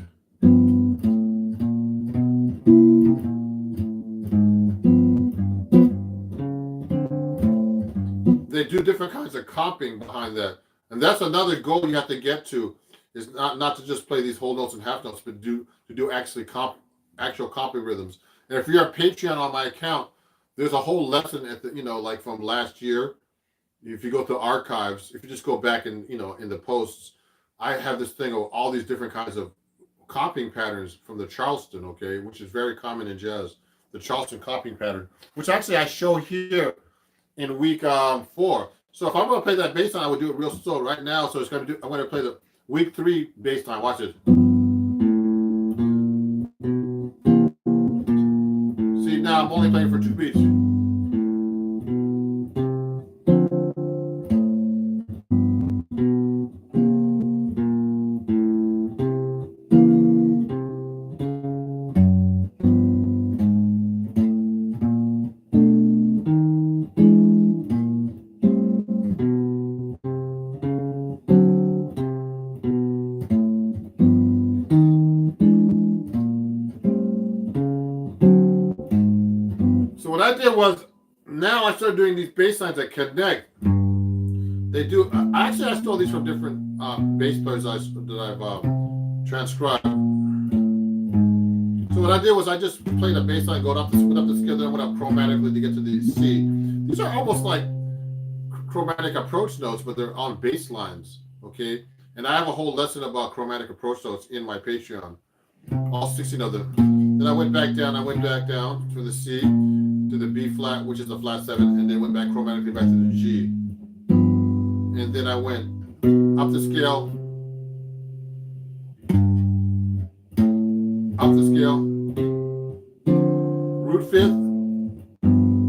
They do different kinds of comping behind that. And that's another goal you have to get to, is not to just play these whole notes and half notes, but to do actual comping rhythms. And if you're a Patreon on my account, there's a whole lesson at the, like from last year. If you go to archives, if you just go back and, in the posts, I have this thing of all these different kinds of comping patterns from the Charleston, okay, which is very common in jazz. The Charleston comping pattern, which actually I show here in week 4. So if I'm going to play that bass line, I would do it real slow right now. So I'm going to play the week 3 bass line. Watch it. See, now I'm only playing for 2 beats. So what I did was, now I started doing these bass lines that connect. They do. Actually, I stole these from different bass players that I've transcribed. So what I did was I just played a bass line, going up the split up the scale, then went up chromatically to get to the C. These are almost like chromatic approach notes, but they're on bass lines. Okay, and I have a whole lesson about chromatic approach notes in my Patreon. All 16 of them. Then I went back down. I went back down to the C, to the B flat, which is the flat 7, and then went back chromatically back to the G. And then I went up the scale, root 5th,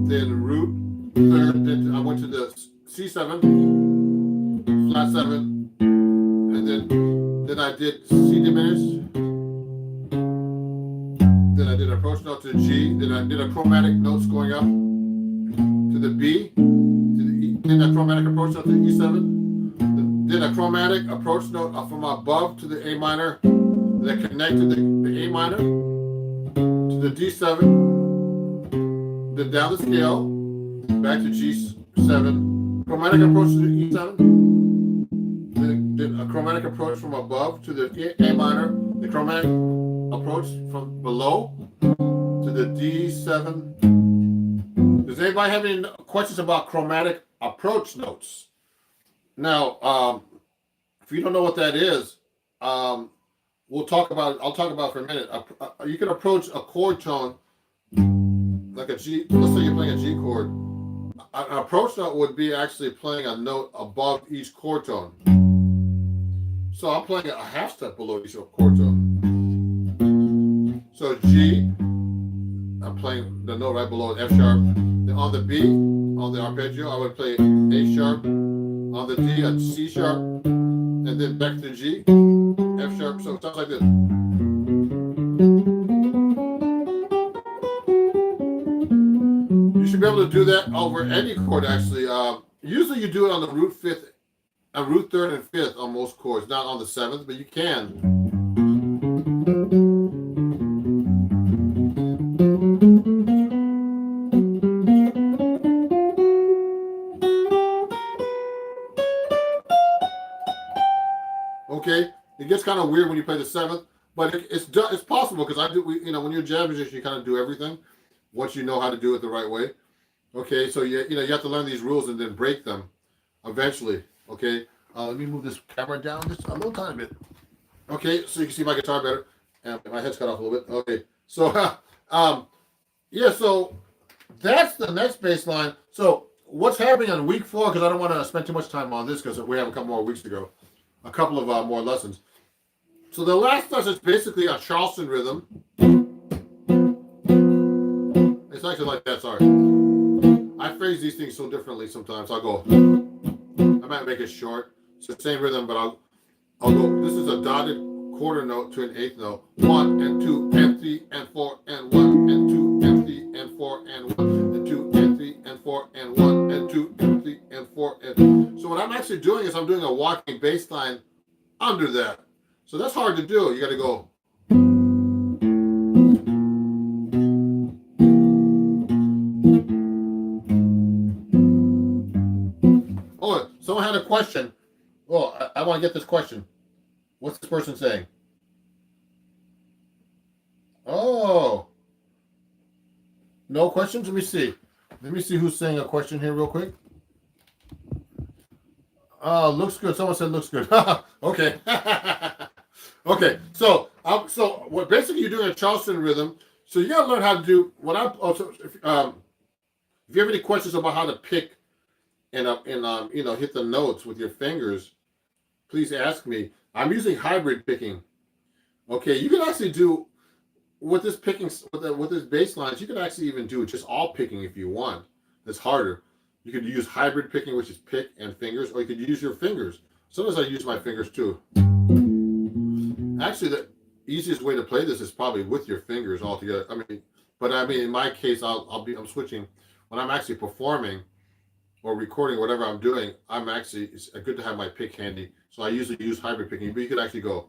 then root 3rd, then I went to the C7, flat 7, and then I did C diminished. Then I did an approach note to the G. Then I did a chromatic notes going up to the B, to the E. Then a chromatic approach note to the E7. Then a chromatic approach note from above to the A minor that connected the A minor to the D7. Then down the scale, back to G7. Chromatic approach to the E7. Then a chromatic approach from above to the A minor. The chromatic approach from below to the D7. Does anybody have any questions about chromatic approach notes? Now, if you don't know what that is, we'll talk about it. I'll talk about it for a minute. You can approach a chord tone like a G. Let's say you're playing a G chord. An approach note would be actually playing a note above each chord tone. So I'm playing a half step below each chord tone. So G, I'm playing the note right below F sharp. Then on the B, on the arpeggio, I would play A sharp. On the D, a C sharp. And then back to G, F sharp. So it sounds like this. You should be able to do that over any chord, actually. Usually you do it on the root 5th, root 3rd and 5th on most chords, not on the 7th, but you can. Okay, it gets kind of weird when you play the 7th, but it's possible because I do. When you're a jazz musician, you kind of do everything once you know how to do it the right way. Okay, so you have to learn these rules and then break them eventually. Okay, let me move this camera down just a little tiny bit. Okay, so you can see my guitar better, and my head's cut off a little bit. Okay, so yeah, so that's the next bass line. So what's happening on week 4? Because I don't want to spend too much time on this because we have a couple more weeks to go. A couple of more lessons. So the last lesson is basically a Charleston rhythm. It's actually like that, sorry. I phrase these things so differently sometimes. I'll go, I might make it short. It's the same rhythm, but I'll go, this is a dotted quarter note to an 8th note. 1 and 2 and 3 and 4 and 1 and 2 and 3 and 4 and 1 and 2 and 3 and 4 and 1 and 2 and 3 and 4 and. So what I'm actually doing is I'm doing a walking bass line under that. So that's hard to do. You got to go. Oh, someone had a question. Oh, I want to get this question. What's this person saying? Oh. No questions? Let me see. Let me see who's saying a question here real quick. Oh, looks good. Someone said looks good. Okay. Okay. So what basically you're doing a Charleston rhythm. So you got to learn how to do what I also. If you have any questions about how to pick and you know, hit the notes with your fingers, please ask me. I'm using hybrid picking. Okay, you can actually do with this picking with this bass lines. You can actually even do just all picking if you want. It's harder. You could use hybrid picking, which is pick and fingers, or you could use your fingers. Sometimes I use my fingers too. Actually, the easiest way to play this is probably with your fingers altogether. I mean, in my case, I'm switching when I'm actually performing or recording whatever I'm doing. It's good to have my pick handy, so I usually use hybrid picking. But you could actually go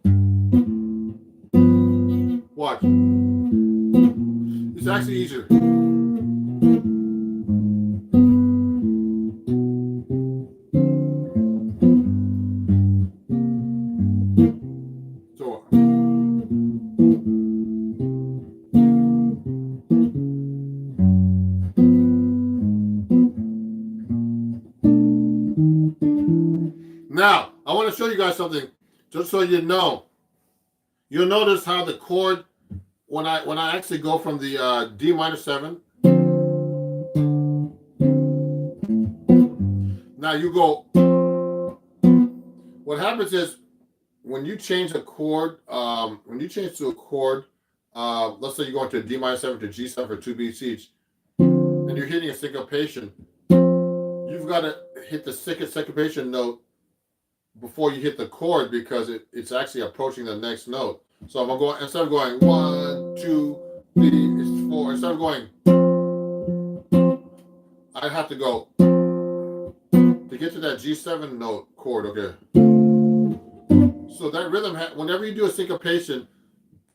watch. It's actually easier. So now I want to show you guys something, just so you know. You'll notice how the chord when I actually go from the D minor 7. Now you go. What happens is when you change a chord, when you change to a chord, let's say you go into D minor 7 to G7 for 2 beats each, and you're hitting a syncopation, you've got to hit the syncopation note before you hit the chord because it's actually approaching the next note. So I'm gonna go instead of going 1, 2, 3, it's 4. Instead of going, I have to go to get to that G7 note chord. Okay. So that rhythm, whenever you do a syncopation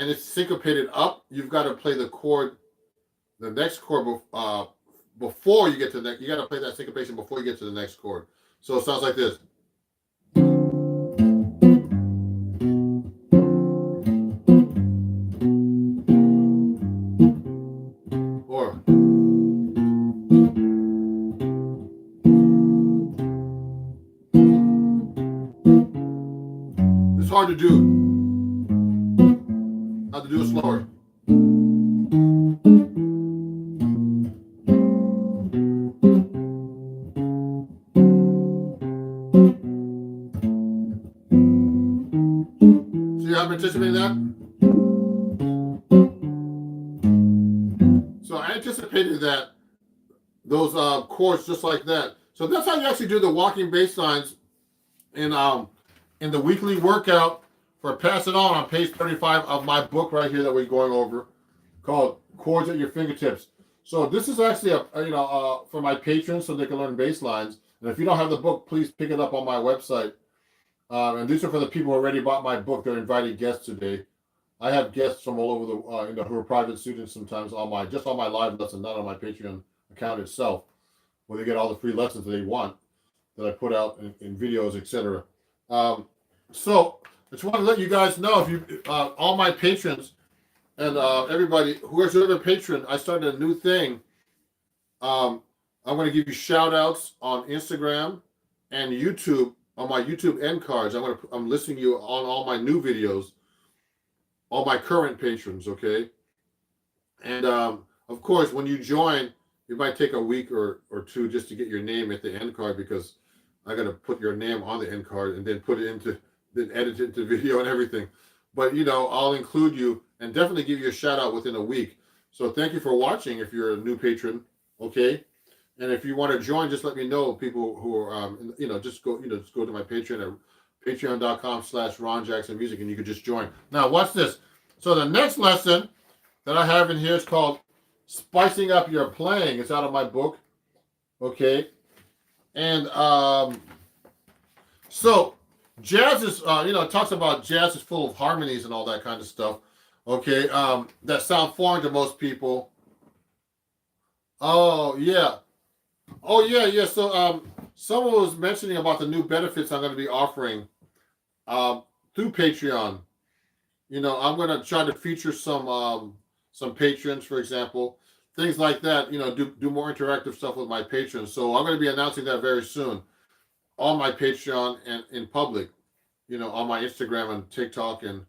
and it's syncopated up, you've got to play the chord, the next chord before you get to the next. You got to play that syncopation before you get to the next chord. So it sounds like this. Or it's hard to do. How to do it slower. See how I'm anticipating that? So I anticipated that those chords just like that. So that's how you actually do the walking bass lines in the weekly workout for Pass It On page 35 of my book right here that we're going over, called Chords at Your Fingertips. So this is actually for my patrons so they can learn bass lines. And if you don't have the book, please pick it up on my website. And these are for the people who already bought my book. They're invited guests today. I have guests from all over who are private students sometimes on my live lesson, not on my Patreon account itself, where they get all the free lessons that they want that I put out in videos, etc. So I just want to let you guys know, if you all my patrons and everybody whoever's a patron, I started a new thing. I'm going to give you shout outs on Instagram and YouTube on my YouTube end cards. I'm listing you on all my new videos, all my current patrons, okay? And of course, when you join, it might take a week or two just to get your name at the end card, because I got to put your name on the end card and then then edit it into video and everything. But I'll include you and definitely give you a shout out within a week. So thank you for watching if you're a new patron, okay? And if you want to join, just let me know. People who are, just go to my Patreon at patreon.com/Ron Jackson Music, and you can just join. Now, watch this. So the next lesson that I have in here is called Spicing Up Your Playing. It's out of my book, okay? And so jazz is, it talks about jazz is full of harmonies and all that kind of stuff, okay? That sound foreign to most people. Oh, yeah. So someone was mentioning about the new benefits I'm going to be offering through Patreon. I'm going to try to feature some patrons, for example, things like that. Do more interactive stuff with my patrons. So I'm going to be announcing that very soon on my Patreon and in public. On my Instagram and TikTok and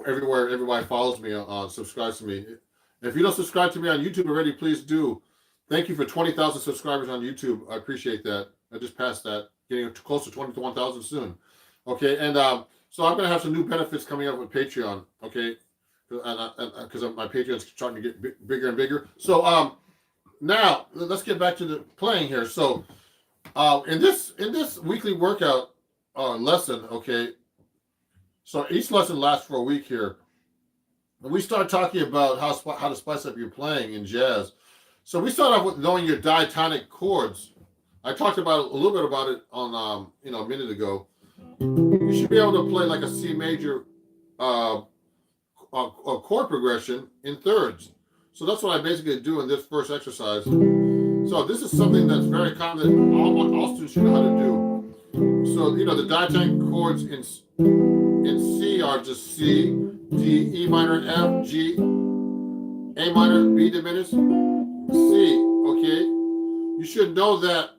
everywhere everybody follows me, subscribes to me. If you don't subscribe to me on YouTube already, please do. Thank you for 20,000 subscribers on YouTube. I appreciate that. I just passed that, getting close to 21,000 soon. Okay, and so I'm gonna have some new benefits coming up with Patreon. Okay, because my Patreon's starting to get bigger and bigger. So now let's get back to the playing here. So in this weekly workout lesson, okay. So each lesson lasts for a week here. And we start talking about how to spice up your playing in jazz. So we start off with knowing your diatonic chords. I talked about a little bit about it on a minute ago. You should be able to play like a C major a chord progression in thirds. So that's what I basically do in this first exercise. So this is something that's very common that all students should know how to do. So the diatonic chords in C are just C, D, E minor, F, G, A minor, B diminished, C. Okay, you should know that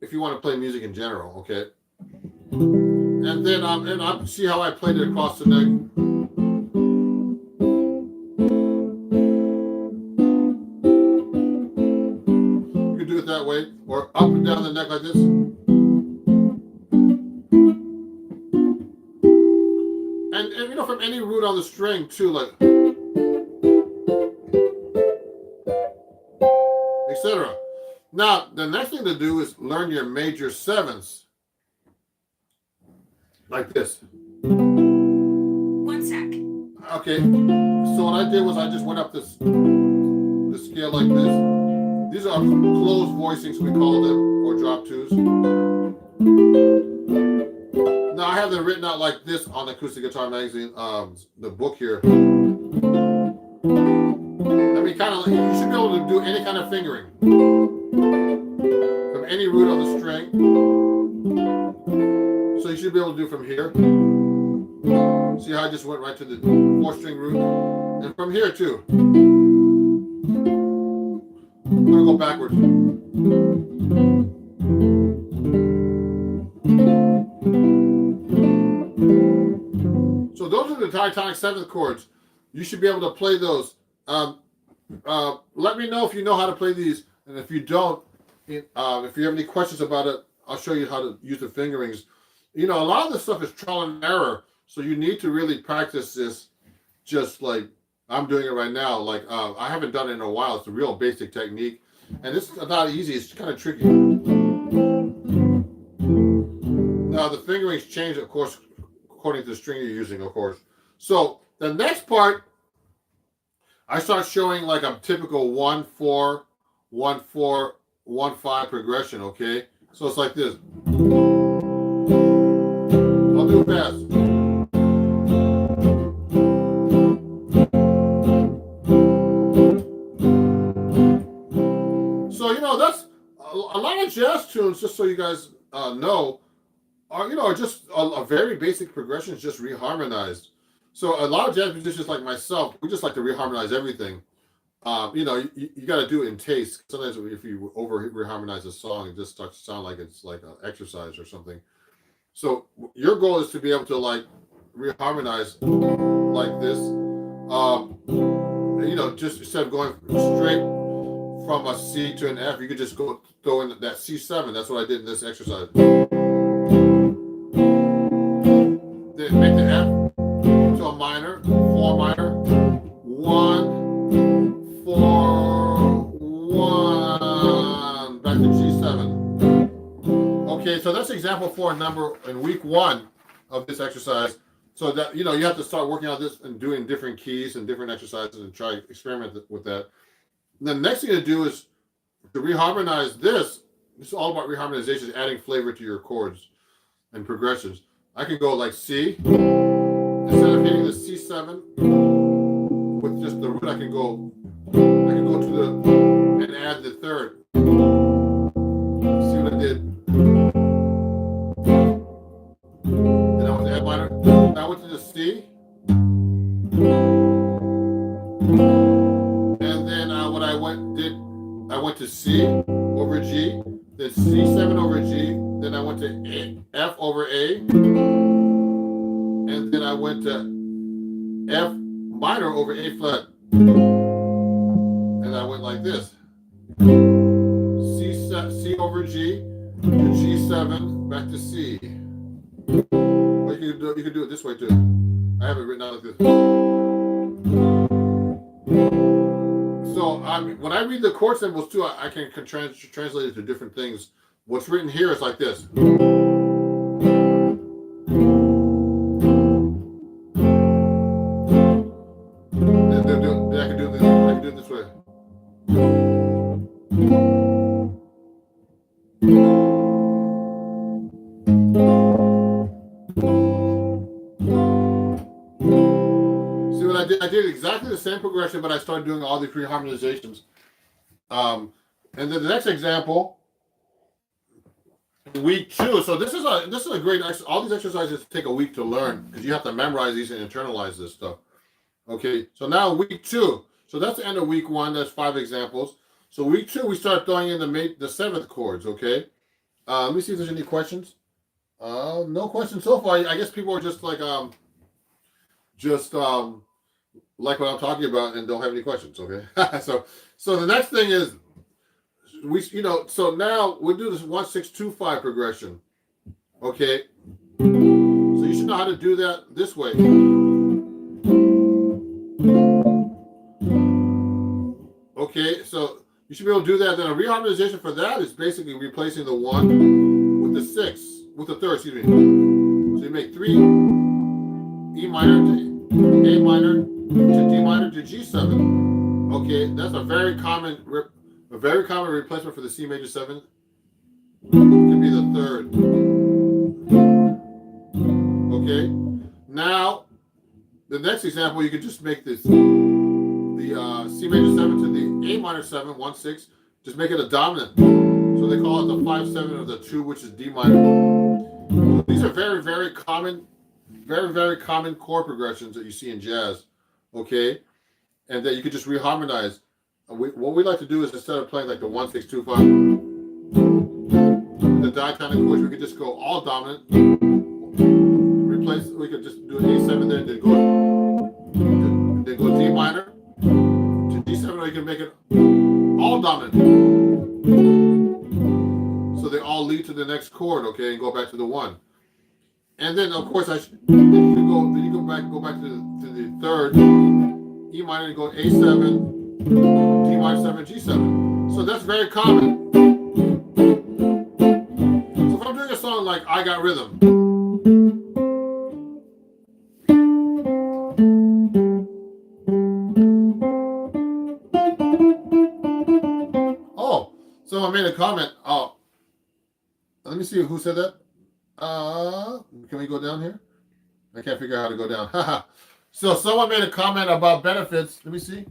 if you want to play music in general. Okay, and then and see how I played it across the neck. You can do it that way, or up and down the neck like this. And from any root on the string too, like etc. Now the next thing to do is learn your major sevenths, like this. 1 sec. Okay, so what I did was I just went up the scale like this. These are closed voicings, we call them, or drop twos. Now I have them written out like this on Acoustic Guitar Magazine, the book here. I mean, kind of, you should be able to do any kind of fingering from any root on the string. So you should be able to do from here. See how I just went right to the 4-string root, and from here too. I'm gonna go backwards. So those are the diatonic seventh chords. You should be able to play those. Let me know if you know how to play these, and if you don't, if you have any questions about it, I'll show you how to use the fingerings. A lot of this stuff is trial and error, so you need to really practice this, just like I'm doing it right now. Like I haven't done it in a while. It's a real basic technique, and it's not easy. It's kind of tricky. Now the fingerings change, of course, according to the string you're using, of course. So the next part, I start showing like a typical 1-4, 1-4, 1-5 progression. Okay, so it's like this. I'll do it fast. So that's a lot of jazz tunes. Just so you guys know, are just a very basic progressions, just reharmonized. So a lot of jazz musicians like myself, we just like to reharmonize everything. You got to do it in taste. Sometimes if you over reharmonize a song, it just starts to sound like it's like an exercise or something. So your goal is to be able to like reharmonize like this. Just instead of going straight from a C to an F, you could just go throw in that C7. That's what I did in this exercise. Then make the F to a minor, 4 minor, 1, 4, 1, back to G7. Okay, so that's example 4 number in week 1 of this exercise. So that you have to start working on this and doing different keys and different exercises and try to experiment with that. And the next thing to do is to reharmonize this. This is all about reharmonization, adding flavor to your chords and progressions. I can go like C. Instead of hitting the C7 with just the root, I can go to and add the third. See what I did? Then I went to F minor. Then I went to the C. And then what I went to C over G, then C7 over G, then I went to F over A, and then I went to F minor over A flat, and I went like this. C over G, to G7, back to C. Or you can do it this way too. I have it written out like this. So when I read the chord symbols too, I can translate it to different things. What's written here is like this. I can do it this way. See what I did? I did exactly the same progression, but I started doing all the reharmonizations. And then the next example, week 2. So this is a great exercise. All these exercises take a week to learn because you have to memorize these and internalize this stuff. Okay, so now week 2. So that's the end of week 1. That's 5 examples. So week 2, we start throwing in the 7th chords. Okay, let me see if there's any questions. No questions so far. I guess people are just like like what I'm talking about and don't have any questions. Okay, so the next thing is so now we'll do this 1-6-2-5 progression. Okay, so you should know how to do that this way. Okay, so you should be able to do that. Then a reharmonization for that is basically replacing the 1 with the 6, with the 3rd, excuse me. So you make 3 E minor to A minor to D minor to G7. Okay, that's a very common replacement for the C major 7. It could be the 3rd. Okay, now the next example, you could just make this. The C major 7 to the A minor 7, 1-6, just make it a dominant. So they call it the 5-7 or the 2, which is D minor. So these are very, very common chord progressions that you see in jazz. Okay, and that you could just reharmonize. What we like to do is instead of playing like the 1-6-2-5, the diatonic chords, we could just go all dominant. We could just do an A7 there, then go D minor to D7, or you can make it all dominant. So they all lead to the next chord, okay, and go back to the 1. And then of course then you go back to the 3rd, E minor, and go A7, D minor 7, G7. So that's very common. So if I'm doing a song like I Got Rhythm, so I made a comment. Oh, let me see who said that. Can we go down here? I can't figure out how to go down. So someone made a comment about benefits. Let me see.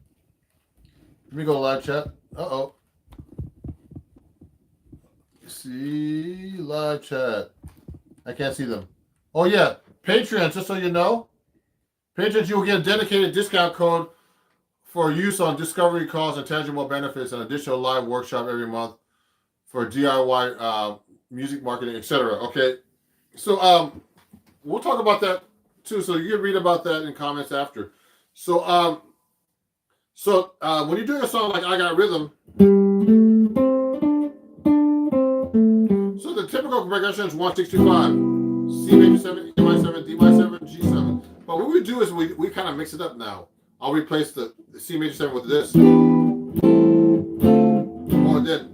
Let me go live chat. See live chat. I can't see them. Oh yeah, Patreons. Just so you know, Patreons, you will get a dedicated discount code for use on discovery calls and tangible benefits, and additional live workshop every month for DIY music marketing, etc. Okay, so we'll talk about that too. So you can read about that in comments after. So when you're doing a song like I Got Rhythm, so the typical progression is 1-6-2-5, C major 7, A minor 7, D minor 7, G7. But what we do is we kind of mix it up now. I'll replace the C major 7 with this. Or then.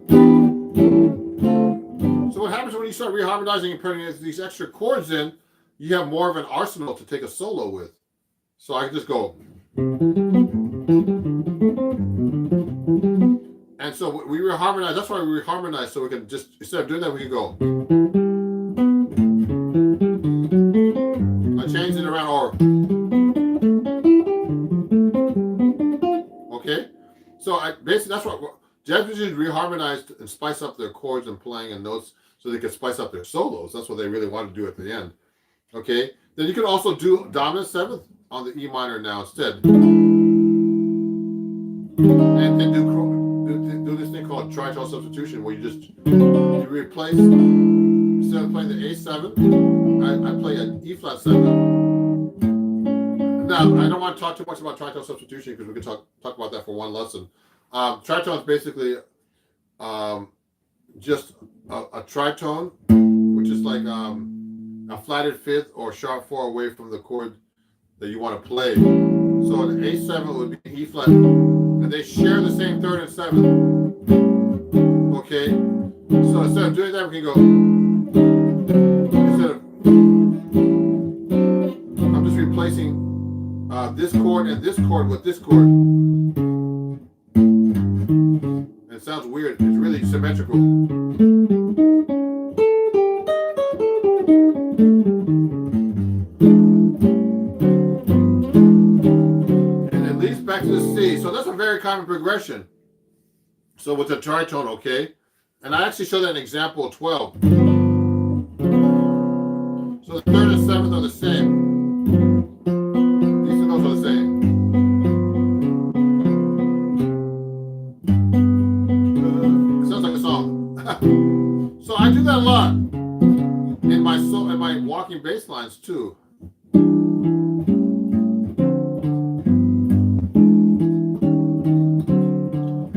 So what happens when you start reharmonizing and putting these extra chords in, you have more of an arsenal to take a solo with. So I can just go. And so we reharmonize. That's why we reharmonize. So we can just, instead of doing that, we can go. I change it around or. Okay, so basically that's what jazz musicians reharmonize and spice up their chords and playing and notes, so they can spice up their solos. That's what they really want to do at the end. Okay, then you can also do dominant 7th on the E minor now instead, and do this thing called tritone substitution, where you replace, instead of playing the A7, I play an E flat 7. Now, I don't want to talk too much about tritone substitution because we can talk about that for one lesson. Tritone is basically just a tritone, which is like a flatted fifth or sharp four away from the chord that you want to play. So an A7 would be E flat, and they share the same third and seventh. Okay, so instead of doing that, we can go. Instead of, I'm just replacing this chord and this chord with this chord. It sounds weird. It's really symmetrical. And it leads back to the C. So that's a very common progression. So with the tritone, okay? And I actually showed that in example 12. So the third and seventh are the same. These two notes are the same. It sounds like a song. So I do that a lot in my walking bass lines too.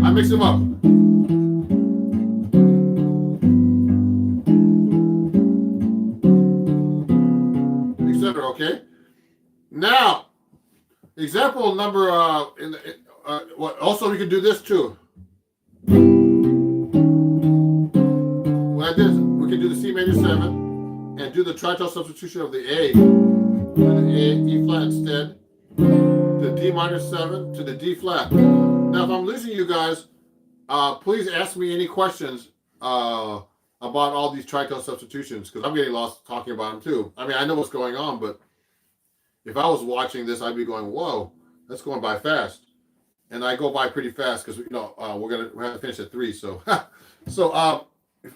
I mix them up. Etc. Okay. Now, example number also we can do this too. What I did is we can do the C major 7 and do the tritone substitution of the A to the A, E flat instead, the D minor 7 to the D flat. Now, if I'm losing you guys, please ask me any questions about all these tritone substitutions, because I'm getting lost talking about them too. I mean, I know what's going on, but if I was watching this, I'd be going, "Whoa, that's going by fast," and I go by pretty fast because we have to finish at 3. So,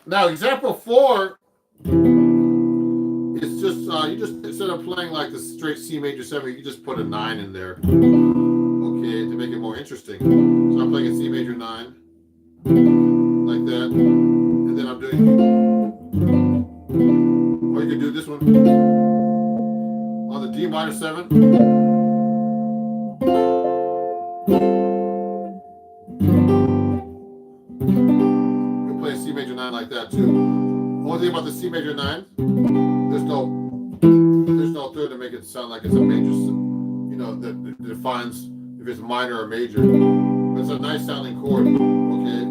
now example 4 is just you just instead of playing like the straight C major 7, you can just put a 9 in there, okay, to make it more interesting. So I'm playing a C major 9 like that, and then I'm doing, or you can do this one on the D minor 7. You can play a C major 9 like that too. Only thing about the C major 9, there's no third to make it sound like it's a major, that defines if it's minor or major. But it's a nice sounding chord, okay?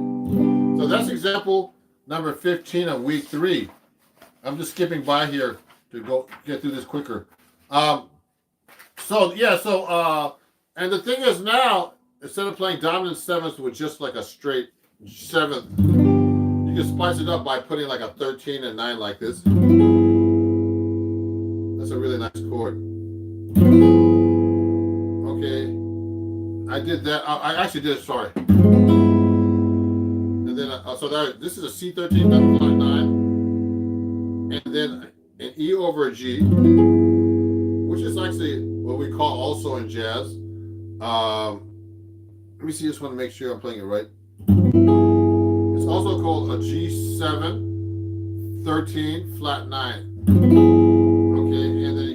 So that's example number 15 of week 3. I'm just skipping by here to get through this quicker. And the thing is now, instead of playing dominant 7th with just like a straight 7th, you can spice it up by putting like a 13 and 9 like this. That's a really nice chord. Okay. I did that. I actually did, sorry. And then, this is a C13 flat 9. And then an E over a G, which is actually what we call also in jazz. Let me see this one to make sure I'm playing it right. It's also called a G7 13 flat 9. Okay, and then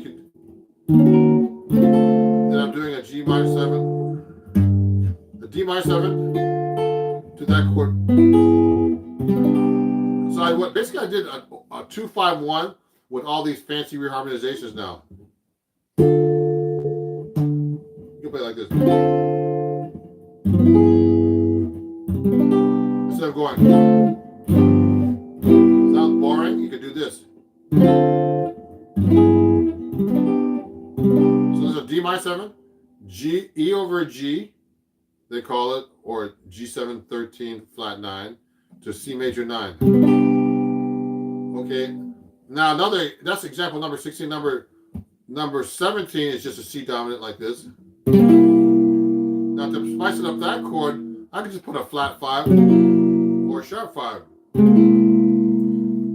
then I'm doing a G minor 7, the D minor 7 to that chord. So I did a 2-5-1 with all these fancy reharmonizations now. You can play like this. Instead of going, sounds boring, you can do this. So there's a D minor 7, E over a G, they call it, or G7 13 flat 9 to C major 9. Okay. Now that's example number 16. Number 17 is just a C dominant like this. Now to spice it up that chord, I can just put a flat 5 or a sharp 5.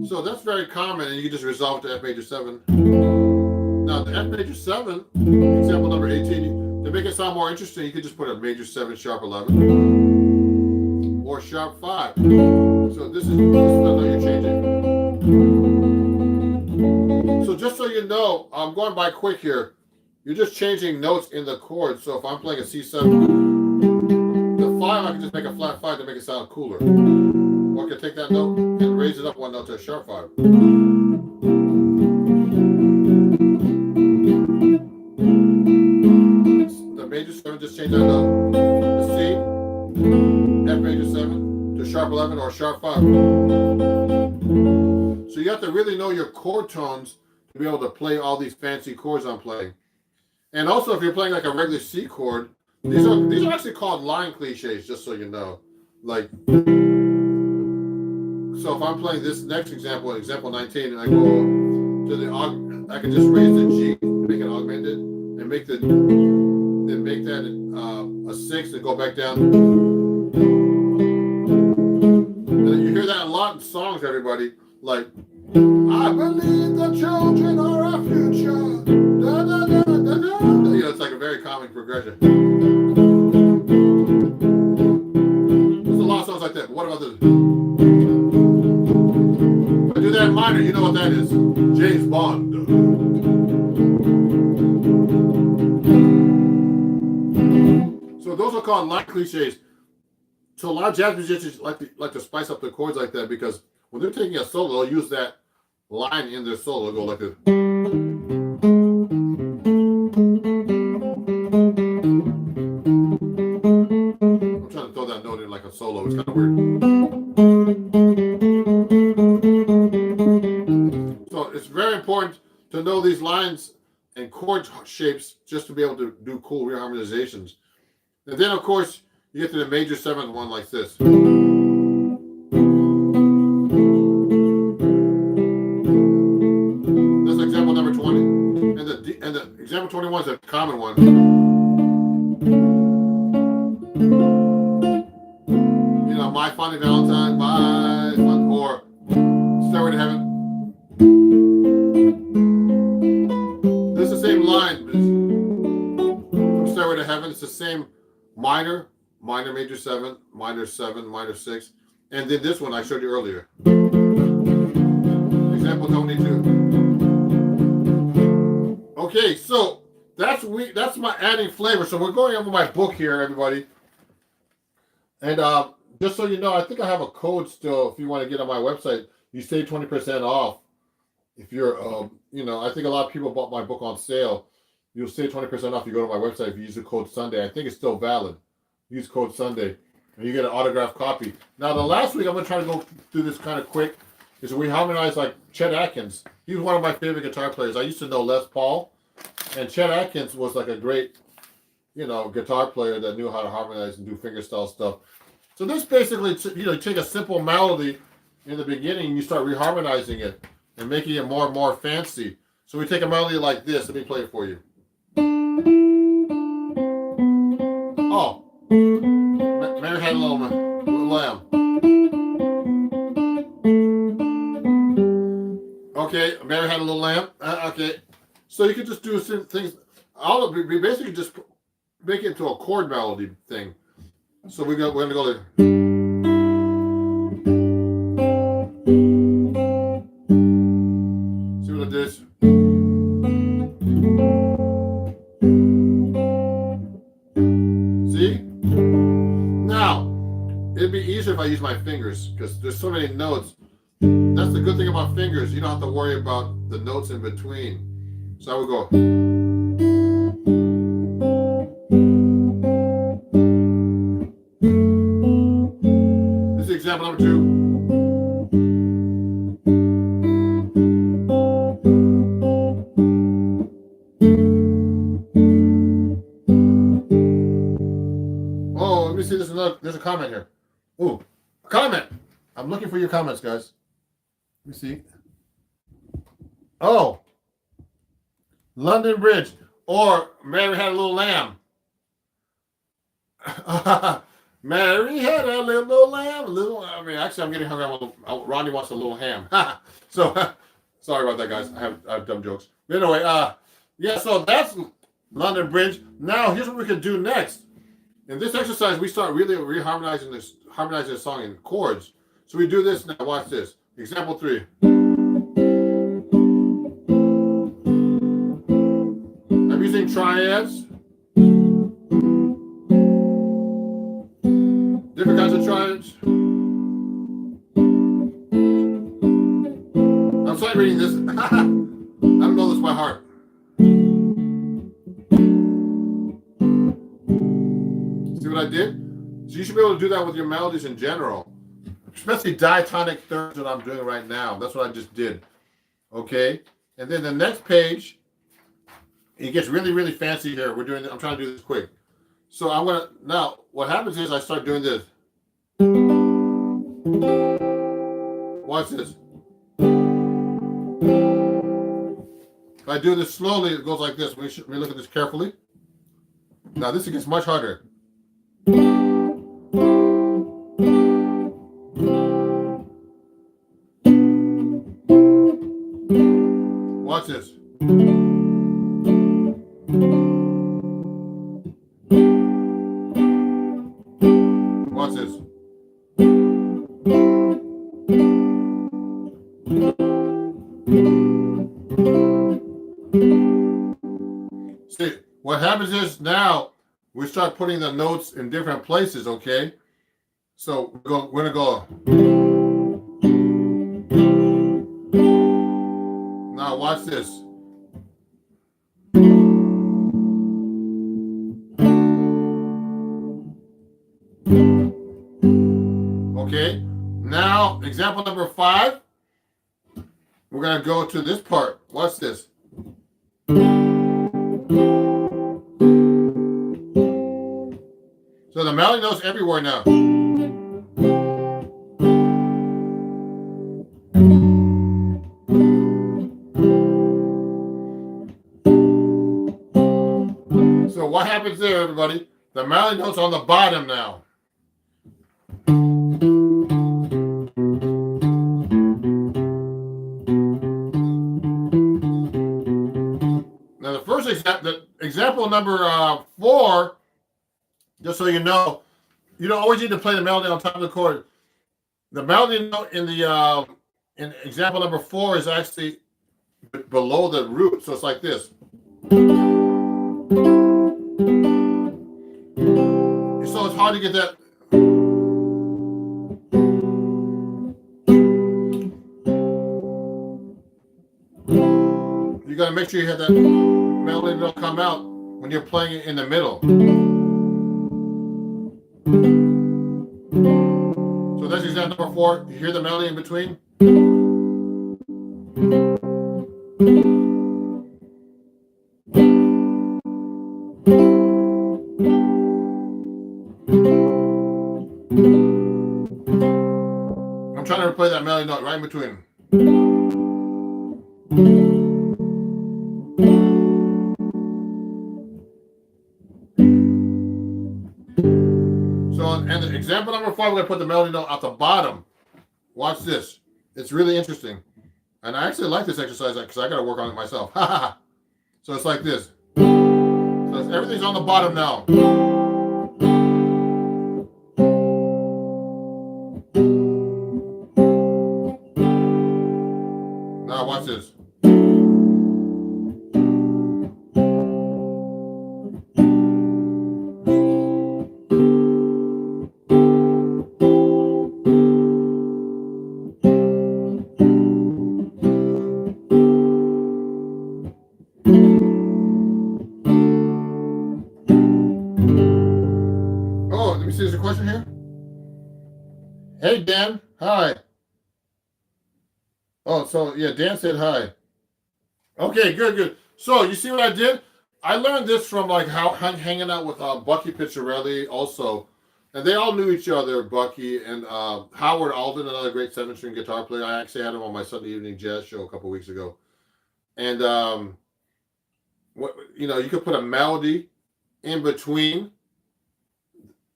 So that's very common, and you can just resolve to F major 7. Now the F major 7, example number 18, to make it sound more interesting, you could just put a major 7 sharp 11 or sharp 5. So this is the note you're changing. So just so you know, I'm going by quick here. You're just changing notes in the chord. So if I'm playing a C7, the 5, I can just make a flat 5 to make it sound cooler. Or I can take that note and raise it up one note to a sharp 5. The major 7, just change that note. The C, F major 7 to sharp 11 or sharp 5. So you have to really know your chord tones to be able to play all these fancy chords I'm playing. And also, if you're playing like a regular C chord, these are actually called line cliches, just so you know. Like, so if I'm playing this next example, example 19, and I go to the I can just raise the G, make it augmented, and make that a 6 and go back down. And you hear that a lot in songs, everybody. Like, I believe the children are our future. Da, da, da, da, da, da. You know, it's like a very common progression. There's a lot of songs like that. But what about this? If I do that in minor, you know what that is. James Bond. So those are called line cliches. So a lot of jazz musicians like to spice up their chords like that because when they're taking a solo, they'll use that line in their solo. They'll go like this. I'm trying to throw that note in like a solo. It's kind of weird. So it's very important to know these lines and chord shapes just to be able to do cool reharmonizations. And then, of course, you get to the major 7th one like this. That's example number 20. And the example 21 is a common one. You know, My Funny Valentine, My Fun, or Stairway to Heaven. This is the same line from Stairway to Heaven. It's the same minor, major 7, minor 7, minor 6. And then this one I showed you earlier. Example 22. Okay, so that's my adding flavor. So we're going over my book here, everybody. And just so you know, I think I have a code still. If you want to get on my website, you save 20% off. If you're, you know, I think a lot of people bought my book on sale. You'll save 20% off. You go to my website if you use the code Sunday. I think it's still valid. Use code Sunday, and you get an autographed copy. Now, the last week I'm gonna try to go through this kind of quick. Is we harmonized like Chet Atkins. He was one of my favorite guitar players. I used to know Les Paul, and Chet Atkins was like a great, you know, guitar player that knew how to harmonize and do fingerstyle stuff. So this basically, you know, you take a simple melody in the beginning and you start reharmonizing it and making it more and more fancy. So we take a melody like this. Let me play it for you. Oh, Mary had a little lamb. Okay, Mary had a little lamb. Okay, so you can just do things. We basically just make it into a chord melody thing. So we're gonna go like. See what it is. See? Now, it'd be easier if I use my fingers because there's so many notes. That's the good thing about fingers. You don't have to worry about the notes in between. So I would go. This is example number 2. Oh, let me see. There's a comment here. Ooh, a comment. I'm looking for your comments, guys. Let me see. Oh, London Bridge or Mary Had a Little Lamb. Mary had a little lamb. Actually, I'm getting hung up on Ronnie wants a little ham. So, sorry about that, guys. I have dumb jokes. But anyway, yeah, so that's London Bridge. Now, here's what we can do next. In this exercise, we start really harmonizing the song in chords. So we do this now. Watch this. Example 3. I'm using triads. Different kinds of triads. like reading this. I don't know this by heart. See what I did? So you should be able to do that with your melodies in general, especially diatonic thirds that I'm doing right now. That's what I just did. Okay, and then the next page, it gets really, really fancy here. I'm trying to do this quick. So I'm gonna now. What happens is I start doing this. Watch this. If I do this slowly, it goes like this. We look at this carefully. Now this gets much harder. Watch this. Watch this. See, what happens is now we start putting the notes in different places, okay? So we're gonna go. Now watch this. Okay, now example number 5. We're gonna go to this part. Watch this. So the melody notes everywhere now. So what happens there, everybody? The melody notes on the bottom now. Now the first example number 4, just so you know, you don't always need to play the melody on top of the chord. The melody note in the in example number 4 is actually below the root, so it's like this. So it's hard to get that. You got to make sure you have that melody note come out when you're playing it in the middle. So that's example number 4. You hear the melody in between? I'm trying to play that melody note right in between. So, and the example number 5, we're going to put the melody note at the bottom. Watch this. It's really interesting. And I actually like this exercise because I got to work on it myself. So it's like this. So everything's on the bottom now. Now watch this. Oh, let me see. There's a question here. Hey, Dan. Hi. Oh, so yeah, Dan said hi. Okay, good. So you see what I did? I learned this from like hanging out with Bucky Picciarelli also, and they all knew each other. Bucky and Howard Alden, another great 7-string guitar player. I actually had him on my Sunday evening jazz show a couple weeks ago, and you could put a melody in between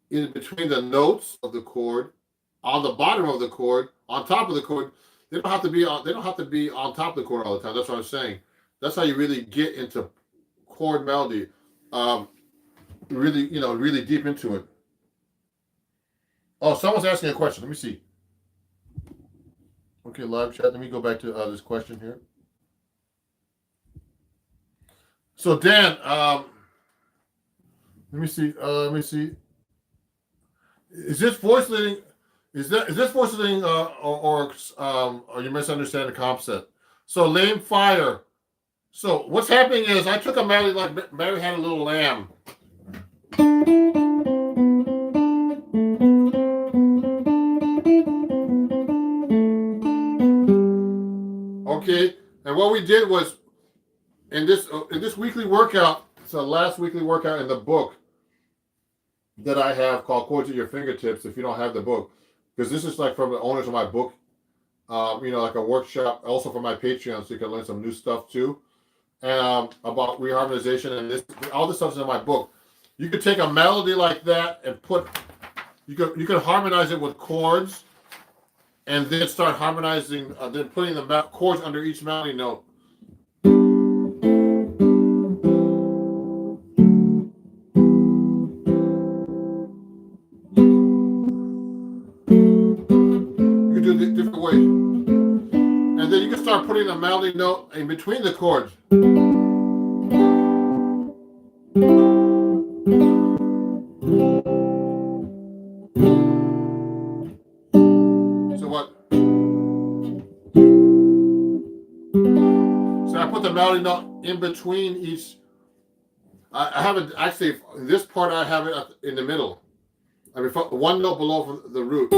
the notes of the chord, on the bottom of the chord, on top of the chord. They don't have to be on top of the chord all the time. That's what I'm saying. That's how you really get into chord melody. Really deep into it. Oh, someone's asking a question. Let me see. Okay, live chat. Let me go back to this question here. So Dan, let me see. Is this voice leading? Is this voice leading, or are you misunderstanding the concept? So lame fire. So what's happening is I took a melody like Mary Had a Little Lamb. Okay, and what we did was in this weekly workout. It's the last weekly workout in the book that I have called Chords at Your Fingertips. If you don't have the book, because this is like from the owners of my book, like a workshop, also for my Patreon, so you can learn some new stuff too, about reharmonization and all this stuff is in my book. You could take a melody like that and you could harmonize it with chords, and then start harmonizing, then putting the chords under each melody note. You can do it different ways. And then you can start putting the melody note in between the chords. So what? So I put the melody note in between each. I have it actually, this part I have it in the middle. I mean, one note below the root.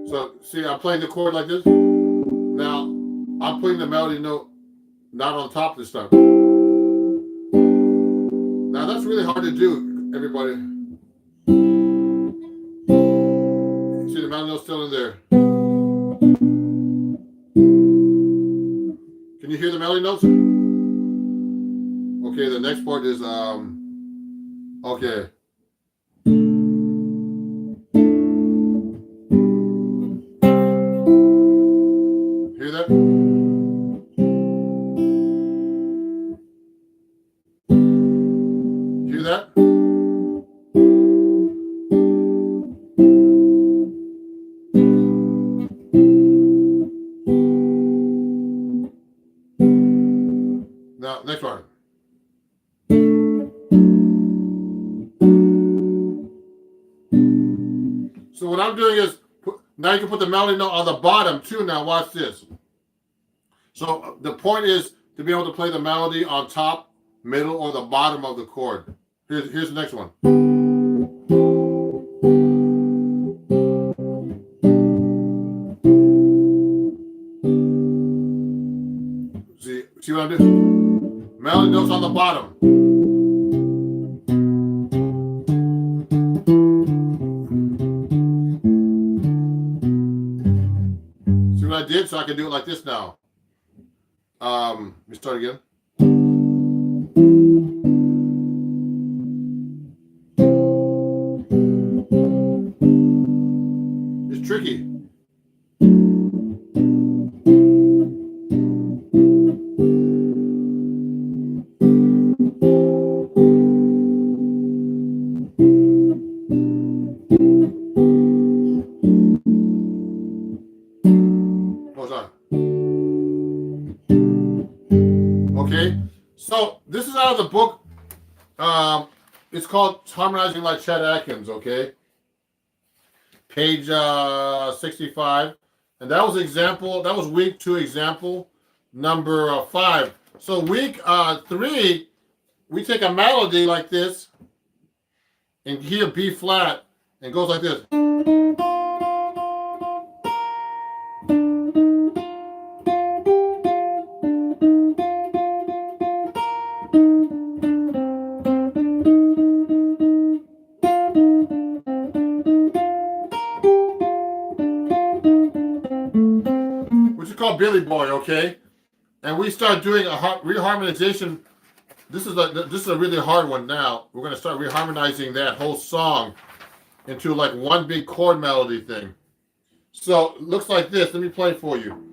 So see, I'm playing the chord like this. Now I'm putting the melody note not on top this time. Now that's really hard to do, everybody. See, the melody note's still in there. Can you hear the melody notes? Okay, the next part is okay. Hear that? Hear that? Now, next one. So what I'm doing is, now you can put the melody note on the bottom too. Now watch this. So the point is to be able to play the melody on top, middle, or the bottom of the chord. Here's the next one. See what I'm doing? Melody notes on the bottom. See what I did? So I can do it like this now. Let me start again. It's tricky. Okay, so this is out of the book. It's called Harmonizing Like Chet Atkins, okay? Page 65. And that was week 2 example number 5. So week 3, we take a melody like this and here B flat and goes like this. Which is called Billy Boy, okay? And we start doing a reharmonization. This is a really hard one now. We're going to start reharmonizing that whole song into like one big chord melody thing. So it looks like this. Let me play for you.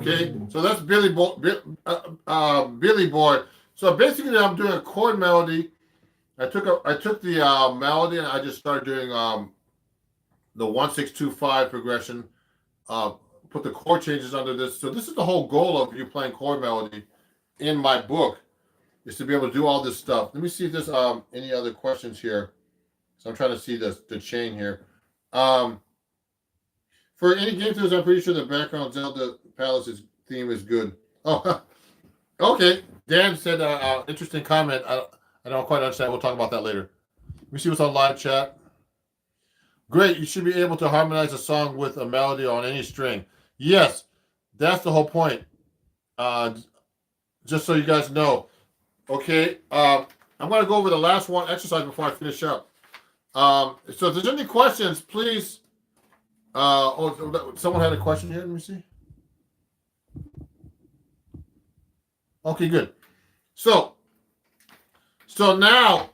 Okay, so that's Billy Boy. So basically, I'm doing a chord melody. I took the melody and I just started doing the 1-6-2-5 progression. Put the chord changes under this. So this is the whole goal of you playing chord melody in my book, is to be able to do all this stuff. Let me see if there's any other questions here. So I'm trying to see the chain here. For any game themes, I'm pretty sure the background Zelda Palace's theme is good. Oh, okay. Dan said interesting comment. I don't quite understand. We'll talk about that later. Let me see what's on live chat. Great. You should be able to harmonize a song with a melody on any string. Yes, that's the whole point. Just so you guys know. Okay. I'm going to go over the last one exercise before I finish up. So if there's any questions, please. Someone had a question here. Let me see. Okay, good. So now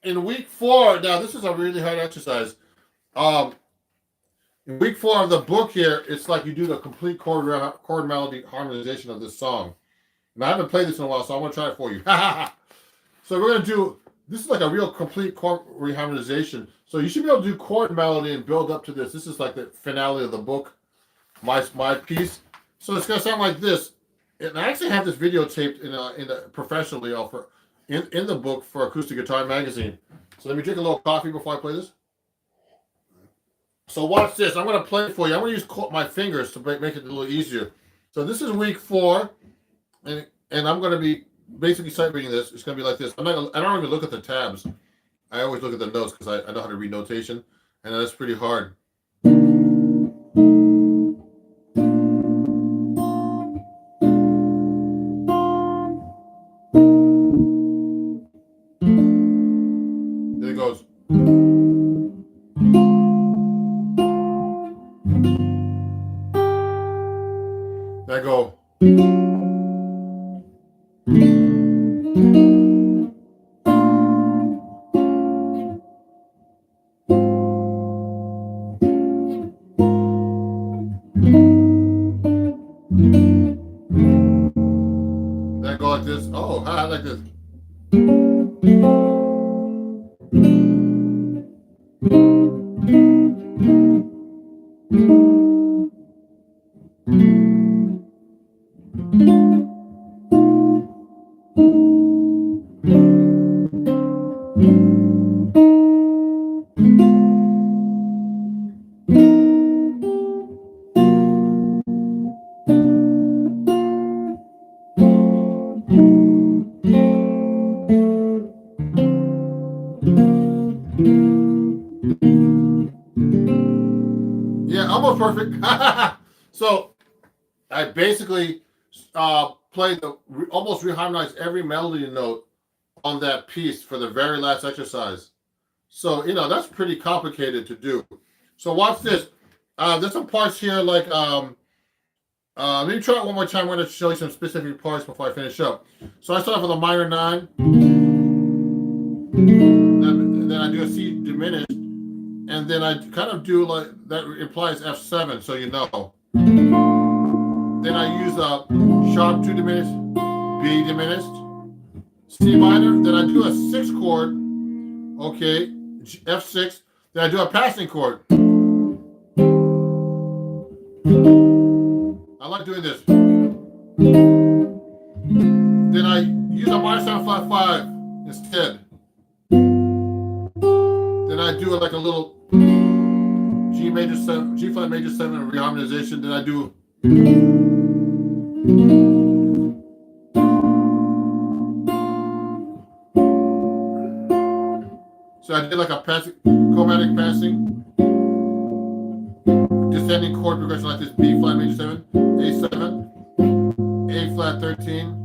in week 4, now this is a really hard exercise. In week 4 of the book here, it's like you do the complete chord melody harmonization of this song. And I haven't played this in a while, so I'm going to try it for you. So we're going to do, this is like a real complete chord reharmonization. So you should be able to do chord melody and build up to this. This is like the finale of the book, my piece. So it's going to sound like this. And I actually have this videotaped professionally in the book for Acoustic Guitar Magazine. So let me drink a little coffee before I play this. So watch this. I'm going to play it for you. I'm going to use my fingers to make it a little easier. So this is week 4, and I'm going to be basically sight reading this. It's going to be like this. I don't even look at the tabs. I always look at the notes because I know how to read notation, and that's pretty hard. There it goes. There I go. That go like this. Oh, I like this. Yeah, almost perfect. So I basically played almost reharmonized every melody note on that piece for the very last exercise. So, that's pretty complicated to do. So watch this. There's some parts here like, let me try it one more time. I'm going to show you some specific parts before I finish up. So I start off with a minor 9. And then I do a C diminished. And then I kind of do like, that implies F7, so you know. Then I use a sharp 2 diminished, B diminished, C minor. Then I do a 6 chord, okay, F6. Then I do a passing chord. I like doing this. Then I use a minor 7-5-5 instead. Then I do like a little G flat major 7 reharmonization. Then I do so I did like a chromatic passing, descending chord progression like this: B flat major 7, A7, A flat 13,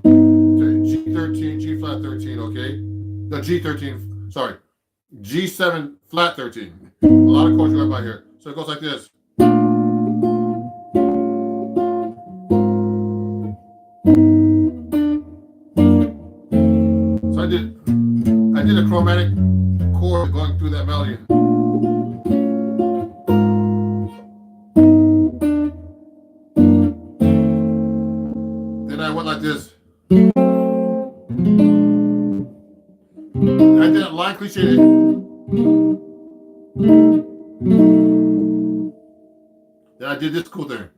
G13, G flat 13. Okay, no G13. Sorry. G7 flat 13. A lot of chords right by here. So it goes like this. So I did a chromatic chord going through that melody. this. I did a line cliche. Then I did this cool thing.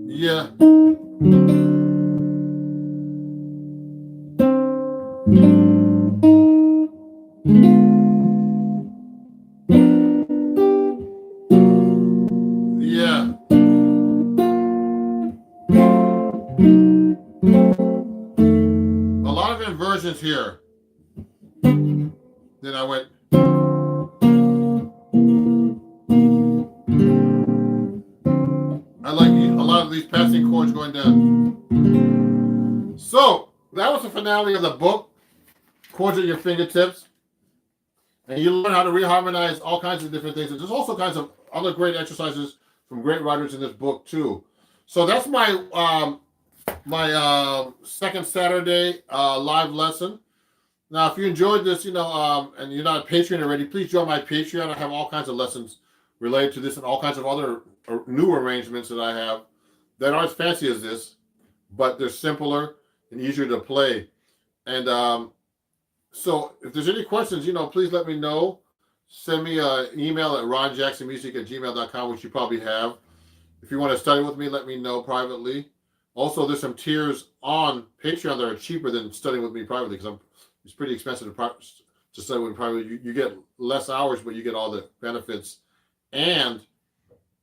Yeah. Yeah. A lot of inversions here. Then I went. I like a lot of these passing chords going down. So that was the finale of the book, Chords at Your Fingertips. And you learn how to reharmonize all kinds of different things. And there's also kinds of other great exercises from great writers in this book too. So that's my second Saturday live lesson. Now, if you enjoyed this, and you're not a Patreon already, please join my Patreon. I have all kinds of lessons related to this and all kinds of other new arrangements that I have that aren't as fancy as this, but they're simpler and easier to play. And so if there's any questions, please let me know. Send me an email at ronjacksonmusic@gmail.com, which you probably have. If you want to study with me, let me know privately. Also, there's some tiers on Patreon that are cheaper than studying with me privately because it's pretty expensive to study with me privately. You get less hours, but you get all the benefits, and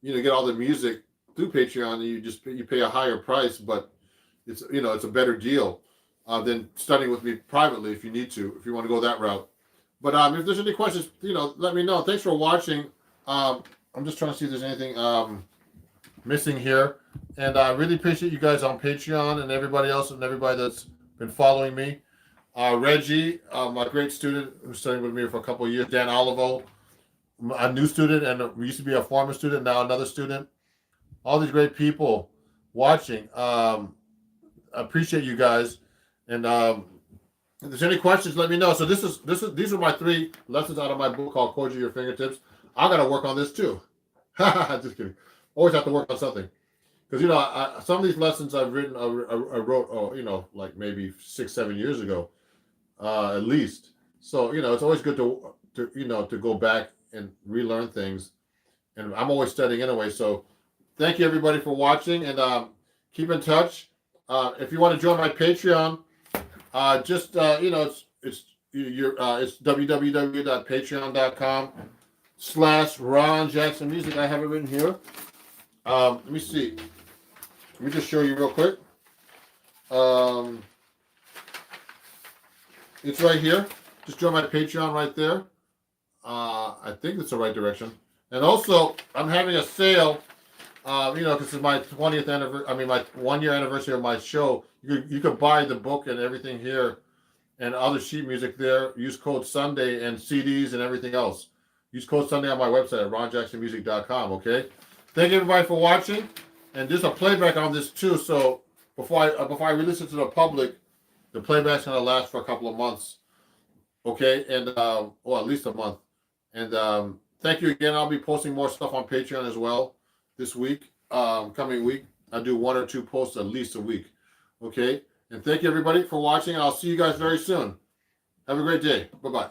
get all the music through Patreon. You pay a higher price, but it's a better deal than studying with me privately if you want to go that route. But if there's any questions, let me know. Thanks for watching. I'm just trying to see if there's anything missing here. And I really appreciate you guys on Patreon and everybody else and everybody that's been following me. Reggie, my great student who's studying with me for a couple of years. Dan Olivo, a new student and used to be a former student, now another student. All these great people watching. I appreciate you guys. And if there's any questions, let me know. So these are my 3 lessons out of my book called Chords at Your Fingertips. I got to work on this too. Just kidding. Always have to work on something. Because, some of these lessons I've written, I wrote, like maybe 6-7 years ago, at least. So, it's always good to go back and relearn things. And I'm always studying anyway. So thank you everybody for watching, and keep in touch. If you want to join my Patreon, it's www.patreon.com/Ron Jackson Music. I have it written here. Let me see. Let me just show you real quick. It's right here. Just join my Patreon right there. I think it's the right direction. And also, I'm having a sale. Because it's my 20th anniversary. My 1-year anniversary of my show. You could buy the book and everything here, and other sheet music there. Use code Sunday and CDs and everything else. Use code Sunday on my website at ronjacksonmusic.com. Okay. Thank you everybody for watching. And there's a playback on this too. So before I release it to the public, the playback's gonna last for a couple of months. Okay, and or at least a month. And thank you again. I'll be posting more stuff on Patreon as well this week. Coming week, I do 1 or 2 posts at least a week. Okay, and thank you everybody for watching. I'll see you guys very soon. Have a great day. Bye-bye.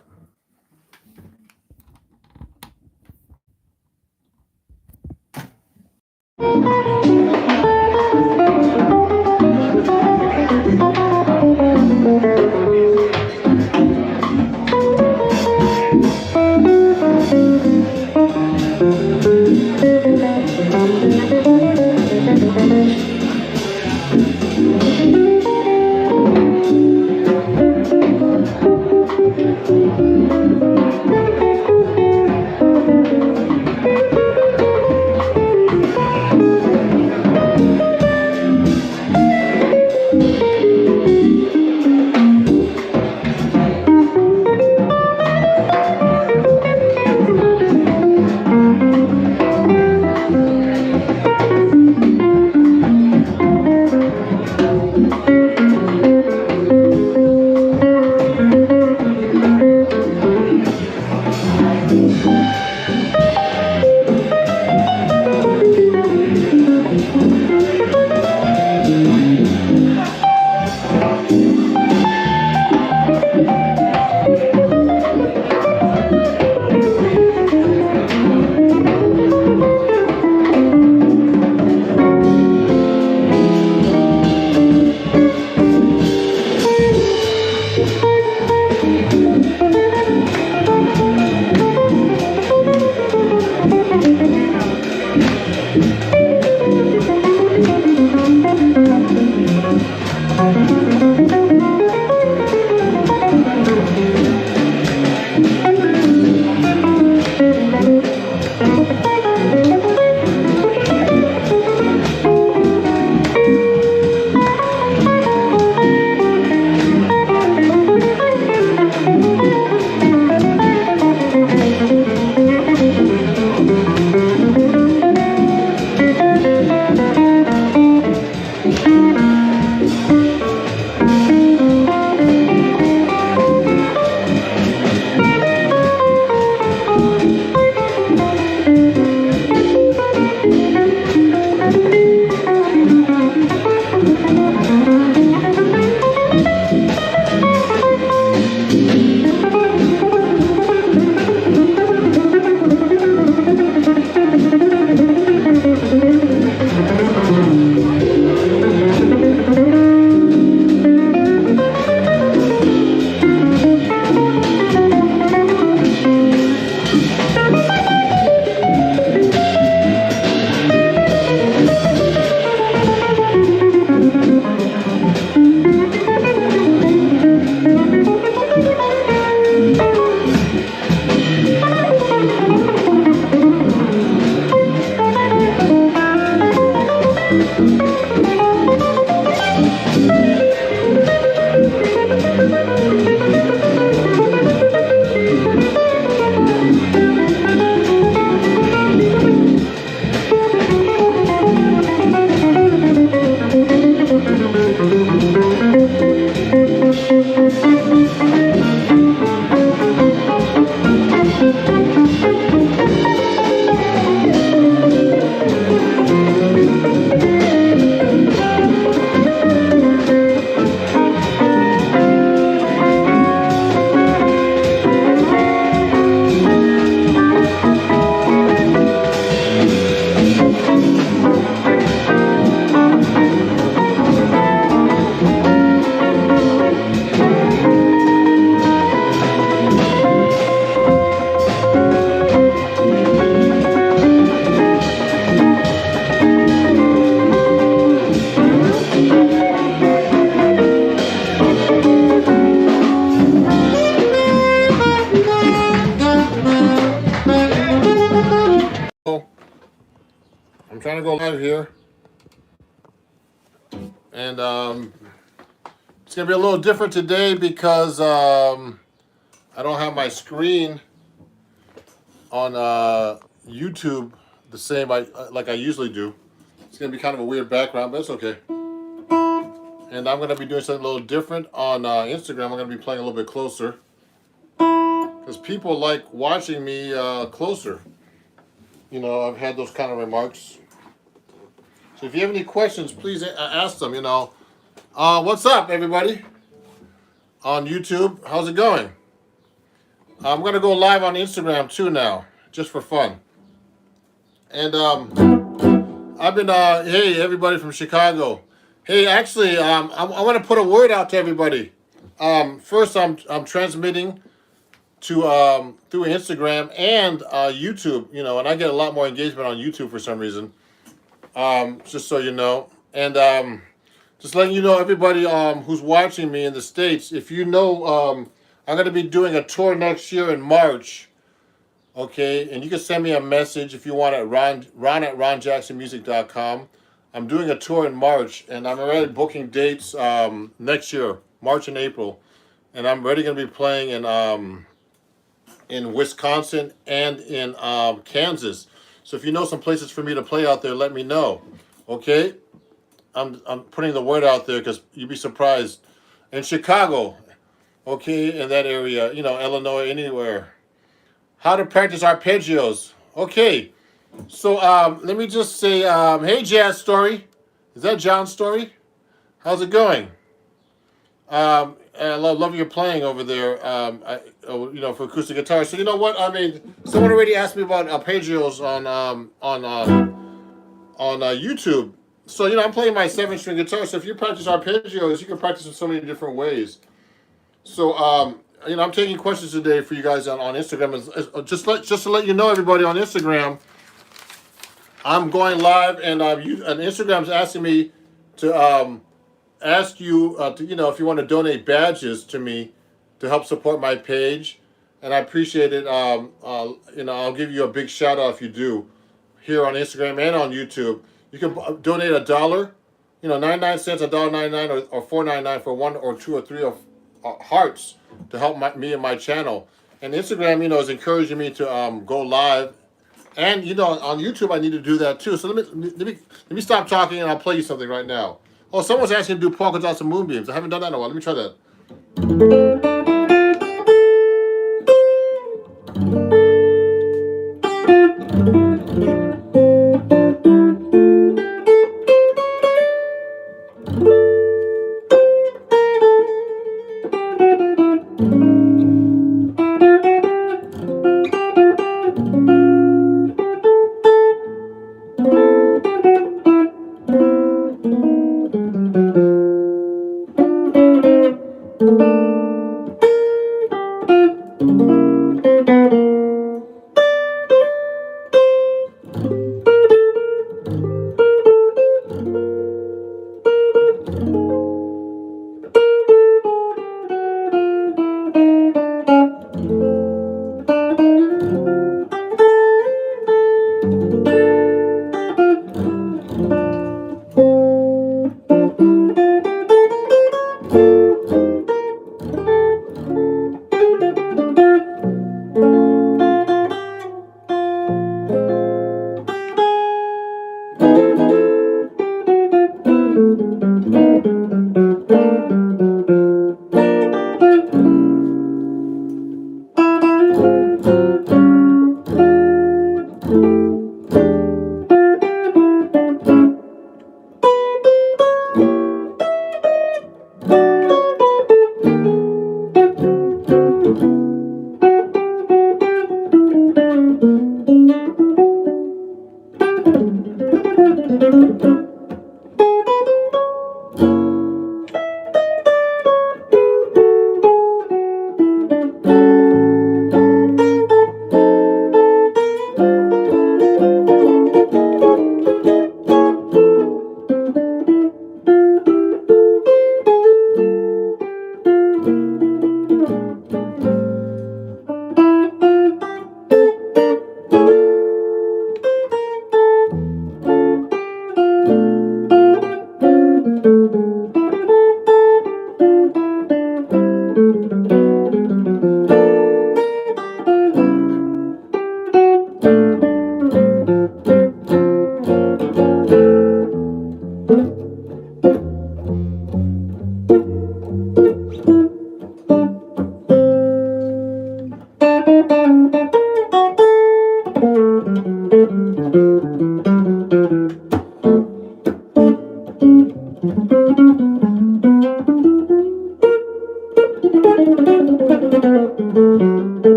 I'm trying to go live here, and it's gonna be a little different today because I don't have my screen on YouTube the same like I usually do. It's gonna be kind of a weird background, but it's okay. And I'm gonna be doing something a little different on Instagram. I'm gonna be playing a little bit closer because people like watching me closer. You know, I've had those kind of remarks. So if you have any questions, please ask them. You know, what's up, everybody? On YouTube, how's it going? I'm gonna go live on Instagram too now, just for fun. And I've been hey everybody from Chicago. Hey, actually, I want to put a word out to everybody. First, I'm transmitting to through Instagram and YouTube. You know, and I get a lot more engagement on YouTube for some reason. Just so you know, and just letting you know, everybody who's watching me in the States, if you know, I'm going to be doing a tour next year in March, okay, and you can send me a message if you want at ron at ronjacksonmusic.com. I'm doing a tour in March, and I'm already booking dates next year, March and April, and I'm already going to be playing in Wisconsin and in Kansas. So if you know some places for me to play out there, let me know. Okay? I'm putting the word out there because you'd be surprised. In Chicago, okay, in that area, you know, Illinois, anywhere. How to practice arpeggios. Okay. So let me just say, hey Jazz Story. Is that John's Story? How's it going? I love your playing over there, you know, for acoustic guitar. So you know what? I mean, someone already asked me about arpeggios on YouTube. So you know, I'm playing my 7-string guitar. So if you practice arpeggios, you can practice in so many different ways. So I'm taking questions today for you guys on Instagram. Just to let you know, everybody on Instagram, I'm going live, and Instagram's asking me to ask you to if you want to donate badges to me to help support my page, and I appreciate it. I'll give you a big shout out if you do here on Instagram and on YouTube. You can donate $1, 99 cents, $1.99, or $4.99 for 1 or 2 or 3 of hearts to help me and my channel. And Instagram, is encouraging me to go live. And on YouTube, I need to do that too. So let me stop talking, and I'll play you something right now. Oh, someone's asking to do polka dots and moonbeams. I haven't done that in a while. Let me try that.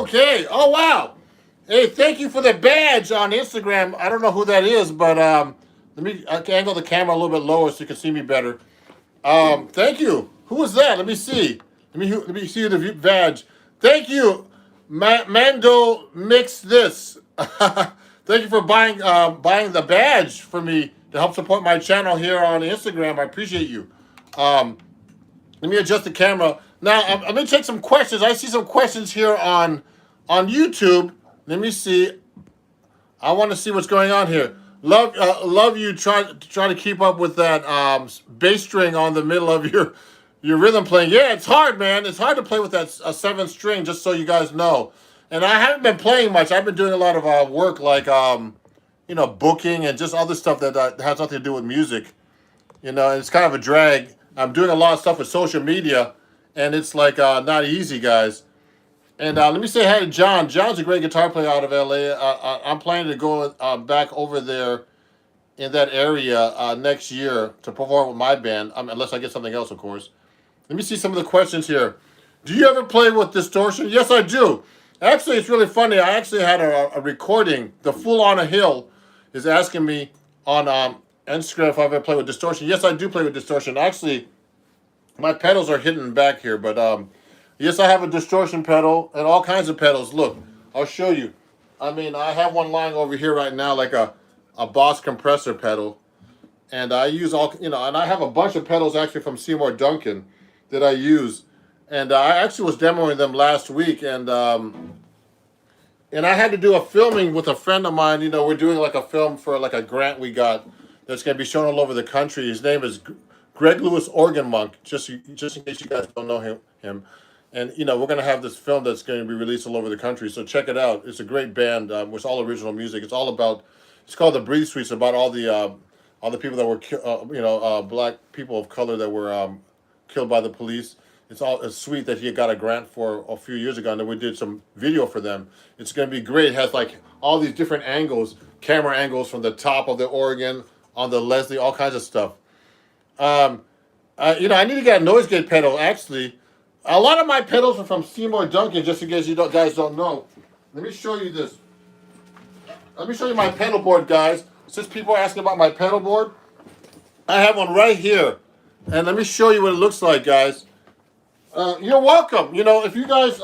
Okay. Oh wow. Hey, thank you for the badge on Instagram. I don't know who that is, but let me angle the camera a little bit lower so you can see me better. Thank you. Who was that? Let me see. Let me see the badge. Thank you, Mando. Mix this. Thank you for buying the badge for me to help support my channel here on Instagram. I appreciate you. Let me adjust the camera. Now, I'm going to take some questions. I see some questions here on YouTube. Let me see. I want to see what's going on here. Love you. Try to keep up with that bass string on the middle of your rhythm playing. Yeah, it's hard, man. It's hard to play with that seventh string, just so you guys know. And I haven't been playing much. I've been doing a lot of work, like booking and just other stuff that has nothing to do with music. It's kind of a drag. I'm doing a lot of stuff with social media, and it's like not easy, guys. And let me say hi to John. John's a great guitar player out of LA. I'm planning to go back over there in that area next year to perform with my band, unless I get something else, of course. Let me see some of the questions here. Do you ever play with distortion? Yes, I do. Actually, it's really funny. I actually had a recording. The Fool on a Hill is asking me on Instagram if I've ever played with distortion. Yes, I do play with distortion. Actually, my pedals are hidden back here, but yes, I have a distortion pedal and all kinds of pedals. Look, I'll show you. I mean, I have one lying over here right now, like a Boss compressor pedal, and I use and I have a bunch of pedals actually from Seymour Duncan that I use, and I actually was demoing them last week, and I had to do a filming with a friend of mine. We're doing like a film for like a grant we got that's going to be shown all over the country. His name is Greg Lewis Organ Monk, just in case you guys don't know him. And, we're going to have this film that's going to be released all over the country. So check it out. It's a great band. It's all original music. It's called The Breathe Suite. It's about all the people that were, black people of color that were killed by the police. It's sweet that he got a grant for a few years ago, and then we did some video for them. It's going to be great. It has like all these different angles, camera angles from the top of the organ, on the Leslie, all kinds of stuff. I need to get a noise gate pedal, actually. A lot of my pedals are from Seymour Duncan, just in case you guys don't know. Let me show you this. Let me show you my pedal board, guys. Since people are asking about my pedal board, I have one right here. And let me show you what it looks like, guys. You're welcome. If you guys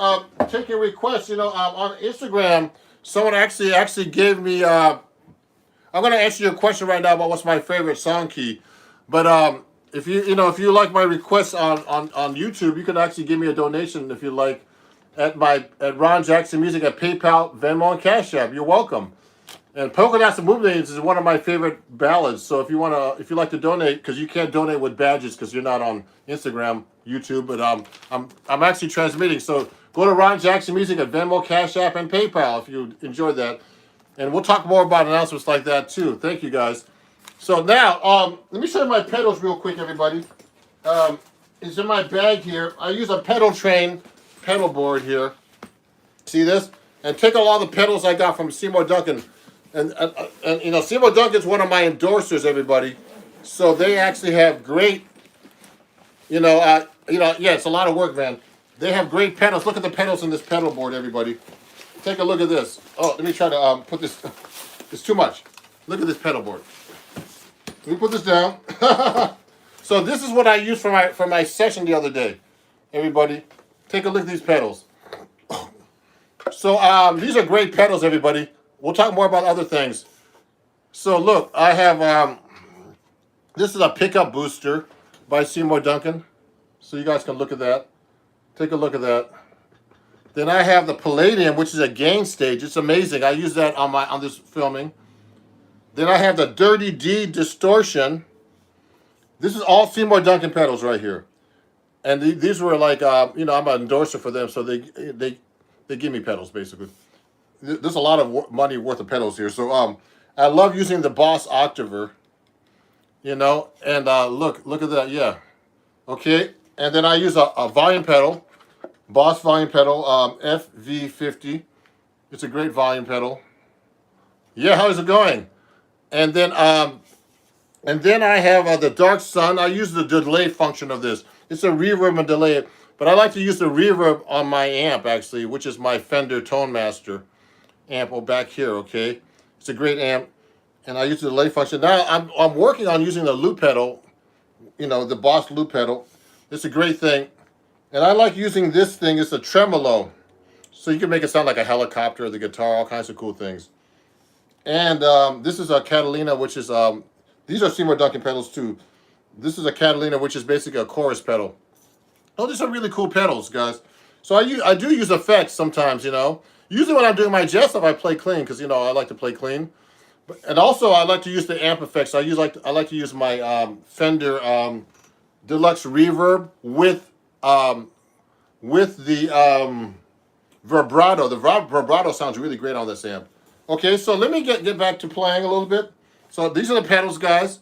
take your requests, on Instagram, someone actually gave me. I'm going to answer your question right now about what's my favorite song key, but if you like my requests on YouTube, you can actually give me a donation if you like at Ron Jackson Music at PayPal, Venmo, and Cash App. You're welcome. And Polka Dots and Movements is one of my favorite ballads. So if you like to donate, because you can't donate with badges because you're not on Instagram, YouTube, but I'm actually transmitting. So go to Ron Jackson Music at Venmo, Cash App, and PayPal if you enjoyed that. And we'll talk more about announcements like that too. Thank you, guys. So now, let me show you my pedals real quick, everybody. It's in my bag here. I use a pedal train pedal board here. See this? And take a lot of the pedals I got from Seymour Duncan. And Seymour Duncan's one of my endorsers, everybody. So they actually have great, yeah, it's a lot of work, man. They have great pedals. Look at the pedals in this pedal board, everybody. Take a look at this. Oh, let me try to put this. It's too much. Look at this pedal board. Let me put this down. So this is what I used for my session the other day. Everybody, take a look at these pedals. So these are great pedals, everybody. We'll talk more about other things. So look, I have this is a pickup booster by Seymour Duncan. So you guys can look at that. Take a look at that. Then I have the Palladium, which is a gain stage. It's amazing. I use that on this filming. Then I have the Dirty D distortion. This is all Seymour Duncan pedals right here. And these were like, you know, I'm an endorser for them, so they give me pedals, basically. There's a lot of money worth of pedals here. So I love using the Boss Octaver, you know, and look at that, yeah. Okay, and then I use a volume pedal, Boss volume pedal, FV50. It's a great volume pedal. Yeah, how's it going? And then I have the Dark Sun. I use the delay function of this. It's a reverb and delay, but I like to use the reverb on my amp actually, which is my Fender Tone Master amp back here. Okay, it's a great amp, and I use the delay function. Now I'm working on using the loop pedal, you know, the Boss loop pedal. It's a great thing, and I like using this thing. It's a tremolo, so you can make it sound like a helicopter, the guitar, all kinds of cool things. And this is a Catalina, which is these are Seymour Duncan pedals too. This is a Catalina, which is basically a chorus pedal. Oh, these are really cool pedals, guys. So I do use effects sometimes, you know. Usually when I'm doing my jazz stuff, I play clean because, you know, I like to play clean. And also I like to use the amp effects. I like to use my Fender Deluxe Reverb with the vibrato. The vibrato sounds really great on this amp. Okay, so let me get back to playing a little bit. So these are the pedals, guys.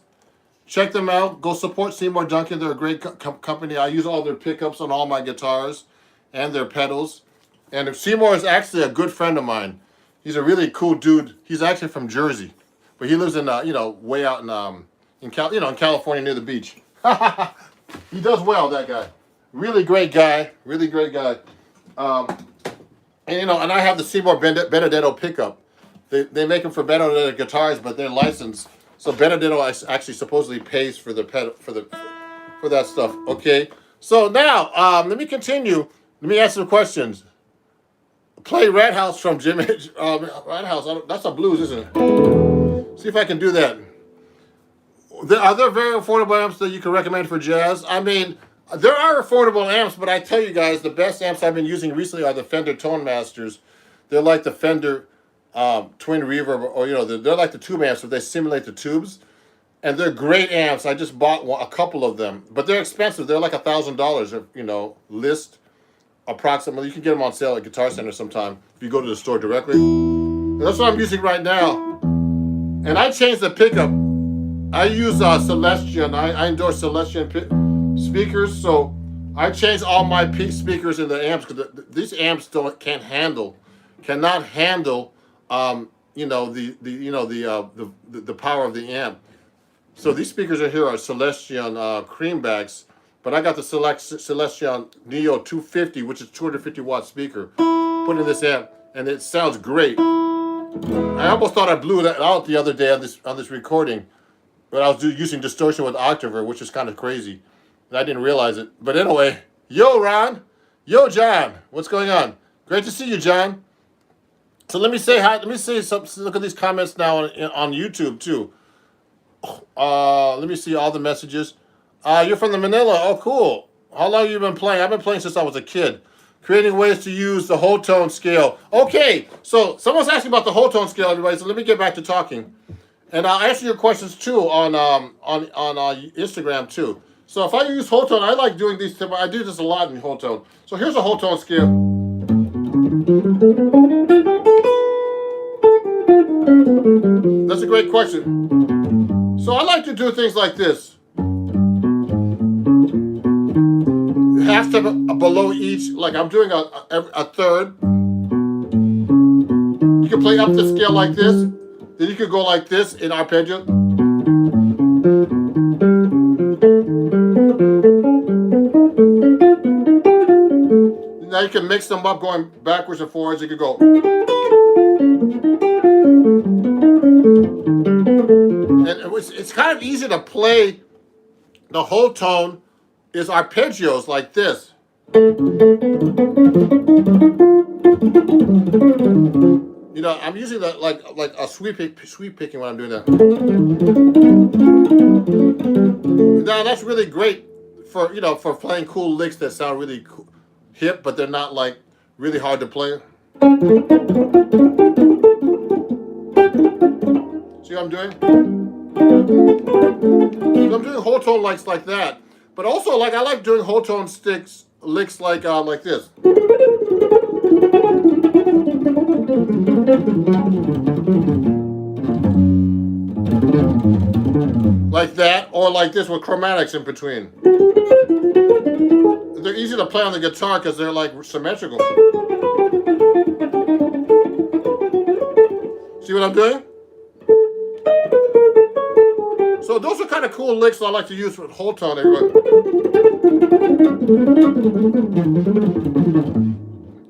Check them out. Go support Seymour Duncan. They're a great company. I use all their pickups on all my guitars and their pedals. And Seymour is actually a good friend of mine. He's a really cool dude. He's actually from Jersey, but he lives in you know, way out in California near the beach. He does well, that guy. Really great guy. Really great guy. And you know, and I have the Seymour Benedetto pickup. They make them for Benedetto guitars, but they're licensed. So Benedetto actually supposedly pays for the pedal for that stuff. Okay. So now let me continue. Let me ask some questions. Play Rat House from Jim. Rat House. That's a blues, isn't it? See if I can do that. Are there very affordable amps that you can recommend for jazz? I mean, there are affordable amps, but I tell you guys, the best amps I've been using recently are the Fender Tone Masters. They're like the Fender Twin Reverb, or you know, they're like the tube amps, but they simulate the tubes, and they're great amps. I just bought a couple of them, but they're expensive. They're like $1,000, you know, list approximately. You can get them on sale at Guitar Center sometime if you go to the store directly. And that's what I'm using right now, and I changed the pickup. I use Celestion. I endorse Celestion speakers, so I changed all my peak speakers in the amps because these amps cannot handle you know, the power of the amp. So these speakers are here are Celestion creambacks, but I got the Celestion Neo 250, which is 250 watt speaker, put in this amp, and it sounds great. I almost thought I blew that out the other day on this recording, but I was using distortion with Octaver, which is kind of crazy, and I didn't realize it. But anyway, yo Ron, yo John, what's going on? Great to see you, John. So let me say hi. Let me say something. Look at these comments now on YouTube too. Let me see all the messages. You're from the Manila. Oh, cool. How long have you been playing? I've been playing since I was a kid. Creating ways to use the whole tone scale. Okay, so someone's asking about the whole tone scale, everybody. So let me get back to talking, and I'll answer your questions too on Instagram too. So if I use whole tone, I like doing these. I do this a lot in whole tone. So here's a whole tone scale. That's a great question. So I like to do things like this. Half step below each, like I'm doing a third. You can play up the scale like this. Then you could go like this in arpeggio. Now you can mix them up going backwards and forwards. You could go. And it's kind of easy to play. The whole tone is arpeggios like this. You know, I'm using that like a sweep picking when I'm doing that. Now that's really great for, you know, for playing cool licks that sound really cool, hip, but they're not like really hard to play. See what I'm doing? So I'm doing whole tone licks like that, but also like I like doing whole tone licks like this. Like that, or like this with chromatics in between. They're easy to play on the guitar because they're like symmetrical. See what I'm doing? So those are kind of cool licks I like to use with whole tone.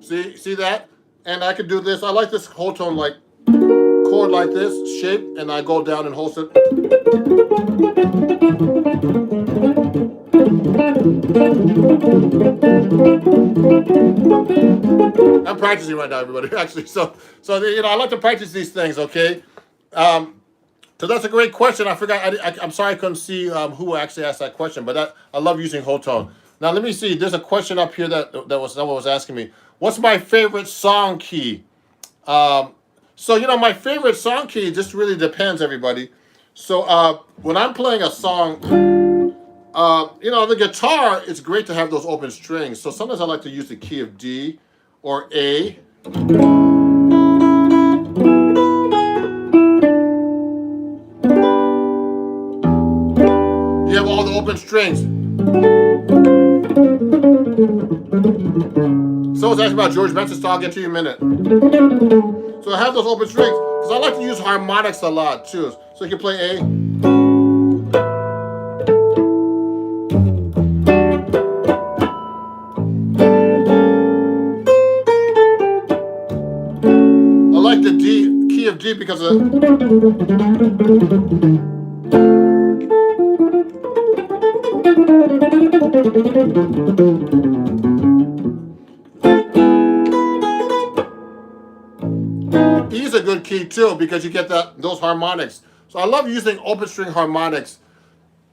See that? And I could do this. I like this whole tone like chord like this shape, and I go down and hold it. I'm practicing right now, everybody. Actually, so you know, I like to practice these things. Okay. So that's a great question. I forgot. I'm sorry I couldn't see who actually asked that question, but I love using whole tone. Now let me see. There's a question up here that someone was asking me. What's my favorite song key? So you know, my favorite song key just really depends, everybody. So when I'm playing a song, you know, the guitar, it's great to have those open strings. So sometimes I like to use the key of D or A. You have all the open strings. Someone's asking about George Benson, so I'll get to you in a minute. So I have those open strings because I like to use harmonics a lot too. So you can play A. I like the D, key of D because of E is a good key too because you get those harmonics. So I love using open string harmonics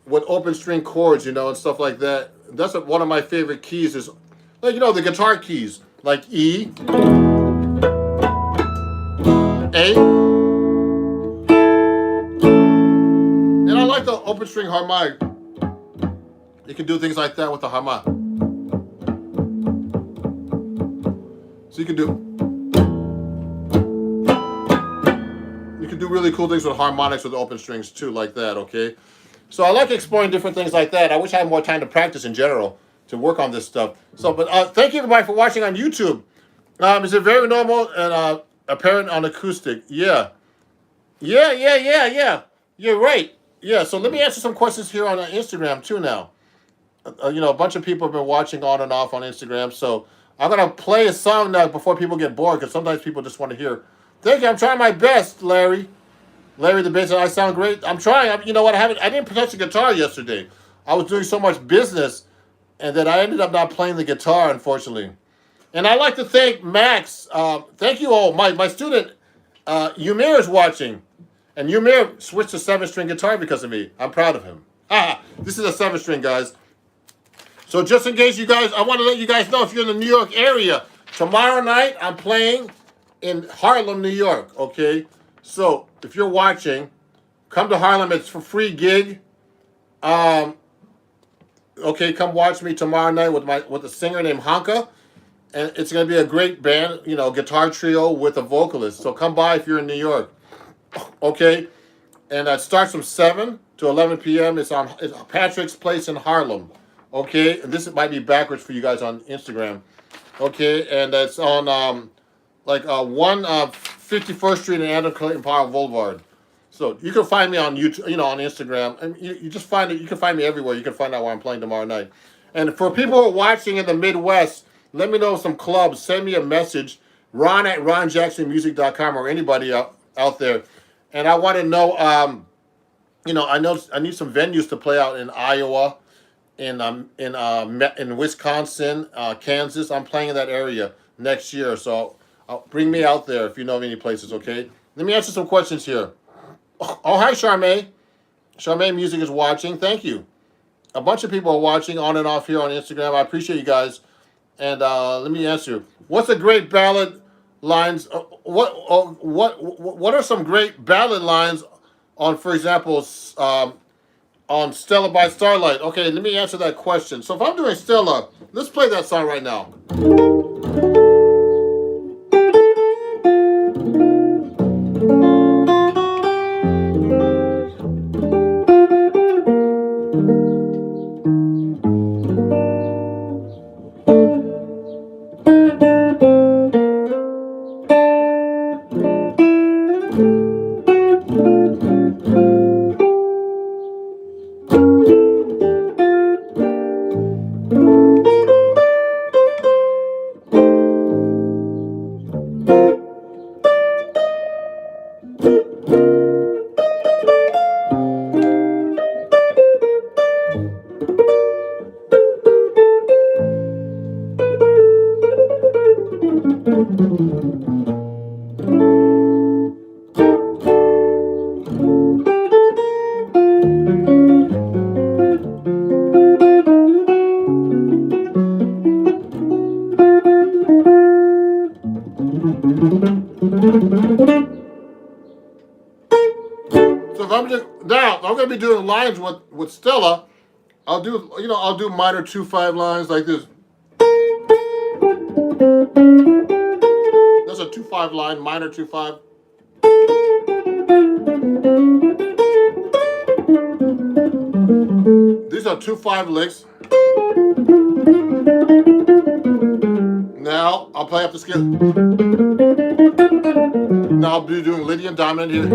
with open string chords, you know, and stuff like that. That's one of my favorite keys is, like, you know, the guitar keys, like E, A, and I like the open string harmonic. You can do things like that with the harmonic. So you can do really cool things with harmonics with open strings too, like that, okay? So I like exploring different things like that. I wish I had more time to practice in general to work on this stuff. So, but thank you everybody for watching on YouTube. Is it very normal and apparent on acoustic? Yeah. You're right. Yeah, so let me answer some questions here on Instagram too now. You know, a bunch of people have been watching on and off on Instagram, so I'm going to play a song now before people get bored, because sometimes people just want to hear. Thank you. I'm trying my best, Larry. Larry the bass. I sound great. I'm trying. You know what? I didn't touch the guitar yesterday. I was doing so much business, and then I ended up not playing the guitar, unfortunately. And I'd like to thank Max. Thank you all. My student, Umir, is watching. And Umir switched to 7-string guitar because of me. I'm proud of him. This is a 7-string, guys. So just in case you guys, I want to let you guys know, if you're in the New York area, tomorrow night I'm playing in Harlem, New York, okay? So if you're watching, come to Harlem. It's for free gig. Okay, come watch me tomorrow night with a singer named Hanka. And it's going to be a great band, you know, guitar trio with a vocalist. So come by if you're in New York, okay? And it starts from 7 to 11 p.m. It's Patrick's Place in Harlem. Okay, and this might be backwards for you guys on Instagram. Okay, and it's on 51st Street and Adam Clayton Powell Boulevard. So you can find me on YouTube, you know, on Instagram, and you just find it. You can find me everywhere. You can find out where I'm playing tomorrow night. And for people who are watching in the Midwest, let me know some clubs. Send me a message, Ron at ronjacksonmusic.com, or anybody out there. And I want to know, you know, I need some venues to play out in Iowa. In Wisconsin, Kansas. I'm playing in that area next year, so bring me out there if you know of any places, okay? Let me answer some questions here. Oh, hi, Charmaine. Charmaine Music is watching. Thank you. A bunch of people are watching on and off here on Instagram. I appreciate you guys. And let me answer. What's a great ballad lines? What are some great ballad lines on, for example, on Stella by Starlight? Okay, let me answer that question. So if I'm doing Stella, let's play that song right now. So if I'm just now, I'm gonna be doing lines with Stella. I'll do, I'll do minor 2/5 lines like this. That's a 2/5 line, minor 2/5. These are 2/5 licks. Now I'll play up the scale. Now I'll be doing Lydian Diamond here.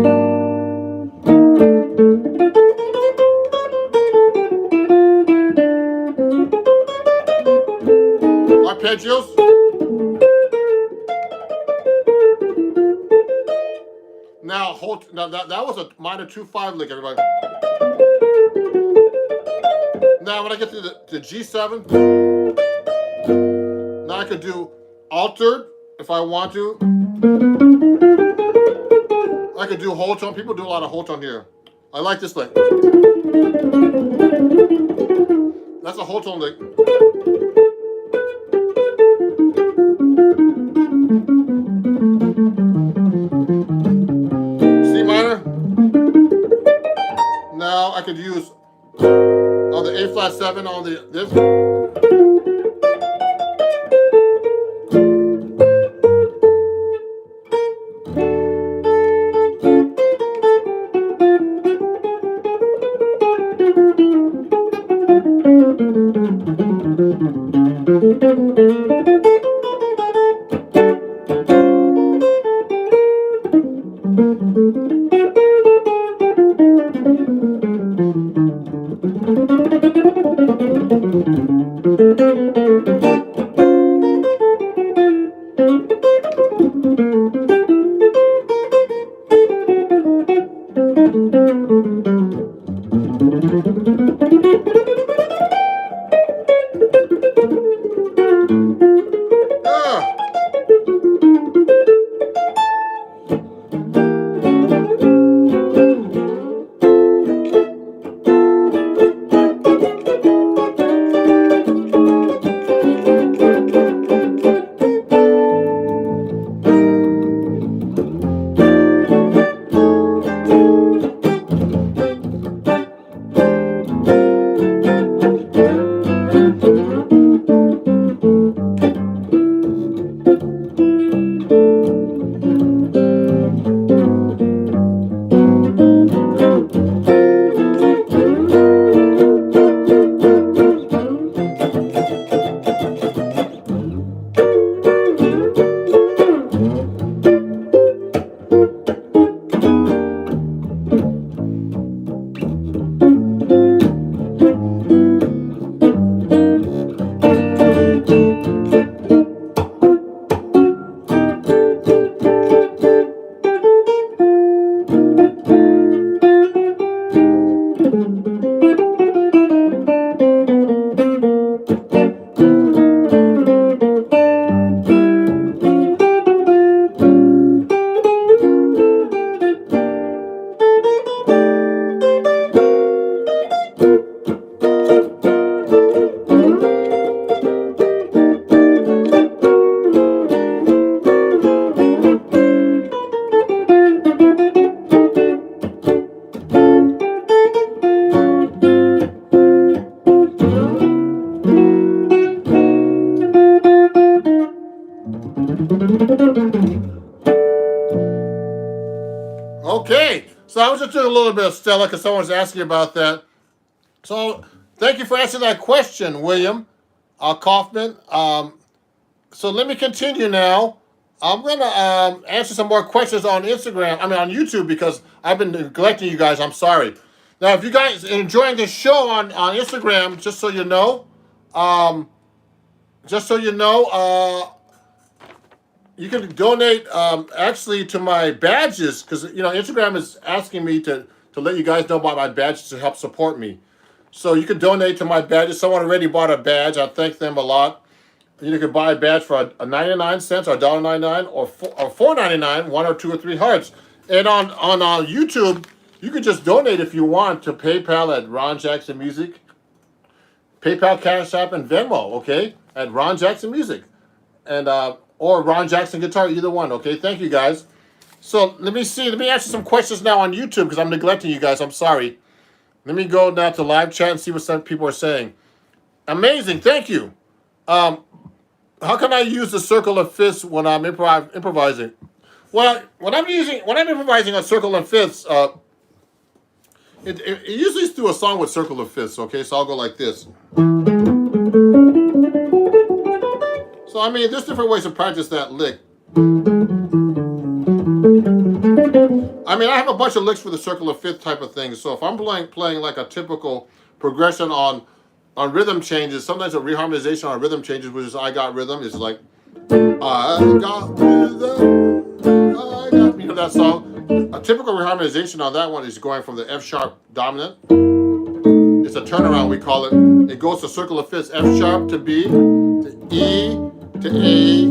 Arpeggios. Now hold. Now that was a minor 2/5 lick, everybody. Now when I get to the G7, now I could do altered if I want to. I could do whole tone. People do a lot of whole tone here. I like this lick. That's a whole tone lick. C minor. Now I could use on the A flat 7 on this. So I was just doing a little bit of Stella because someone was asking about that. So thank you for answering that question, William Kaufman. So let me continue now. I'm gonna answer some more questions on Instagram. I mean on YouTube because I've been neglecting you guys. I'm sorry. Now, if you guys are enjoying this show on Instagram, just so you know, um, just so you know, you can donate actually to my badges because Instagram is asking me to let you guys know about my badges to help support me. So you can donate to my badges. Someone already bought a badge. I thank them a lot. You can buy a badge for a 99 cents or $1.99 or $4.99, 1 or 2 or 3 hearts. And on YouTube, you can just donate if you want to PayPal at Ron Jackson Music, PayPal, Cash App, and Venmo. Okay, at Ron Jackson Music, and or Ron Jackson Guitar, either one. Okay, thank you guys. So let me see. Let me answer some questions now on YouTube because I'm neglecting you guys. I'm sorry. Let me go now to live chat and see what some people are saying. Amazing, thank you. How can I use the circle of fifths when I'm improvising? Well, when I'm improvising a circle of fifths, it usually is through a song with circle of fifths. Okay, so I'll go like this. So I mean, there's different ways to practice that lick. I mean, I have a bunch of licks for the circle of fifth type of thing. So if I'm playing like a typical progression on rhythm changes, sometimes a reharmonization on rhythm changes, which is I got rhythm, is like I got rhythm, I got, that song. A typical reharmonization on that one is going from the F sharp dominant. It's a turnaround, we call it. It goes to circle of fifths, F sharp to B, to E, to A,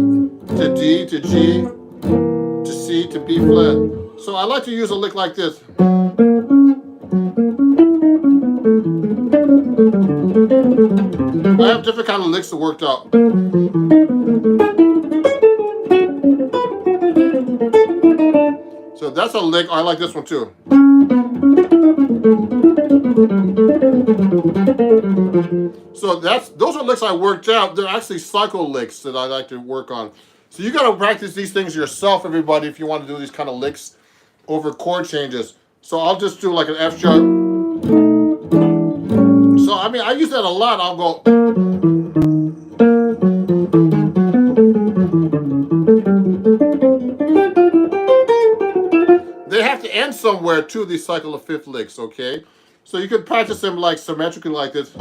to D, to G, to C, to B flat. So I like to use a lick like this. I have different kind of licks that worked out. So that's a lick. I like this one too. So those are licks I worked out. They're actually cycle licks that I like to work on. So you got to practice these things yourself, everybody, if you want to do these kind of licks over chord changes. So I'll just do like an F sharp. So I mean, I use that a lot. I'll go. They have to end somewhere too, these cycle of fifth licks, okay? So you can practice them like symmetrically like this.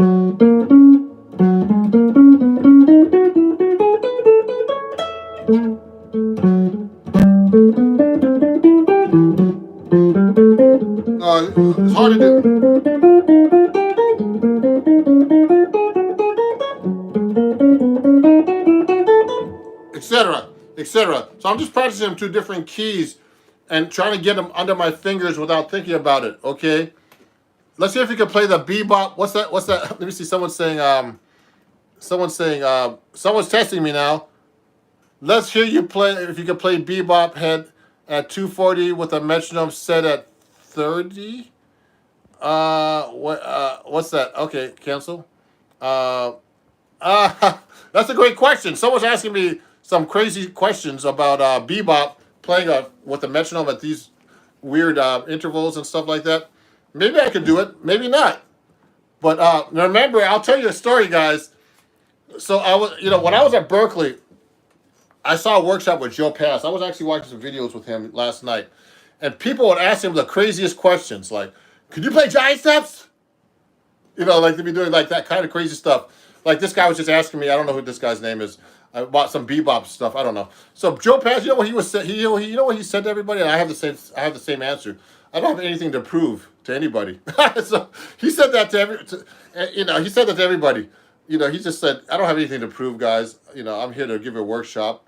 It's hard to do. Etc. etc. So I'm just practicing them to different keys and trying to get them under my fingers without thinking about it, okay? Let's see if you can play the bebop. What's that? Let me see. Someone's testing me now. Let's hear you play, if you can play bebop head at 240 with a metronome set at 30. What's that? Okay, cancel. That's a great question. Someone's asking me some crazy questions about bebop playing with a metronome at these weird intervals and stuff like that. Maybe I could do it, maybe not. But remember, I'll tell you a story, guys. So I was, when I was at Berkeley, I saw a workshop with Joe Pass. I was actually watching some videos with him last night, and people would ask him the craziest questions, like, "Could you play giant steps?" Like to be doing like that kind of crazy stuff. Like this guy was just asking me. I don't know who this guy's name is. About some bebop stuff. I don't know. So Joe Pass, what he was saying? What he said to everybody, and I have the same answer. I don't have anything to prove to anybody. So he said that he said that to everybody. He just said, I don't have anything to prove, guys. I'm here to give a workshop.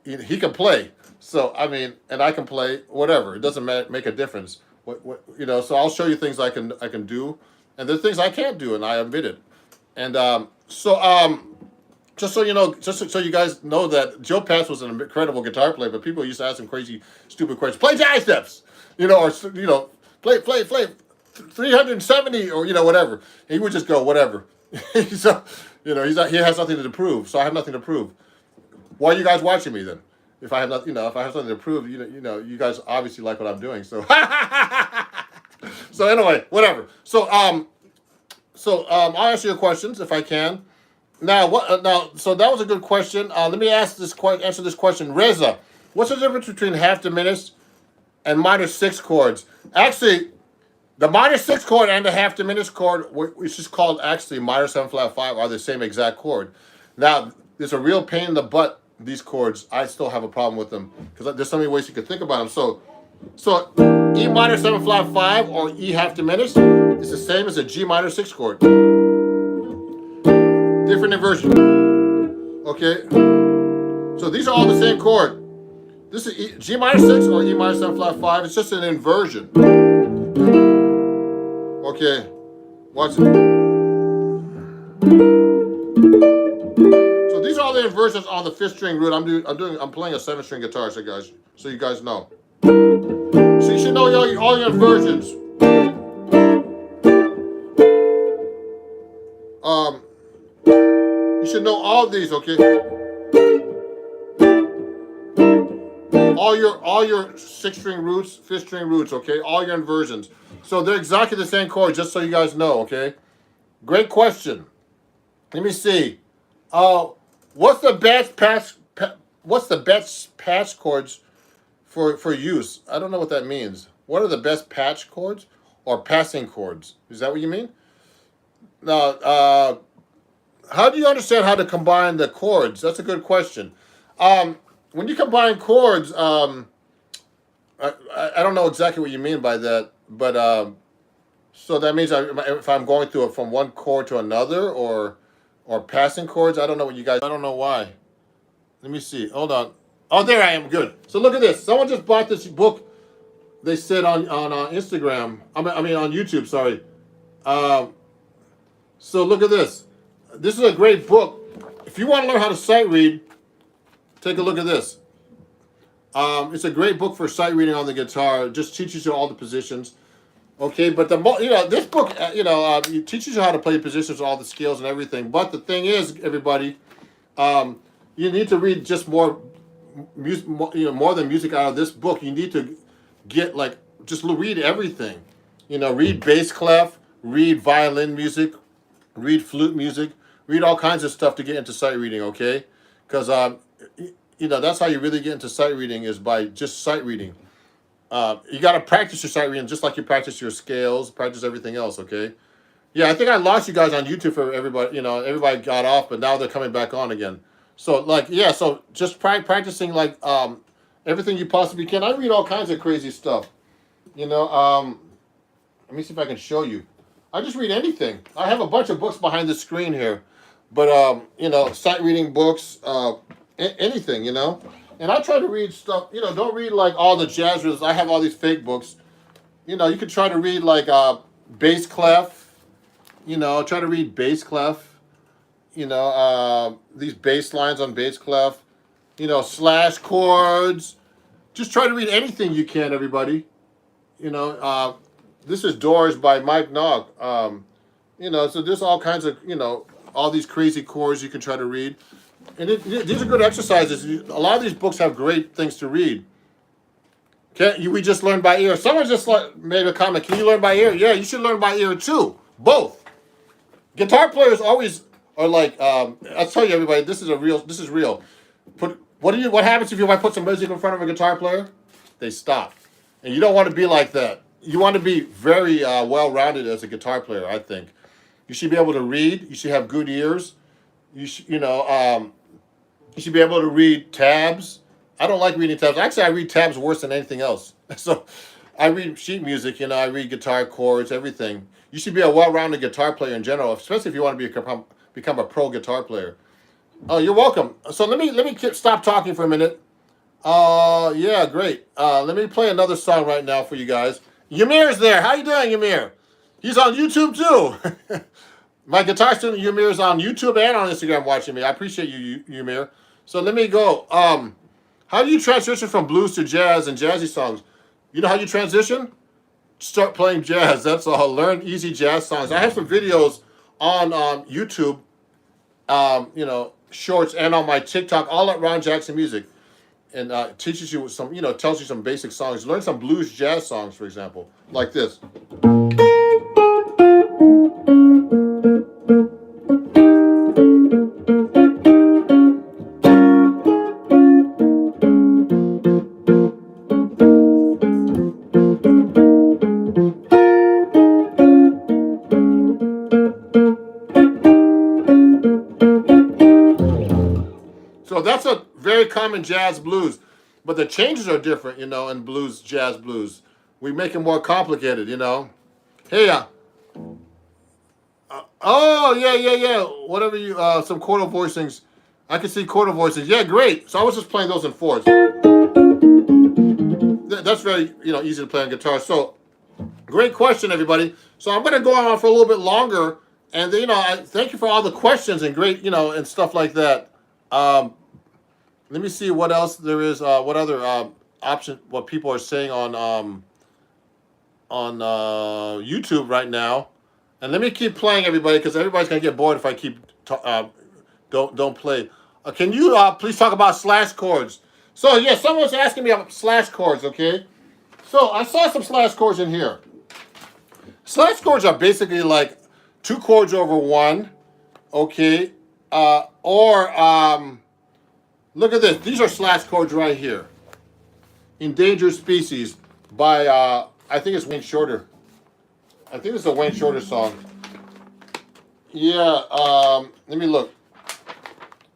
He can play. So, I mean, and I can play whatever. It doesn't make a difference. So I'll show you things I can do, and there's things I can't do, and I admit it. And just so you know, just so you guys know that Joe Pass was an incredible guitar player, but people used to ask him crazy, stupid questions. Play giant steps, or play 370 or whatever. And he would just go whatever. So he has nothing to prove. So I have nothing to prove. Why are you guys watching me then? If I have nothing, if I have something to prove, you guys obviously like what I'm doing. So So anyway, whatever. So I'll answer your questions if I can. Now what? Now, so that was a good question. Let me answer this question. Reza, what's the difference between half diminished and minor six chords? Actually, the minor six chord and the half diminished chord, which is called actually minor 7 flat 5, are the same exact chord. Now, there's a real pain in the butt. These chords, I still have a problem with them because there's so many ways you can think about them. So E minor 7 flat 5 or E half diminished is the same as a G minor 6 chord. Different inversion. Okay. So these are all the same chord. This is G minor 6 or E minor 7 flat 5. It's just an inversion. Okay. Watch it. So these are all the inversions on the 5th string root. I'm playing a 7-string guitar, so you guys know. So you should know all your inversions. You should know all these, okay? All your 6-string roots, 5th string roots, okay? All your inversions. So they're exactly the same chord, just so you guys know, okay? Great question. Let me see. What's the best patch chords for use? I don't know what that means. What are the best patch chords or passing chords? Is that what you mean? Now, how do you understand how to combine the chords? That's a good question. When you combine chords, I don't know exactly what you mean by that, but so that means if I'm going through it from one chord to another or passing chords, I don't know what you guys. I don't know why. Let me see. Hold on. Oh, there I am. Good. So look at this. Someone just bought this book. They said on Instagram. I mean on YouTube. Sorry. So look at this. This is a great book. If you want to learn how to sight read, take a look at this. It's a great book for sight reading on the guitar. It just teaches you all the positions. Okay, but this book, it teaches you how to play positions, all the scales and everything. But the thing is, everybody, you need to read just more music, more than music out of this book. You need to get just read everything. Read bass clef, read violin music, read flute music, read all kinds of stuff to get into sight reading. Okay, because that's how you really get into sight reading is by just sight reading. You got to practice your sight reading just like you practice your scales, practice everything else, okay? Yeah, I think I lost you guys on YouTube for everybody. Everybody got off, but now they're coming back on again. So, so just practicing, everything you possibly can. I read all kinds of crazy stuff. Let me see if I can show you. I just read anything. I have a bunch of books behind the screen here. But, sight reading books, anything, And I try to read stuff, don't read all the jazz riddles. I have all these fake books. You could try to read bass clef. Try to read bass clef. These bass lines on bass clef. Slash chords. Just try to read anything you can, everybody. This is Doors by Mike Nog. So there's all kinds of, all these crazy chords you can try to read. And these are good exercises. A lot of these books have great things to read. We just learn by ear. Someone just made a comment. Can you learn by ear? Yeah, you should learn by ear too. Both. Guitar players always are I'll tell you, everybody. This is real. What happens if you put some music in front of a guitar player? They stop. And you don't want to be like that. You want to be very well-rounded as a guitar player. I think you should be able to read. You should have good ears. You should be able to read tabs. I don't like reading tabs. Actually, I read tabs worse than anything else. So I read sheet music, I read guitar chords, everything. You should be a well-rounded guitar player in general, especially if you want to become a pro guitar player. Oh, you're welcome. So let me stop talking for a minute. Yeah, great. Let me play another song right now for you guys. Ymir's there. How you doing, Ymir? He's on YouTube too. My guitar student Ymir is on YouTube and on Instagram watching me. I appreciate you, Ymir. So let me go. How do you transition from blues to jazz and jazzy songs? You know how you transition? Start playing jazz. That's all. Learn easy jazz songs. I have some videos on YouTube, shorts, and on my TikTok, all at Ron Jackson Music, and teaches you some, tells you some basic songs. Learn some blues jazz songs, for example, like this. very common jazz blues, but the changes are different, you know, in blues, jazz blues. We make it more complicated, you know. Hey, oh yeah. Whatever you, some quarter voicings. I can see quarter voicings. Yeah, great. So I was just playing those in fourths. That's very, you know, easy to play on guitar. So great question, everybody. So I'm going to go on for a little bit longer, and you know, I thank you for all the questions and great, you know, and stuff like that. Let me see what else there is. What other option? What people are saying on YouTube right now. And let me keep playing, everybody, because everybody's gonna get bored if I keep don't play. Can you please talk about slash chords? So yeah, someone's asking me about slash chords. Okay, so I saw some slash chords in here. Slash chords are basically like 2 chords over 1. Okay, look at this. These are slash chords right here. Endangered Species by I think it's Wayne Shorter. I think it's a Wayne Shorter song. Yeah, let me look.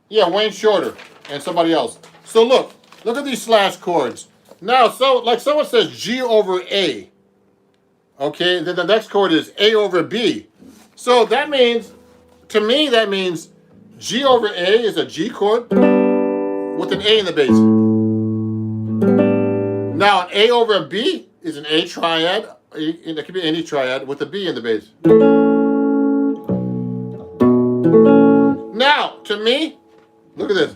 Yeah, Wayne Shorter and somebody else. So look at these slash chords. Now, so like someone says G over A. Okay, then the next chord is A over B. So that means, to me, that means G over A is a G chord with an A in the bass. Now, an A over a B is an A triad. It could be any triad with a B in the bass. Now, to me, look at this.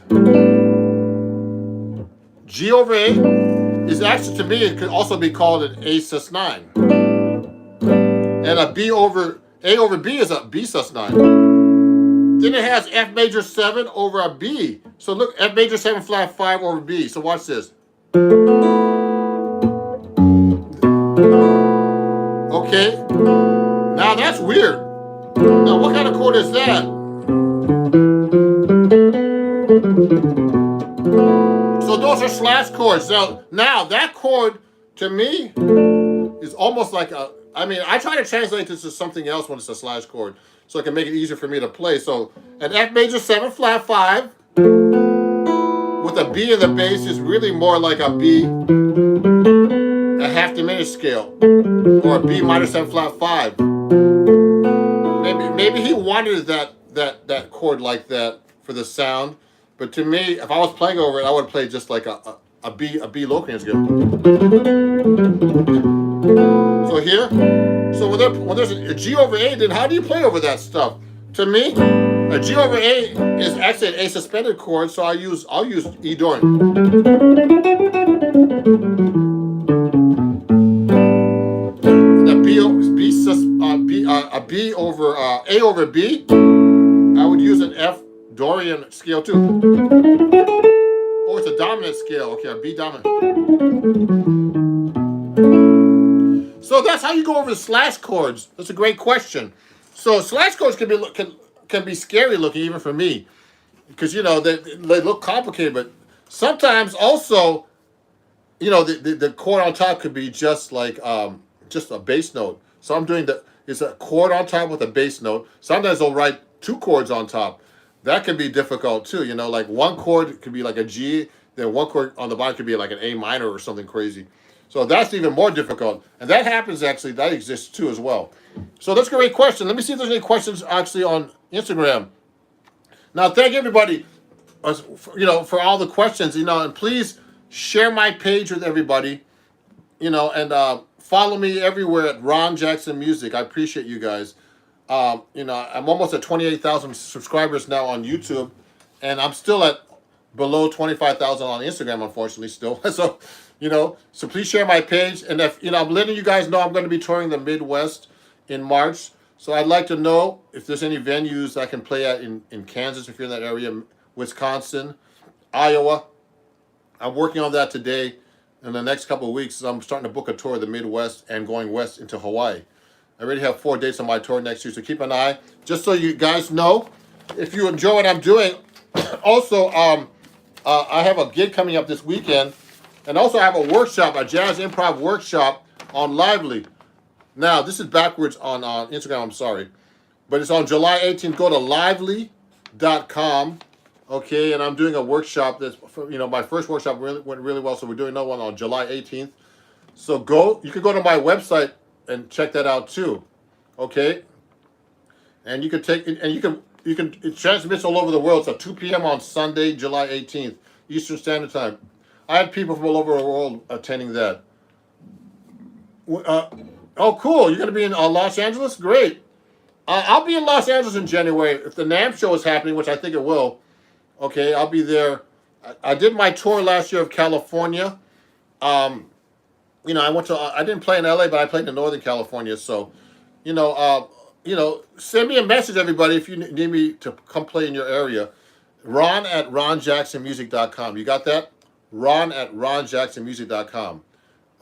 G over A is actually, to me, it could also be called an A sus9. And a A over B is a B sus9. Then it has F major 7 over a B. So look, F major 7 flat 5 over B. So watch this. Okay, now that's weird. Now what kind of chord is that? So those are slash chords. Now that chord, to me, is almost like a, I mean, I try to translate this to something else when it's a slash chord, so it can make it easier for me to play. So an F major 7 flat 5 with a B in the bass is really more like a B, a half diminished scale, or a B minor 7 flat 5. Maybe he wanted that chord like that for the sound, but to me, if I was playing over it, I would play just like a B low scale. So here, so when there's a G over A, then how do you play over that stuff? To me, a G over A is actually an A suspended chord, so I'll use E Dorian. A B over A over B, I would use an F Dorian scale too. Oh, it's a dominant scale. Okay, a B dominant. So that's how you go over the slash chords. That's a great question. So slash chords can be scary looking even for me, because you know they look complicated, but sometimes also, you know, the chord on top could be just like just a bass note. So I'm doing it's a chord on top with a bass note. Sometimes I'll write 2 chords on top. That can be difficult too. You know, like one chord could be like a G, then one chord on the bottom could be like an A minor or something crazy. So that's even more difficult. And that happens actually, that exists too as well. So that's a great question. Let me see if there's any questions actually on Instagram. Now, thank everybody, you know, for all the questions, you know, and please share my page with everybody, you know, and follow me everywhere at Ron Jackson Music. I appreciate you guys. You know, I'm almost at 28,000 subscribers now on YouTube, and I'm still at below 25,000 on Instagram, unfortunately, still. So, you know, so please share my page. And if, you know, I'm letting you guys know I'm going to be touring the Midwest in March. So I'd like to know if there's any venues I can play at in Kansas, if you're in that area, Wisconsin, Iowa. I'm working on that today. In the next couple of weeks, I'm starting to book a tour of the Midwest and going west into Hawaii. I already have 4 dates on my tour next year, so keep an eye. Just so you guys know, if you enjoy what I'm doing, also, I have a gig coming up this weekend, and also I have a workshop, a jazz improv workshop on Lively. Now, this is backwards on Instagram, I'm sorry. But it's on July 18th. Go to lively.com Okay, and I'm doing a workshop that's, my first workshop went really well, so we're doing another one on July 18th. So you can go to my website and check that out too. Okay, and it transmits all over the world. So 2 p.m. on Sunday, July 18th, Eastern Standard Time. I had people from all over the world attending that. Oh, cool! You're gonna be in Los Angeles? Great. I'll be in Los Angeles in January if the NAMM show is happening, which I think it will. Okay, I'll be there. I did my tour last year of California. I didn't play in LA, but I played in Northern California. So, send me a message, everybody, if you need me to come play in your area. Ron@ronjacksonmusic.com. You got that? Ron@ronjacksonmusic.com.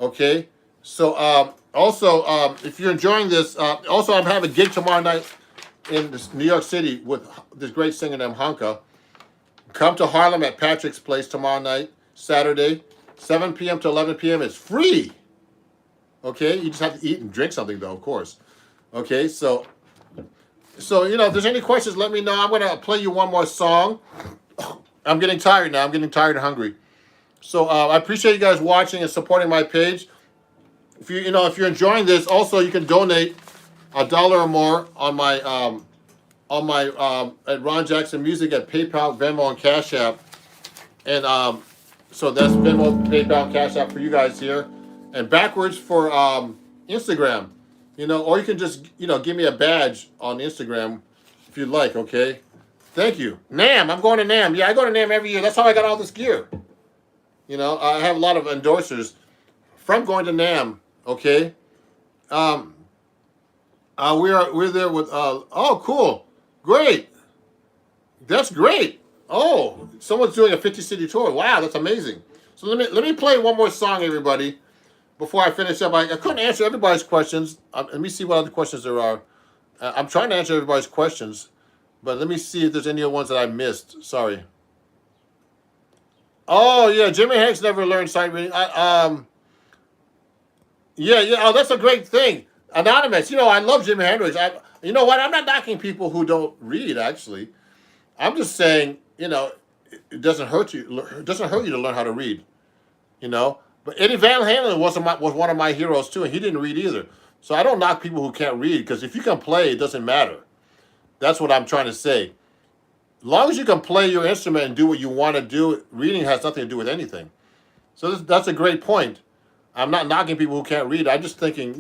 Okay. So, if you're enjoying this, also I'm having a gig tomorrow night in New York City with this great singer named Hanka. Come to Harlem at Patrick's Place tomorrow night, Saturday, 7 p.m. to 11 p.m. It's free. Okay, you just have to eat and drink something though, of course. Okay, so if there's any questions, let me know. I'm gonna play you one more song. I'm getting tired now. I'm getting tired and hungry. So I appreciate you guys watching and supporting my page. If you're enjoying this, also you can donate $1 or more on my at Ron Jackson Music at PayPal, Venmo, and Cash App. And so that's Venmo, PayPal, Cash App for you guys here. And backwards for Instagram. Or you can just, give me a badge on Instagram if you'd like, okay? Thank you. NAMM, I'm going to NAMM. Yeah, I go to NAMM every year. That's how I got all this gear. I have a lot of endorsers from going to NAMM, okay? We're there with, oh, cool. Great. That's great. Oh, someone's doing a 50-city tour. Wow, that's amazing. So let me play one more song, everybody, before I finish up. I couldn't answer everybody's questions. Let me see what other questions there are. I'm trying to answer everybody's questions, but let me see if there's any other ones that I missed. Sorry. Oh, yeah, Jimi Hendrix never learned sight reading. Yeah. Oh, that's a great thing. Anonymous. I love Jimi Hendrix. You know what? I'm not knocking people who don't read, actually. I'm just saying, it doesn't hurt you. It doesn't hurt you to learn how to read, But Eddie Van Halen was one of my heroes too, and he didn't read either. So I don't knock people who can't read, because if you can play, it doesn't matter. That's what I'm trying to say. As long as you can play your instrument and do what you want to do, reading has nothing to do with anything. So that's a great point. I'm not knocking people who can't read. I'm just thinking,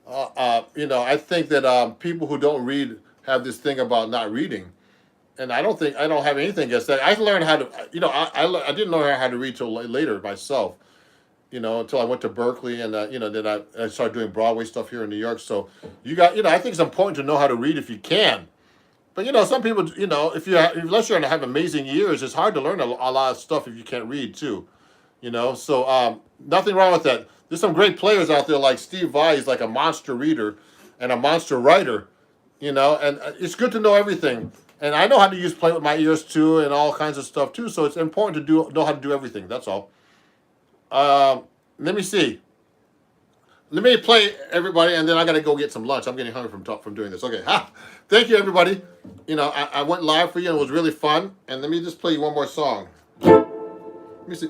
I think that people who don't read have this thing about not reading. And I don't have anything against that. I learned how to, I didn't know how to read till later myself, until I went to Berkeley, and then I started doing Broadway stuff here in New York. So I think it's important to know how to read if you can. But some people, unless you're going to have amazing ears, it's hard to learn a lot of stuff if you can't read too, So nothing wrong with that. There's some great players out there like Steve Vai. He's like a monster reader and a monster writer, and it's good to know everything. And I know how to play with my ears too, and all kinds of stuff too. So it's important to know how to do everything. That's all. Let me see. Let me play everybody, and then I gotta go get some lunch. I'm getting hungry from doing this. Okay. Thank you, everybody. I went live for you, and it was really fun. And let me just play you one more song. Let me see.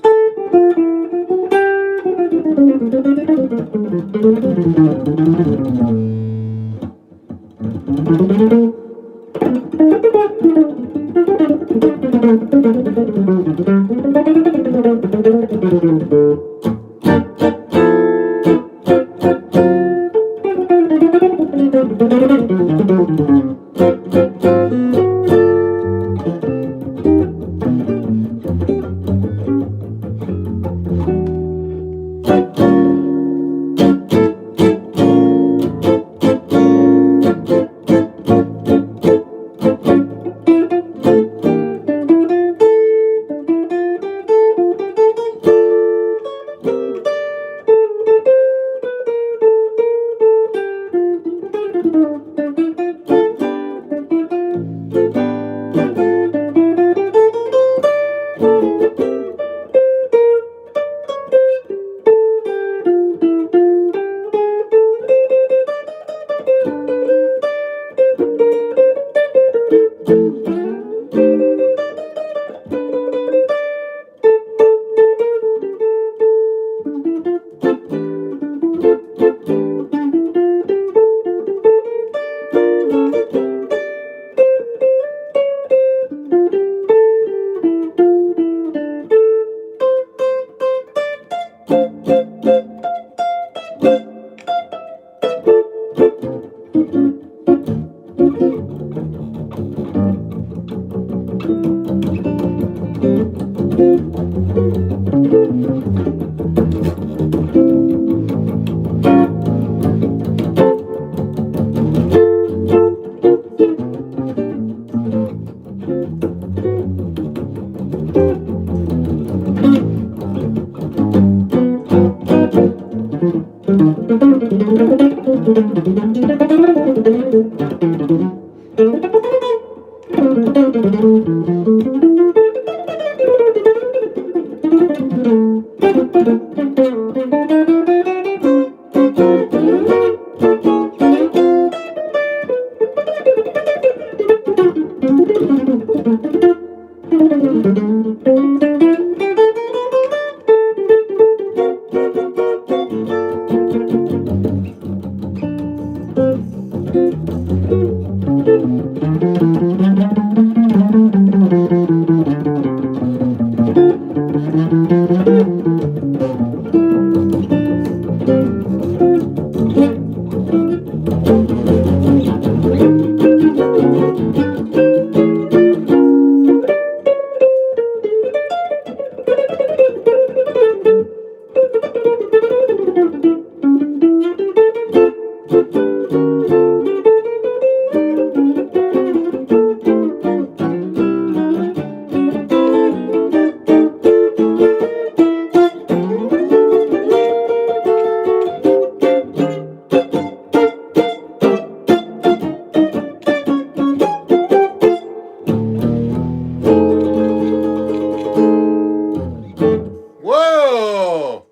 Whoa!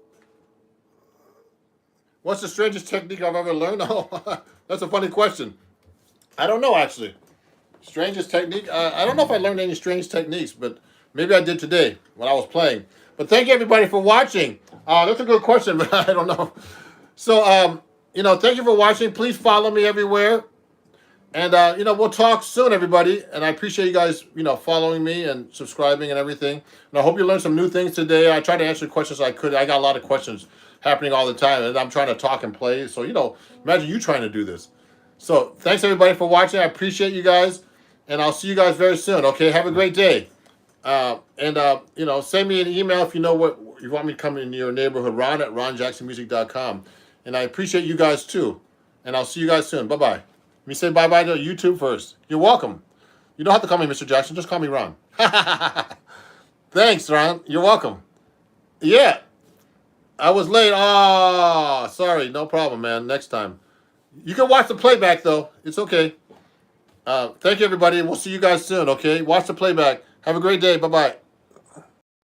What's the strangest technique I've ever learned? Oh, that's a funny question. I don't know, actually. Strangest technique? I don't know if I learned any strange techniques, but maybe I did today when I was playing. But thank you, everybody, for watching. That's a good question, but I don't know. So, thank you for watching. Please follow me everywhere. And, we'll talk soon, everybody. And I appreciate you guys, following me and subscribing and everything. And I hope you learned some new things today. I tried to answer questions I could. I got a lot of questions happening all the time. And I'm trying to talk and play. So, imagine you trying to do this. So, thanks, everybody, for watching. I appreciate you guys. And I'll see you guys very soon, okay? Have a great day. Send me an email if you know what you want me to come in your neighborhood, Ron at ronjacksonmusic.com. And I appreciate you guys, too. And I'll see you guys soon. Bye-bye. Let me say bye-bye to YouTube first. You're welcome. You don't have to call me Mr. Jackson. Just call me Ron. Thanks, Ron. You're welcome. Yeah. I was late. Oh, sorry. No problem, man. Next time. You can watch the playback, though. It's okay. Thank you, everybody. We'll see you guys soon, okay? Watch the playback. Have a great day. Bye-bye.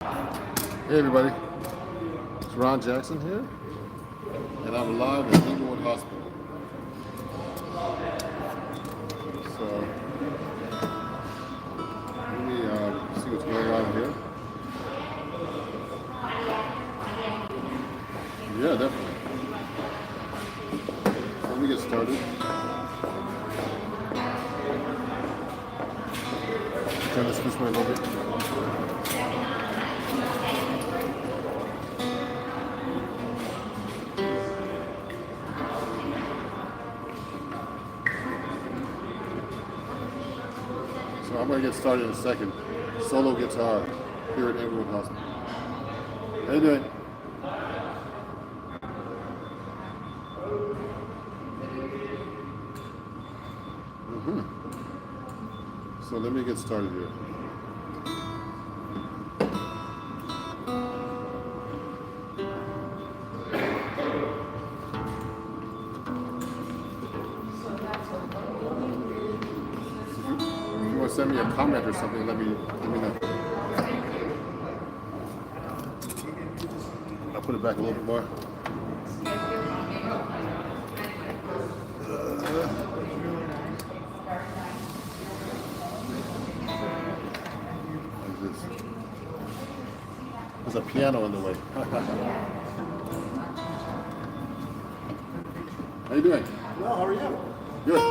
Hey, everybody. It's Ron Jackson here. And I'm live at Inglewood Hospital. So, let me see what's going on here. Yeah, definitely. Let me get started. Turn this way a little bit. So I'm going to get started in a second. Solo guitar here at Inglewood Hospital. How you doing? So let me get started here. If you want to send me a comment or something, let me know. I'll put it back a little bit more. There's a piano in the way. How you doing? Well, how are you? Good.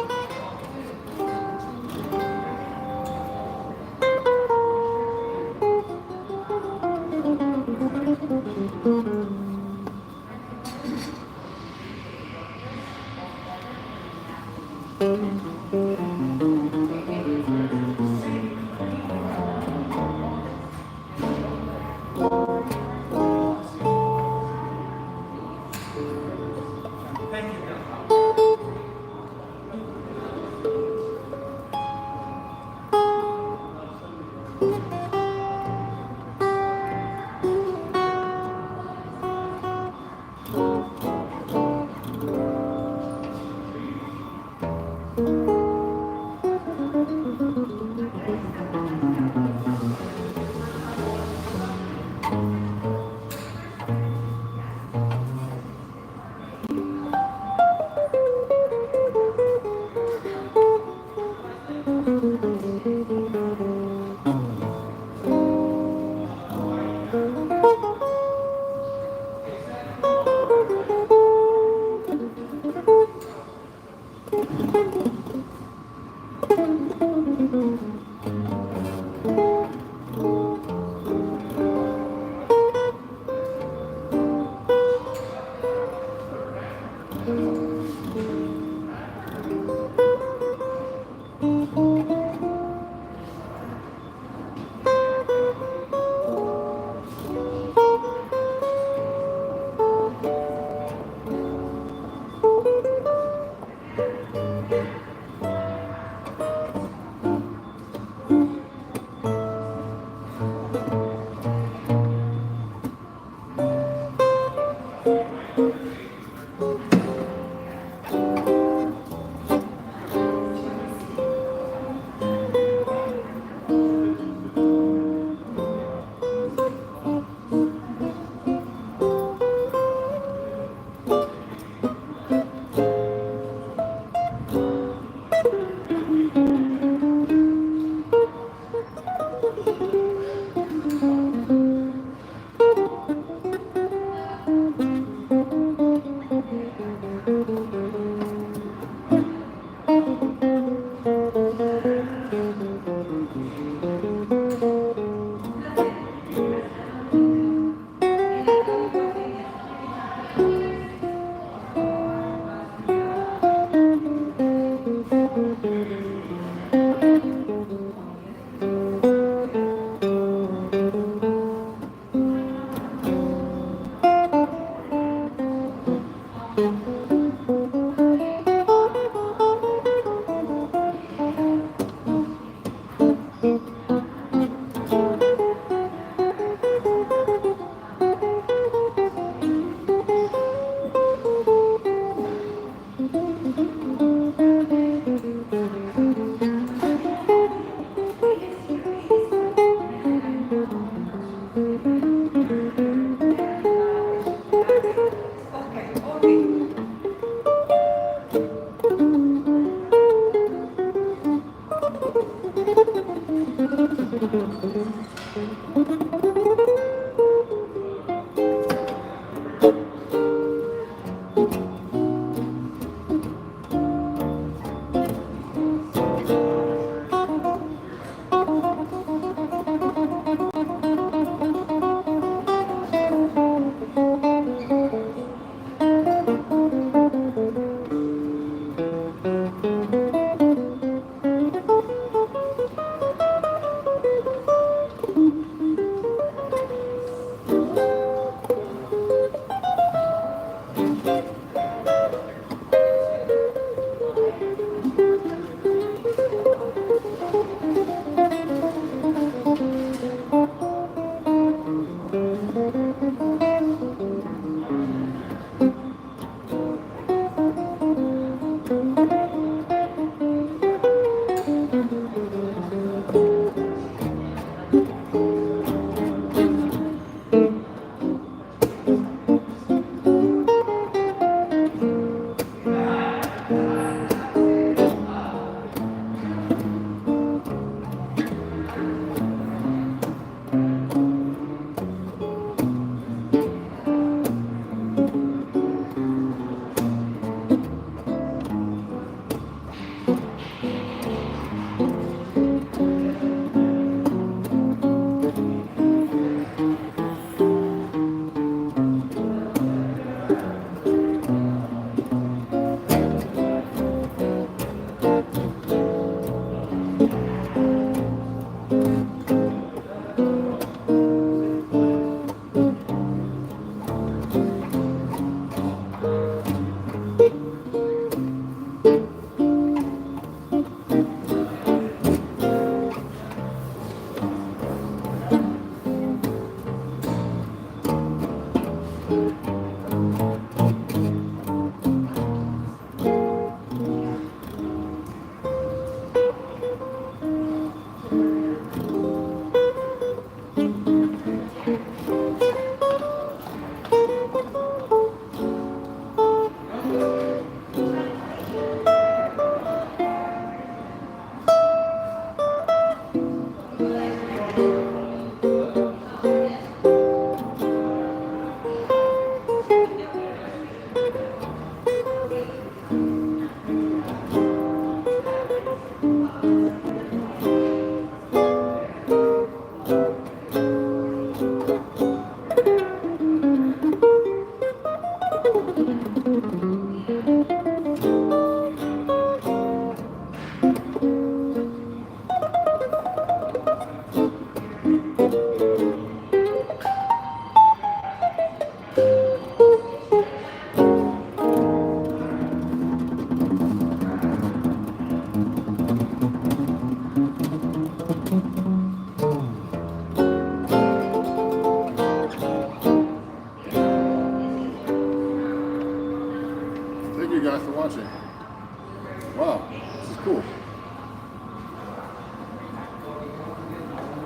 Cool.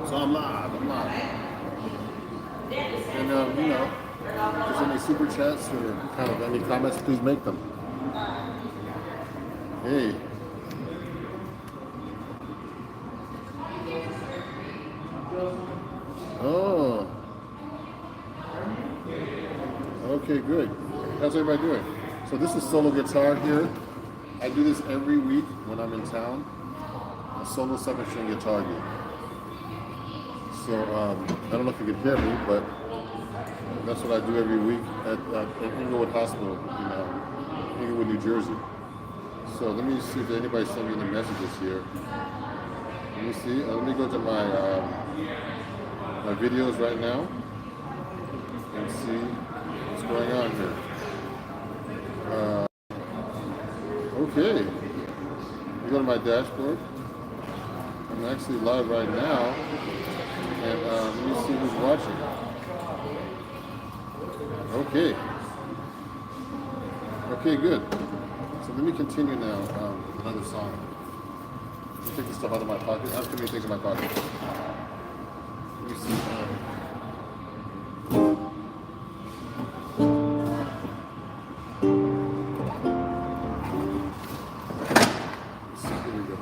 So I'm live. I'm live. And you know, if there's any super chats or kind of any comments, please make them. Hey. Oh. Okay, good. How's everybody doing? So this is solo guitar here. I do this every week when I'm in town. A solo 7-string guitar gig. So I don't know if you can hear me, but that's what I do every week at Inglewood Hospital in Inglewood, New Jersey. So let me see if anybody sent me any messages here. Let me see. Let me go to my my videos right now and see what's going on here. Okay. You go to my dashboard. I'm actually live right now, and let me see who's watching. Okay. Okay, good. So let me continue now with another song. Let me take this stuff out of my pocket. I have too many things in my pocket. Let me see. Here we go.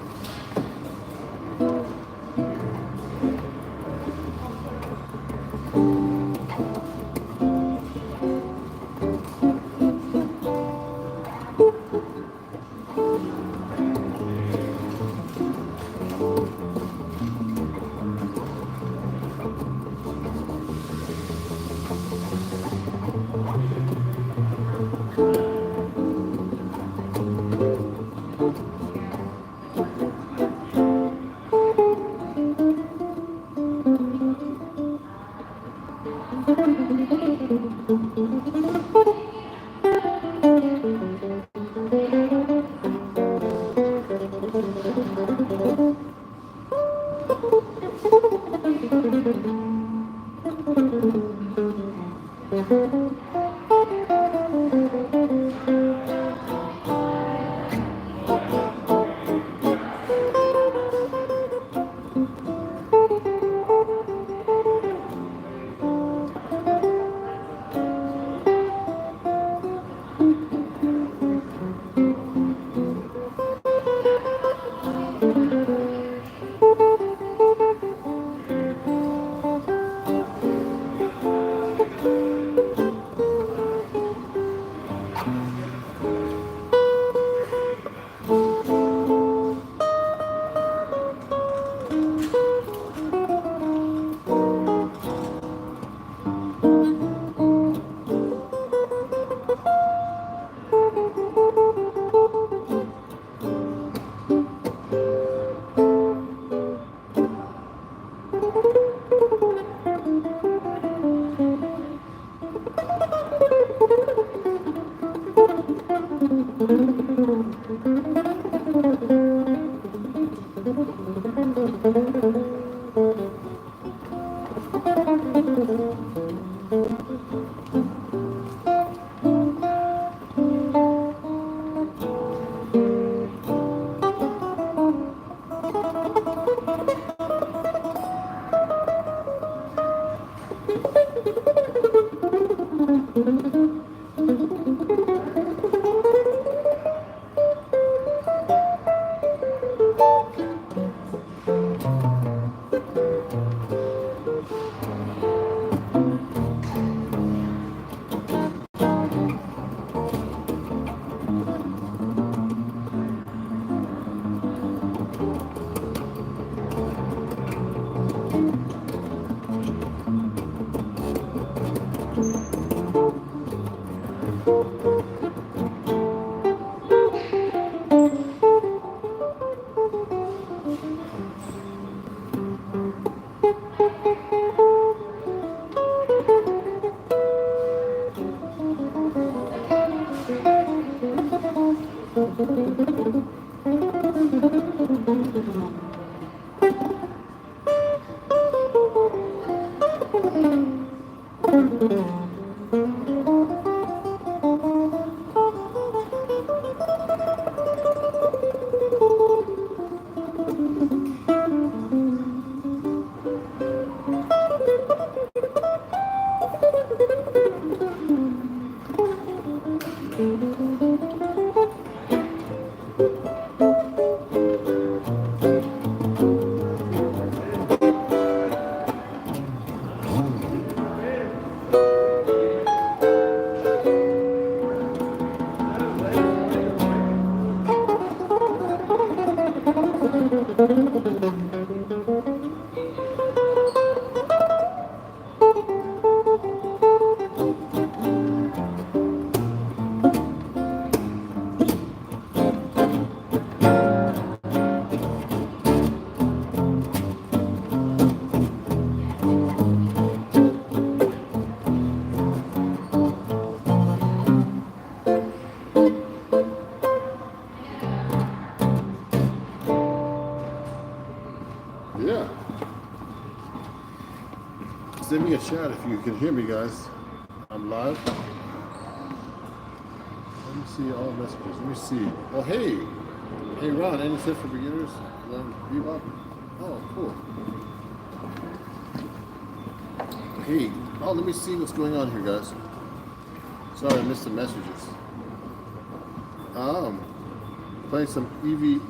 Yeah. Send me a chat if you can hear me, guys. I'm live. Let me see all messages. Let me see. Oh, hey. Hey, Ron. Any tips for beginners? Bebop? Oh, cool. Hey. Oh, let me see what's going on here, guys. Sorry, I missed the messages. Playing some Eddie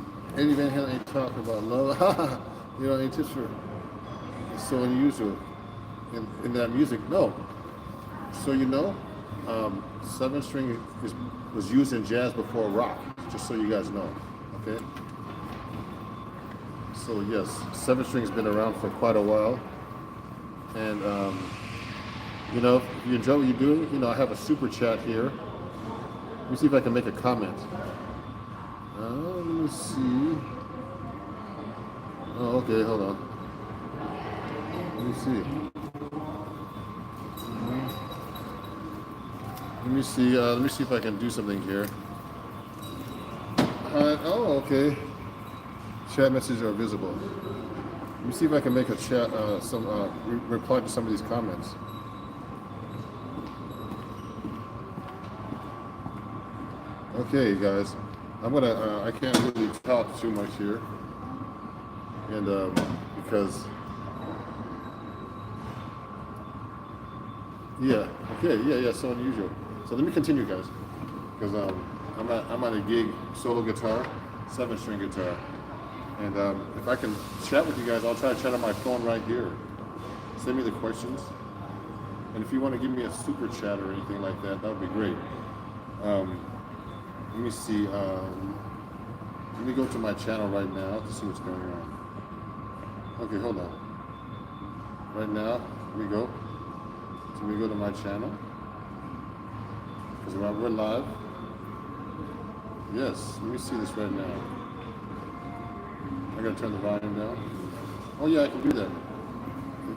Van Halen ain't talking about love. You know, ain't tips for. It's so unusual in that music. No. So you know, 7-string was used in jazz before rock. Just so you guys know. Okay. So yes, 7-string's been around for quite a while, and you know, if you enjoy what you're doing, you know, I have a super chat here. Let me see if I can make a comment. Let me see. Oh, okay, hold on. Let me see. Let me see if I can do something here. Oh, okay. Chat messages are visible. Let me see if I can make a chat, reply to some of these comments. Okay, guys. I can't really talk too much here. And, because, yeah, okay, yeah, so unusual. So let me continue, guys, because I'm at a gig, solo guitar, 7-string guitar, and if I can chat with you guys, I'll try to chat on my phone right here. Send me the questions, and if you want to give me a super chat or anything like that, that would be great. Let me see. Let me go to my channel right now to see what's going on. Okay, hold on. Right now, let me go. So we go to my channel. Because we're live. Yes, let me see this right now. I gotta turn the volume down. Oh yeah, I can do that.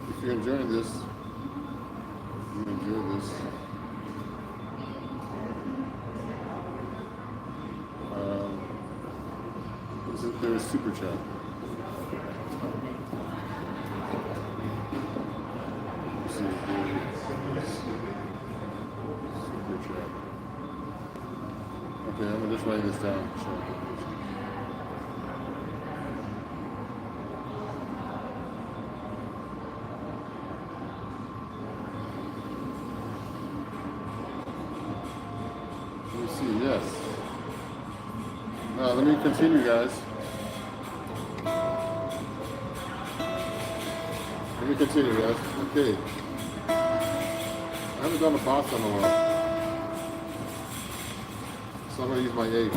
If you're enjoying this, you enjoy this. There is super chat. Let's see, super chat. Okay, I'm just writing this down. Let me see, yes. Now, let me continue, guys. Let me continue, guys. Okay. I haven't done a boss in a while. So I'm going to use my 8.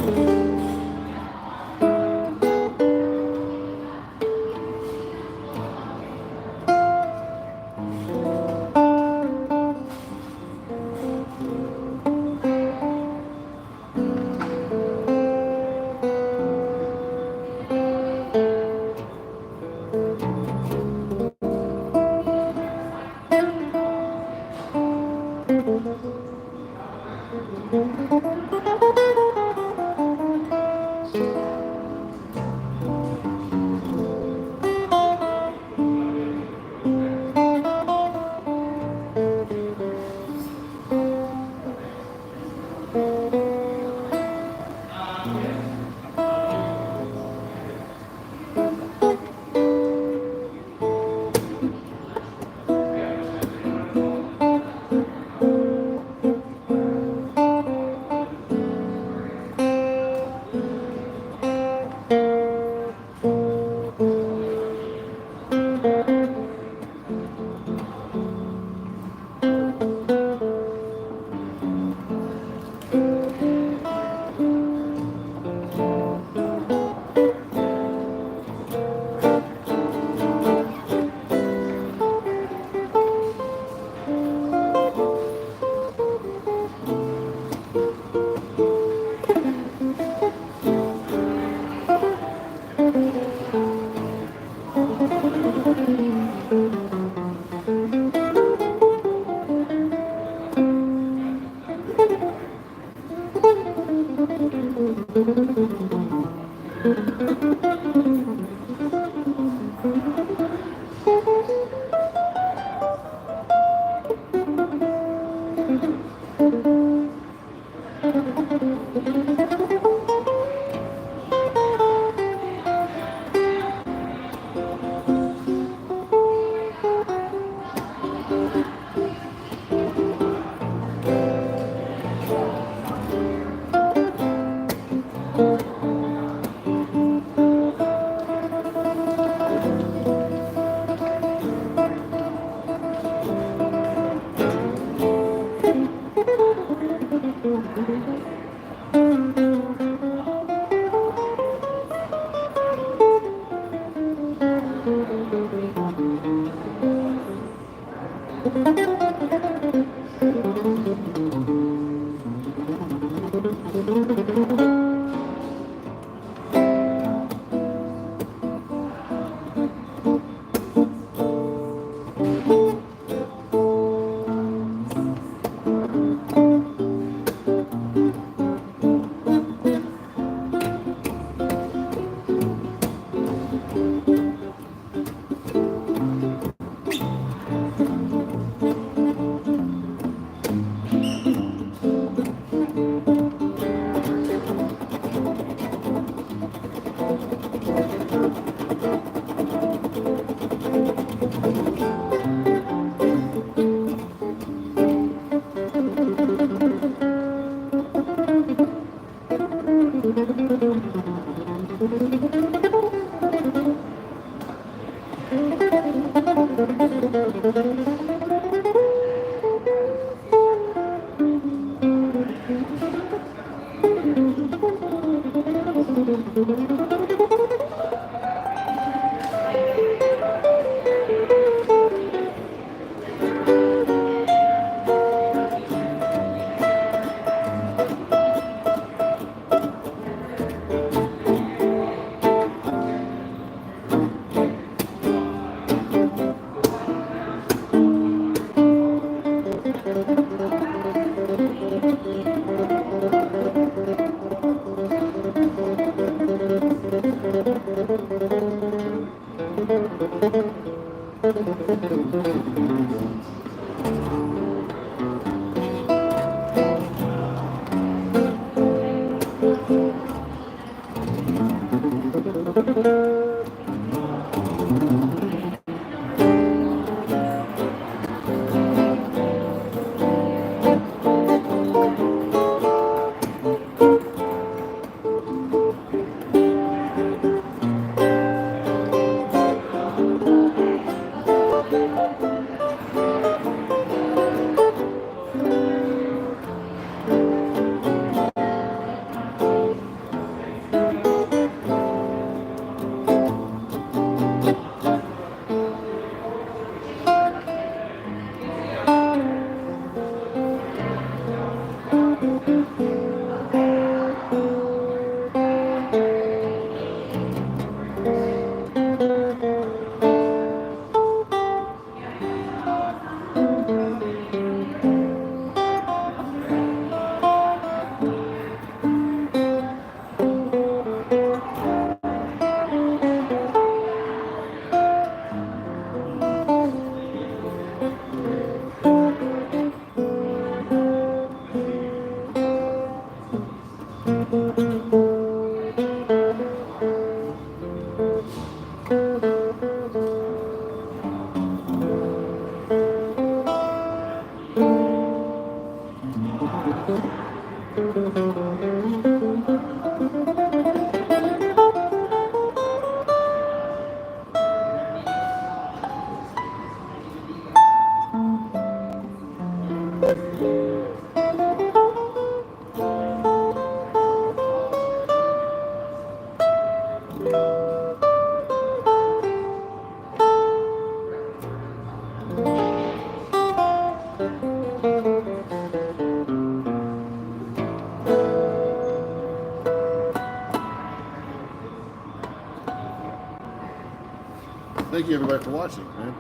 thank you everybody for watching, man.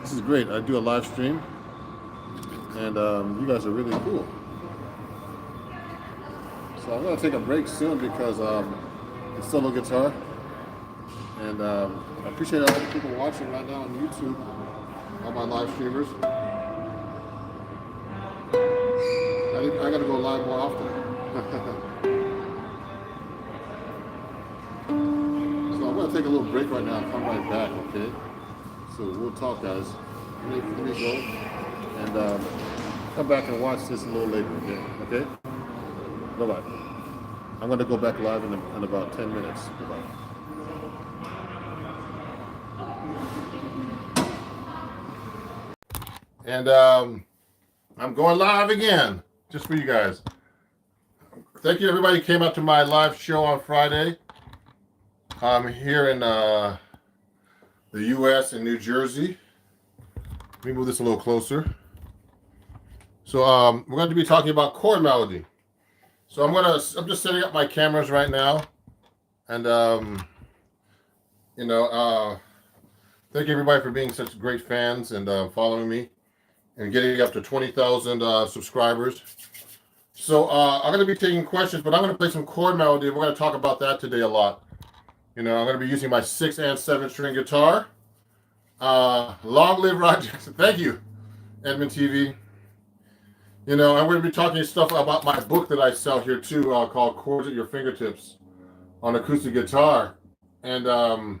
This is great. I do a live stream, and you guys are really cool. So I'm gonna take a break soon because it's solo guitar, and I appreciate all the people watching right now on YouTube, all my live streamers. I gotta go live more often. So I'm gonna take a little break right now and come right back, okay? So we'll talk, guys. Let me go and come back and watch this a little later, okay? Bye-bye. I'm gonna go back live in about 10 minutes. Bye-bye. And I'm going live again, just for you guys. Thank you, everybody who came out to my live show on Friday. I'm here in the U.S. in New Jersey. Let me move this a little closer. So we're going to be talking about chord melody. So I'm just setting up my cameras right now, and thank everybody for being such great fans and following me and getting up to 20,000 subscribers. So I'm going to be taking questions, but I'm going to play some chord melody. We're going to talk about that today a lot. I'm going to be using my 6 and 7 string guitar. Long live Roger. Thank you, Edmund TV. I'm going to be talking stuff about my book that I sell here too, called Chords at Your Fingertips on acoustic guitar. And, learn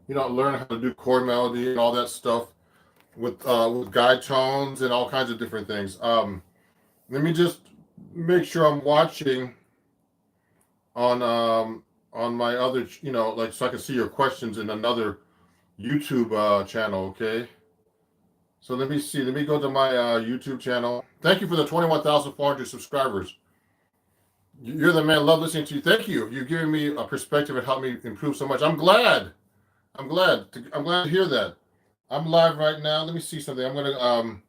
how to do chord melody and all that stuff with guide tones and all kinds of different things. Let me just make sure I'm watching on my other, so I can see your questions in another YouTube channel, okay? So let me see. Let me go to my YouTube channel. Thank you for the 21,400 subscribers. You're the man. Love listening to you. Thank you. You've given me a perspective and helped me improve so much. I'm glad. I'm glad to hear that. I'm live right now. Let me see something. I'm gonna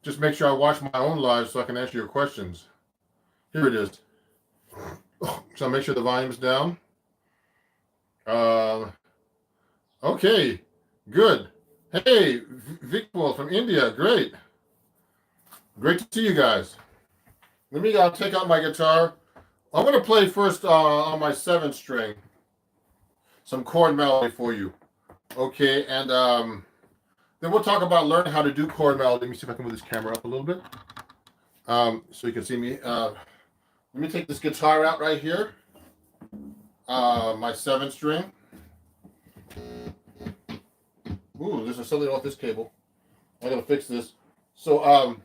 just make sure I watch my own live so I can answer your questions. Here it is. So make sure the volume's down. Okay, good. Hey, Vikpol from India, great. Great to see you guys. Let me take out my guitar. I'm going to play first on my 7 string some chord melody for you. Okay, and then we'll talk about learning how to do chord melody. Let me see if I can move this camera up a little bit so you can see me. Let me take this guitar out right here, my 7 string. Ooh, there's something off this cable. I gotta fix this. So,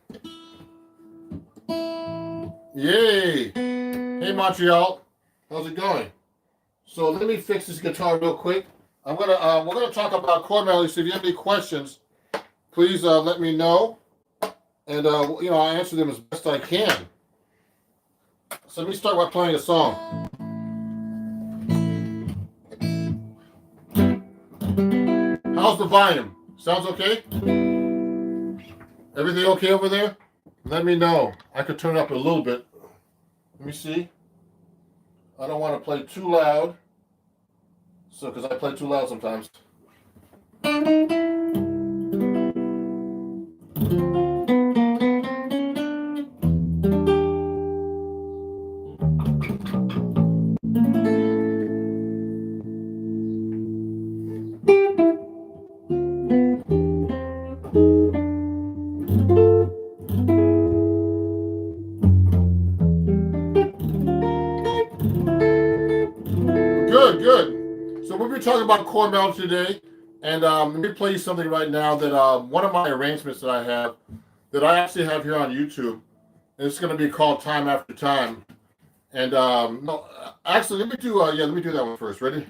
yay! Hey, Montreal, how's it going? So let me fix this guitar real quick. We're gonna talk about chord melody. So if you have any questions, please let me know, and I'll answer them as best I can. So let me start by playing a song. How's the volume? Sounds okay? Everything okay over there? Let me know. I could turn it up a little bit. Let me see. I don't want to play too loud. So, because I play too loud sometimes. Good. So we'll be talking about chord melody today, and let me play you something right now that one of my arrangements that I have, that I actually have here on YouTube, and it's going to be called Time After Time. And no, actually, let me do that one first. Ready?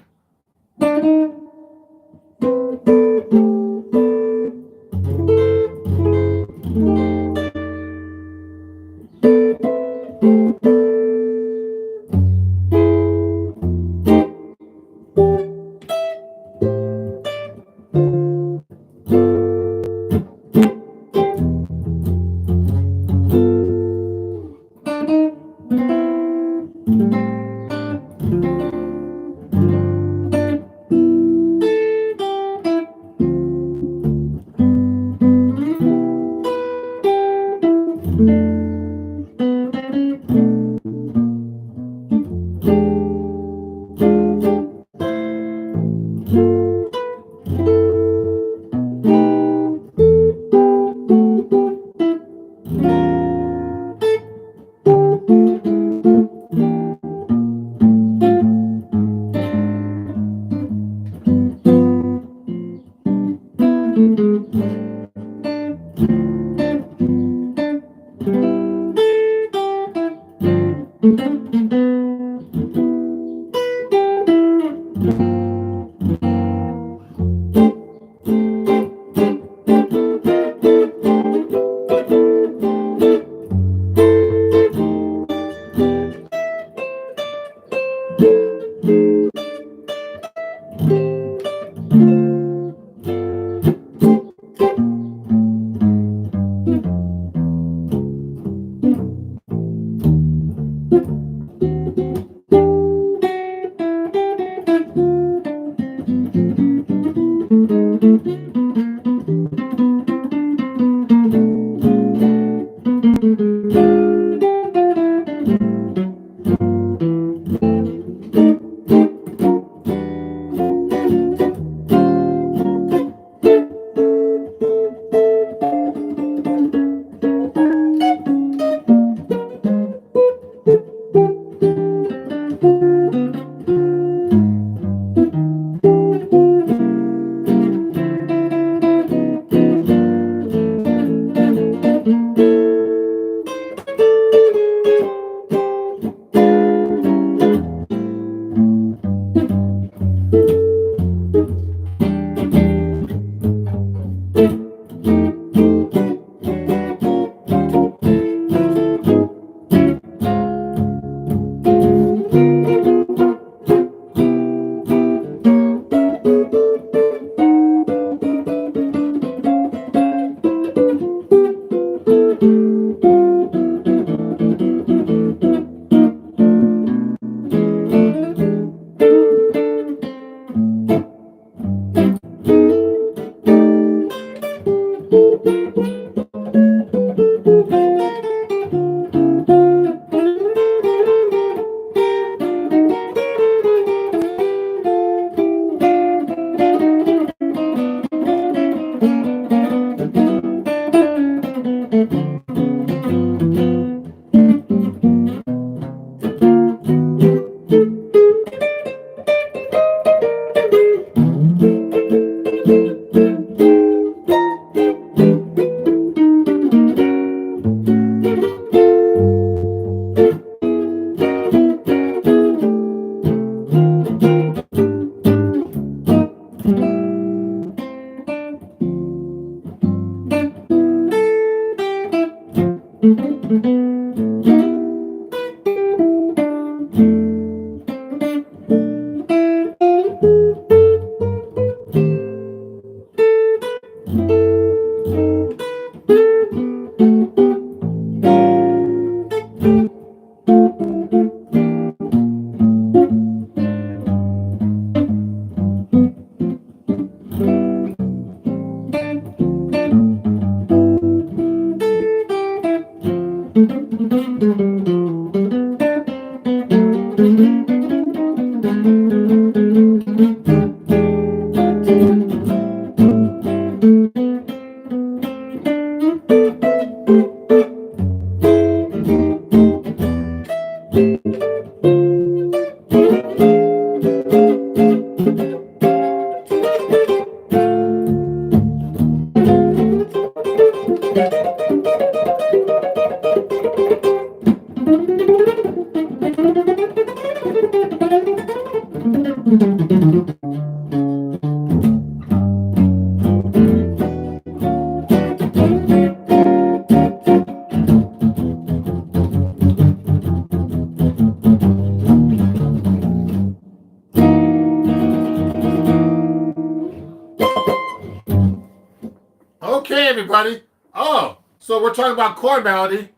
Okay, everybody. Oh, so we're talking about chord melody,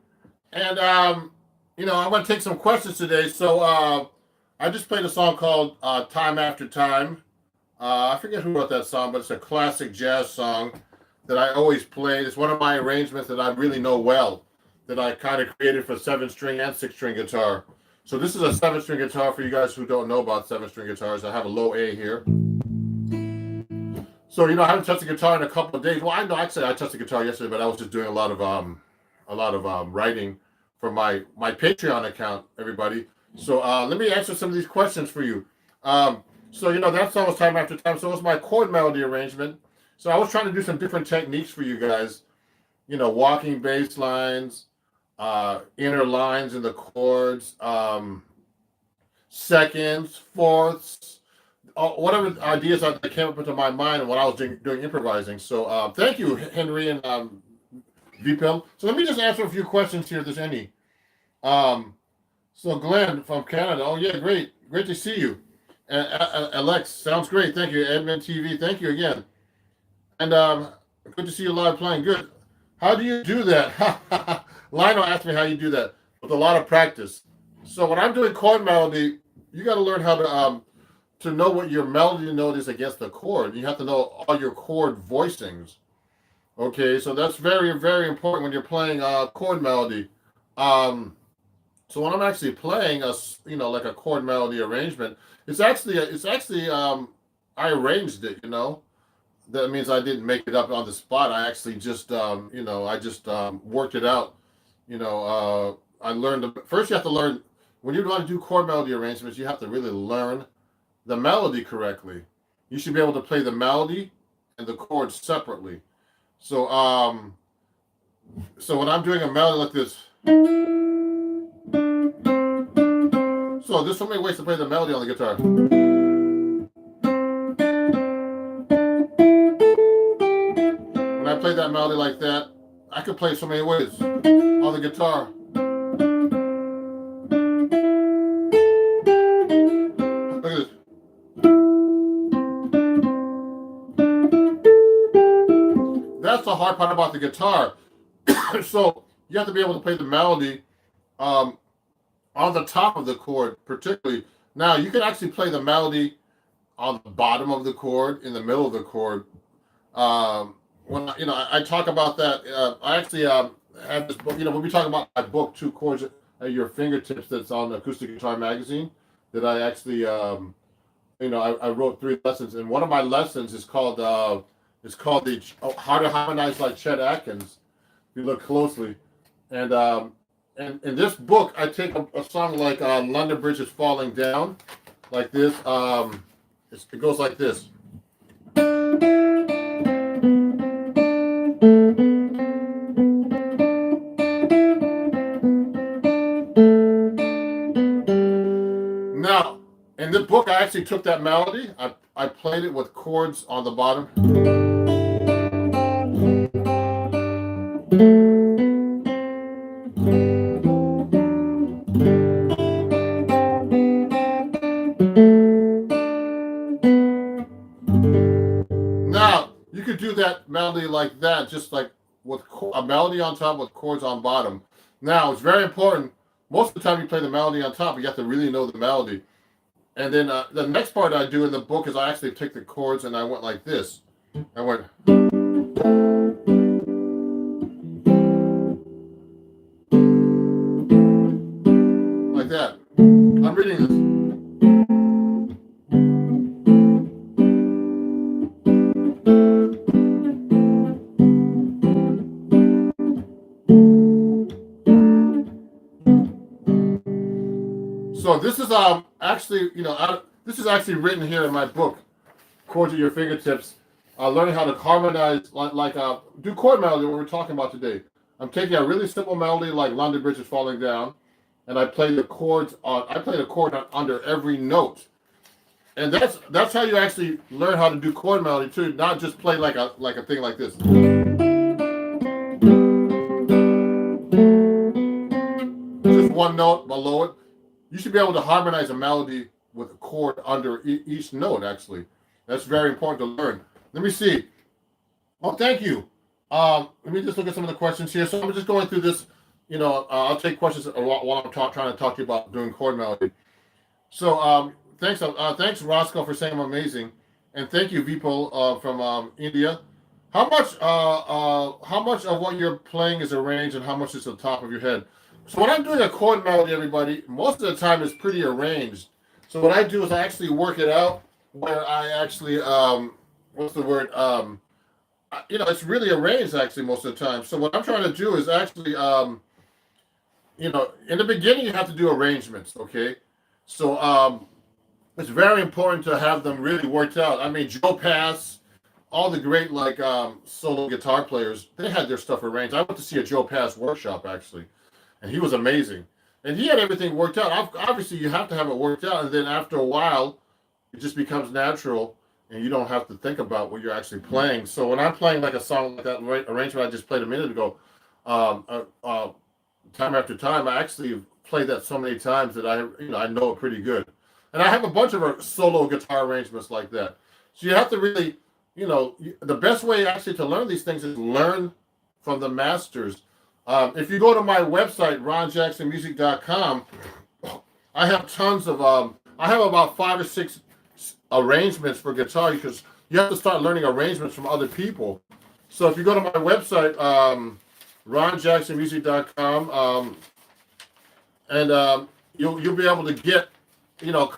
and I'm going to take some questions today. So I just played a song called "Time After Time." I forget who wrote that song, but it's a classic jazz song that I always play. It's one of my arrangements that I really know well, that I kind of created for 7-string and 6-string guitar. So this is a 7-string guitar for you guys who don't know about 7-string guitars. I have a low A here. So I haven't touched the guitar in a couple of days. Well, I know actually I touched the guitar yesterday, but I was just doing a lot of writing for my Patreon account, everybody. So let me answer some of these questions for you. So that's almost time after time. So it was my chord melody arrangement. So I was trying to do some different techniques for you guys. Walking bass lines, inner lines in the chords, seconds, fourths, whatever ideas that came up into my mind when I was doing improvising. So thank you, Henry and VPIL. So let me just answer a few questions here, if there's any. So Glenn from Canada. Oh yeah, great to see you. Alex, sounds great. Thank you. Edmund TV, thank you again. And good to see you live playing. Good. How do you do that? Lionel asked me how you do that. With a lot of practice. So when I'm doing chord melody, you got to learn how to know what your melody note is against the chord. You have to know all your chord voicings. Okay, so that's very, very important when you're playing chord melody. So when I'm actually playing like a chord melody arrangement, it's actually I arranged it. That means I didn't make it up on the spot. I actually just worked it out. I learned first. You have to learn when you want to do chord melody arrangements. You have to really learn the melody correctly. You should be able to play the melody and the chords separately. So so when I'm doing a melody like this, so there's so many ways to play the melody on the guitar. When I play that melody like that, I could play so many ways on the guitar. Look at this. That's the hard part about the guitar. So you have to be able to play the melody on the top of the chord, particularly. Now you can actually play the melody on the bottom of the chord, in the middle of the chord. When I talk about that, I actually have this book. We'll be talking about my book, Two Chords at Your Fingertips, that's on Acoustic Guitar Magazine. That I actually, I wrote 3 lessons, and one of my lessons is called How to Harmonize Like Chet Atkins. If you look closely, and in this book, I take a song like London Bridge is Falling Down, like this. It goes like this. Now, in this book, I actually took that melody. I played it with chords on the bottom. Now, you could do that melody like that, just like with a melody on top with chords on bottom. Now, it's very important. Most of the time you play the melody on top, you have to really know the melody. And then the next part I do in the book is I actually take the chords and I went like this. I went. Like that. I'm reading this. So this is actually, this is actually written here in my book, Chords at Your Fingertips, learning how to harmonize, do chord melody, what we're talking about today. I'm taking a really simple melody like London Bridge is Falling Down, and I play the chords under every note. And that's how you actually learn how to do chord melody too, not just play like a thing like this. Just one note below it. You should be able to harmonize a melody with a chord under each note, actually. That's very important to learn. Let me see. Oh, thank you. Let me just look at some of the questions here. So I'm just going through this. I'll take questions while I'm trying to talk to you about doing chord melody. So thanks Roscoe for saying I'm amazing, and thank you Vipul from India. How much of what you're playing is arranged, and how much is at the top of your head? So when I'm doing a chord melody, everybody, most of the time it's pretty arranged. So what I do is I actually work it out where I actually, what's the word? It's really arranged actually most of the time. So what I'm trying to do is actually, in the beginning you have to do arrangements, okay? So it's very important to have them really worked out. I mean, Joe Pass, all the great like solo guitar players, they had their stuff arranged. I went to see a Joe Pass workshop actually, and he was amazing. And he had everything worked out. Obviously, you have to have it worked out, and then after a while, it just becomes natural, and you don't have to think about what you're actually playing. So when I'm playing like a song like that arrangement I just played a minute ago, um, uh, uh, time after time, I actually played that so many times that I know it pretty good. And I have a bunch of solo guitar arrangements like that. So you have to really, the best way actually to learn these things is learn from the masters. If you go to my website, ronjacksonmusic.com, I have tons of, I have about 5 or 6 arrangements for guitar because you have to start learning arrangements from other people. So if you go to my website, ronjacksonmusic.com, and you'll be able to get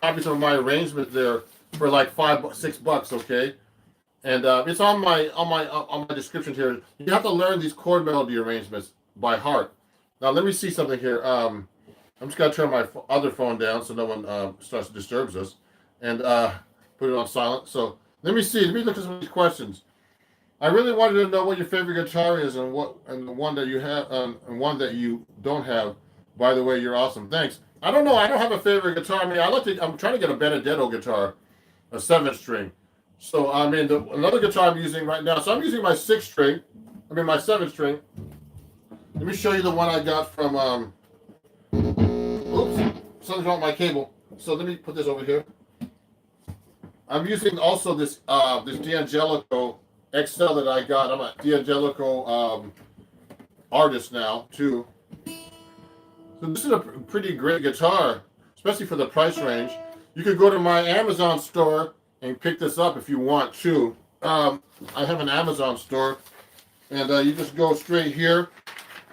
copies of my arrangements there for like $5-6, okay? And it's on my description here. You have to learn these chord melody arrangements by heart. Now let me see something here. I'm just gonna turn my other phone down so no one starts to disturb us, and put it on silent. So let me see. Let me look at some of these questions. I really wanted to know what your favorite guitar is and the one that you have and one that you don't have. By the way, you're awesome. Thanks. I don't know. I don't have a favorite guitar. I mean, I'm trying to get a Benedetto guitar, a 7-string. So I mean, another guitar I'm using right now. So I'm using my 6-string. I mean, my 7-string. Let me show you the one I got from. Oops, something's wrong with my cable. So let me put this over here. I'm using also this D'Angelico XL that I got. I'm a D'Angelico artist now too. So this is a pretty great guitar, especially for the price range. You could go to my Amazon store and pick this up if you want to. I have an Amazon store, and you just go straight here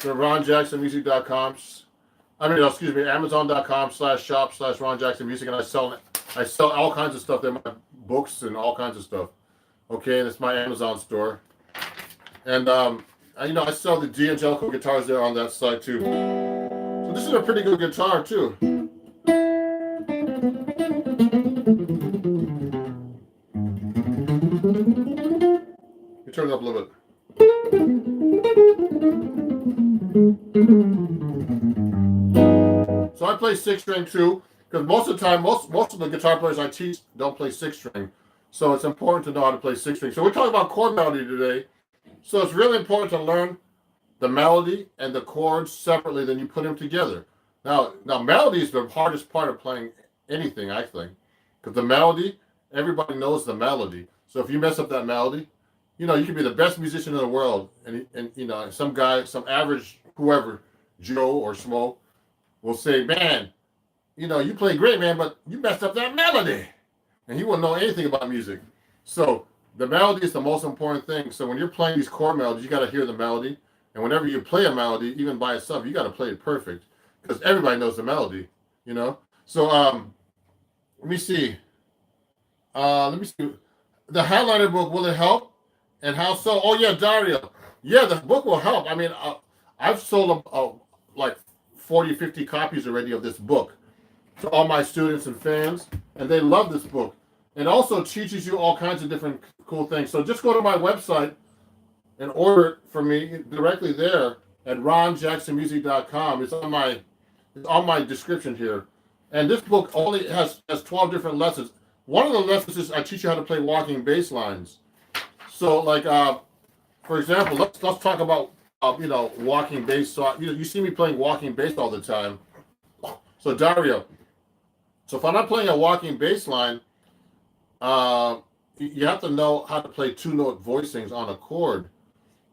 to ronjacksonmusic.com. Amazon.com/shop/ronjacksonmusic, and I sell all kinds of stuff there, my books and all kinds of stuff. Okay, and it's my Amazon store. And I sell the D'Angelico guitars there on that site too. So this is a pretty good guitar too. You turn it up a little bit. So I play 6-string too, because most of the time, most of the guitar players I teach don't play 6-string. So it's important to know how to play 6-string. So we're talking about chord melody today. So it's really important to learn the melody and the chords separately, then you put them together. Now melody is the hardest part of playing anything, I think, because the melody, everybody knows the melody. So if you mess up that melody, you can be the best musician in the world, and some guy, some average whoever, Joe or Smo, will say, "Man, you play great, man, but you messed up that melody," and he won't know anything about music. So the melody is the most important thing. So when you're playing these chord melodies, you got to hear the melody. And whenever you play a melody, even by itself, you got to play it perfect because everybody knows the melody, So let me see. The Highlighter book, will it help? And how so? Oh, yeah, Dario. Yeah, the book will help. I mean, I've sold like 40, 50 copies already of this book to all my students and fans, and they love this book. It also teaches you all kinds of different cool things. So just go to my website and order it for me directly there at ronjacksonmusic.com. It's on my description here. And this book only has 12 different lessons. One of the lessons is I teach you how to play walking bass lines. So like for example, let's talk about walking bass. So you see me playing walking bass all the time. So Dario, so if I'm not playing a walking bass line, you have to know how to play 2-note voicings on a chord,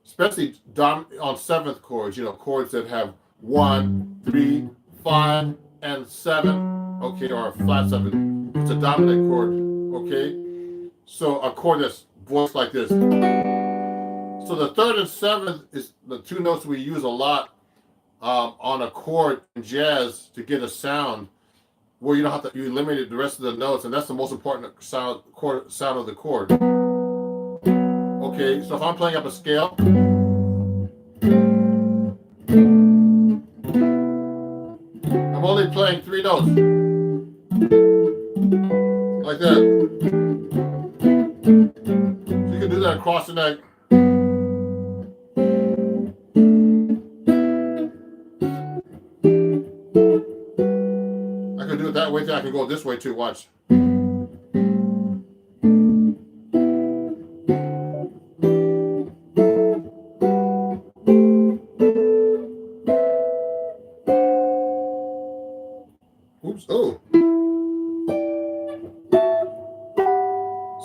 especially on 7th chords, chords that have 1, 3, 5, and 7, okay, or a flat 7. It's a dominant chord, okay? So a chord that's voiced like this. So the 3rd and 7th is the 2 notes we use a lot on a chord in jazz to get a sound where you don't have to, you eliminate the rest of the notes, and that's the most important sound of the chord. Okay, so if I'm playing up a scale, I'm only playing 3 notes. Like that. So you can do that across the neck. I can do it that way too. I can go this way too. Watch. Oops. Oh.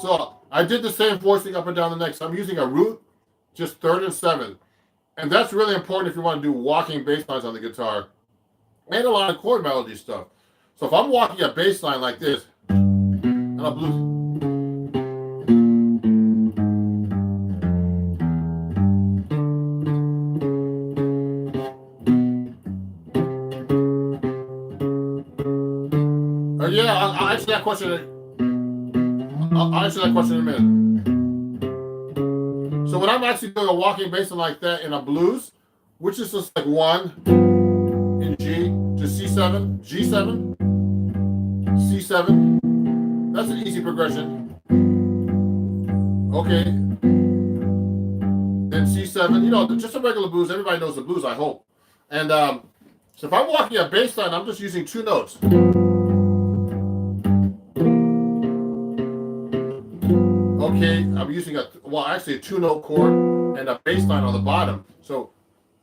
So I did the same voicing up and down the neck. So I'm using a root, just 3rd and 7th. And that's really important if you want to do walking bass lines on the guitar. And a lot of chord melody stuff. So if I'm walking a bass line like this, and a blues. Yeah, I'll answer that question. I'll answer that question in a minute. So when I'm actually doing a walking bass line like that in a blues, which is just like 1 in G to C7, G7, C7. That's an easy progression. Okay. Then C7, you know, just a regular blues. Everybody knows the blues, I hope. And so if I'm walking a bass line, I'm just using 2 notes. Okay, I'm using actually a 2-note chord and a bass line on the bottom. So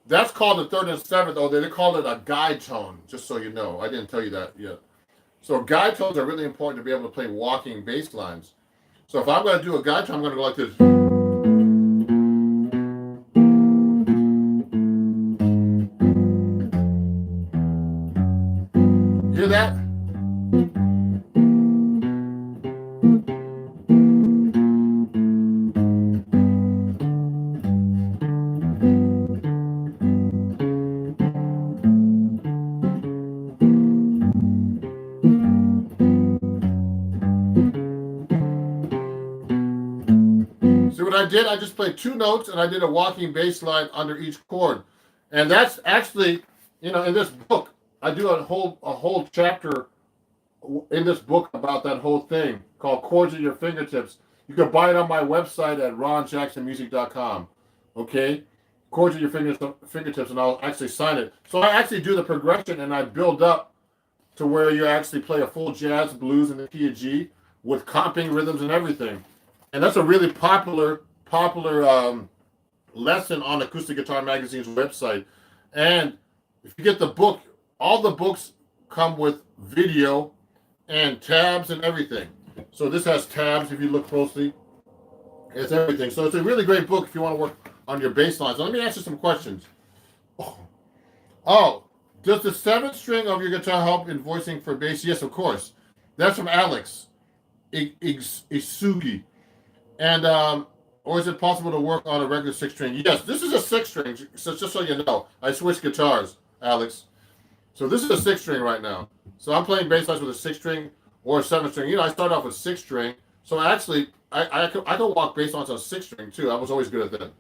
that's called the 3rd and 7th, or they call it a guide tone, just so you know. I didn't tell you that yet. So guide tones are really important to be able to play walking bass lines. So if I'm going to do a guide tone, I'm going to go like this. Hear that? See what I did? I just played 2 notes and I did a walking bass line under each chord. And that's actually, you know, in this book, I do a whole chapter in this book about that whole thing called Chords at Your Fingertips. You can buy it on my website at ronjacksonmusic.com. Okay? Chords at Your Fingertips, and I'll actually sign it. So I actually do the progression and I build up to where you actually play a full jazz blues in the key of G with comping rhythms and everything. And that's a really popular lesson on Acoustic Guitar Magazine's website. And if you get the book, all the books come with video and tabs and everything. So this has tabs if you look closely. It's everything. So it's a really great book if you want to work on your bass lines. Let me answer some questions. Oh, does the 7th string of your guitar help in voicing for bass? Yes, of course. That's from Alex Isugi. And or is it possible to work on a regular 6 string? Yes, this is a 6 string. So just so you know, I switched guitars, Alex. So this is a 6 string right now. So I'm playing bass lines with a 6 string or a 7 string. You know, I started off with 6 string. So actually, I could walk bass lines on 6 string too. I was always good at that.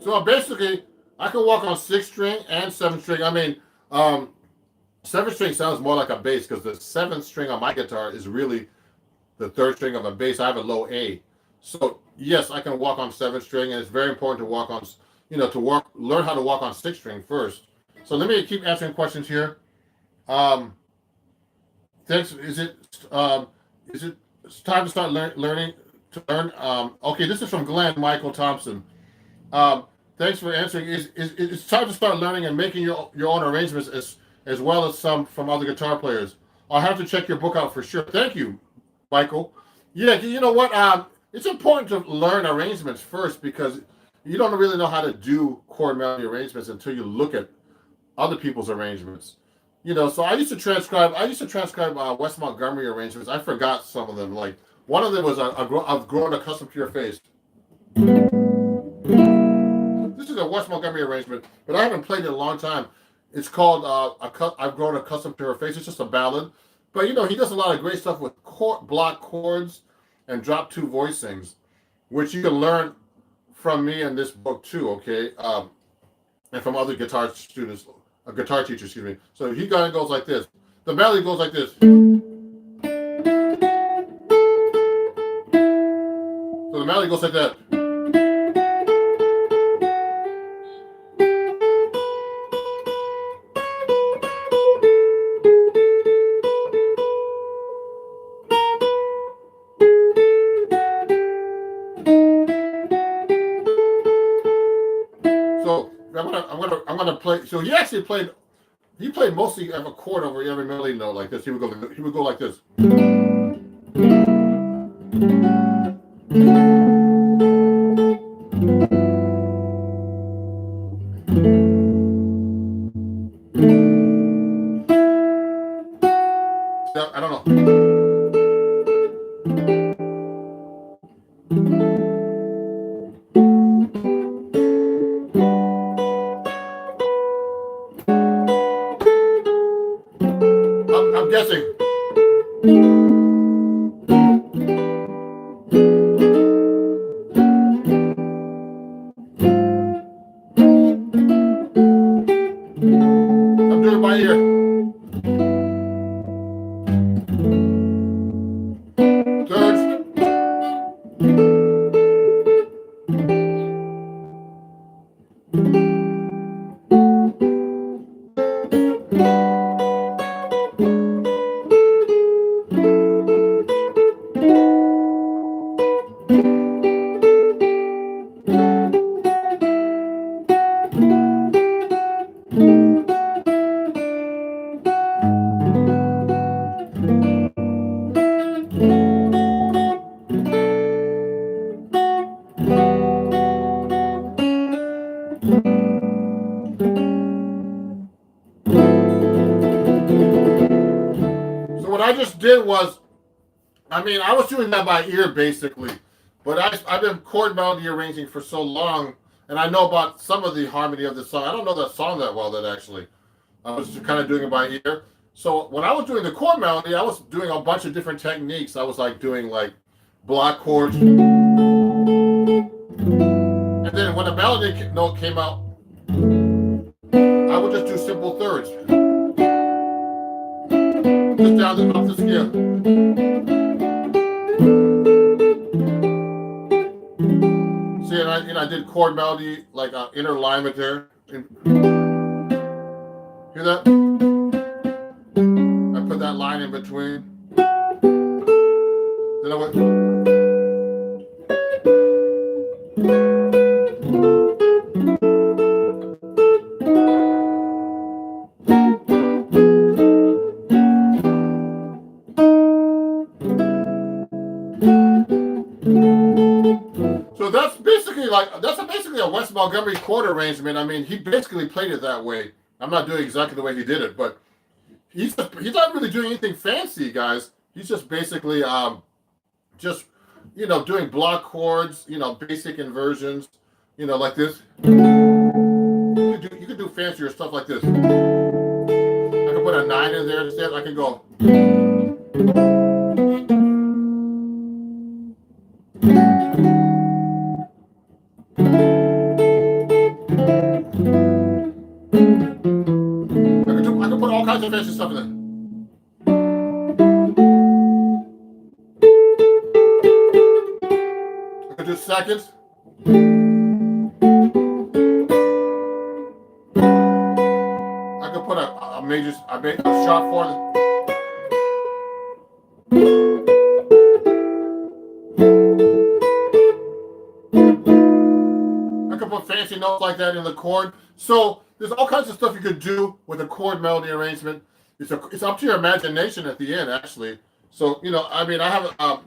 So basically, I can walk on 6 string and 7 string. I mean, 7 string sounds more like a bass because the 7th string on my guitar is really the 3rd string of a bass. I have a low A. So yes, I can walk on 7 string, and it's very important to walk on, you know, learn how to walk on 6 string first. So let me keep answering questions here. Thanks. Is it time to start learning? Okay, this is from Glenn Michael Thompson. Thanks for answering. It's time to start learning and making your own arrangements as well as some from other guitar players. I'll have to check your book out for sure. Thank you, Michael. Yeah, you know what? It's important to learn arrangements first because, you don't really know how to do chord melody arrangements until you look at other people's arrangements. So I used to transcribe Wes Montgomery arrangements. I forgot some of them. Like one of them was I've grown accustomed to your face. This is a Wes Montgomery arrangement, but I haven't played it in a long time. It's called I've Grown Accustomed to Her Face. It's just a ballad. But he does a lot of great stuff with block chords and drop two voicings, which you can learn from me in this book too, okay? And from other guitar teachers, excuse me. So he kind of goes like this. The melody goes like this. So the melody goes like that. So I'm gonna play. So he actually played. He played mostly of a chord over every melody note like this. He would go like this. I don't know. I'm guessing. I'm doing it by ear. Thirds. So what I just did was, I was doing that by ear basically, but I've been chord melody arranging for so long, and I know about some of the harmony of the song. I don't know that song that well. That actually, I was just kind of doing it by ear. So when I was doing the chord melody, I was doing a bunch of different techniques. I was like doing like block chords, and then when the melody note came out, I would just do simple thirds. Just down the up the scale. See, and I did chord melody like inner alignment there. Hear that? I put that line in between. Then I went. So that's basically a Wes Montgomery chord arrangement. He basically played it that way. I'm not doing exactly the way he did it, but he's not really doing anything fancy, guys. He's just basically doing block chords, basic inversions, like this. You could do fancier stuff like this. I can put a 9 in there instead. I can go. I can put all kinds of fancy stuff in there. I can do seconds. I can put a sharp 4. I can put fancy notes like that in the chord. So there's all kinds of stuff you could do with a chord melody arrangement. It's up to your imagination at the end, actually. So I have I'm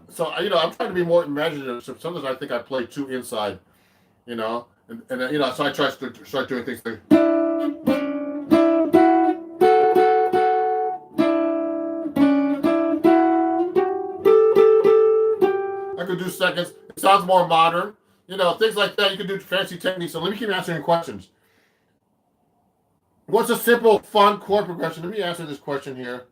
trying to be more imaginative. So sometimes I think I play too inside, And you know, so I try to start doing things like. I could do seconds. It sounds more modern. You know, things like that. You can do fancy techniques. So let me keep answering questions. What's a simple, fun chord progression? Let me answer this question here.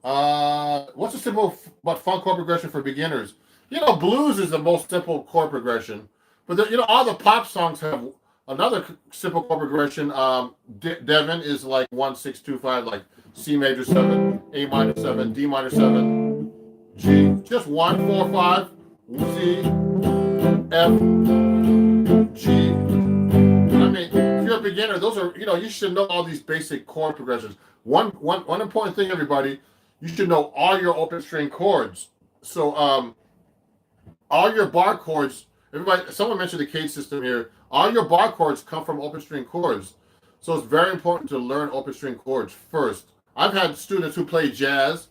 What's a simple but fun chord progression for beginners? You know, blues is the most simple chord progression, but you know, all the pop songs have another simple chord progression. Devon is like 1-6-2-5, like C major 7, A minor 7, D minor 7, G, just 1-4-5, C, F, G. I mean, if you're a beginner, those are, you know, you should know all these basic chord progressions. One important thing, everybody, you should know all your open string chords. So all your bar chords, everybody, someone mentioned the Cade system here. All your bar chords come from open string chords. So it's very important to learn open string chords first. I've had students who play jazz,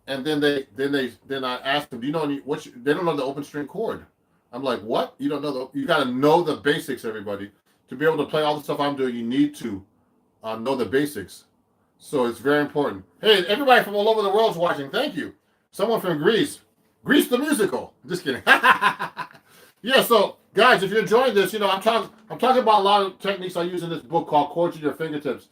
and then I ask them, do you know any, they don't know the open string chord. I'm like, what? You don't know you got to know the basics, everybody. To be able to play all the stuff I'm doing, you need to know the basics. So it's very important. Hey, everybody from all over the world is watching. Thank you. Someone from Greece. Greece the musical. Just kidding. Yeah, so guys, if you're enjoying this, you know, I'm talking about a lot of techniques I use in this book called Chords at Your Fingertips.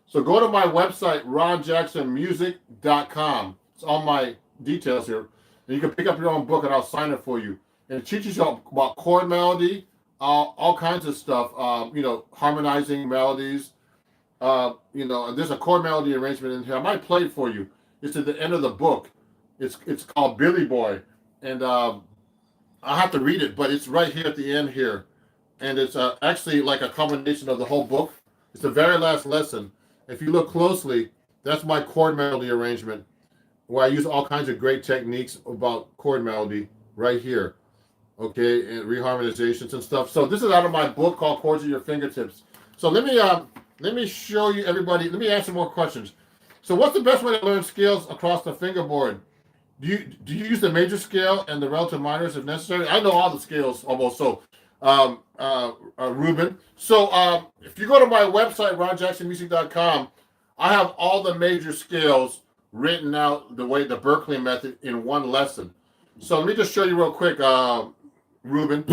So go to my website, ronjacksonmusic.com. It's all my details here. And you can pick up your own book and I'll sign it for you. And it teaches you about chord melody, all kinds of stuff, you know, harmonizing melodies. You know, and there's a chord melody arrangement in here. I might play it for you. It's at the end of the book. It's called Billy Boy. And I'll have to read it, but it's right here at the end here. And it's actually like a combination of the whole book. It's the very last lesson. If you look closely, that's my chord melody arrangement, where I use all kinds of great techniques about chord melody right here. Okay, and reharmonizations and stuff. So this is out of my book called Chords at Your Fingertips. So let me show you, everybody. Let me answer more questions. So what's the best way to learn scales across the fingerboard? Do you use the major scale and the relative minors if necessary? I know all the scales almost. So Ruben. So if you go to my website, ronjacksonmusic.com, I have all the major scales written out the way the Berkeley method in one lesson. So let me just show you real quick, Ruben.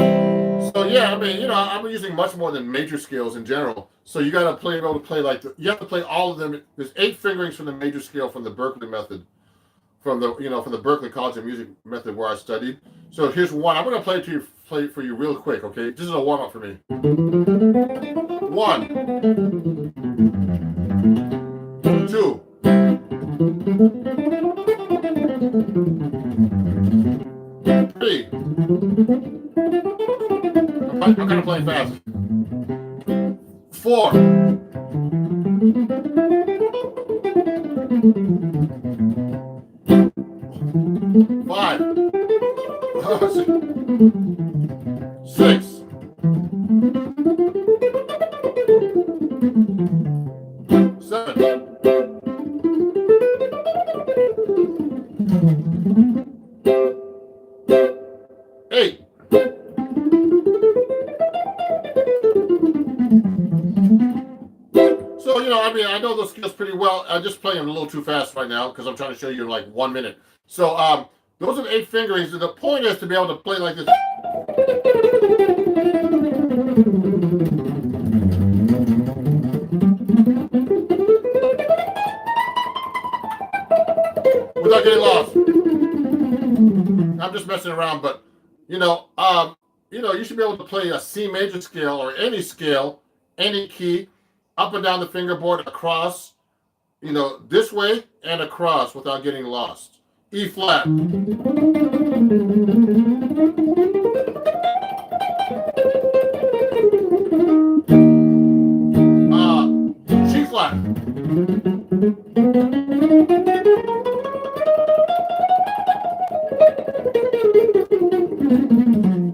So yeah, I mean, you know, I'm using much more than major scales in general. So you got to be able to play like you have to play all of them. There's 8 fingerings from the major scale from the Berkeley method, from the Berkeley College of Music method where I studied. So here's one. I'm going to play it for you real quick. Okay, this is a warm up for me. 1, 2. 3. I'm kind of playing fast. 4. 5. 6. 7. 8. So, you know, I mean, I know those skills pretty well. I'm just playing a little too fast right now because I'm trying to show you in like 1 minute. So, those are the 8 fingerings. And the point is to be able to play like this. Without getting lost. I'm just messing around, but you know, you should be able to play a C major scale or any scale, any key, up and down the fingerboard, across, you know, this way and across without getting lost. E flat. G flat.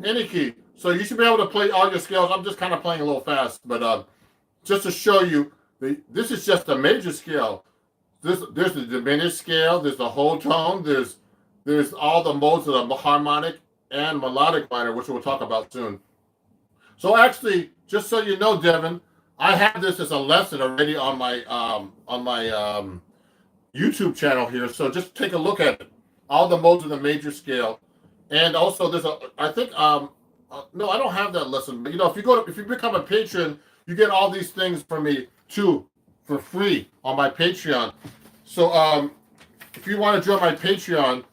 Any key. So you should be able to play all your scales. I'm just kind of playing a little fast, but just to show you, this is just a major scale. There's the diminished scale. There's the whole tone. There's all the modes of the harmonic and melodic minor, which we'll talk about soon. So actually, just so you know, Devin, I have this as a lesson already on my YouTube channel here. So just take a look at it. All the modes of the major scale, and also there's a I think no, I don't have that lesson. But if you become a patron, you get all these things from me too for free on my Patreon. So if you want to join my Patreon,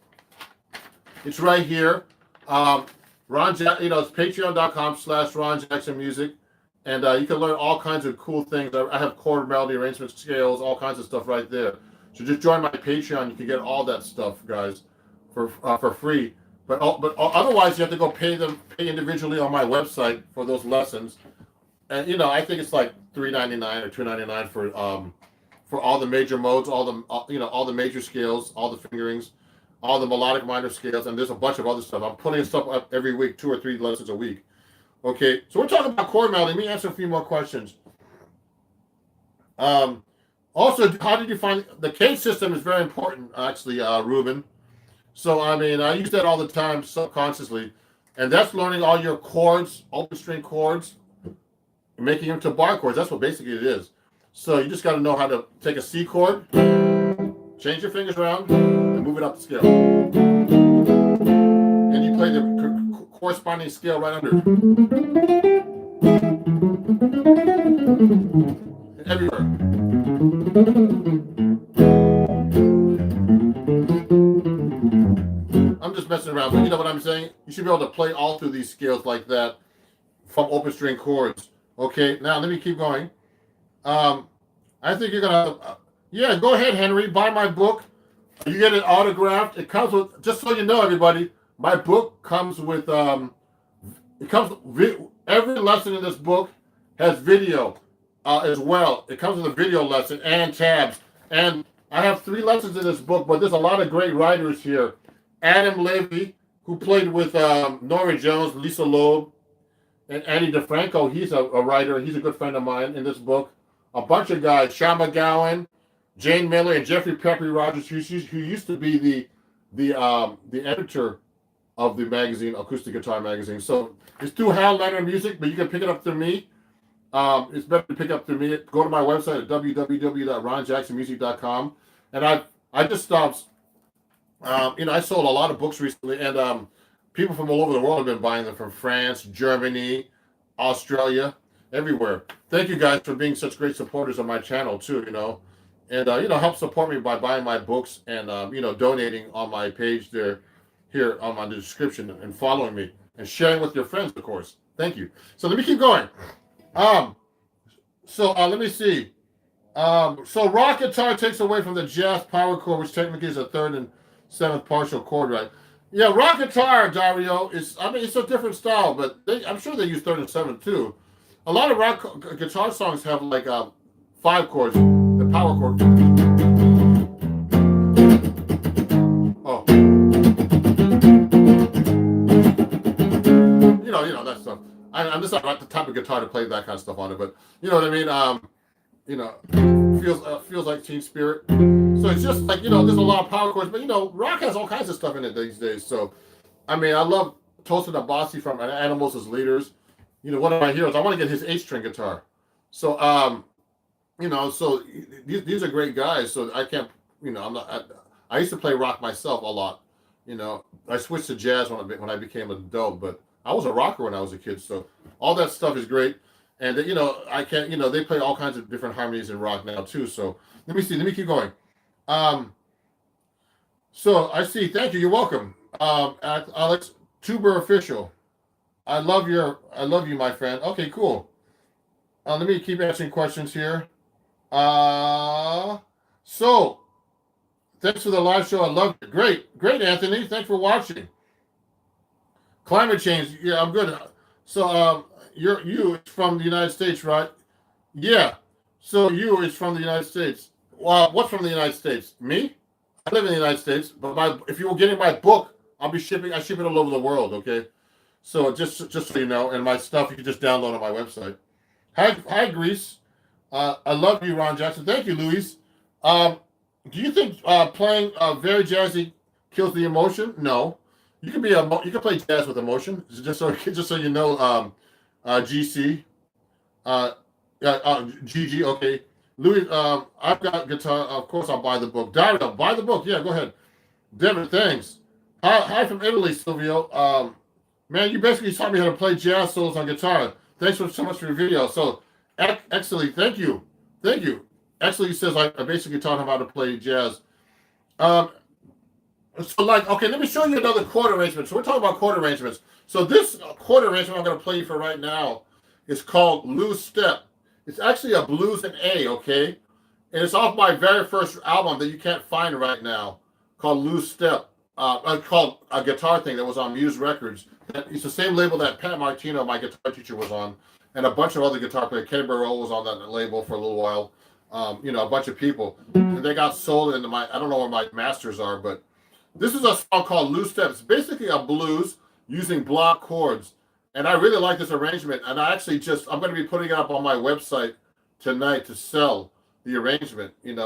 it's right here. Ron, it's patreon.com/Ron Jackson Music, and you can learn all kinds of cool things. I have chord melody arrangement scales, all kinds of stuff right there. So just join my Patreon. You can get all that stuff, guys, for free. But otherwise, you have to go pay individually on my website for those lessons. And I think it's like $3.99 or $2.99 for all the major modes, all the major scales, all the fingerings, all the melodic minor scales, and there's a bunch of other stuff. I'm putting stuff up every week, 2 or 3 lessons a week. Okay, so we're talking about chord melody. Let me answer a few more questions. Also, how did you find the K system is very important, actually, Ruben. So, I mean, I use that all the time subconsciously, and that's learning all your chords, open string chords, and making them to bar chords. That's what basically it is. So you just got to know how to take a C chord, change your fingers around, and move it up the scale. And you play the corresponding scale right under it. Everywhere. I'm just messing around, but you know what I'm saying? You should be able to play all through these scales like that from open string chords. Okay, now let me keep going. I think you're gonna, yeah, go ahead, Henry. Buy my book. You get it autographed. It comes with, just so you know, everybody, my book comes with, every lesson in this book has video as well. It comes with a video lesson and tabs. And I have 3 lessons in this book, but there's a lot of great writers here. Adam Levy, who played with Norah Jones, Lisa Loeb, and Andy DeFranco. He's a writer. He's a good friend of mine in this book. A bunch of guys, Sean McGowan, Jane Miller, and Jeffrey Peppery Rogers, who used to be the editor of the magazine, Acoustic Guitar Magazine. So it's through Hal Leonard Music, but you can pick it up through me. It's better to pick up through me. Go to my website at www.ronjacksonmusic.com. And I just stopped. I sold a lot of books recently, and people from all over the world have been buying them, from France, Germany, Australia, everywhere. Thank you guys for being such great supporters of my channel too, and help support me by buying my books and donating on my page there, here on my description, and following me and sharing with your friends, of course. Thank you. So let me keep going. Let me see. So rock guitar takes away from the jazz power chord, which technically is a 3rd and 7th partial chord, right? Yeah, rock guitar, Dario, it's a different style, but I'm sure they use 3rd and 7th too. A lot of rock guitar songs have like 5 chords, the power chord. Oh, that stuff. I'm just not the type of guitar to play that kind of stuff on it, but you know what I mean. Feels like Teen Spirit. So it's just like, there's a lot of power chords, but rock has all kinds of stuff in it these days. So, I mean, I love Tosin Abasi from Animals as Leaders. One of my heroes. I want to get his 8-string guitar. So, so these are great guys. So I can't, I used to play rock myself a lot. I switched to jazz when I became an adult, but I was a rocker when I was a kid. So all that stuff is great. And, I can't, they play all kinds of different harmonies in rock now too. So let me keep going. So I see, thank you. You're welcome. Alex, Tuber Official. I love you, my friend. Okay, cool. Let me keep answering questions here. So thanks for the live show. I love it. Great, Anthony. Thanks for watching. Climate change. Yeah, I'm good. So, you is from the United States, right? Yeah. So you is from the United States. Well, what's from the United States? Me? I live in the United States, but if you were getting my book, I ship it all over the world. Okay. So just so you know, and my stuff you can just download on my website. Hi, Greece. I love you, Ron Jackson. Thank you, Luis. Do you think playing very jazzy kills the emotion? No. You can play jazz with emotion. Just so you know, GC. Yeah, GG. Okay, Louis. I've got guitar. Of course, I'll buy the book. Dario, buy the book. Yeah, go ahead. Devin, thanks. Hi from Italy, Silvio. Man, you basically taught me how to play jazz solos on guitar. Thanks so much for your video. So, excellent. Thank you. Thank you. Excellent says I basically taught him how to play jazz. So, like, okay, let me show you another chord arrangement. So, we're talking about chord arrangements. So, this chord arrangement I'm going to play you for right now is called Loose Step. It's actually a blues in A, okay? And it's off my very first album that you can't find right now called Loose Step. Called a guitar thing that was on Muse Records. It's the same label that Pat Martino, my guitar teacher, was on, and a bunch of other guitar players. Kenny Burrell was on that label for a little while. A bunch of people. And they got sold into I don't know where my masters are, but this is a song called Loose Step. It's basically a blues using block chords. And I really like this arrangement. And I'm going to be putting it up on my website tonight to sell the arrangement, and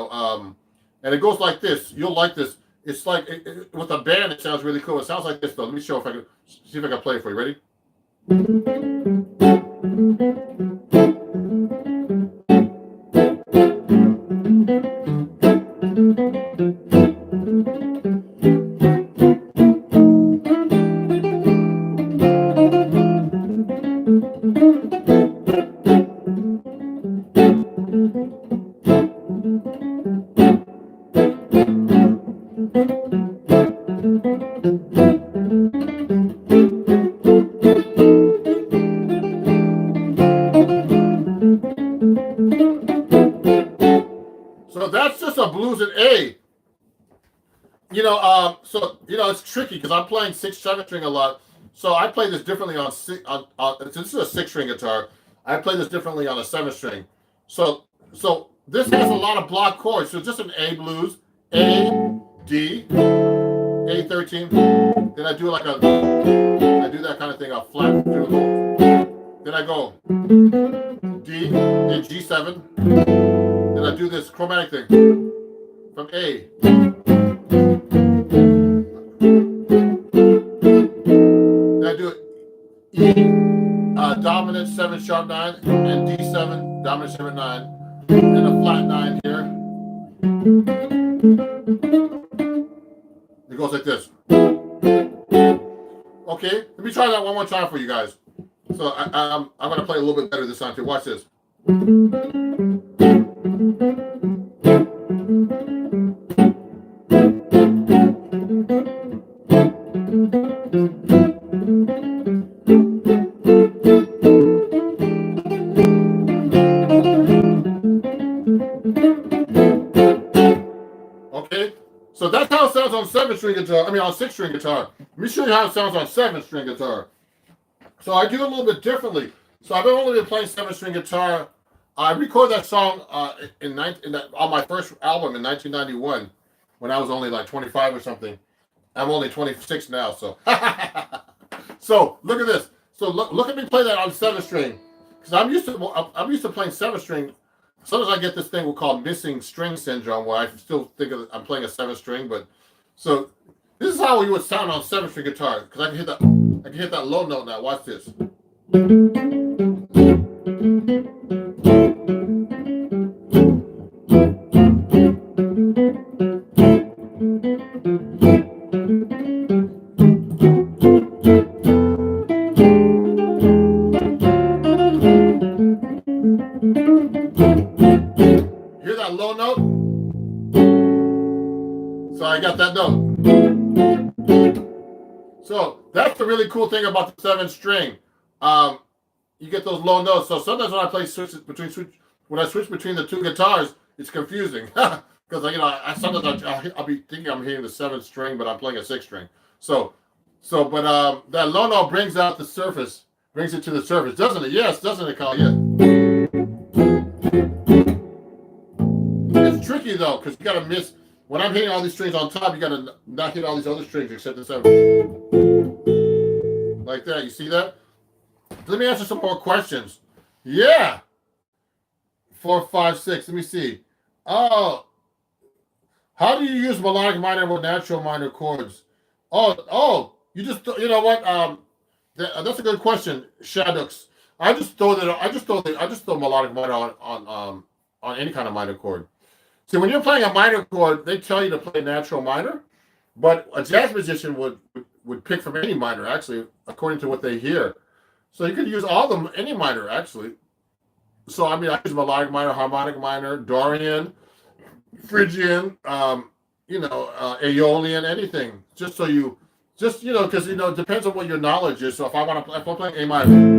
it goes like this. You'll like this. It's like with a band, it sounds really cool. It sounds like this though. Let me show if I can see if I can play it for you. Ready? So that's just a blues in A. It's tricky because I'm playing 6/7 string a lot. So I play this differently on this is a 6-string guitar. I play this differently on a 7-string. So this has a lot of block chords. So just an A blues, A, D, A13. Then I do that kind of thing. I'll flat through. Then I go D, then G7. Then I do this chromatic thing from A. Then I do E, dominant 7 sharp 9, and D7, dominant 7 9. Then a flat 9 here. It goes like this. Okay, let me try that one more time for you guys. So I'm going to play a little bit better this time too. Watch this. Okay, so that's how it sounds on 7-string guitar. On 6-string guitar. Let me show you how it sounds on 7-string guitar. So I do it a little bit differently. So I've only been playing 7-string guitar. I recorded that song on my first album in 1991 when I was only like 25 or something. I'm only 26 now, so. So look at this. So look at me play that on 7-string, because I'm used to playing 7-string. Sometimes I get this thing we call missing string syndrome, where I still think I'm playing a 7-string, but so this is how we would sound on 7-string guitar, because I can hit that low note now. Watch this. Hear that low note? So I got that note. So that's the really cool thing about the 7-string. You get those low notes. So sometimes when I play switch between the two guitars, it's confusing because sometimes I'll be thinking I'm hitting the 7-string, but I'm playing a 6-string. But that low note brings it to the surface, doesn't it? Yes, doesn't it, Carl? Yeah. It's tricky though, because you gotta miss. When I'm hitting all these strings on top, you gotta not hit all these other strings except the 7. Like that. You see that? Let me answer some more questions. Yeah. 4, 5, 6. Let me see. Oh, how do you use melodic minor with natural minor chords? You know what? That's a good question, Shadows. I just throw melodic minor on any kind of minor chord. See, when you're playing a minor chord, they tell you to play natural minor, but a jazz musician would pick from any minor actually, according to what they hear. So you could use all of them, any minor actually. So I mean, I use melodic minor, harmonic minor, Dorian, Phrygian, Aeolian, anything. Just because it depends on what your knowledge is. So if I'm playing A minor.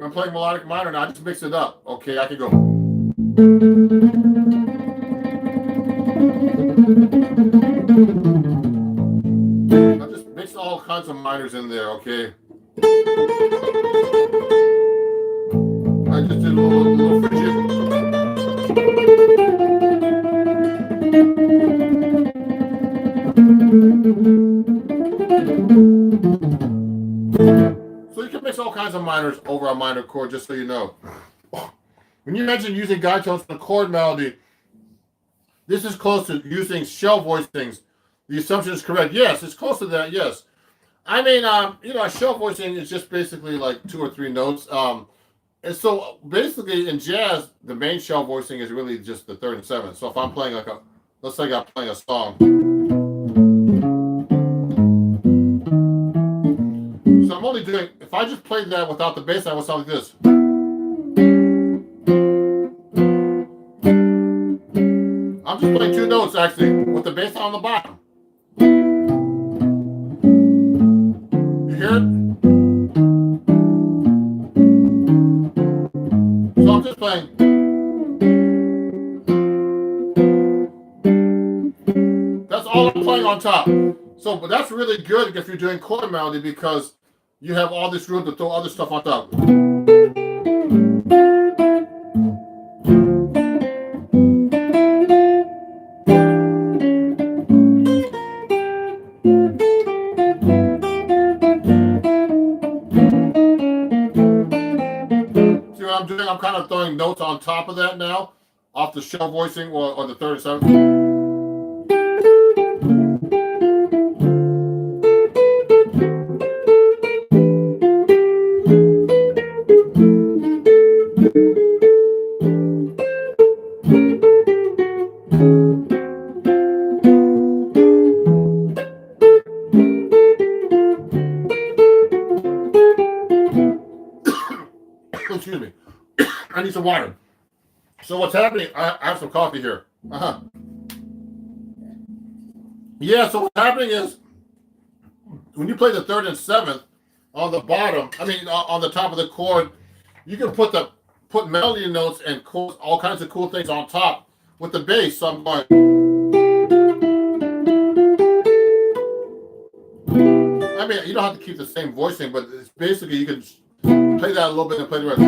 I'm playing melodic minor now. I just mix it up. Okay, I can go. I just mix all kinds of minors in there. Okay. I just did a little Phrygian. So you can mix all kinds of minors over a minor chord, just so you know. When you mention using guide tones for the chord melody, this is close to using shell voicings. The assumption is correct. Yes, it's close to that. Yes. I mean, a shell voicing is just basically like 2 or 3 notes. And so basically in jazz, the main shell voicing is really just the 3rd and 7th. So if I'm playing let's say I'm playing a song. So I'm only doing, if I just played that without the bass line, it would sound like this. I'm just playing 2 notes actually with the bass line on the bottom. You hear it? So I'm just playing. That's all I'm playing on top. So, but that's really good if you're doing chord melody because you have all this room to throw other stuff on top. See what I'm doing? I'm kind of throwing notes on top of that now, off the shell voicing or the 3rd and 7th. Excuse me. I need some water. So what's happening? I have some coffee here. Yeah, so what's happening is when you play the 3rd and 7th on the bottom, on the top of the chord, you can put melody notes and all kinds of cool things on top with the bass. So I'm going. You don't have to keep the same voicing, but it's basically you can play that a little bit and play the rest.